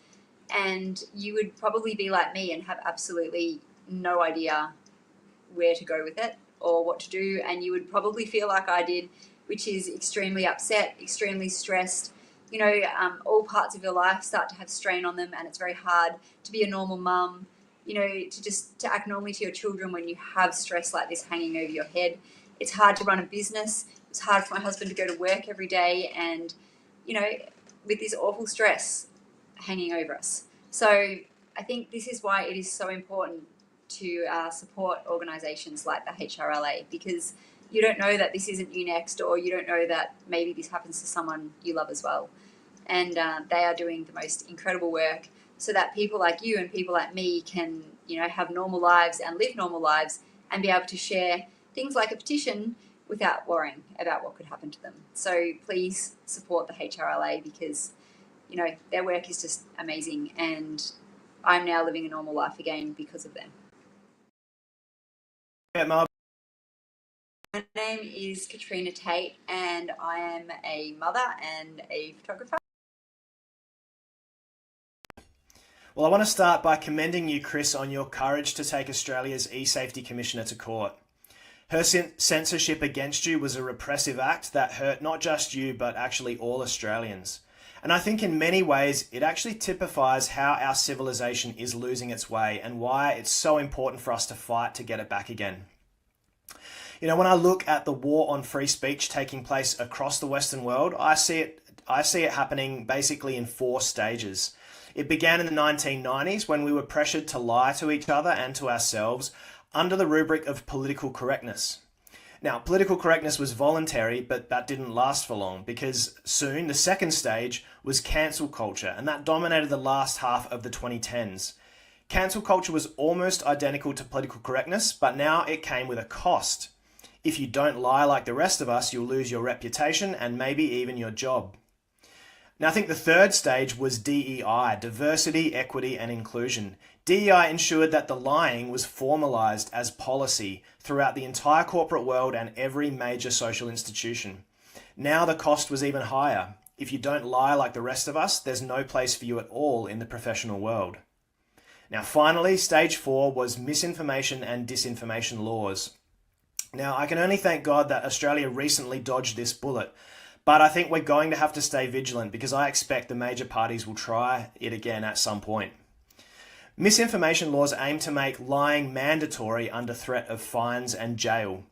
And you would probably be like me and have absolutely no idea where to go with it or what to do. And you would probably feel like I did, which is extremely upset, extremely stressed. You know, all parts of your life start to have strain on them, and it's very hard to be a normal mum, you know, to act normally to your children when you have stress like this hanging over your head. It's hard to run a business. It's hard for my husband to go to work every day and, you know, with this awful stress hanging over us. So I think this is why it is so important to support organisations like the HRLA, because you don't know that this isn't you next, or you don't know that maybe this happens to someone you love as well. And they are doing the most incredible work so that people like you and people like me can, you know, have normal lives and live normal lives and be able to share things like a petition without worrying about what could happen to them. So please support the HRLA, because, you know, their work is just amazing, and I'm now living a normal life again because of them. My name is Katrina Tate, and I am a mother and a photographer. Well, I want to start by commending you, Chris, on your courage to take Australia's eSafety Commissioner to court. Her censorship against you was a repressive act that hurt not just you, but actually all Australians. And I think in many ways, it actually typifies how our civilization is losing its way and why it's so important for us to fight to get it back again. You know, when I look at the war on free speech taking place across the Western world, I see it happening basically in 4 stages. It began in the 1990s when we were pressured to lie to each other and to ourselves under the rubric of political correctness. Now, political correctness was voluntary, but that didn't last for long, because soon the second stage was cancel culture, and that dominated the last half of the 2010s. Cancel culture was almost identical to political correctness, but now it came with a cost. If you don't lie like the rest of us, you'll lose your reputation and maybe even your job. Now, I think the third stage was DEI, diversity, equity, and inclusion. DEI ensured that the lying was formalised as policy throughout the entire corporate world and every major social institution. Now the cost was even higher. If you don't lie like the rest of us, there's no place for you at all in the professional world. Now, finally, stage 4 was misinformation and disinformation laws. Now, I can only thank God that Australia recently dodged this bullet, but I think we're going to have to stay vigilant, because I expect the major parties will try it again at some point. Misinformation laws aim to make lying mandatory under threat of fines and jail.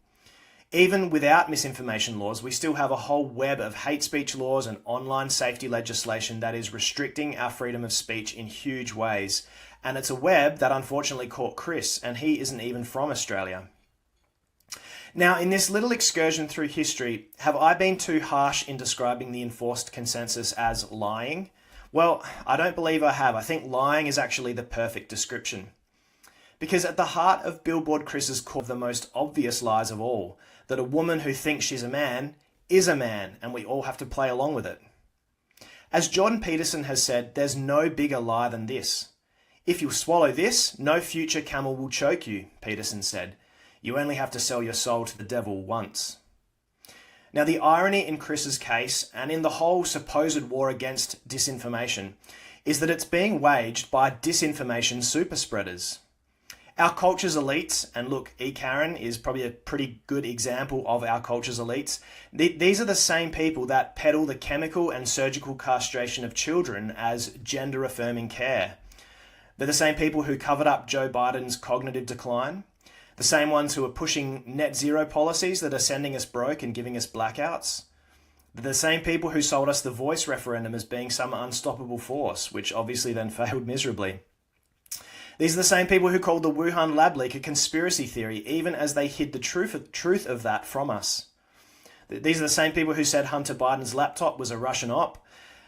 Even without misinformation laws, we still have a whole web of hate speech laws and online safety legislation that is restricting our freedom of speech in huge ways. And it's a web that unfortunately caught Chris, and he isn't even from Australia. Now, in this little excursion through history, have I been too harsh in describing the enforced consensus as lying? Well, I don't believe I have. I think lying is actually the perfect description. Because at the heart of Billboard Chris's core of the most obvious lies of all, that a woman who thinks she's a man is a man, and we all have to play along with it. As Jordan Peterson has said, there's no bigger lie than this. If you swallow this, no future camel will choke you, Peterson said. You only have to sell your soul to the devil once. Now, the irony in Chris's case, and in the whole supposed war against disinformation, is that it's being waged by disinformation super spreaders. Our culture's elites, and look, Karen is probably a pretty good example of our culture's elites. These are the same people that peddle the chemical and surgical castration of children as gender-affirming care. They're the same people who covered up Joe Biden's cognitive decline, the same ones who are pushing net zero policies that are sending us broke and giving us blackouts. They're the same people who sold us the Voice referendum as being some unstoppable force, which obviously then failed miserably. These are the same people who called the Wuhan lab leak a conspiracy theory, even as they hid the truth of that from us. These are the same people who said Hunter Biden's laptop was a Russian op.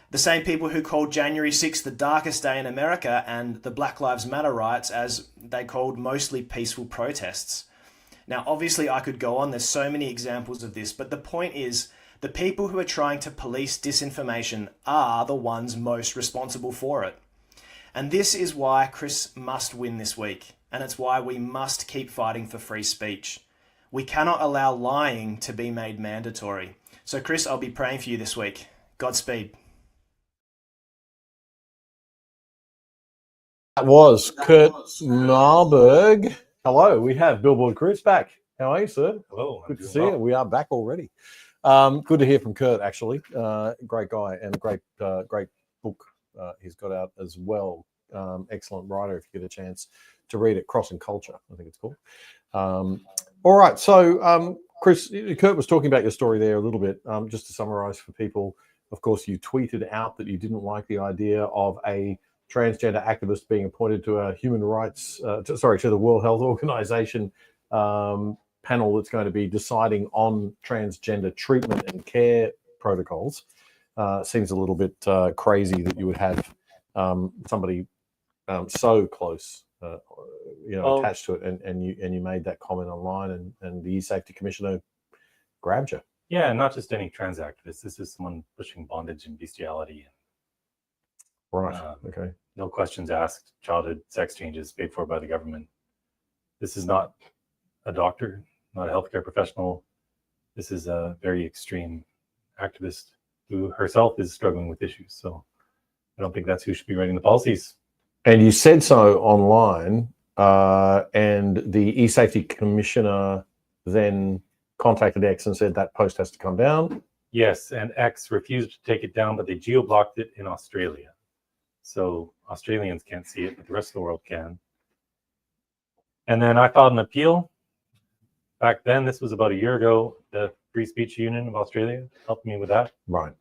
The same people who called January 6th the darkest day in America and the Black Lives Matter riots as they called mostly peaceful protests. Now, obviously, I could go on. There's so many examples of this, but the point is the people who are trying to police disinformation are the ones most responsible for it. And this is why Chris must win this week, and it's why we must keep fighting for free speech. We cannot allow lying to be made mandatory. So, Chris, I'll be praying for you this week. Godspeed. That was Kurt Marburg. Hello, we have Billboard Chris back. How are you, sir? Hello. Good to see you. We are back already. Good to hear from Kurt, actually. Great guy and a great book he's got out as well. Excellent writer if you get a chance to read it. Crossing Culture, I think it's called. All right, so Chris, Kurt was talking about your story there a little bit. Just to summarize for people, of course, you tweeted out that you didn't like the idea of a transgender activist being appointed to a human rights, to the World Health Organization panel that's going to be deciding on transgender treatment and care protocols. Seems a little bit crazy that you would have somebody so close, attached to it, and you made that comment online, and the eSafety Commissioner grabbed you. Yeah, not just any trans activist. This is someone pushing bondage and bestiality. Right. Okay. No questions asked. Childhood sex changes paid for by the government. This is not a doctor, not a healthcare professional. This is a very extreme activist who herself is struggling with issues. So I don't think that's who should be writing the policies. And you said so online, and the eSafety Commissioner then contacted X and said that post has to come down. Yes, and X refused to take it down, but they geo-blocked it in Australia. So Australians can't see it, but the rest of the world can. And then I filed an appeal. Back then, this was about a year ago, the Free Speech Union of Australia helped me with that. Right.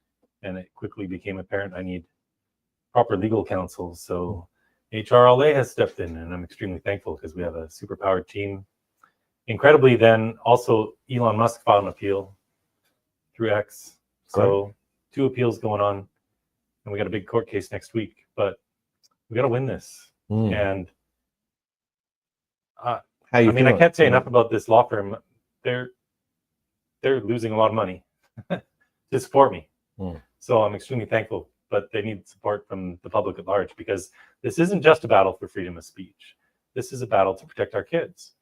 And it quickly became apparent I need proper legal counsel. So HRLA has stepped in, and I'm extremely thankful because we have a superpowered team. Incredibly, then also Elon Musk filed an appeal through X. So 2 appeals going on, and we got a big court case next week. But we got to win this. And I mean, I can't say enough about this law firm. They're losing a lot of money to support me. So I'm extremely thankful, but they need support from the public at large, because this isn't just a battle for freedom of speech. This is a battle to protect our kids,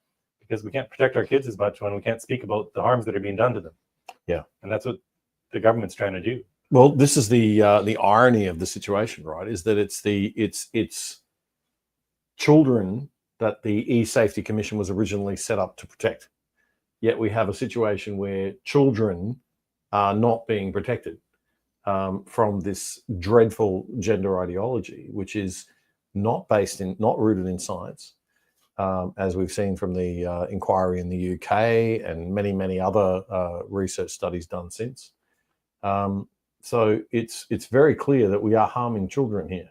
because we can't protect our kids as much when we can't speak about the harms that are being done to them. Yeah. And that's what the government's trying to do. Well, this is the irony of the situation, right? Is that it's children that the eSafety Commission was originally set up to protect. Yet we have a situation where children are not being protected from this dreadful gender ideology, which is not rooted in science, as we've seen from the inquiry in the UK and many, many other research studies done since. So it's very clear that we are harming children here,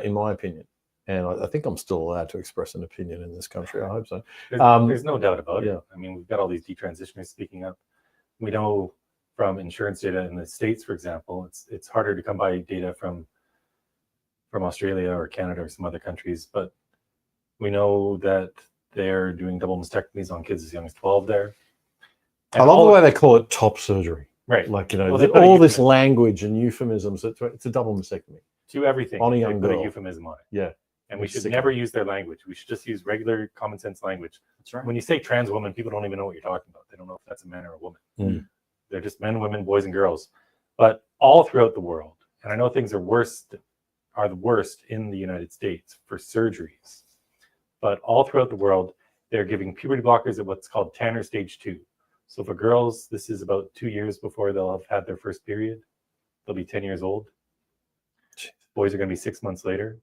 in my opinion. And I think I'm still allowed to express an opinion in this country. I hope so. There's no doubt about it. Yeah. I mean, we've got all these detransitioners speaking up. We know from insurance data in the States, for example, it's harder to come by data from Australia or Canada or some other countries, but we know that they're doing double mastectomies on kids as young as 12 there. And I love the way they call it top surgery. Right. Like, Well, all this language and euphemisms. It's a double mastectomy. To everything. On a They young put girl. a euphemism on it. Yeah. And we should never use their language. We should just use regular common sense language. That's right. When you say trans woman, people don't even know what you're talking about. They don't know if that's a man or a woman. They're just men, women, boys, and girls. But all throughout the world, and I know things are the worst in the United States for surgeries. but all throughout the world, they're giving puberty blockers at what's called Tanner stage 2. So for girls, this is about 2 years before they'll have had their first period. They'll be 10 years old. Boys are going to be 6 months later.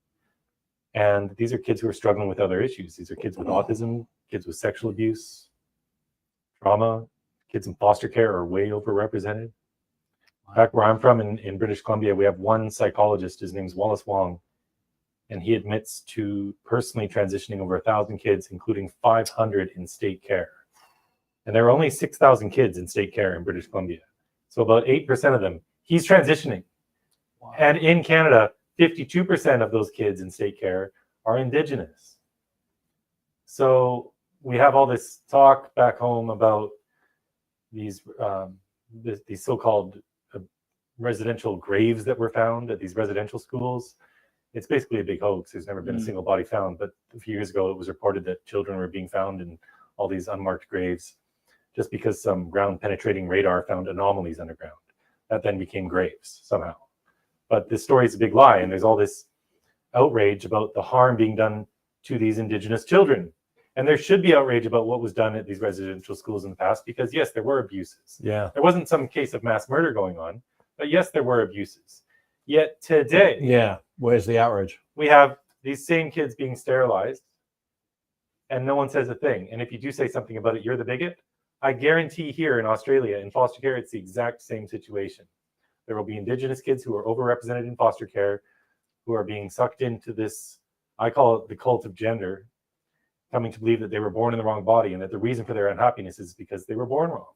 And these are kids who are struggling with other issues. These are kids with autism, kids with sexual abuse, trauma. Kids in foster care are way overrepresented. Back where I'm from in British Columbia, we have one psychologist. His name's Wallace Wong. And he admits to personally transitioning over 1,000 kids, including 500 in state care. And there are only 6,000 kids in state care in British Columbia. So about 8% of them, he's transitioning. Wow. And in Canada, 52% of those kids in state care are Indigenous. So we have all this talk back home about these so-called residential graves that were found at these residential schools. It's basically a big hoax. There's never been a single body found, but a few years ago it was reported that children were being found in all these unmarked graves just because some ground penetrating radar found anomalies underground. That then became graves somehow. But this story is a big lie, and there's all this outrage about the harm being done to these Indigenous children. And there should be outrage about what was done at these residential schools in the past, because yes, there were abuses. Yeah. There wasn't some case of mass murder going on, but yes, there were abuses. Yet today, yeah, where's the outrage? We have these same kids being sterilized, and no one says a thing. And if you do say something about it, you're the bigot. I guarantee here in Australia, in foster care, it's the exact same situation. There will be Indigenous kids who are overrepresented in foster care, who are being sucked into this, I call it the cult of gender, coming to believe that they were born in the wrong body and that the reason for their unhappiness is because they were born wrong.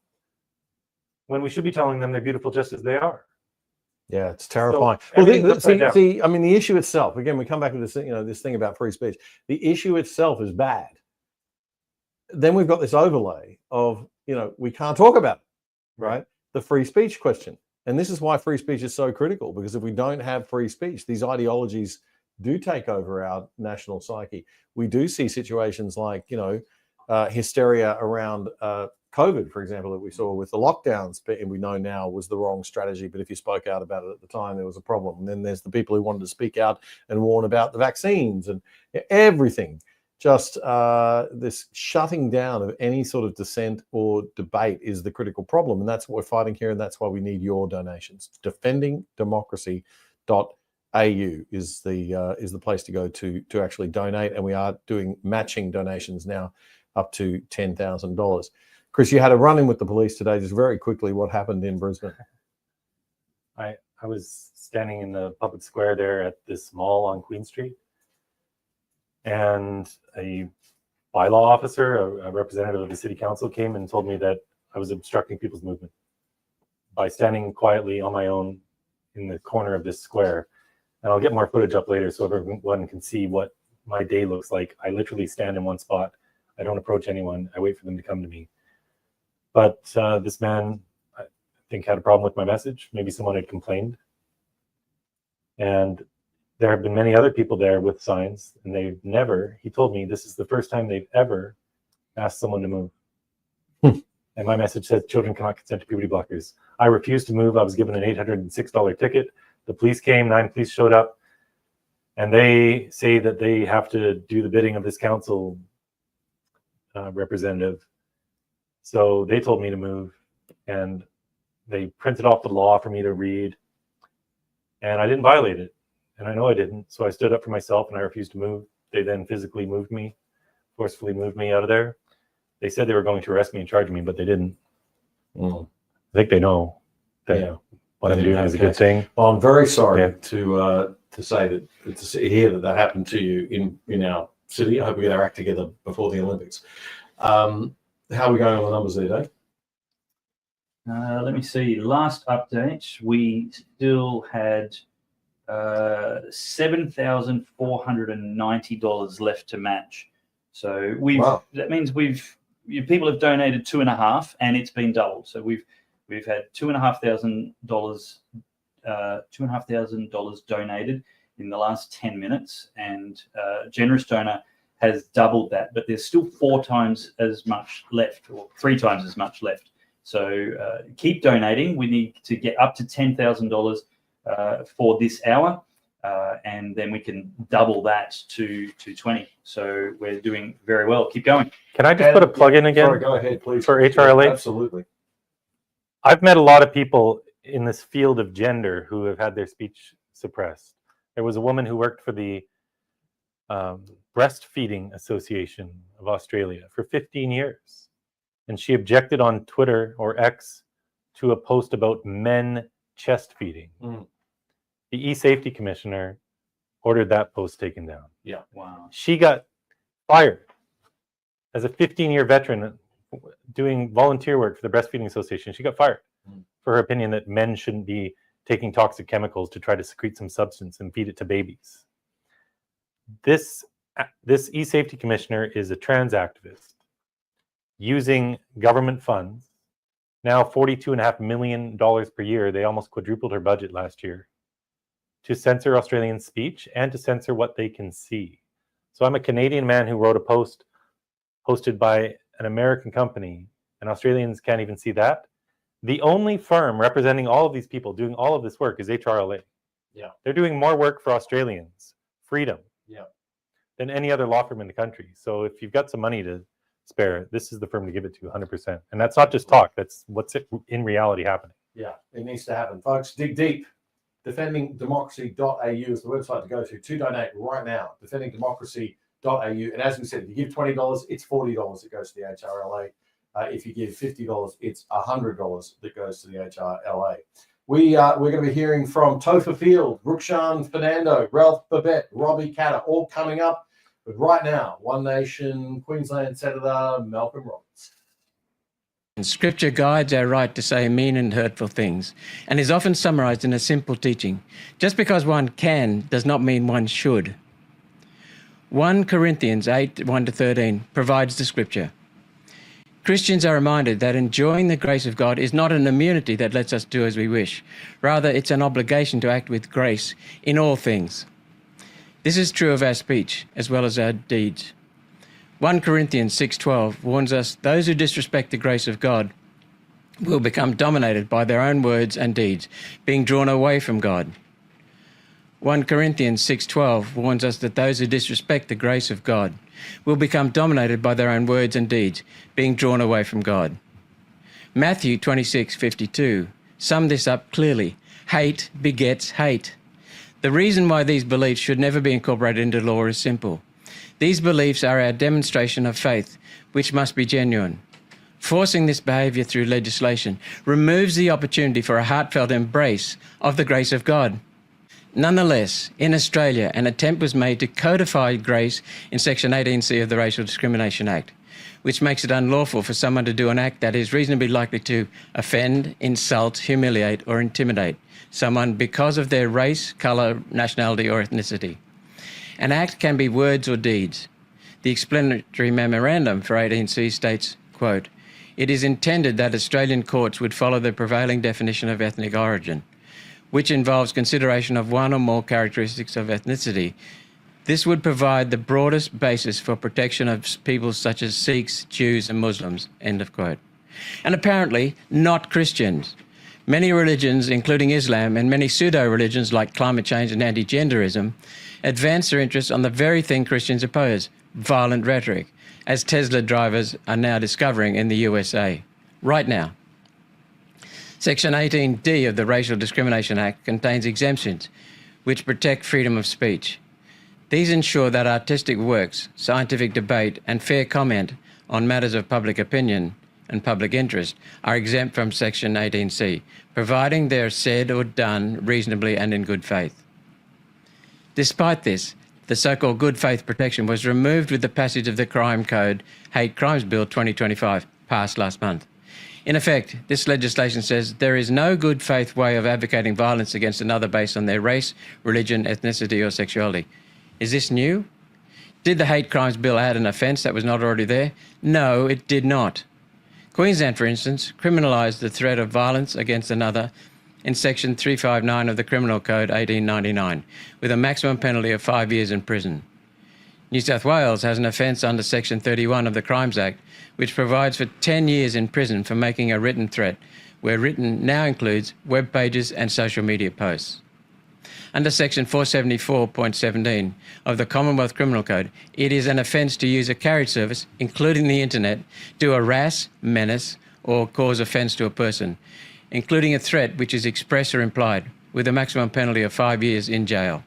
When we should be telling them they're beautiful just as they are. Yeah, it's terrifying. So, well, see, I mean, the issue itself, again, we come back to this, this thing about free speech. The issue itself is bad. Then we've got this overlay of, we can't talk about it, right? The free speech question. And this is why free speech is so critical, because if we don't have free speech, these ideologies do take over our national psyche. We do see situations like, hysteria around COVID, for example, that we saw with the lockdowns, and we know now was the wrong strategy. But if you spoke out about it at the time, there was a problem. And then there's the people who wanted to speak out and warn about the vaccines and everything. Just this shutting down of any sort of dissent or debate is the critical problem. And that's what we're fighting here. And that's why we need your donations. Defendingdemocracy.au is the place to go to actually donate. And we are doing matching donations now up to $10,000. Chris, you had a run-in with the police today. Just very quickly, what happened in Brisbane? I was standing in the public square there at this mall on Queen Street, and a bylaw officer, a representative of the city council, came and told me that I was obstructing people's movement by standing quietly on my own in the corner of this square. And I'll get more footage up later so everyone can see what my day looks like. I literally stand in one spot. I don't approach anyone. I wait for them to come to me. But this man, I think, had a problem with my message. Maybe someone had complained. And there have been many other people there with signs, and they've never, he told me, this is the first time they've ever asked someone to move. And my message said, children cannot consent to puberty blockers. I refused to move. I was given an $806 ticket. The police came, 9 police showed up, and they say that they have to do the bidding of this council representative. So they told me to move, and they printed off the law for me to read, and I didn't violate it. And I know I didn't, so I stood up for myself and I refused to move. They then physically moved me, forcefully moved me out of there. They said they were going to arrest me and charge me, but they didn't. I think they know that what I'm doing is a good thing. Well, I'm very sorry to say that, to hear that happened to you in our city. I hope we get our act together before the Olympics. How are we going on the numbers there, Dave? Let me see. Last update, we still had $7,490 left to match. So that means people have donated 2.5, and it's been doubled. So we've had $2,500 donated in the last 10 minutes, and generous donor has doubled that, but there's still 4 times as much left, or 3 times as much left. So keep donating. We need to get up to $10,000 for this hour. and then we can double that to 20. So we're doing very well. Keep going. Can I just put a plug in again? Sorry, go ahead, please. For HRLA? Yeah, absolutely. I've met a lot of people in this field of gender who have had their speech suppressed. There was a woman who worked for the Breastfeeding Association of Australia for 15 years. And she objected on Twitter or X to a post about men chest feeding. The eSafety commissioner ordered that post taken down. Yeah. Wow. She got fired as a 15-year veteran doing volunteer work for the Breastfeeding Association. She got fired for her opinion that men shouldn't be taking toxic chemicals to try to secrete some substance and feed it to babies. This eSafety commissioner is a trans activist using government funds, now $42.5 million per year. They almost quadrupled her budget last year, to censor Australian speech and to censor what they can see. So I'm a Canadian man who wrote a post hosted by an American company, and Australians can't even see that. The only firm representing all of these people doing all of this work is HRLA. Yeah. They're doing more work for Australians, freedom, yeah, than any other law firm in the country. So if you've got some money to spare, this is the firm to give it to 100%. And that's not just talk, that's what's in reality happening. Yeah, it needs to happen. Folks, dig deep. Defendingdemocracy.au is the website to go to donate right now. Defendingdemocracy.au. And as we said, if you give $20, it's $40 that goes to the HRLA. If you give $50, it's $100 that goes to the HRLA. We're going to be hearing from Topher Field, Rukshan Fernando, Ralph Babette, Robbie Catter, all coming up. But right now, One Nation Queensland Senator Malcolm Roberts. Scripture guides our right to say mean and hurtful things and is often summarized in a simple teaching. Just because one can does not mean one should. 1 Corinthians 8, 1-13 provides the scripture. Christians are reminded that enjoying the grace of God is not an immunity that lets us do as we wish. Rather, it's an obligation to act with grace in all things. This is true of our speech as well as our deeds. 1 Corinthians 6:12 warns us those who disrespect the grace of God will become dominated by their own words and deeds, being drawn away from God. 1 Corinthians 6:12 warns us that those who disrespect the grace of God will become dominated by their own words and deeds, being drawn away from God. Matthew 26:52 sum this up clearly. Hate begets hate. The reason why these beliefs should never be incorporated into law is simple. These beliefs are our demonstration of faith, which must be genuine. Forcing this behaviour through legislation removes the opportunity for a heartfelt embrace of the grace of God. Nonetheless, in Australia, an attempt was made to codify grace in Section 18C of the Racial Discrimination Act, which makes it unlawful for someone to do an act that is reasonably likely to offend, insult, humiliate or intimidate someone because of their race, colour, nationality or ethnicity. An act can be words or deeds. The explanatory memorandum for 18C states, quote, "It is intended that Australian courts would follow the prevailing definition of ethnic origin, which involves consideration of one or more characteristics of ethnicity. This would provide the broadest basis for protection of people such as Sikhs, Jews and Muslims," end of quote. And apparently not Christians. Many religions, including Islam, and many pseudo-religions like climate change and anti-genderism, advance their interests on the very thing Christians oppose, violent rhetoric, as Tesla drivers are now discovering in the USA. Right now. Section 18D of the Racial Discrimination Act contains exemptions which protect freedom of speech. These ensure that artistic works, scientific debate and fair comment on matters of public opinion and public interest are exempt from Section 18C, providing they're said or done reasonably and in good faith. Despite this, the so-called good faith protection was removed with the passage of the Crime Code Hate Crimes Bill 2025, passed last month. In effect, this legislation says there is no good faith way of advocating violence against another based on their race, religion, ethnicity or sexuality. Is this new? Did the Hate Crimes Bill add an offence that was not already there? No, it did not. Queensland, for instance, criminalised the threat of violence against another in Section 359 of the Criminal Code 1899, with a maximum penalty of 5 years in prison. New South Wales has an offence under Section 31 of the Crimes Act, which provides for 10 years in prison for making a written threat, where written now includes web pages and social media posts. under section 474.17 of the Commonwealth Criminal Code, it is an offence to use a carriage service, including the internet, to harass, menace, or cause offence to a person, including a threat which is express or implied, with a maximum penalty of 5 years in jail.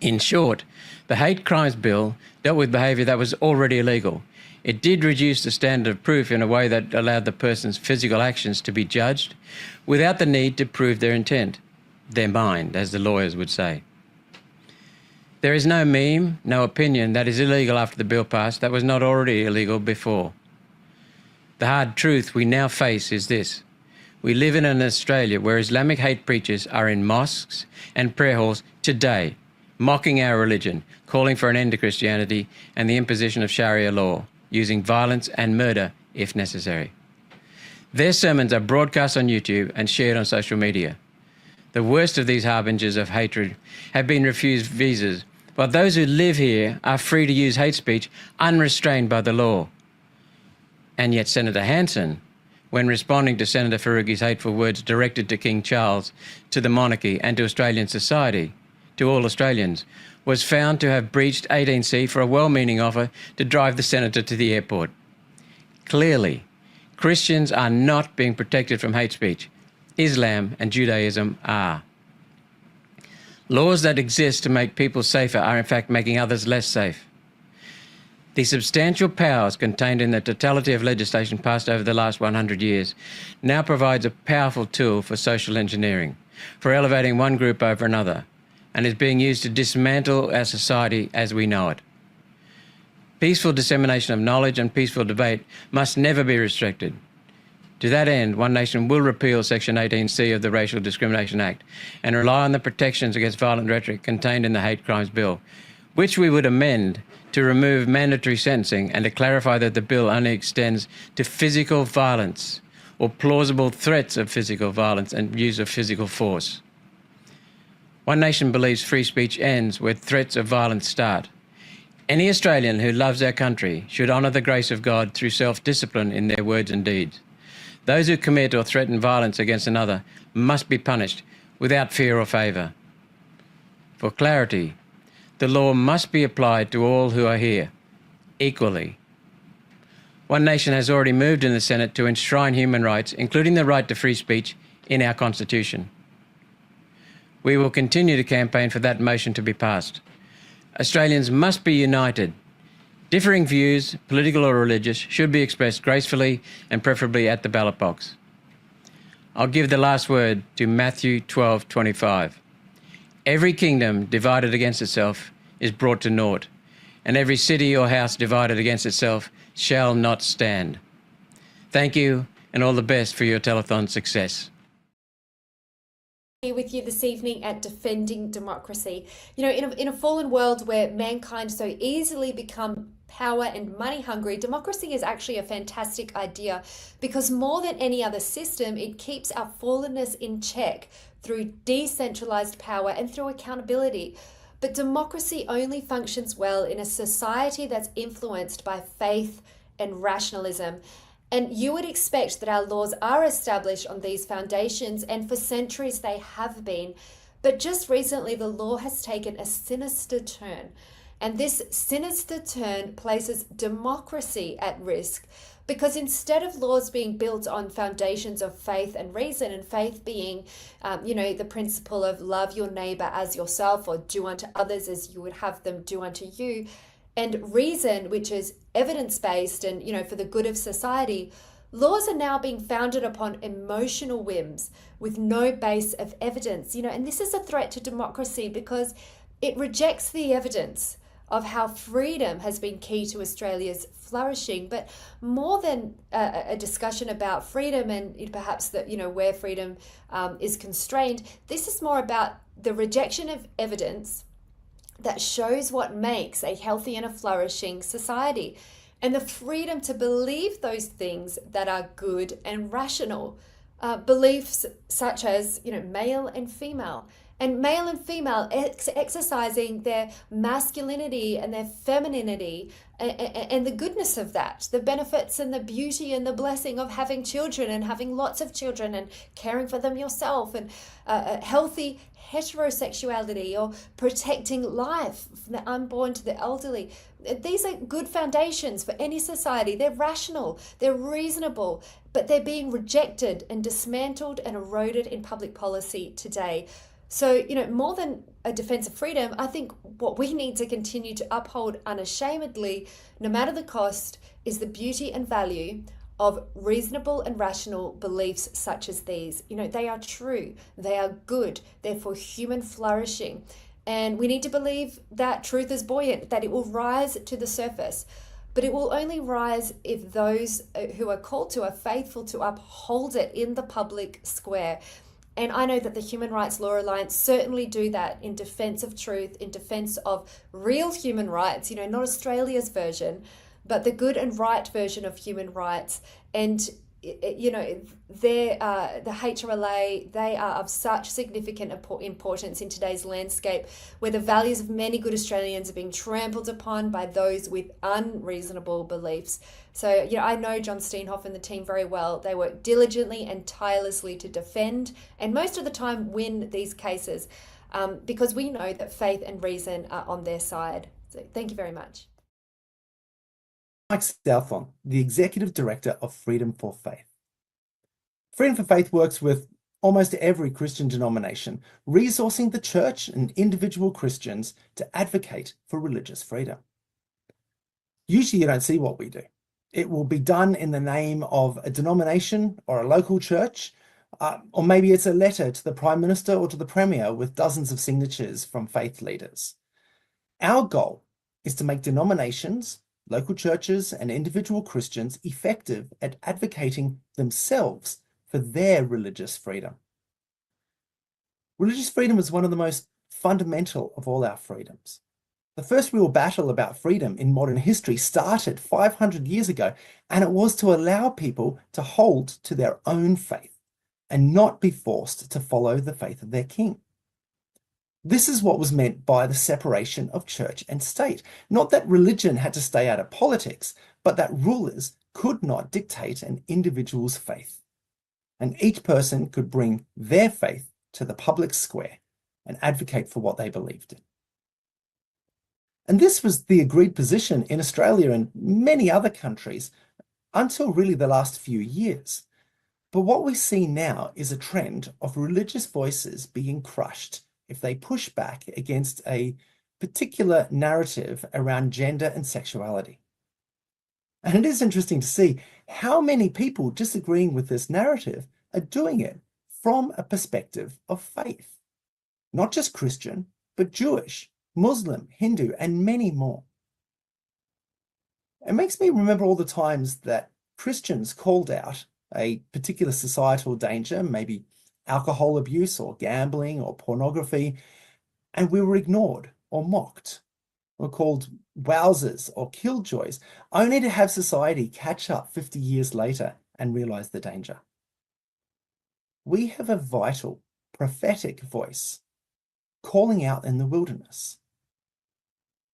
In short, the Hate Crimes Bill dealt with behaviour that was already illegal. It did reduce the standard of proof in a way that allowed the person's physical actions to be judged without the need to prove their intent, their mind, as the lawyers would say. There is no meme, no opinion that is illegal after the bill passed that was not already illegal before. The hard truth we now face is this. We live in an Australia where Islamic hate preachers are in mosques and prayer halls today, mocking our religion, calling for an end to Christianity and the imposition of Sharia law, using violence and murder if necessary. Their sermons are broadcast on YouTube and shared on social media. The worst of these harbingers of hatred have been refused visas, while those who live here are free to use hate speech unrestrained by the law. And yet Senator Hanson, when responding to Senator Faruqi's hateful words directed to King Charles, to the monarchy and to Australian society, to all Australians, was found to have breached 18C for a well-meaning offer to drive the senator to the airport. Clearly, Christians are not being protected from hate speech. Islam and Judaism are. Laws that exist to make people safer are in fact making others less safe. The substantial powers contained in the totality of legislation passed over the last 100 years now provides a powerful tool for social engineering, for elevating one group over another, and is being used to dismantle our society as we know it. Peaceful dissemination of knowledge and peaceful debate must never be restricted. To that end, One Nation will repeal Section 18C of the Racial Discrimination Act and rely on the protections against violent rhetoric contained in the Hate Crimes Bill, which we would amend to remove mandatory sentencing and to clarify that the bill only extends to physical violence or plausible threats of physical violence and use of physical force. One Nation believes free speech ends where threats of violence start. Any Australian who loves our country should honour the grace of God through self-discipline in their words and deeds. Those who commit or threaten violence against another must be punished without fear or favour. For clarity, the law must be applied to all who are here, equally. One Nation has already moved in the Senate to enshrine human rights, including the right to free speech, in our Constitution. We will continue to campaign for that motion to be passed. Australians must be united. Differing views, political or religious, should be expressed gracefully and preferably at the ballot box. I'll give the last word to Matthew 12:25. Every kingdom divided against itself is brought to naught, and every city or house divided against itself shall not stand. Thank you, and all the best for your telethon success. Here with you this evening at Defending Democracy. You know, in a fallen world where mankind so easily become power and money hungry, democracy is actually a fantastic idea because more than any other system, it keeps our fallenness in check through decentralized power and through accountability. But democracy only functions well in a society that's influenced by faith and rationalism. And you would expect that our laws are established on these foundations, and for centuries they have been. But just recently, the law has taken a sinister turn. And this sinister turn places democracy at risk, because instead of laws being built on foundations of faith and reason, and faith being, the principle of love your neighbor as yourself, or do unto others as you would have them do unto you, and reason, which is evidence-based and, for the good of society, laws are now being founded upon emotional whims with no base of evidence, and this is a threat to democracy because it rejects the evidence of how freedom has been key to Australia's flourishing. But more than a discussion about freedom and perhaps that, where freedom is constrained, this is more about the rejection of evidence that shows what makes a healthy and a flourishing society, and the freedom to believe those things that are good and rational, beliefs such as, male and female, and male and female exercising their masculinity and their femininity and the goodness of that, the benefits and the beauty and the blessing of having children and having lots of children and caring for them yourself, and healthy heterosexuality, or protecting life from the unborn to the elderly. These are good foundations for any society. They're rational, they're reasonable, but they're being rejected and dismantled and eroded in public policy today. So, more than a defense of freedom, I think what we need to continue to uphold unashamedly, no matter the cost, is the beauty and value of reasonable and rational beliefs such as these. They are true, they are good, they're for human flourishing. And we need to believe that truth is buoyant, that it will rise to the surface. But it will only rise if those who are called to are faithful to uphold it in the public square. And I know that the Human Rights Law Alliance certainly do that in defense of truth, in defense of real human rights, not Australia's version, but the good and right version of human rights. And the HRLA, they are of such significant importance in today's landscape, where the values of many good Australians are being trampled upon by those with unreasonable beliefs. So, I know John Steenhoff and the team very well. They work diligently and tirelessly to defend, and most of the time win these cases, because we know that faith and reason are on their side. So thank you very much. Mike Southon, the Executive Director of Freedom for Faith. Freedom for Faith works with almost every Christian denomination, resourcing the church and individual Christians to advocate for religious freedom. Usually you don't see what we do. It will be done in the name of a denomination or a local church, or maybe it's a letter to the Prime Minister or to the Premier with dozens of signatures from faith leaders. Our goal is to make denominations, local churches, and individual Christians effective at advocating themselves for their religious freedom. Religious freedom is one of the most fundamental of all our freedoms. The first real battle about freedom in modern history started 500 years ago, and it was to allow people to hold to their own faith and not be forced to follow the faith of their king. This is what was meant by the separation of church and state. Not that religion had to stay out of politics, but that rulers could not dictate an individual's faith. And each person could bring their faith to the public square and advocate for what they believed in. And this was the agreed position in Australia and many other countries until really the last few years. But what we see now is a trend of religious voices being crushed if they push back against a particular narrative around gender and sexuality. And it is interesting to see how many people disagreeing with this narrative are doing it from a perspective of faith. Not just Christian, but Jewish, Muslim, Hindu, and many more. It makes me remember all the times that Christians called out a particular societal danger, maybe alcohol abuse or gambling or pornography, and we were ignored or mocked or called wowsers or killjoys, only to have society catch up 50 years later and realize the danger. We have a vital, prophetic voice calling out in the wilderness.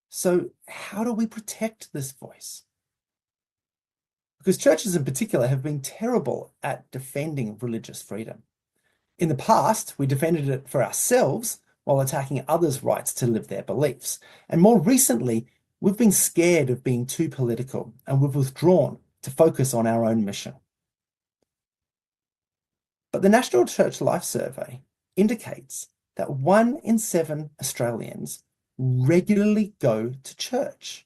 So how do we protect this voice? Because churches in particular have been terrible at defending religious freedom. In the past, we defended it for ourselves while attacking others' rights to live their beliefs. And more recently, we've been scared of being too political, and we've withdrawn to focus on our own mission. But the National Church Life Survey indicates that 1 in 7 Australians regularly go to church.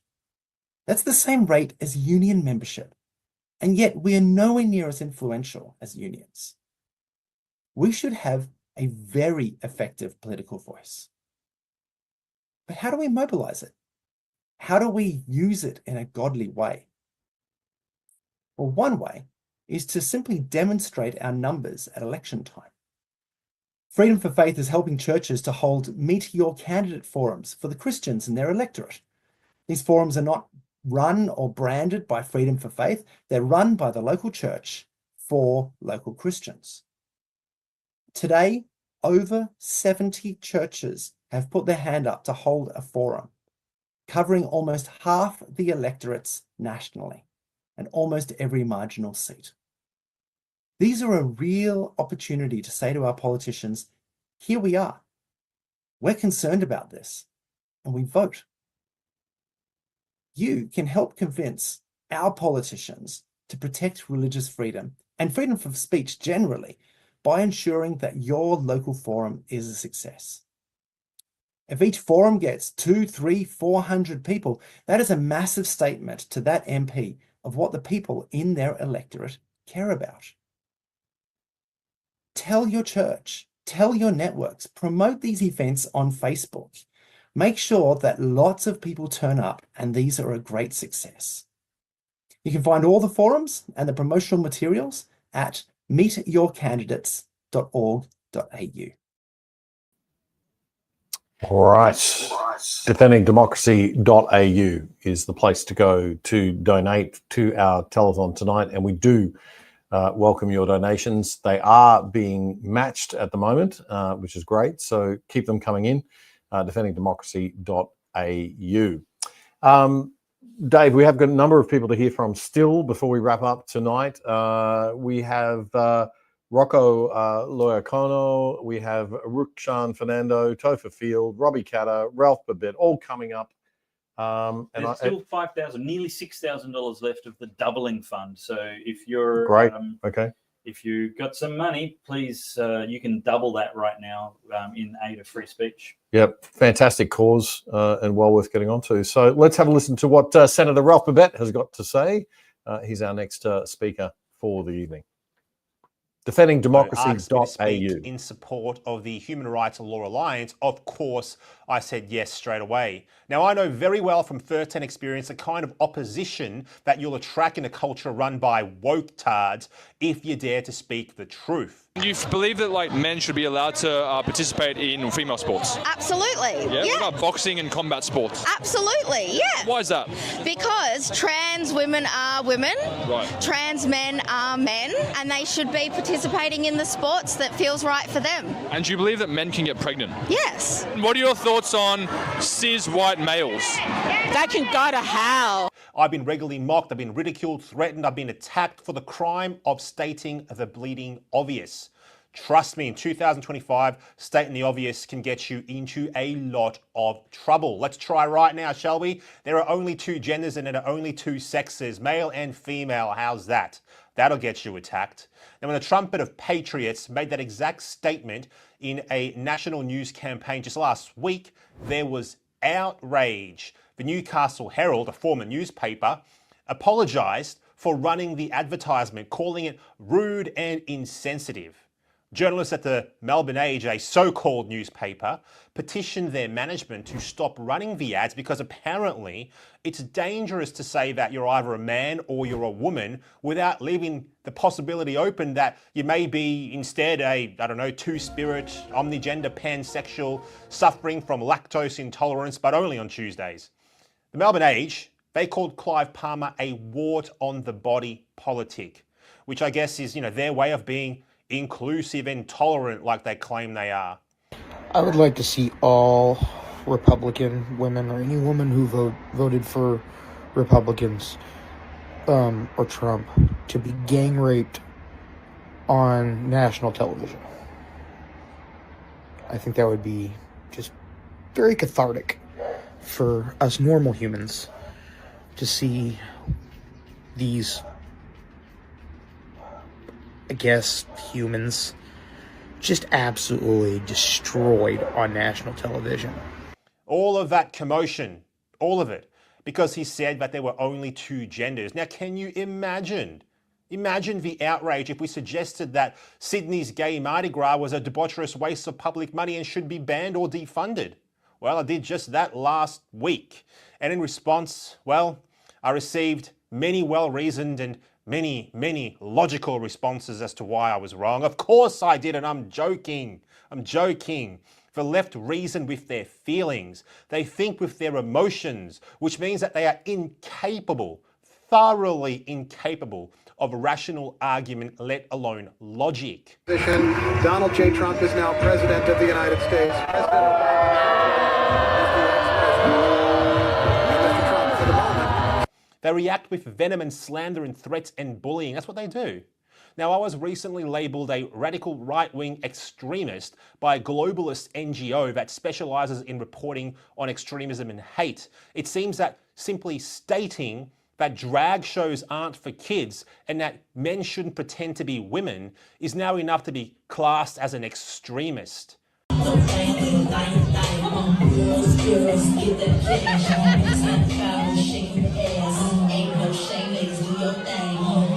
That's the same rate as union membership, and yet we are nowhere near as influential as unions. We should have a very effective political voice. But how do we mobilize it? How do we use it in a godly way? Well, one way is to simply demonstrate our numbers at election time. Freedom for Faith is helping churches to hold Meet Your Candidate forums for the Christians and their electorate. These forums are not run or branded by Freedom for Faith. They're run by the local church for local Christians. Today, over 70 churches have put their hand up to hold a forum, covering almost half the electorates nationally and almost every marginal seat. These are a real opportunity to say to our politicians, here we are. We're concerned about this, and we vote. You can help convince our politicians to protect religious freedom and freedom of speech generally by ensuring that your local forum is a success. If each forum gets 200, 300, 400 people, that is a massive statement to that MP of what the people in their electorate care about. Tell your church, tell your networks, promote these events on Facebook. Make sure that lots of people turn up and these are a great success. You can find all the forums and the promotional materials at meetyourcandidates.org.au. All right. Defendingdemocracy.au is the place to go to donate to our telethon tonight, and we do welcome your donations. They are being matched at the moment, which is great, so keep them coming in. Defendingdemocracy.au. Dave, we have got a number of people to hear from still before we wrap up tonight. We have Rocco Loyacono, we have Rukshan Fernando, Topher Field, Robbie Catter, Ralph Babette, all coming up. And there's still $5,000, nearly $6,000 left of the doubling fund. So if you're great, okay. If you got some money, please, you can double that right now in aid of free speech. Yep, fantastic cause and well worth getting onto. So let's have a listen to what Senator Ralph Babette has got to say. He's our next speaker for the evening. Defendingdemocracy.au. In support of the Human Rights Law Alliance, of course, I said yes straight away. Now, I know very well from first-hand experience the kind of opposition that you'll attract in a culture run by woke tards if you dare to speak the truth. You believe that men should be allowed to participate in female sports? Absolutely. Yeah? What about boxing and combat sports? Absolutely, yeah. Why is that? Because trans women are women, right. Trans men are men, and they should be participating in the sports that feels right for them. And do you believe that men can get pregnant? Yes. What are your thoughts on cis white males? They can go to hell. I've been regularly mocked, I've been ridiculed, threatened, I've been attacked for the crime of stating the bleeding obvious. Trust me, in 2025, stating the obvious can get you into a lot of trouble. Let's try right now, shall we? There are only two genders and there are only two sexes, male and female. How's that? That'll get you attacked. Now, when the trumpet of patriots made that exact statement in a national news campaign just last week, there was outrage. The Newcastle Herald, a former newspaper, apologised for running the advertisement, calling it rude and insensitive. Journalists at the Melbourne Age, a so-called newspaper, petitioned their management to stop running the ads because apparently it's dangerous to say that you're either a man or you're a woman without leaving the possibility open that you may be instead a, two-spirit, omnigender, pansexual, suffering from lactose intolerance, but only on Tuesdays. The Melbourne Age, they called Clive Palmer a wart on the body politic, which I guess is, their way of being inclusive and tolerant like they claim they are. I would like to see all Republican women or any woman who voted for Republicans or Trump to be gang raped on national television. I think that would be just very cathartic for us normal humans to see these, I guess, humans just absolutely destroyed on national television. All of that commotion, all of it, because he said that there were only two genders. Now, can you imagine? Imagine the outrage if we suggested that Sydney's gay Mardi Gras was a debaucherous waste of public money and should be banned or defunded. Well, I did just that last week. And in response, well, I received many well-reasoned and many logical responses as to why I was wrong. Of course I did, and I'm joking. The left reason with their feelings. They think with their emotions, which means that they are incapable, thoroughly incapable of rational argument, let alone logic. Donald J. Trump is now President of the United States. President They react with venom and slander and threats and bullying. That's what they do. Now, I was recently labelled a radical right-wing extremist by a globalist NGO that specialises in reporting on extremism and hate. It seems that simply stating that drag shows aren't for kids and that men shouldn't pretend to be women is now enough to be classed as an extremist.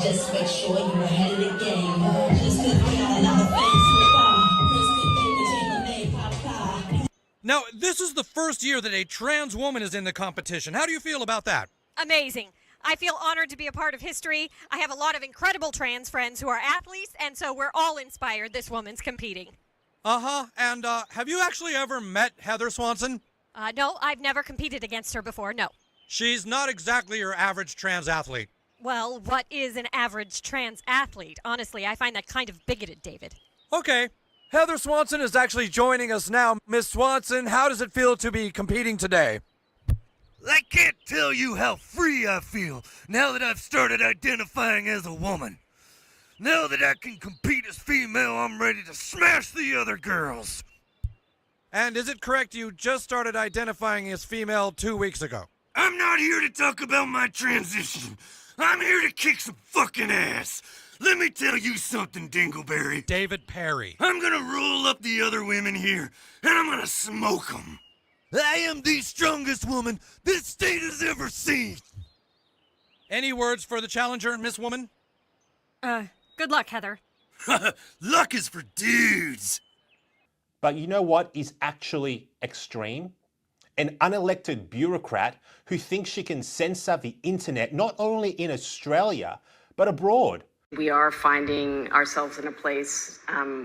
Just make sure you're ahead of the game. Now, this is the first year that a trans woman is in the competition. How do you feel about that? Amazing. I feel honored to be a part of history. I have a lot of incredible trans friends who are athletes, and so we're all inspired this woman's competing. Uh-huh. And have you actually ever met Heather Swanson? No, I've never competed against her before, no. She's not exactly your average trans athlete. Well, what is an average trans athlete? Honestly, I find that kind of bigoted, David. Okay. Heather Swanson is actually joining us now. Miss Swanson, how does it feel to be competing today? I can't tell you how free I feel now that I've started identifying as a woman. Now that I can compete as female, I'm ready to smash the other girls. And is it correct you just started identifying as female 2 weeks ago? I'm not here to talk about my transition. I'm here to kick some fucking ass. Let me tell you something, Dingleberry. David Perry. I'm gonna roll up the other women here, and I'm gonna smoke them. I am the strongest woman this state has ever seen. Any words for the challenger, Miss Woman? Good luck, Heather. Luck is for dudes. But you know what is actually extreme? An unelected bureaucrat who thinks she can censor the internet not only in Australia, but abroad. We are finding ourselves in a place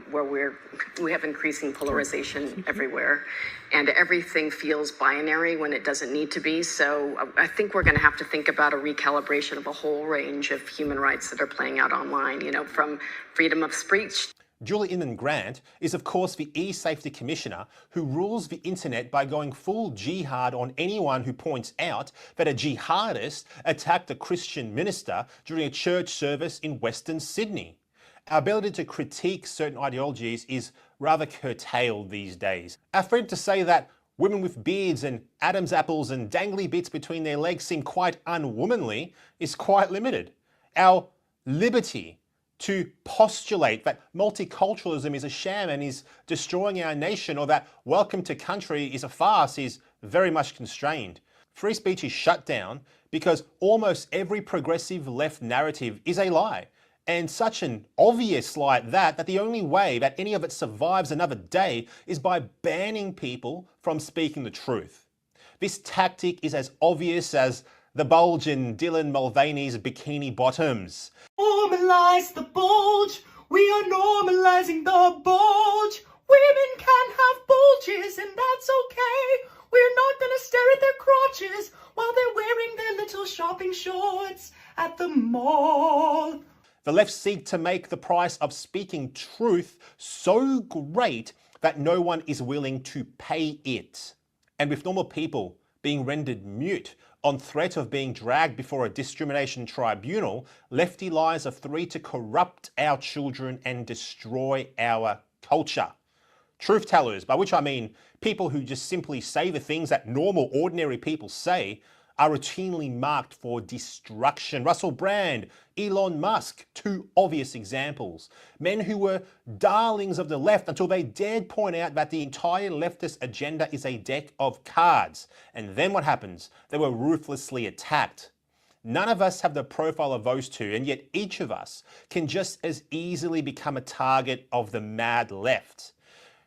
where we have increasing polarization everywhere, and everything feels binary when it doesn't need to be. So I think we're going to have to think about a recalibration of a whole range of human rights that are playing out online, you know, from freedom of speech. Julie Inman-Grant is of course the eSafety Commissioner who rules the internet by going full jihad on anyone who points out that a jihadist attacked a Christian minister during a church service in Western Sydney. Our ability to critique certain ideologies is rather curtailed these days. Our freedom to say that women with beards and Adam's apples and dangly bits between their legs seem quite unwomanly is quite limited. Our liberty to postulate that multiculturalism is a sham and is destroying our nation, or that welcome to country is a farce, is very much constrained. Free speech is shut down because almost every progressive left narrative is a lie, and such an obvious lie that the only way that any of it survives another day is by banning people from speaking the truth. This tactic is as obvious as the bulge in Dylan Mulvaney's bikini bottoms. Normalize the bulge. We are normalizing the bulge. Women can have bulges and that's okay. We're not gonna stare at their crotches while they're wearing their little shopping shorts at the mall. The left seek to make the price of speaking truth so great that no one is willing to pay it. And with normal people being rendered mute on threat of being dragged before a discrimination tribunal, lefty lies are free to corrupt our children and destroy our culture. Truth tellers, by which I mean people who just simply say the things that normal, ordinary people say, are routinely marked for destruction. Russell Brand, Elon Musk, two obvious examples. Men who were darlings of the left until they dared point out that the entire leftist agenda is a deck of cards. And then what happens? They were ruthlessly attacked. None of us have the profile of those two, and yet each of us can just as easily become a target of the mad left.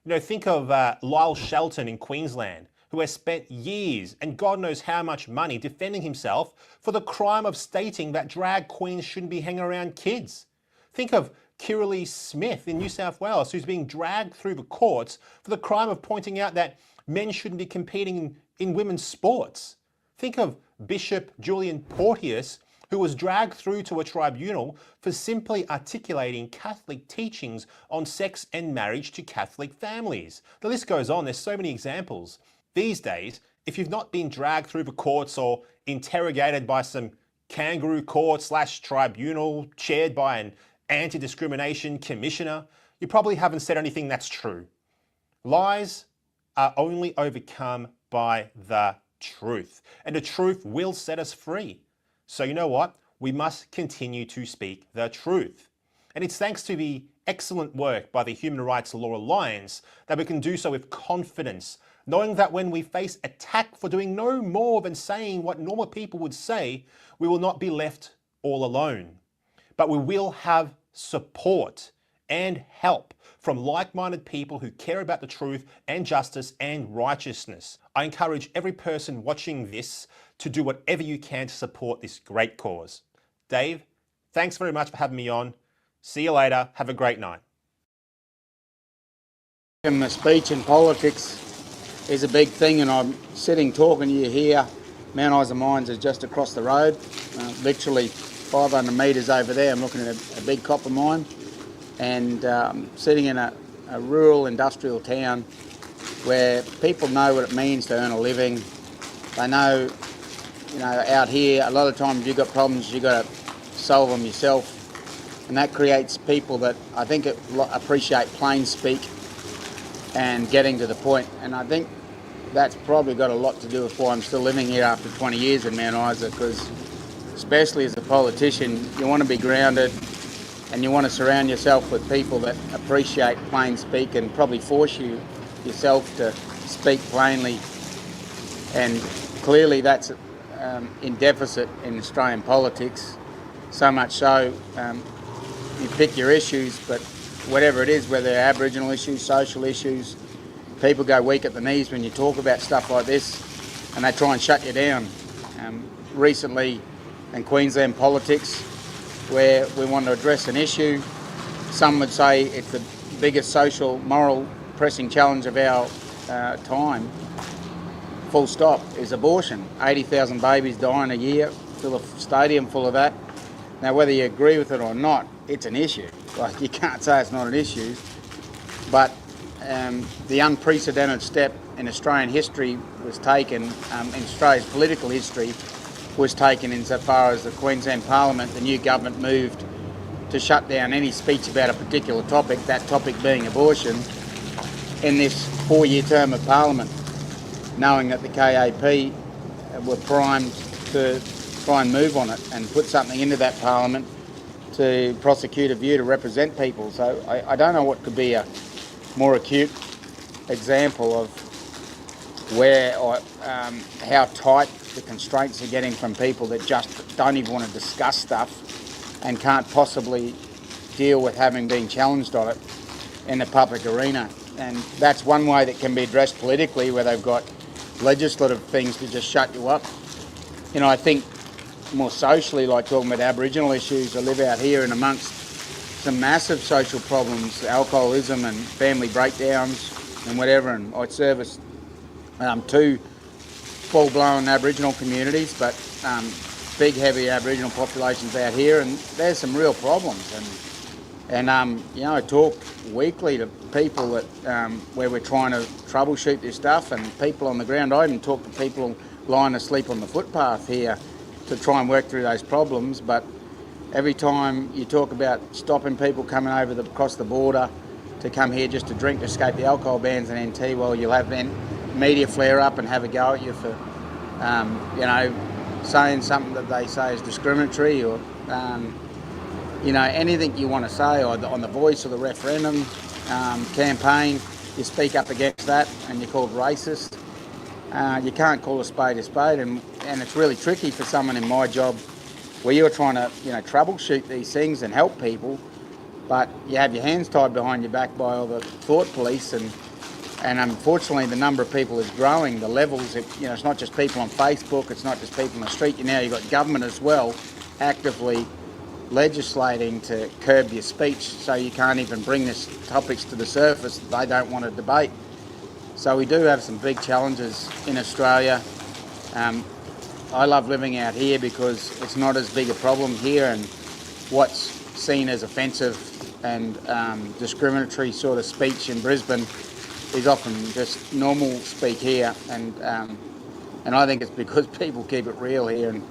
You know, think of Lyle Shelton in Queensland, who has spent years and God knows how much money defending himself for the crime of stating that drag queens shouldn't be hanging around kids. Think of Kirralie Smith in New South Wales, who's being dragged through the courts for the crime of pointing out that men shouldn't be competing in women's sports. Think of Bishop Julian Porteous, who was dragged through to a tribunal for simply articulating Catholic teachings on sex and marriage to Catholic families. The list goes on, there's so many examples. These days, if you've not been dragged through the courts or interrogated by some kangaroo court / tribunal chaired by an anti-discrimination commissioner, you probably haven't said anything that's true. Lies are only overcome by the truth, and the truth will set us free. So you know what? We must continue to speak the truth. And it's thanks to the excellent work by the Human Rights Law Alliance that we can do so with confidence, knowing that when we face attack for doing no more than saying what normal people would say, we will not be left all alone. But we will have support and help from like-minded people who care about the truth and justice and righteousness. I encourage every person watching this to do whatever you can to support this great cause. Dave, thanks very much for having me on. See you later. Have a great night. And the speech in politics is a big thing, and I'm sitting talking to you here. Mount Isa Mines is just across the road, literally 500 metres over there. I'm looking at a big copper mine, and sitting in a rural industrial town where people know what it means to earn a living. They know, out here, a lot of times you've got problems, you've got to solve them yourself. And that creates people that I think appreciate plain speak and getting to the point. And I think that's probably got a lot to do with why I'm still living here after 20 years in Mount Isa, because especially as a politician, you want to be grounded and you want to surround yourself with people that appreciate plain speak and probably force you yourself to speak plainly. And clearly that's in deficit in Australian politics, so much so you pick your issues, but whatever it is, whether they're Aboriginal issues, social issues, people go weak at the knees when you talk about stuff like this, and they try and shut you down. Recently in Queensland politics, where we want to address an issue, some would say it's the biggest social, moral, pressing challenge of our time, full stop, is abortion. 80,000 babies dying a year, fill a stadium full of that. Now, whether you agree with it or not, it's an issue. Like, you can't say it's not an issue, but the unprecedented step in Australian history was taken, in Australia's political history, was taken insofar as the Queensland Parliament, the new government, moved to shut down any speech about a particular topic, that topic being abortion, in this 4-year term of Parliament, knowing that the KAP were primed to try and move on it and put something into that Parliament to prosecute a view to represent people. So I don't know what could be a more acute example of where or how tight the constraints are getting from people that just don't even want to discuss stuff and can't possibly deal with having been challenged on it in the public arena. And that's one way that can be addressed politically, where they've got legislative things to just shut you up. I think more socially, like talking about Aboriginal issues, I live out here and amongst some massive social problems, alcoholism and family breakdowns and whatever, and I service 2 full-blown Aboriginal communities, but big, heavy Aboriginal populations out here, and there's some real problems. And I talk weekly to people that where we're trying to troubleshoot this stuff, and people on the ground. I even talk to people lying asleep on the footpath here to try and work through those problems. But every time you talk about stopping people coming over across the border to come here just to drink, to escape the alcohol bans and NT, well, you'll have then media flare up and have a go at you for, saying something that they say is discriminatory, or, anything you want to say, or on the Voice or the referendum campaign, you speak up against that and you're called racist. You can't call a spade, and it's really tricky for someone in my job where you're trying to, troubleshoot these things and help people, but you have your hands tied behind your back by all the thought police, and unfortunately the number of people is growing. The levels, it's not just people on Facebook, it's not just people on the street. You've got government as well actively legislating to curb your speech, so you can't even bring these topics to the surface that they don't want to debate. So we do have some big challenges in Australia. I love living out here because it's not as big a problem here, and what's seen as offensive and discriminatory sort of speech in Brisbane is often just normal speak here, and I think it's because people keep it real here. And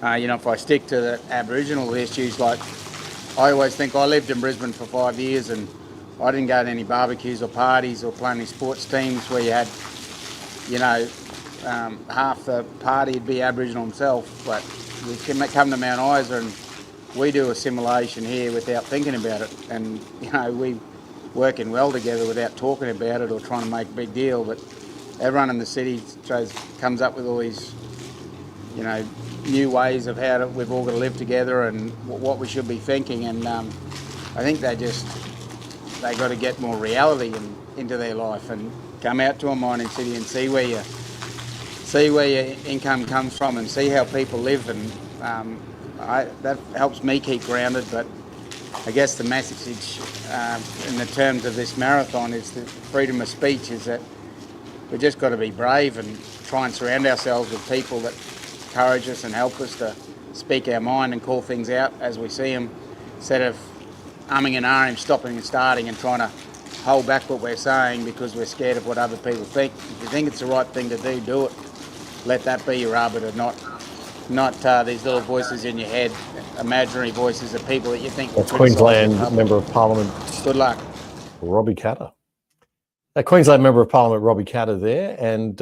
if I stick to the Aboriginal issues, like I always think I lived in Brisbane for 5 years and I didn't go to any barbecues or parties or play any sports teams where you had, half the party would be Aboriginal himself. But we can come to Mount Isa and we do assimilation here without thinking about it. And, we working well together without talking about it or trying to make a big deal. But everyone in the city comes up with all these, new ways of how we've all got to live together and what we should be thinking. And I think they got to get more reality into their life and come out to a mining city and see where your income comes from and see how people live. And that helps me keep grounded. But I guess the message in the terms of this marathon is that freedom of speech is that we've just got to be brave and try and surround ourselves with people that encourage us and help us to speak our mind and call things out as we see them, instead of umming and ahhing, stopping and starting and trying to hold back what we're saying because we're scared of what other people think. If you think it's the right thing to do it. Let that be your arbiter, not these little voices in your head, imaginary voices of people that you think will criticise Queensland you. Member of Parliament. Good luck. Robbie Katter. Queensland Member of Parliament Robbie Katter there. And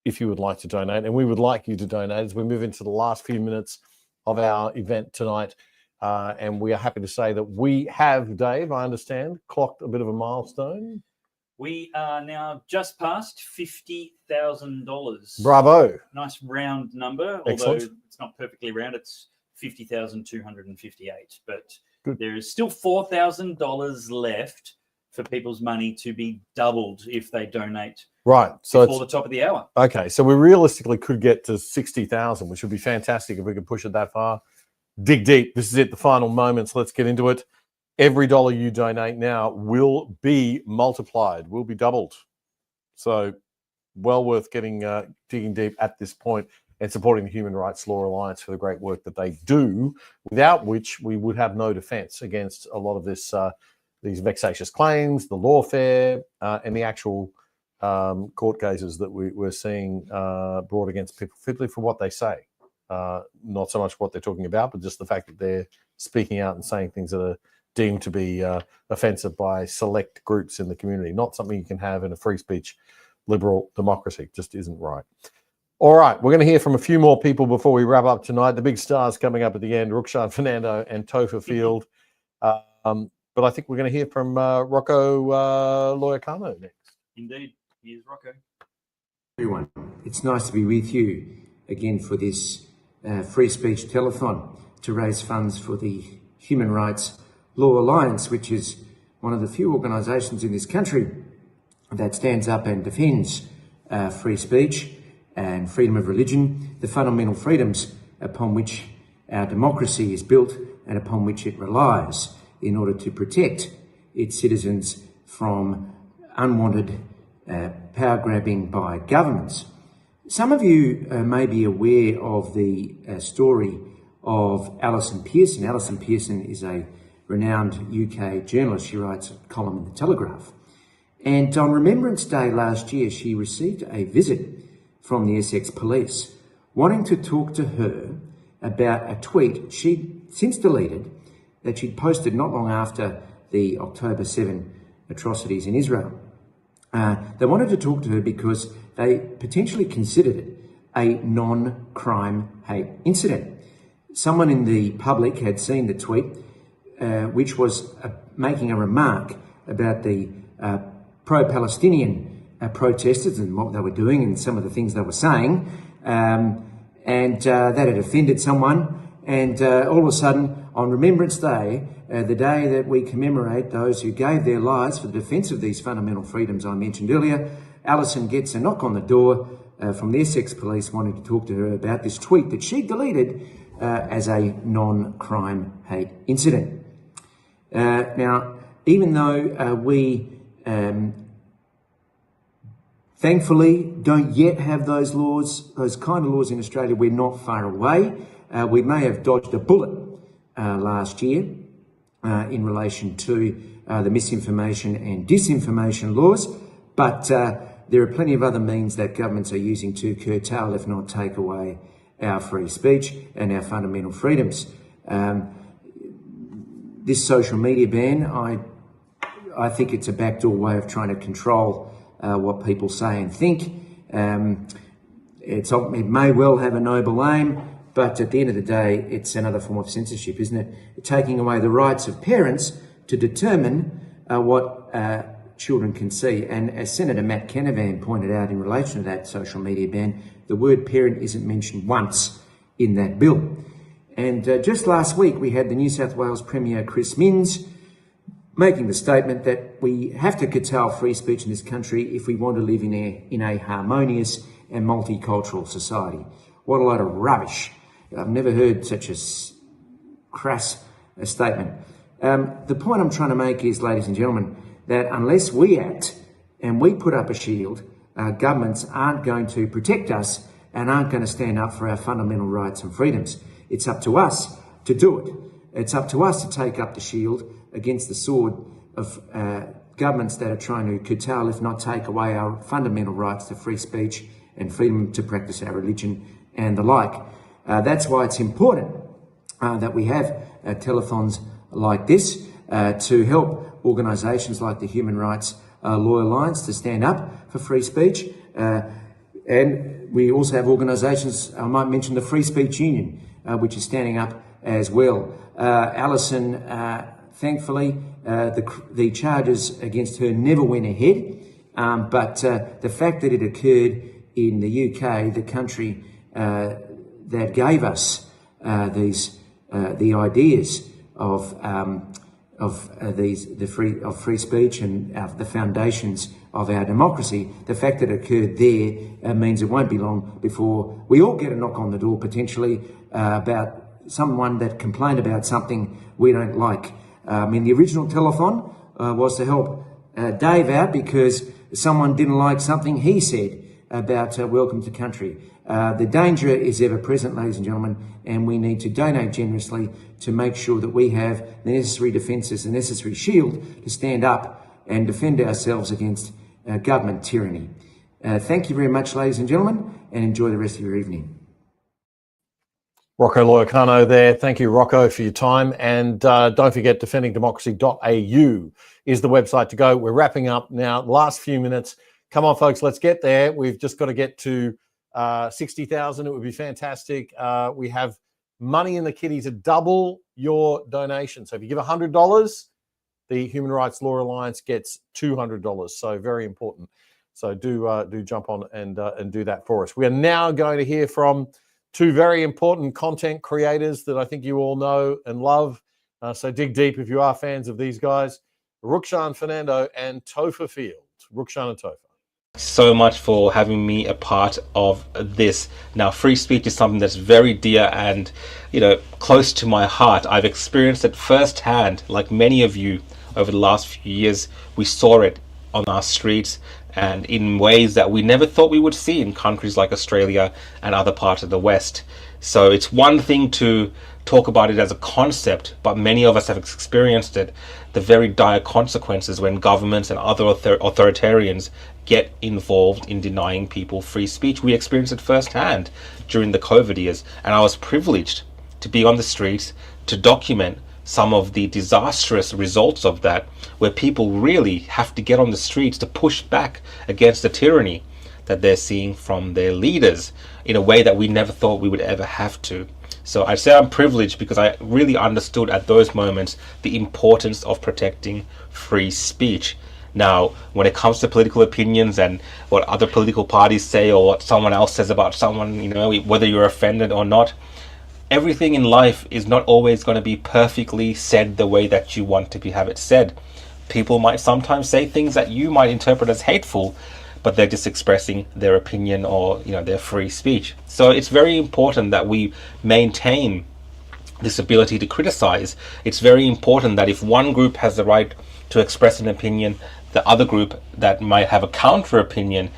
if you would like to donate, and we would like you to donate as we move into the last few minutes of our event tonight. And we are happy to say that we have, Dave, I understand, clocked a bit of a milestone. We are now just past $50,000. Bravo. Nice round number, Excellent. although it's not perfectly round. It's 50,258. But Good. there is still $4,000 left for people's money to be doubled if they donate Right. So before the top of the hour. Okay. So we realistically could get to 60,000, which would be fantastic if we could push it that far. Dig deep. This is it, the final moments. Let's get into it. Every dollar you donate now will be multiplied, will be doubled. So well worth digging deep at this point and supporting the Human Rights Law Alliance for the great work that they do, without which we would have no defence against a lot of this, these vexatious claims, the lawfare, and the actual court cases that we're seeing brought against people, simply for what they say. Not so much what they're talking about, but just the fact that they're speaking out and saying things that are deemed to be offensive by select groups in the community. Not something you can have in a free speech liberal democracy. Just isn't right. All right, we're going to hear from a few more people before we wrap up tonight. The big stars coming up at the end, Rukshan Fernando and Topher Field. But I think we're going to hear from Rocco Loyacano next. Indeed. Here's Rocco. Everyone, it's nice to be with you again for this free speech telethon to raise funds for the Human Rights Law Alliance, which is one of the few organisations in this country that stands up and defends free speech and freedom of religion, the fundamental freedoms upon which our democracy is built and upon which it relies in order to protect its citizens from unwanted power grabbing by governments. Some of you may be aware of the story of Alison Pearson. Alison Pearson is a renowned UK journalist. She writes a column in The Telegraph. And on Remembrance Day last year, she received a visit from the Essex Police wanting to talk to her about a tweet she'd since deleted that she'd posted not long after the October 7 atrocities in Israel. They wanted to talk to her because they potentially considered it a non-crime hate incident. Someone in the public had seen the tweet, which was making a remark about the pro-Palestinian protesters and what they were doing and some of the things they were saying, and that had offended someone. And all of a sudden, on Remembrance Day, the day that we commemorate those who gave their lives for the defence of these fundamental freedoms I mentioned earlier, Alison gets a knock on the door from the Essex Police wanting to talk to her about this tweet that she deleted as a non-crime hate incident. Now, even though we thankfully don't yet have those laws, those kind of laws in Australia. We're not far away. We may have dodged a bullet last year in relation to the misinformation and disinformation laws, but there are plenty of other means that governments are using to curtail, if not take away, our free speech and our fundamental freedoms. This social media ban, I think it's a backdoor way of trying to control what people say and think. It may well have a noble aim, but at the end of the day, it's another form of censorship, isn't it? Taking away the rights of parents to determine what children can see. And as Senator Matt Canavan pointed out in relation to that social media ban, the word parent isn't mentioned once in that bill. And just last week, we had the New South Wales Premier Chris Minns making the statement that we have to curtail free speech in this country if we want to live in a harmonious and multicultural society. What a load of rubbish. I've never heard such a crass statement. The point I'm trying to make is, ladies and gentlemen, that unless we act and we put up a shield, governments aren't going to protect us and aren't going to stand up for our fundamental rights and freedoms. It's up to us to do it. It's up to us to take up the shield against the sword of governments that are trying to curtail, if not take away, our fundamental rights to free speech and freedom to practice our religion and the like. That's why it's important that we have telethons like this to help organisations like the Human Rights Law Alliance to stand up for free speech. And we also have organisations, I might mention the Free Speech Union, which is standing up as well. Alison, thankfully, the charges against her never went ahead, but the fact that it occurred in the UK, the country that gave us the ideas of free speech and the foundations of our democracy, the fact that it occurred there means it won't be long before we all get a knock on the door potentially about someone that complained about something we don't like. The original telethon was to help Dave out because someone didn't like something he said about Welcome to Country. The danger is ever present, ladies and gentlemen, and we need to donate generously to make sure that we have the necessary defences, the necessary shield to stand up and defend ourselves against government tyranny. Thank you very much, ladies and gentlemen, and enjoy the rest of your evening. Rocco Loiocano there. Thank you, Rocco, for your time. And don't forget, defendingdemocracy.au is the website to go. We're wrapping up now. Last few minutes. Come on, folks, let's get there. We've just got to get to 60,000. It would be fantastic. We have money in the kitty to double your donation. So if you give $100, the Human Rights Law Alliance gets $200. So very important. So do jump on and do that for us. We are now going to hear from two very important content creators that I think you all know and love. So dig deep if you are fans of these guys. Rukshan Fernando and Topher Field. Rukshan and Topher. So much for having me a part of this. Now, free speech is something that's very dear and, close to my heart. I've experienced it firsthand, like many of you, over the last few years. We saw it on our streets and in ways that we never thought we would see in countries like Australia and other parts of the West. So it's one thing to talk about it as a concept, but many of us have experienced it, the very dire consequences when governments and other authoritarians get involved in denying people free speech. We experienced it firsthand during the COVID years, and I was privileged to be on the streets to document some of the disastrous results of that, where people really have to get on the streets to push back against the tyranny that they're seeing from their leaders in a way that we never thought we would ever have to. So I'd say I'm privileged because I really understood at those moments the importance of protecting free speech. Now, when it comes to political opinions and what other political parties say or what someone else says about someone, whether you're offended or not, everything in life is not always going to be perfectly said the way that you want to have it said. People might sometimes say things that you might interpret as hateful, but they're just expressing their opinion or their free speech. So it's very important that we maintain this ability to criticize. It's very important that if one group has the right to express an opinion, the other group that might have a counter opinion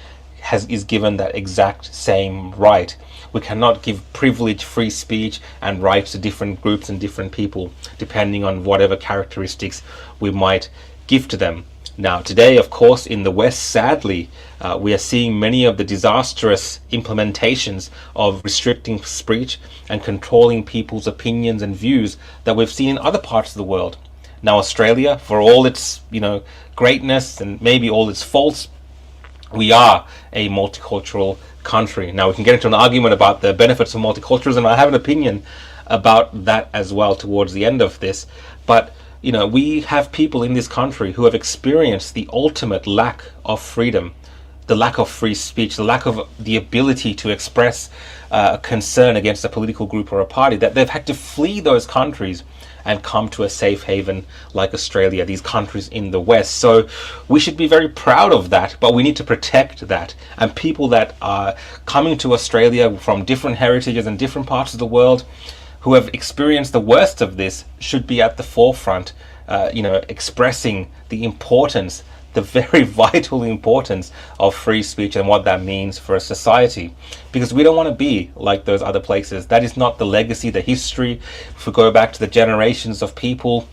is given that exact same right. We cannot give privilege, free speech and rights to different groups and different people depending on whatever characteristics we might give to them. Now today, of course, in the West, sadly, we are seeing many of the disastrous implementations of restricting speech and controlling people's opinions and views that we've seen in other parts of the world. Now Australia, for all its greatness and maybe all its faults, we are a multicultural country. Now we can get into an argument about the benefits of multiculturalism. I have an opinion about that as well towards the end of this, but we have people in this country who have experienced the ultimate lack of freedom, the lack of free speech, the lack of the ability to express concern against a political group or a party, that they've had to flee those countries and come to a safe haven like Australia, these countries in the West. So we should be very proud of that, but we need to protect that. And people that are coming to Australia from different heritages and different parts of the world who have experienced the worst of this should be at the forefront, expressing the importance, the very vital importance of free speech and what that means for a society. Because we don't want to be like those other places. That is not the legacy, the history. If we go back to the generations of people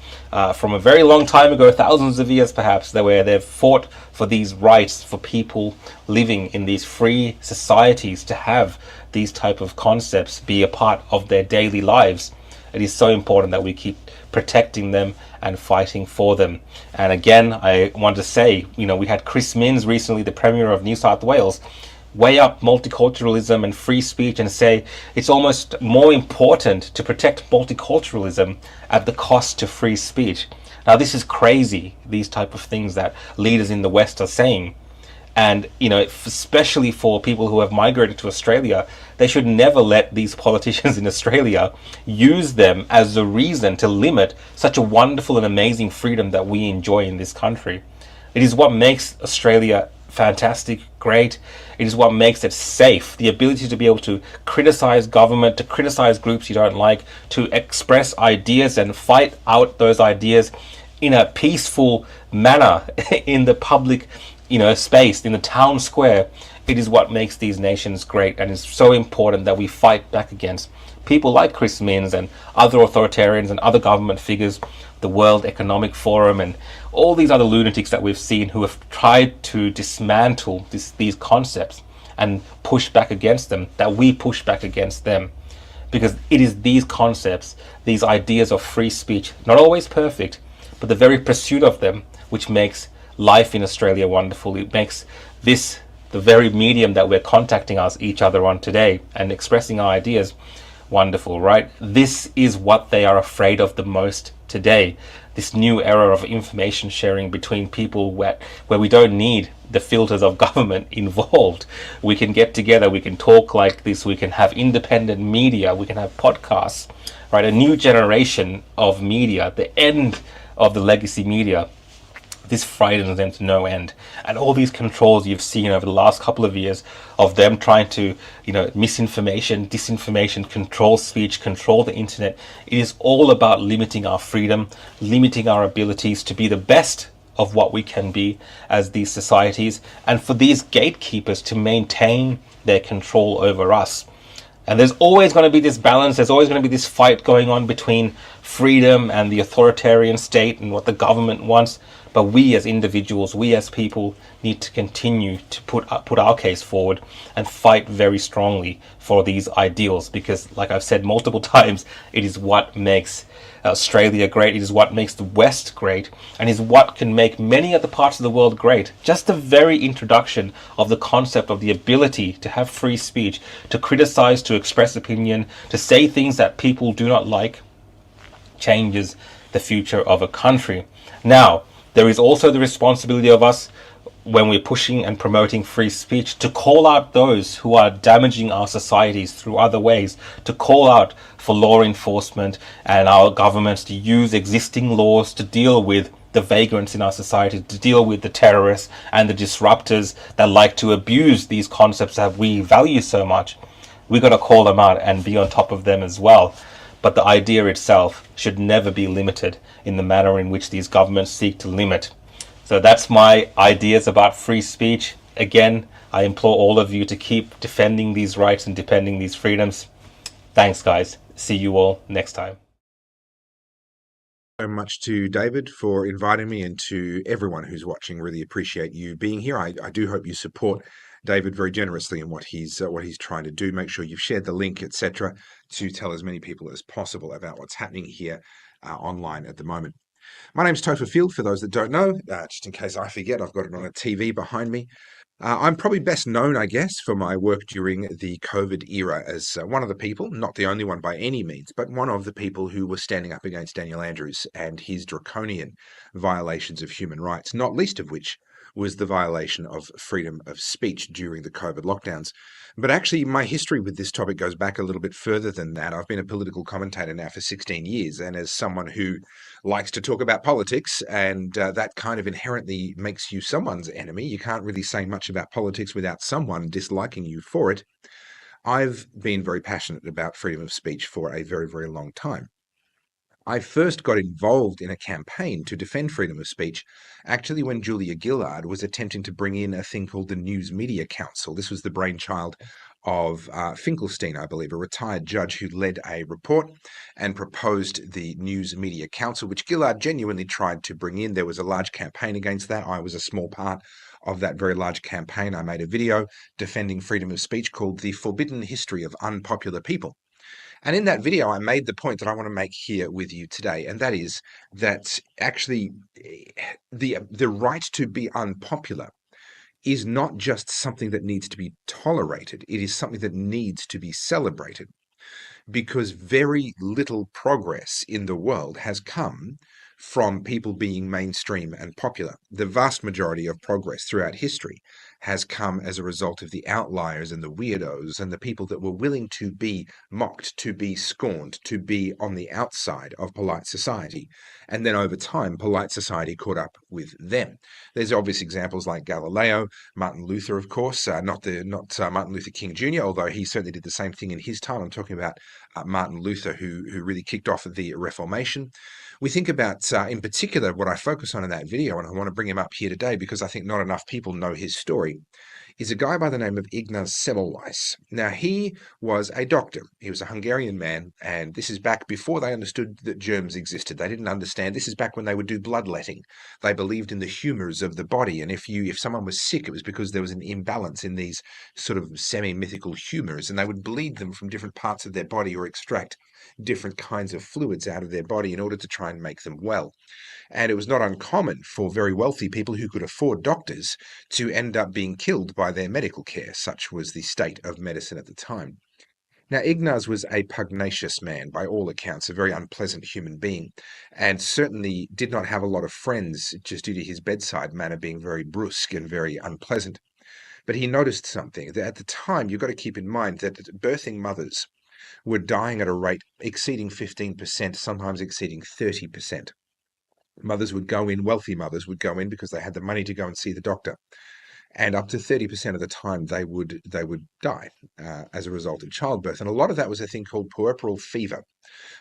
from a very long time ago, thousands of years perhaps, where they've fought for these rights for people living in these free societies to have these type of concepts be a part of their daily lives. It is so important that we keep protecting them and fighting for them. And again, I want to say, we had Chris Minns recently, the Premier of New South Wales, weigh up multiculturalism and free speech and say it's almost more important to protect multiculturalism at the cost to free speech. Now this is crazy, these type of things that leaders in the West are saying. And, especially for people who have migrated to Australia, they should never let these politicians in Australia use them as a reason to limit such a wonderful and amazing freedom that we enjoy in this country. It is what makes Australia fantastic, great. It is what makes it safe. The ability to be able to criticize government, to criticize groups you don't like, to express ideas and fight out those ideas in a peaceful manner in the public space, in the town square. It is what makes these nations great, and it's so important that we fight back against people like Chris Minns and other authoritarians and other government figures, the World Economic Forum and all these other lunatics that we've seen who have tried to dismantle these concepts and push back against them, that we push back against them. Because it is these concepts, these ideas of free speech, not always perfect, but the very pursuit of them, which makes life in Australia wonderful. It makes this the very medium that we're contacting each other on today and expressing our ideas wonderful, right? This is what they are afraid of the most today. This new era of information sharing between people where we don't need the filters of government involved. We can get together, we can talk like this, we can have independent media, we can have podcasts, right? A new generation of media, the end of the legacy media. This frightens them to no end. And all these controls you've seen over the last couple of years of them trying to, misinformation, disinformation, control speech, control the internet. It is all about limiting our freedom, limiting our abilities to be the best of what we can be as these societies, and for these gatekeepers to maintain their control over us. And there's always going to be this balance, there's always going to be this fight going on between freedom and the authoritarian state and what the government wants. But we as individuals, we as people need to continue to put our case forward and fight very strongly for these ideals, because like I've said multiple times, it is what makes Australia great, it is what makes the West great, and is what can make many other parts of the world great. Just the very introduction of the concept of the ability to have free speech, to criticize, to express opinion, to say things that people do not like, changes the future of a country. Now, there is also the responsibility of us, when we're pushing and promoting free speech, to call out those who are damaging our societies through other ways, to call out for law enforcement and our governments to use existing laws to deal with the vagrants in our society, to deal with the terrorists and the disruptors that like to abuse these concepts that we value so much. We got to call them out and be on top of them as well. But the idea itself should never be limited in the manner in which these governments seek to limit. So that's my ideas about free speech. again, I implore all of you to keep defending these rights and defending these freedoms. Thanks, guys. See you all next time. So much to David for inviting me, and to everyone who's watching. Really appreciate you being here. I do hope you support David very generously in what he's trying to do. Make sure you've shared the link, etc., to tell as many people as possible about what's happening here online at the moment. My name's Topher Field, for those that don't know, just in case I forget. I've got it on a TV behind me. I'm probably best known, I guess, for my work during the COVID era as one of the people, not the only one by any means, but one of the people who was standing up against Daniel Andrews and his draconian violations of human rights, not least of which was the violation of freedom of speech during the COVID lockdowns. But actually, my history with this topic goes back a little bit further than that. I've been a political commentator now for 16 years, and as someone who likes to talk about politics, and that kind of inherently makes you someone's enemy, you can't really say much about politics without someone disliking you for it. I've been very passionate about freedom of speech for a very, very long time. I first got involved in a campaign to defend freedom of speech actually when Julia Gillard was attempting to bring in a thing called the News Media Council. This was the brainchild of Finkelstein, I believe, a retired judge who led a report and proposed the News Media Council, which Gillard genuinely tried to bring in. There was a large campaign against that. I was a small part of that very large campaign. I made a video defending freedom of speech called The Forbidden History of Unpopular People. And in that video, I made the point that I want to make here with you today, and that is that actually the right to be unpopular is not just something that needs to be tolerated. It is something that needs to be celebrated, because very little progress in the world has come from people being mainstream and popular. The vast majority of progress throughout history has come as a result of the outliers and the weirdos and the people that were willing to be mocked, to be scorned, to be on the outside of polite society. And then over time, polite society caught up with them. There's obvious examples like Galileo, Martin Luther, of course, not Martin Luther King Jr., although he certainly did the same thing in his time. I'm talking about Martin Luther, who really kicked off the Reformation. We think about, in particular, what I focus on in that video, and I want to bring him up here today because I think not enough people know his story, is a guy by the name of Ignaz Semmelweis. Now, he was a doctor. He was a Hungarian man, and this is back before they understood that germs existed. They didn't understand. This is back when they would do bloodletting. They believed in the humors of the body, and if someone was sick, it was because there was an imbalance in these sort of semi-mythical humors, and they would bleed them from different parts of their body or extract different kinds of fluids out of their body in order to try and make them well. And it was not uncommon for very wealthy people who could afford doctors to end up being killed by their medical care. Such was the state of medicine at the time. Now, Ignaz was a pugnacious man, by all accounts, a very unpleasant human being, and certainly did not have a lot of friends just due to his bedside manner being very brusque and very unpleasant. But he noticed something, that at the time, you've got to keep in mind that birthing mothers were dying at a rate exceeding 15%, sometimes exceeding 30%. Mothers would go in, wealthy mothers would go in because they had the money to go and see the doctor. And up to 30% of the time, they would die as a result of childbirth. And a lot of that was a thing called puerperal fever.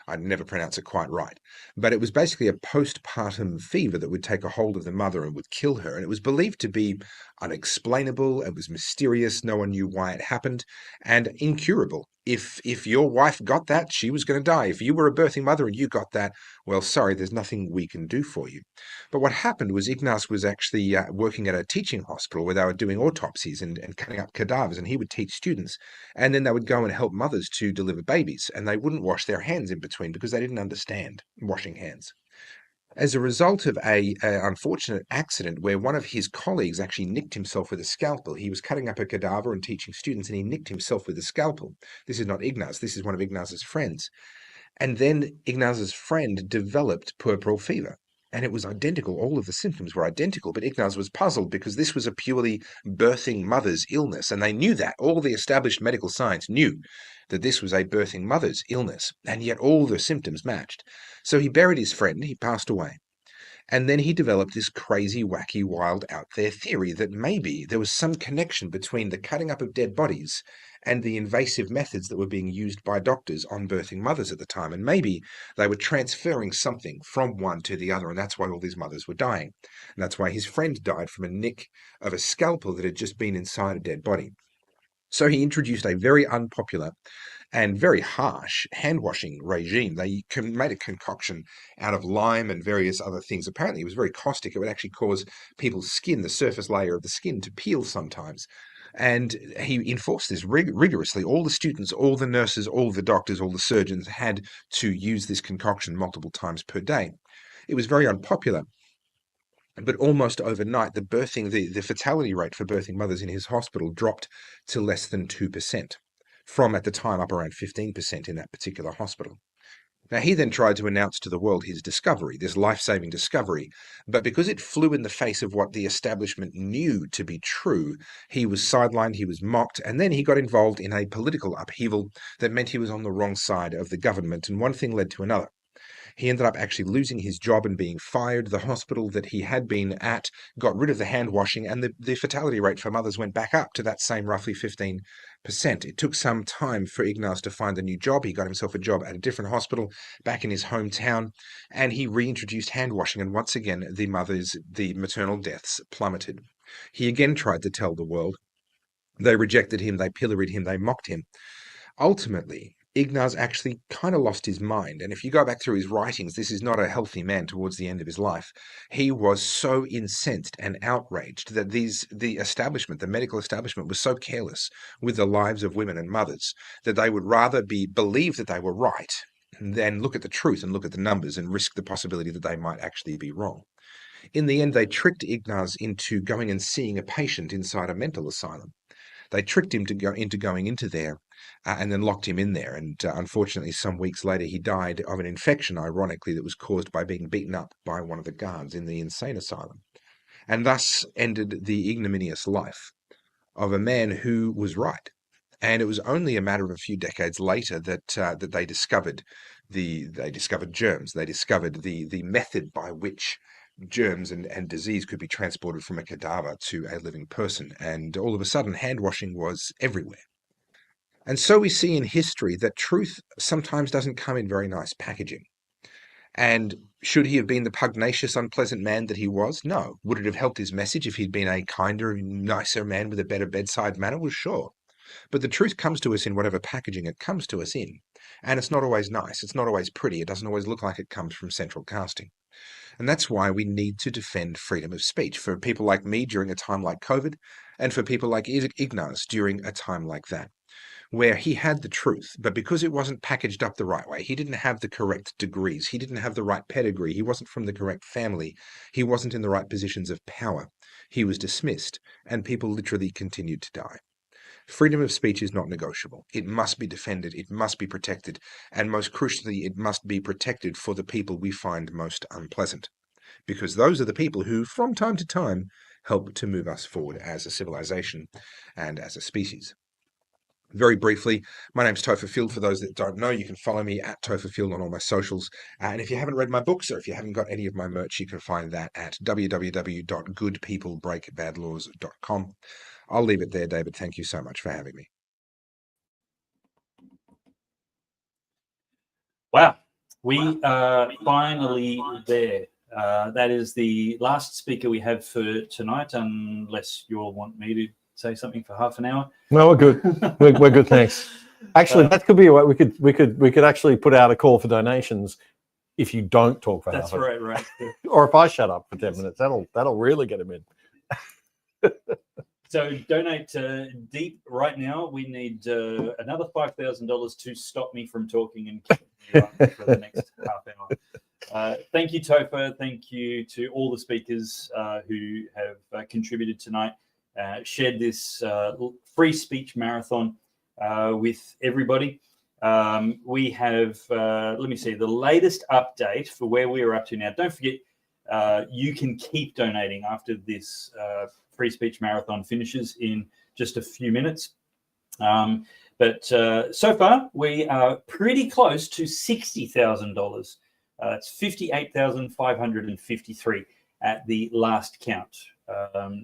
I never pronounce it quite right. But it was basically a postpartum fever that would take a hold of the mother and would kill her. And it was believed to be unexplainable. It was mysterious. No one knew why it happened, and incurable. If your wife got that, she was going to die. If you were a birthing mother and you got that, well, sorry, there's nothing we can do for you. But what happened was Ignaz was actually working at a teaching hospital where they were doing autopsies and cutting up cadavers, and he would teach students. And then they would go and help mothers to deliver babies, and they wouldn't wash their hands in between because they didn't understand washing hands. As a result of a unfortunate accident where one of his colleagues actually nicked himself with a scalpel. He was cutting up a cadaver and teaching students, and he nicked himself with a scalpel. This is not Ignaz. This is one of Ignaz's friends. And then Ignaz's friend developed puerperal fever. And it was identical. All of the symptoms were identical. But Ignaz was puzzled because this was a purely birthing mother's illness. And they knew that. All the established medical science knew that this was a birthing mother's illness. And yet all the symptoms matched. So he buried his friend. He passed away. And then he developed this crazy, wacky, wild, out there theory that maybe there was some connection between the cutting up of dead bodies and the invasive methods that were being used by doctors on birthing mothers at the time. And maybe they were transferring something from one to the other, and that's why all these mothers were dying. And that's why his friend died from a nick of a scalpel that had just been inside a dead body. So he introduced a very unpopular and very harsh hand-washing regime. They made a concoction out of lime and various other things. Apparently, it was very caustic. It would actually cause people's skin, the surface layer of the skin, to peel sometimes. And he enforced this rigorously. All the students, all the nurses, all the doctors, all the surgeons had to use this concoction multiple times per day. It was very unpopular. But almost overnight, the fatality rate for birthing mothers in his hospital dropped to less than 2%, from at the time up around 15% in that particular hospital. Now, he then tried to announce to the world his discovery, this life-saving discovery, but because it flew in the face of what the establishment knew to be true, he was sidelined, he was mocked, and then he got involved in a political upheaval that meant he was on the wrong side of the government, and one thing led to another. He ended up actually losing his job and being fired. The hospital that he had been at got rid of the hand washing, and the fatality rate for mothers went back up to that same roughly 15%. It took some time for Ignaz to find a new job. He got himself a job at a different hospital back in his hometown, and he reintroduced hand washing, and once again the maternal deaths plummeted. He again tried to tell the world. They rejected him, they pilloried him, they mocked him. Ultimately, Ignaz actually kind of lost his mind. And if you go back through his writings, this is not a healthy man towards the end of his life. He was so incensed and outraged that the medical establishment was so careless with the lives of women and mothers that they would rather believe that they were right than look at the truth and look at the numbers and risk the possibility that they might actually be wrong. In the end, they tricked Ignaz into going and seeing a patient inside a mental asylum. They tricked him into going into there and then locked him in there. And unfortunately, some weeks later, he died of an infection, ironically, that was caused by being beaten up by one of the guards in the insane asylum. And thus ended the ignominious life of a man who was right. And it was only a matter of a few decades later that they discovered germs. They discovered the method by which germs and disease could be transported from a cadaver to a living person. And all of a sudden, hand washing was everywhere. And so we see in history that truth sometimes doesn't come in very nice packaging. And should he have been the pugnacious, unpleasant man that he was? No. Would it have helped his message if he'd been a kinder, nicer man with a better bedside manner? Well, sure. But the truth comes to us in whatever packaging it comes to us in. And it's not always nice. It's not always pretty. It doesn't always look like it comes from central casting. And that's why we need to defend freedom of speech for people like me during a time like COVID, and for people like Ignaz during a time like that, where he had the truth, but because it wasn't packaged up the right way, he didn't have the correct degrees, he didn't have the right pedigree, he wasn't from the correct family, he wasn't in the right positions of power, he was dismissed, and people literally continued to die. Freedom of speech is not negotiable. It must be defended, it must be protected, and most crucially, it must be protected for the people we find most unpleasant, because those are the people who, from time to time, help to move us forward as a civilization and as a species. Very briefly, my name's Topher Field. For those that don't know, you can follow me at Topher Field on all my socials. And if you haven't read my books, or if you haven't got any of my merch, you can find that at www.goodpeoplebreakbadlaws.com. I'll leave it there, David. Thank you so much for having me. Wow, we are finally there. That is the last speaker we have for tonight, unless you all want me to say something for half an hour. No, we're good. We're good, thanks. Actually, that could be a way we could actually put out a call for donations if you don't talk for half an hour. That's right. Or if I shut up for 10 minutes, that'll really get him in. So donate deep right now. We need another $5,000 to stop me from talking and keep me on for the next half hour. Thank you, Topher. Thank you to all the speakers who have contributed tonight, shared this free speech marathon with everybody. We have, let me see, the latest update for where we are up to now. Don't forget, you can keep donating after this free speech marathon finishes in just a few minutes. But so far, we are pretty close to $60,000. It's 58,553 at the last count.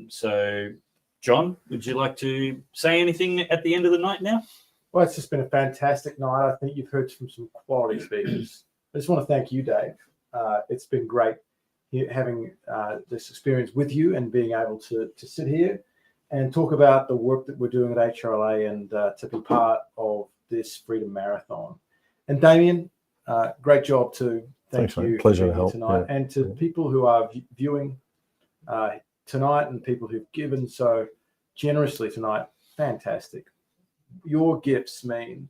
So John, would you like to say anything at the end of the night now? Well, it's just been a fantastic night. I think you've heard from some quality speakers. I just want to thank you, Dave. It's been great having this experience with you and being able to sit here and talk about the work that we're doing at HRLA and to be part of this Freedom Marathon. And Damien, great job too. Thank you. Pleasure to for being here help. tonight. Yeah. And to people who are viewing tonight and people who've given so generously tonight, fantastic. Your gifts mean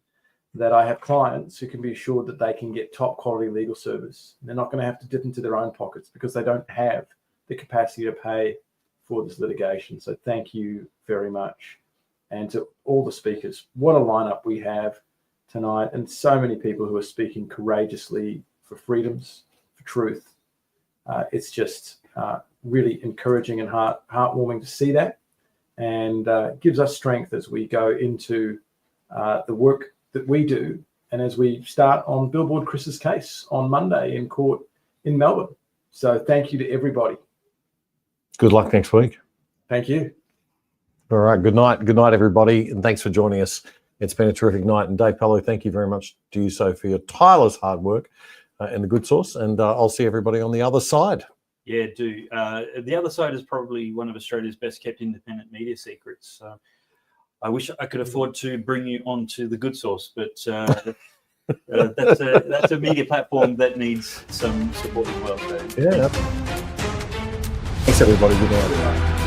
that I have clients who can be assured that they can get top quality legal service. They're not going to have to dip into their own pockets because they don't have the capacity to pay for this litigation. So thank you very much. And to all the speakers, what a lineup we have tonight, and so many people who are speaking courageously for freedoms, for truth. It's just really encouraging and heartwarming to see that, and gives us strength as we go into the work that we do, and as we start on Billboard Chris's case on Monday in court in Melbourne. So thank you to everybody. Good luck next week. Thank you. All right. Good night, everybody, and thanks for joining us. It's been a terrific night. And Dave Pello, thank you very much to you, so for your tireless hard work in the good source. And I'll see everybody on the other side. Yeah, do. The other side is probably one of Australia's best kept independent media secrets. I wish I could afford to bring you on to the good source, but that's a media platform that needs some support as well. So. Yeah. Thanks, everybody. Good night.